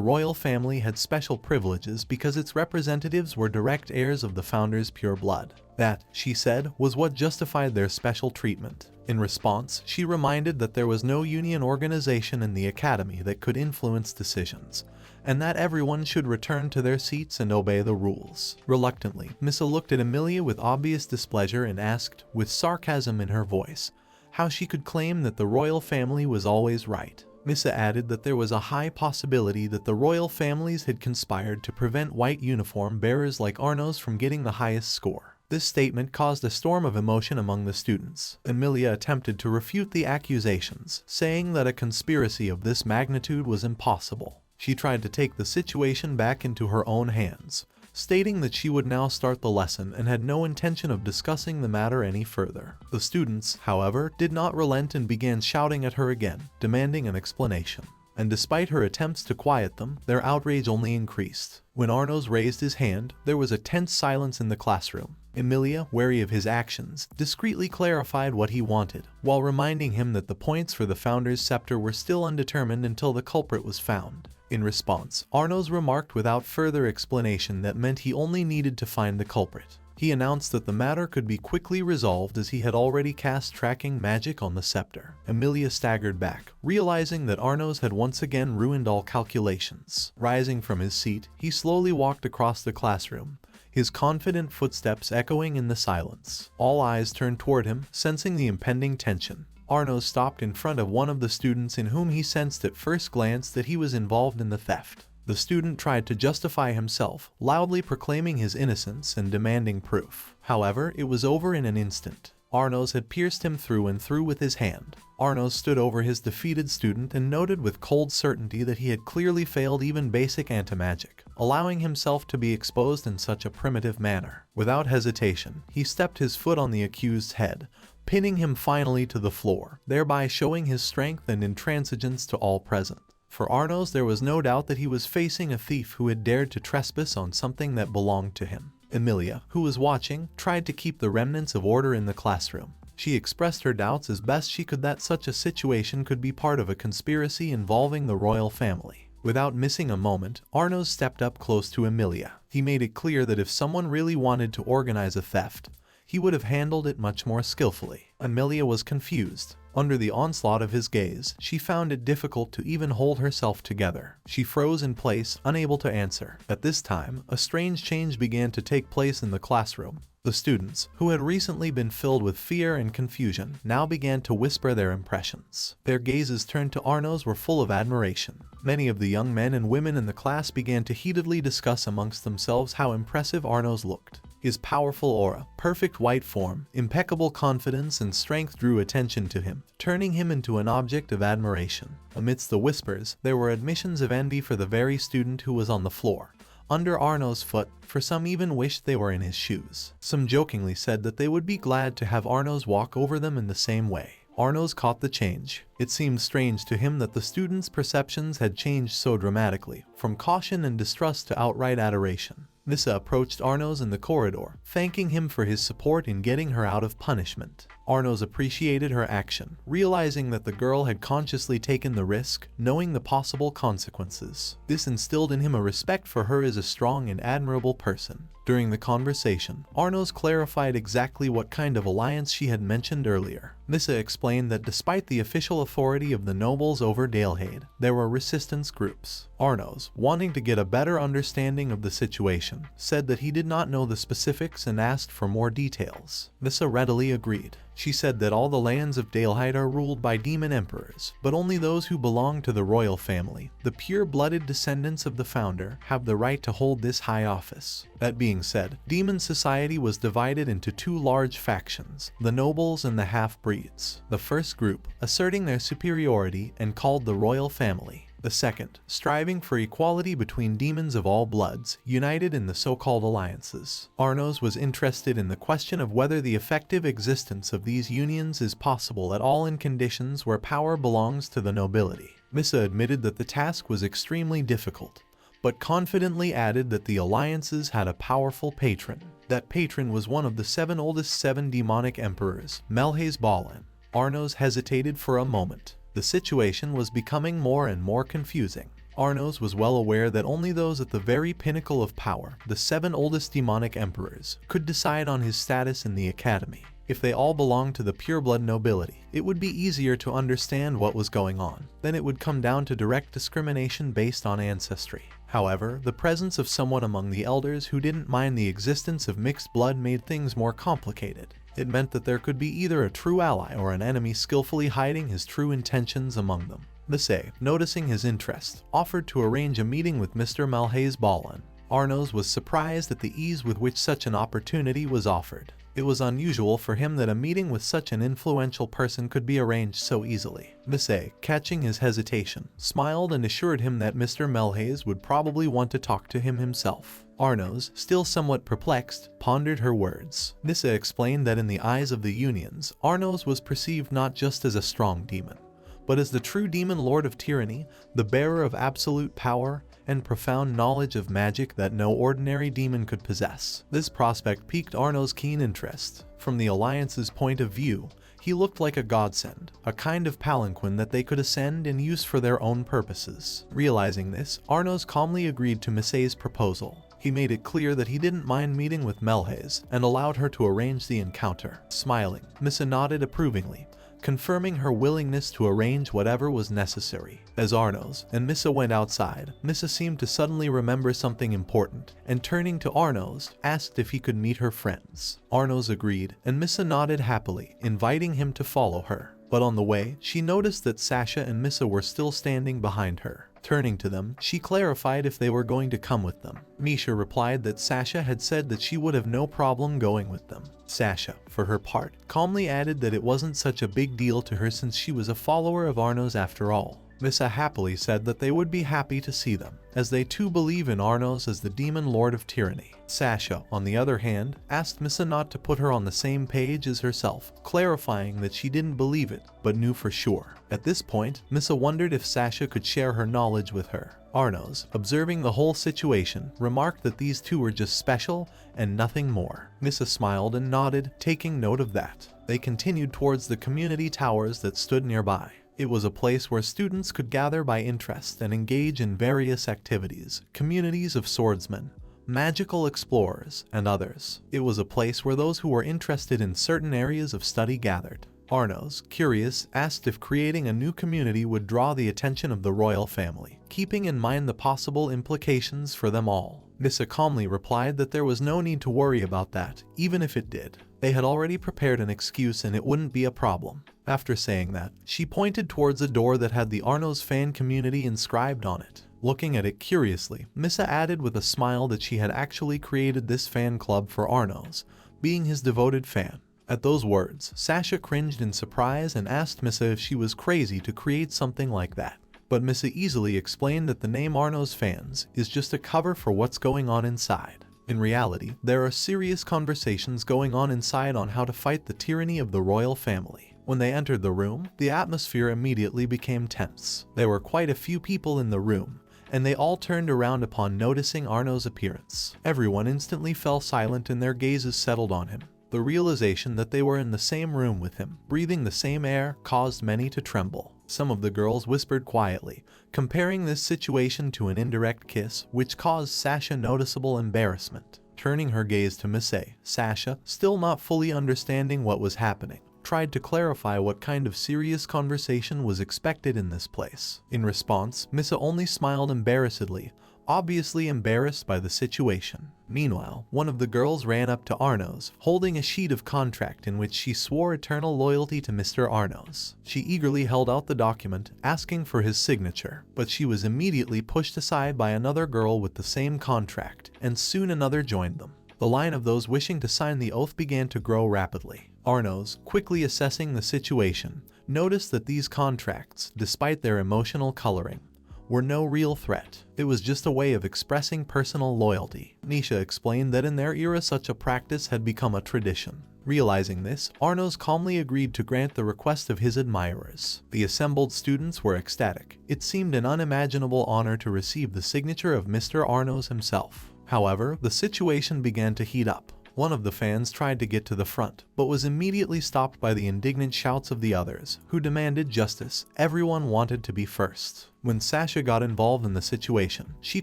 Speaker 1: royal family had special privileges because its representatives were direct heirs of the founder's pure blood. That, she said, was what justified their special treatment. In response, she reminded that there was no union organization in the academy that could influence decisions, and that everyone should return to their seats and obey the rules. Reluctantly, Misha looked at Emilia with obvious displeasure and asked, with sarcasm in her voice, how she could claim that the royal family was always right. Misha added that there was a high possibility that the royal families had conspired to prevent white uniform bearers like Arnos from getting the highest score. This statement caused a storm of emotion among the students. Emilia attempted to refute the accusations, saying that a conspiracy of this magnitude was impossible. She tried to take the situation back into her own hands, stating that she would now start the lesson and had no intention of discussing the matter any further. The students, however, did not relent and began shouting at her again, demanding an explanation. And despite her attempts to quiet them, their outrage only increased. When Arnos raised his hand, there was a tense silence in the classroom. Emilia, wary of his actions, discreetly clarified what he wanted, while reminding him that the points for the founder's scepter were still undetermined until the culprit was found. In response, Arnos remarked without further explanation that meant he only needed to find the culprit. He announced that the matter could be quickly resolved as he had already cast tracking magic on the scepter. Emilia staggered back, realizing that Arnos had once again ruined all calculations. Rising from his seat, he slowly walked across the classroom, his confident footsteps echoing in the silence. All eyes turned toward him, sensing the impending tension. Arnos stopped in front of one of the students in whom he sensed at first glance that he was involved in the theft. The student tried to justify himself, loudly proclaiming his innocence and demanding proof. However, it was over in an instant. Arnos had pierced him through and through with his hand. Arnos stood over his defeated student and noted with cold certainty that he had clearly failed even basic anti-magic, allowing himself to be exposed in such a primitive manner. Without hesitation, he stepped his foot on the accused's head, pinning him finally to the floor, thereby showing his strength and intransigence to all present. For Arnos, there was no doubt that he was facing a thief who had dared to trespass on something that belonged to him. Emilia, who was watching, tried to keep the remnants of order in the classroom. She expressed her doubts as best she could that such a situation could be part of a conspiracy involving the royal family. Without missing a moment, Arnos stepped up close to Emilia. He made it clear that if someone really wanted to organize a theft, he would have handled it much more skillfully. Emilia was confused. Under the onslaught of his gaze, she found it difficult to even hold herself together. She froze in place, unable to answer. At this time, a strange change began to take place in the classroom. The students, who had recently been filled with fear and confusion, now began to whisper their impressions. Their gazes turned to Arnos were full of admiration. Many of the young men and women in the class began to heatedly discuss amongst themselves how impressive Arnos looked. His powerful aura, perfect white form, impeccable confidence and strength drew attention to him, turning him into an object of admiration. Amidst the whispers, there were admissions of envy for the very student who was on the floor, under Arnos' foot, for some even wished they were in his shoes. Some jokingly said that they would be glad to have Arnos walk over them in the same way. Arnos caught the change. It seemed strange to him that the students' perceptions had changed so dramatically, from caution and distrust to outright adoration. Misha approached Arnos in the corridor, thanking him for his support in getting her out of punishment. Arnos appreciated her action, realizing that the girl had consciously taken the risk, knowing the possible consequences. This instilled in him a respect for her as a strong and admirable person. During the conversation, Arnos clarified exactly what kind of alliance she had mentioned earlier. Misha explained that despite the official authority of the nobles over Deligade, there were resistance groups. Arnos, wanting to get a better understanding of the situation, said that he did not know the specifics and asked for more details. Misha readily agreed. She said that all the lands of Deligade are ruled by demon emperors, but only those who belong to the royal family, the pure-blooded descendants of the founder, have the right to hold this high office. That being said, demon society was divided into two large factions, the nobles and the half-breeds. The first group, asserting their superiority and called the royal family. The second, striving for equality between demons of all bloods, united in the so-called alliances. Arnos was interested in the question of whether the effective existence of these unions is possible at all in conditions where power belongs to the nobility. Misha admitted that the task was extremely difficult, but confidently added that the alliances had a powerful patron. That patron was one of the seven demonic emperors, Malha's Balan. Arnos hesitated for a moment. The situation was becoming more and more confusing. Arnos was well aware that only those at the very pinnacle of power, the seven oldest demonic emperors, could decide on his status in the academy. If they all belonged to the pureblood nobility, it would be easier to understand what was going on. Then it would come down to direct discrimination based on ancestry. However, the presence of someone among the elders who didn't mind the existence of mixed blood made things more complicated. It meant that there could be either a true ally or an enemy skillfully hiding his true intentions among them. Misha, noticing his interest, offered to arrange a meeting with Mr. Malha's Balan. Arnos was surprised at the ease with which such an opportunity was offered. It was unusual for him that a meeting with such an influential person could be arranged so easily. Misha, catching his hesitation, smiled and assured him that Mr. Malha's would probably want to talk to him himself. Arnos, still somewhat perplexed, pondered her words. Misha explained that in the eyes of the unions, Arnos was perceived not just as a strong demon, but as the true demon lord of tyranny, the bearer of absolute power and profound knowledge of magic that no ordinary demon could possess. This prospect piqued Arnos' keen interest. From the Alliance's point of view, he looked like a godsend, a kind of palanquin that they could ascend and use for their own purposes. Realizing this, Arnos calmly agreed to Misha's proposal. He made it clear that he didn't mind meeting with Malha's and allowed her to arrange the encounter. Smiling, Misha nodded approvingly, confirming her willingness to arrange whatever was necessary. As Arnos and Misha went outside, Misha seemed to suddenly remember something important, and turning to Arnos, asked if he could meet her friends. Arnos agreed, and Misha nodded happily, inviting him to follow her. But on the way, she noticed that Sasha and Misha were still standing behind her. Turning to them, she clarified if they were going to come with them. Misha replied that Sasha had said that she would have no problem going with them. Sasha, for her part, calmly added that it wasn't such a big deal to her since she was a follower of Arnos after all. Misha happily said that they would be happy to see them, as they too believe in Arnos as the demon lord of tyranny. Sasha, on the other hand, asked Misha not to put her on the same page as herself, clarifying that she didn't believe it, but knew for sure. At this point, Misha wondered if Sasha could share her knowledge with her. Arnos, observing the whole situation, remarked that these two were just special and nothing more. Misha smiled and nodded, taking note of that. They continued towards the community towers that stood nearby. It was a place where students could gather by interest and engage in various activities, communities of swordsmen, magical explorers, and others. It was a place where those who were interested in certain areas of study gathered. Arnos, curious, asked if creating a new community would draw the attention of the royal family, keeping in mind the possible implications for them all. Misha calmly replied that there was no need to worry about that, even if it did. They had already prepared an excuse and it wouldn't be a problem. After saying that, she pointed towards a door that had the Arnos fan community inscribed on it. Looking at it curiously, Misha added with a smile that she had actually created this fan club for Arnos, being his devoted fan. At those words, Sasha cringed in surprise and asked Misha if she was crazy to create something like that. But Misha easily explained that the name Arnos Fans is just a cover for what's going on inside. In reality, there are serious conversations going on inside on how to fight the tyranny of the royal family. When they entered the room, the atmosphere immediately became tense. There were quite a few people in the room, and they all turned around upon noticing Arnos' appearance. Everyone instantly fell silent and their gazes settled on him. The realization that they were in the same room with him, breathing the same air, caused many to tremble. Some of the girls whispered quietly, comparing this situation to an indirect kiss, which caused Sasha noticeable embarrassment. Turning her gaze to Misha, Sasha, still not fully understanding what was happening, tried to clarify what kind of serious conversation was expected in this place. In response, Misha only smiled embarrassedly, obviously embarrassed by the situation. Meanwhile, one of the girls ran up to Arnos, holding a sheet of contract in which she swore eternal loyalty to Mr. Arnos. She eagerly held out the document, asking for his signature, but she was immediately pushed aside by another girl with the same contract, and soon another joined them. The line of those wishing to sign the oath began to grow rapidly. Arnos, quickly assessing the situation, noticed that these contracts, despite their emotional coloring, were no real threat. It was just a way of expressing personal loyalty. Misha explained that in their era such a practice had become a tradition. Realizing this, Arnos calmly agreed to grant the request of his admirers. The assembled students were ecstatic. It seemed an unimaginable honor to receive the signature of Mr. Arnos himself. However, the situation began to heat up. One of the fans tried to get to the front, but was immediately stopped by the indignant shouts of the others, who demanded justice. Everyone wanted to be first. When Sasha got involved in the situation, she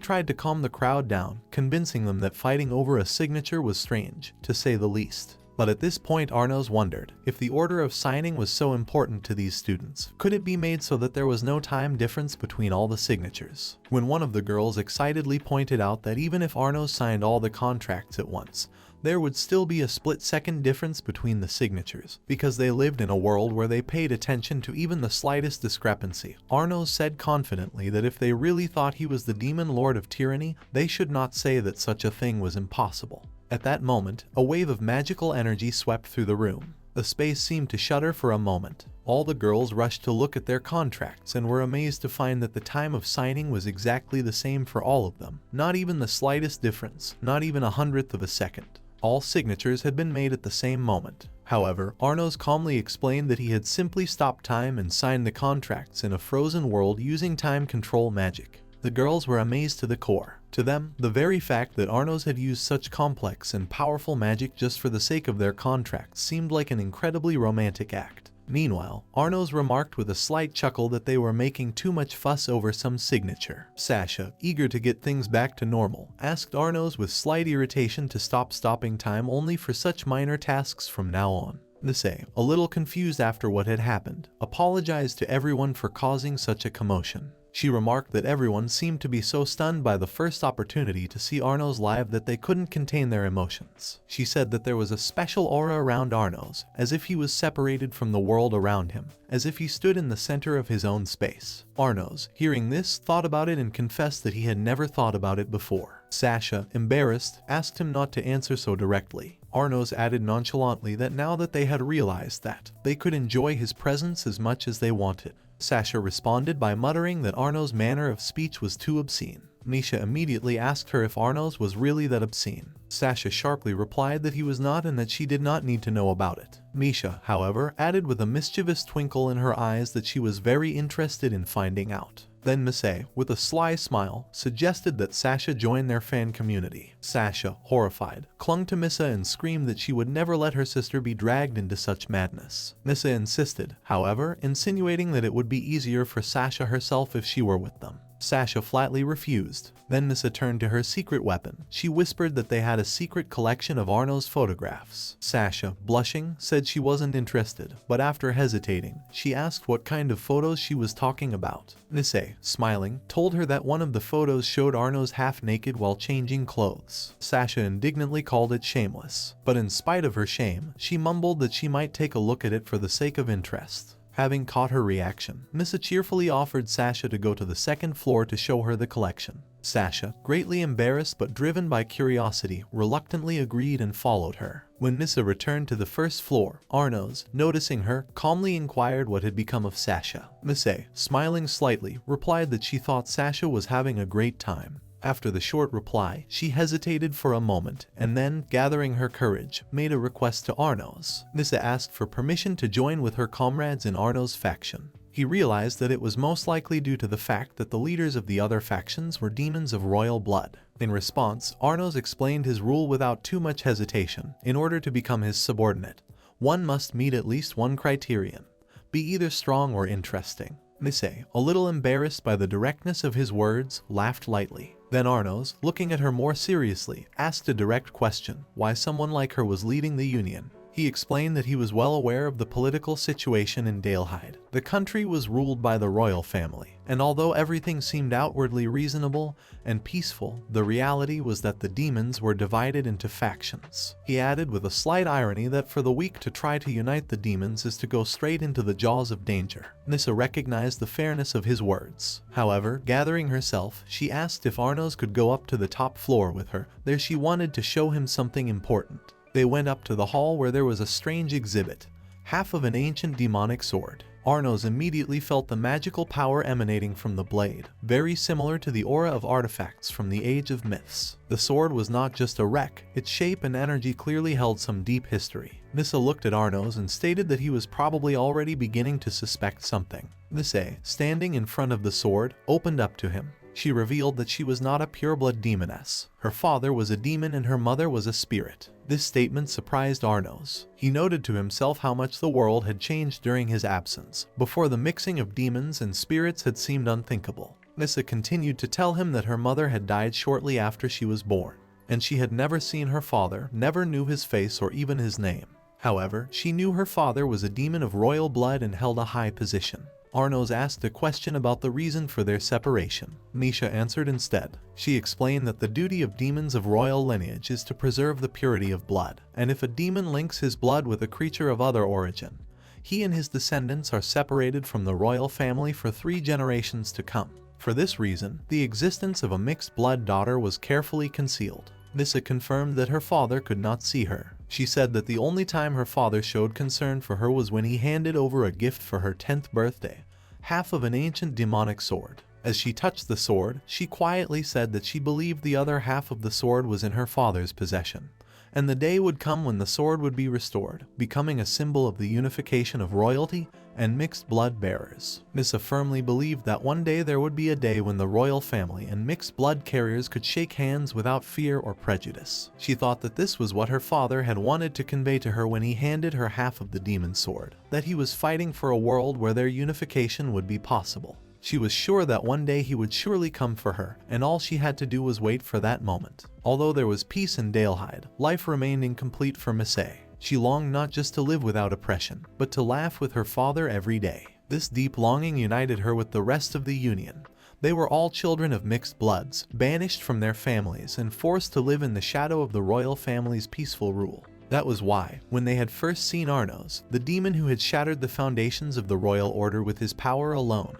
Speaker 1: tried to calm the crowd down, convincing them that fighting over a signature was strange, to say the least. But at this point Arnos wondered, if the order of signing was so important to these students, could it be made so that there was no time difference between all the signatures? When one of the girls excitedly pointed out that even if Arnos signed all the contracts at once, there would still be a split-second difference between the signatures, because they lived in a world where they paid attention to even the slightest discrepancy. Arnos said confidently that if they really thought he was the demon lord of tyranny, they should not say that such a thing was impossible. At that moment, a wave of magical energy swept through the room. The space seemed to shudder for a moment. All the girls rushed to look at their contracts and were amazed to find that the time of signing was exactly the same for all of them. Not even the slightest difference, not even 1/100th of a second. All signatures had been made at the same moment. However, Arnos calmly explained that he had simply stopped time and signed the contracts in a frozen world using time control magic. The girls were amazed to the core. To them, the very fact that Arnos had used such complex and powerful magic just for the sake of their contracts seemed like an incredibly romantic act. Meanwhile, Arnos remarked with a slight chuckle that they were making too much fuss over some signature. Sasha, eager to get things back to normal, asked Arnos with slight irritation to stop stopping time only for such minor tasks from now on. Misha, a little confused after what had happened, apologized to everyone for causing such a commotion. She remarked that everyone seemed to be so stunned by the first opportunity to see Arnos live that they couldn't contain their emotions. She said that there was a special aura around Arnos, as if he was separated from the world around him, as if he stood in the center of his own space. Arnos, hearing this, thought about it and confessed that he had never thought about it before. Sasha, embarrassed, asked him not to answer so directly. Arnos added nonchalantly that now that they had realized that, they could enjoy his presence as much as they wanted. Sasha responded by muttering that Arnos' manner of speech was too obscene. Misha immediately asked her if Arnos was really that obscene. Sasha sharply replied that he was not and that she did not need to know about it. Misha, however, added with a mischievous twinkle in her eyes that she was very interested in finding out. Then Misha, with a sly smile, suggested that Sasha join their fan community. Sasha, horrified, clung to Misha and screamed that she would never let her sister be dragged into such madness. Misha insisted, however, insinuating that it would be easier for Sasha herself if she were with them. Sasha flatly refused. Then Misha turned to her secret weapon. She whispered that they had a secret collection of Arnos' photographs. Sasha, blushing, said she wasn't interested, but after hesitating, she asked what kind of photos she was talking about. Misha, smiling, told her that one of the photos showed Arnos half-naked while changing clothes. Sasha indignantly called it shameless, but in spite of her shame, she mumbled that she might take a look at it for the sake of interest. Having caught her reaction, Misha cheerfully offered Sasha to go to the second floor to show her the collection. Sasha, greatly embarrassed but driven by curiosity, reluctantly agreed and followed her. When Misha returned to the first floor, Arnos, noticing her, calmly inquired what had become of Sasha. Misha, smiling slightly, replied that she thought Sasha was having a great time. After the short reply, she hesitated for a moment and then, gathering her courage, made a request to Arnos. Misha asked for permission to join with her comrades in Arnos' faction. He realized that it was most likely due to the fact that the leaders of the other factions were demons of royal blood. In response, Arnos explained his rule without too much hesitation. In order to become his subordinate, one must meet at least one criterion: be either strong or interesting. Misha, a little embarrassed by the directness of his words, laughed lightly. Then Arnos, looking at her more seriously, asked a direct question: why someone like her was leading the Union. He explained that he was well aware of the political situation in Deligade. The country was ruled by the royal family, and although everything seemed outwardly reasonable and peaceful, the reality was that the demons were divided into factions. He added with a slight irony that for the weak to try to unite the demons is to go straight into the jaws of danger. Misha recognized the fairness of his words. However, gathering herself, she asked if Arnos could go up to the top floor with her. There she wanted to show him something important. They went up to the hall where there was a strange exhibit, half of an ancient demonic sword. Arnos immediately felt the magical power emanating from the blade, very similar to the aura of artifacts from the Age of Myths. The sword was not just a wreck, its shape and energy clearly held some deep history. Misha looked at Arnos and stated that he was probably already beginning to suspect something. Misha, standing in front of the sword, opened up to him. She revealed that she was not a pureblood demoness. Her father was a demon and her mother was a spirit. This statement surprised Arnos. He noted to himself how much the world had changed during his absence. Before, the mixing of demons and spirits had seemed unthinkable. Misha continued to tell him that her mother had died shortly after she was born, and she had never seen her father, never knew his face or even his name. However, she knew her father was a demon of royal blood and held a high position. Arnos asked a question about the reason for their separation. Misha answered instead. She explained that the duty of demons of royal lineage is to preserve the purity of blood, and if a demon links his blood with a creature of other origin, he and his descendants are separated from the royal family for 3 generations to come. For this reason, the existence of a mixed blood daughter was carefully concealed. Misha confirmed that her father could not see her. She said that the only time her father showed concern for her was when he handed over a gift for her 10th birthday, half of an ancient demonic sword. As she touched the sword, she quietly said that she believed the other half of the sword was in her father's possession, and the day would come when the sword would be restored, becoming a symbol of the unification of royalty and mixed blood bearers. Misha firmly believed that one day there would be a day when the royal family and mixed blood carriers could shake hands without fear or prejudice. She thought that this was what her father had wanted to convey to her when he handed her half of the demon sword, that he was fighting for a world where their unification would be possible. She was sure that one day he would surely come for her, and all she had to do was wait for that moment. Although there was peace in Deligade, life remained incomplete for Misha. She longed not just to live without oppression, but to laugh with her father every day. This deep longing united her with the rest of the Union. They were all children of mixed bloods, banished from their families and forced to live in the shadow of the royal family's peaceful rule. That was why, when they had first seen Arnos, the demon who had shattered the foundations of the royal order with his power alone,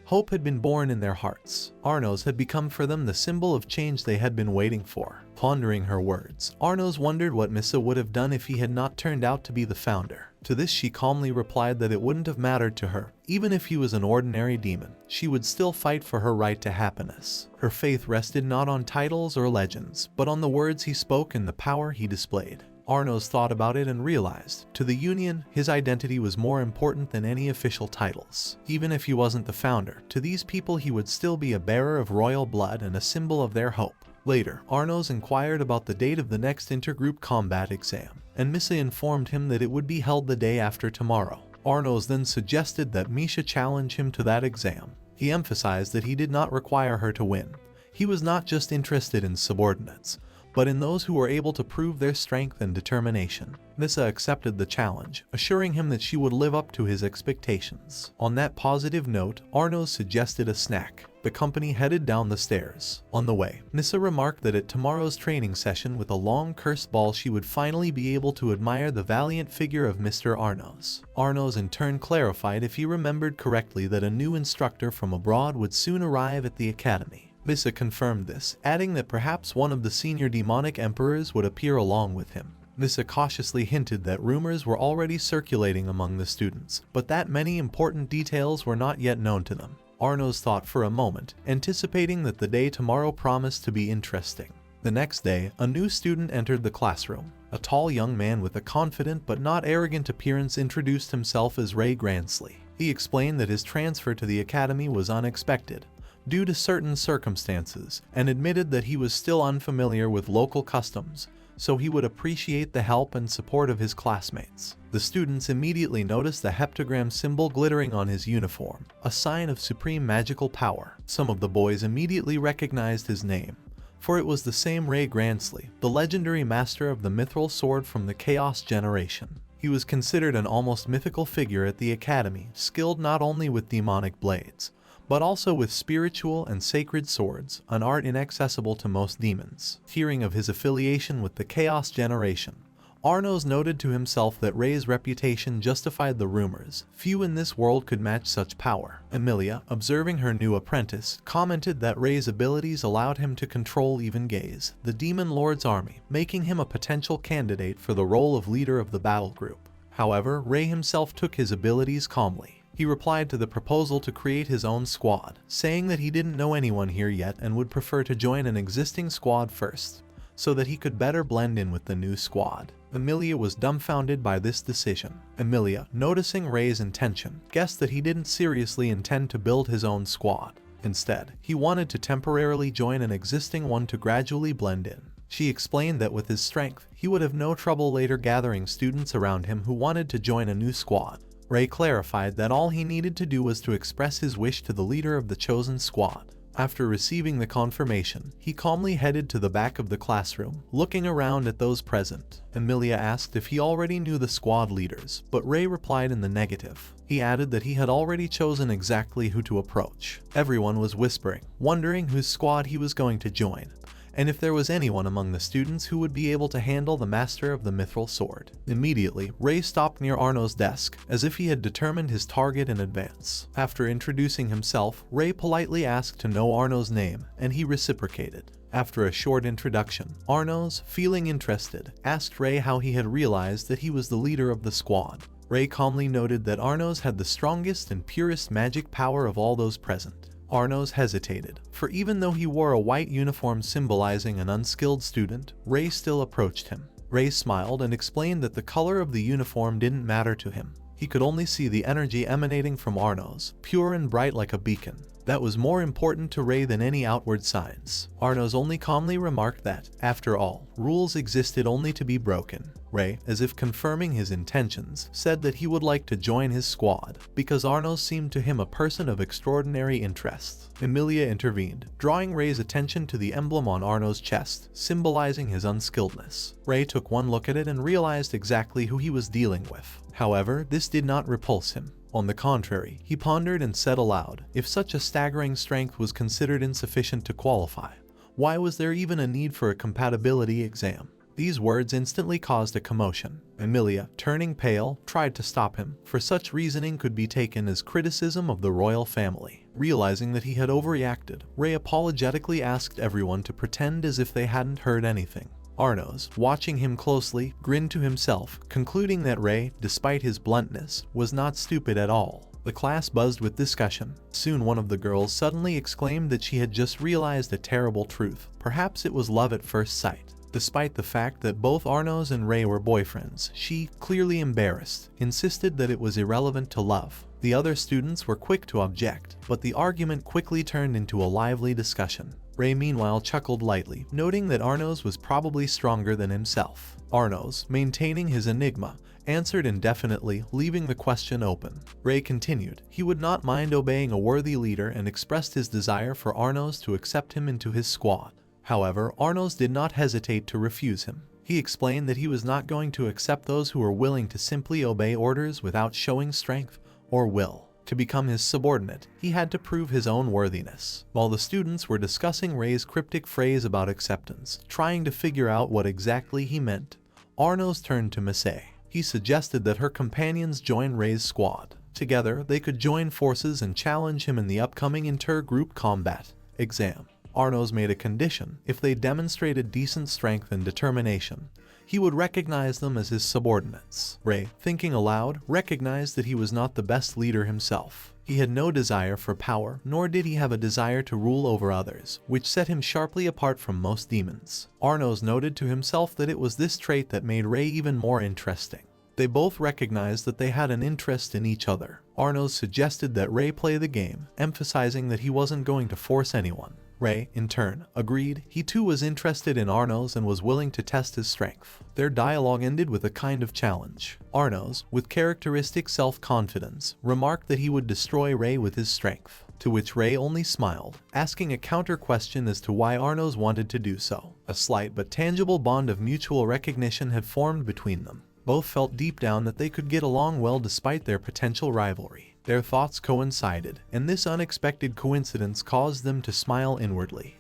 Speaker 1: Hope had been born in their hearts. Arnos had become for them the symbol of change they had been waiting for. Pondering her words, Arnos wondered what Misha would have done if he had not turned out to be the founder. To this she calmly replied that it wouldn't have mattered to her. Even if he was an ordinary demon, she would still fight for her right to happiness. Her faith rested not on titles or legends, but on the words he spoke and the power he displayed. Arnos thought about it and realized, to the Union, his identity was more important than any official titles. Even if he wasn't the founder, to these people he would still be a bearer of royal blood and a symbol of their hope. Later, Arnos inquired about the date of the next intergroup combat exam, and Misha informed him that it would be held the day after tomorrow. Arnos then suggested that Misha challenge him to that exam. He emphasized that he did not require her to win. He was not just interested in subordinates, but in those who were able to prove their strength and determination. Misha accepted the challenge, assuring him that she would live up to his expectations. On that positive note, Arnos suggested a snack. The company headed down the stairs. On the way, Misha remarked that at tomorrow's training session with a long cursed ball she would finally be able to admire the valiant figure of Mr. Arnos. Arnos in turn clarified if he remembered correctly that a new instructor from abroad would soon arrive at the academy. Misha confirmed this, adding that perhaps one of the senior demonic emperors would appear along with him. Misha cautiously hinted that rumors were already circulating among the students, but that many important details were not yet known to them. Arnos thought for a moment, anticipating that the day tomorrow promised to be interesting. The next day, a new student entered the classroom. A tall young man with a confident but not arrogant appearance introduced himself as Ray Gransley. He explained that his transfer to the academy was unexpected, due to certain circumstances, and admitted that he was still unfamiliar with local customs, so he would appreciate the help and support of his classmates. The students immediately noticed the heptagram symbol glittering on his uniform, a sign of supreme magical power. Some of the boys immediately recognized his name, for it was the same Ray Gransley, the legendary master of the mithril sword from the Chaos generation. He was considered an almost mythical figure at the academy, skilled not only with demonic blades, but also with spiritual and sacred swords, an art inaccessible to most demons. Hearing of his affiliation with the Chaos generation, Arnos noted to himself that Ray's reputation justified the rumors. Few in this world could match such power. Emilia, observing her new apprentice, commented that Ray's abilities allowed him to control even gaze, the Demon Lord's army, making him a potential candidate for the role of leader of the battle group. However, Ray himself took his abilities calmly. He replied to the proposal to create his own squad, saying that he didn't know anyone here yet and would prefer to join an existing squad first, so that he could better blend in with the new squad. Emilia was dumbfounded by this decision. Emilia, noticing Ray's intention, guessed that he didn't seriously intend to build his own squad. Instead, he wanted to temporarily join an existing one to gradually blend in. She explained that with his strength, he would have no trouble later gathering students around him who wanted to join a new squad. Ray clarified that all he needed to do was to express his wish to the leader of the chosen squad. After receiving the confirmation, he calmly headed to the back of the classroom, looking around at those present. Emilia asked if he already knew the squad leaders, but Ray replied in the negative. He added that he had already chosen exactly who to approach. Everyone was whispering, wondering whose squad he was going to join, and if there was anyone among the students who would be able to handle the master of the mithril sword. Immediately, Ray stopped near Arno's desk, as if he had determined his target in advance. After introducing himself, Ray politely asked to know Arno's name, and he reciprocated. After a short introduction, Arnos, feeling interested, asked Ray how he had realized that he was the leader of the squad. Ray calmly noted that Arnos had the strongest and purest magic power of all those present. Arnos hesitated, for even though he wore a white uniform symbolizing an unskilled student, Ray still approached him. Ray smiled and explained that the color of the uniform didn't matter to him. He could only see the energy emanating from Arnos, pure and bright like a beacon. That was more important to Ray than any outward signs. Arnos only calmly remarked that, after all, rules existed only to be broken. Ray, as if confirming his intentions, said that he would like to join his squad, because Arnos seemed to him a person of extraordinary interest. Emilia intervened, drawing Ray's attention to the emblem on Arnos' chest, symbolizing his unskilledness. Ray took one look at it and realized exactly who he was dealing with. However, this did not repulse him. On the contrary, he pondered and said aloud, if such a staggering strength was considered insufficient to qualify, why was there even a need for a compatibility exam? These words instantly caused a commotion. Emilia, turning pale, tried to stop him, for such reasoning could be taken as criticism of the royal family. Realizing that he had overreacted, Ray apologetically asked everyone to pretend as if they hadn't heard anything. Arnos, watching him closely, grinned to himself, concluding that Ray, despite his bluntness, was not stupid at all. The class buzzed with discussion. Soon one of the girls suddenly exclaimed that she had just realized a terrible truth. Perhaps it was love at first sight. Despite the fact that both Arnos and Ray were boyfriends, she, clearly embarrassed, insisted that it was irrelevant to love. The other students were quick to object, but the argument quickly turned into a lively discussion. Ray meanwhile chuckled lightly, noting that Arnos was probably stronger than himself. Arnos, maintaining his enigma, answered indefinitely, leaving the question open. Ray continued. He would not mind obeying a worthy leader and expressed his desire for Arnos to accept him into his squad. However, Arnos did not hesitate to refuse him. He explained that he was not going to accept those who were willing to simply obey orders without showing strength or will. To become his subordinate, he had to prove his own worthiness. While the students were discussing Ray's cryptic phrase about acceptance, trying to figure out what exactly he meant, Arnos turned to Misha. He suggested that her companions join Ray's squad. Together, they could join forces and challenge him in the upcoming inter-group combat exam. Arnos made a condition: if they demonstrated decent strength and determination, he would recognize them as his subordinates. Ray, thinking aloud, recognized that he was not the best leader himself. He had no desire for power, nor did he have a desire to rule over others, which set him sharply apart from most demons. Arnos noted to himself that it was this trait that made Ray even more interesting. They both recognized that they had an interest in each other. Arnos suggested that Ray play the game, emphasizing that he wasn't going to force anyone. Ray, in turn, agreed. He too was interested in Arnos and was willing to test his strength. Their dialogue ended with a kind of challenge. Arnos, with characteristic self-confidence, remarked that he would destroy Ray with his strength, to which Ray only smiled, asking a counter-question as to why Arnos wanted to do so. A slight but tangible bond of mutual recognition had formed between them. Both felt deep down that they could get along well despite their potential rivalry. Their thoughts coincided, and this unexpected coincidence caused them to smile inwardly.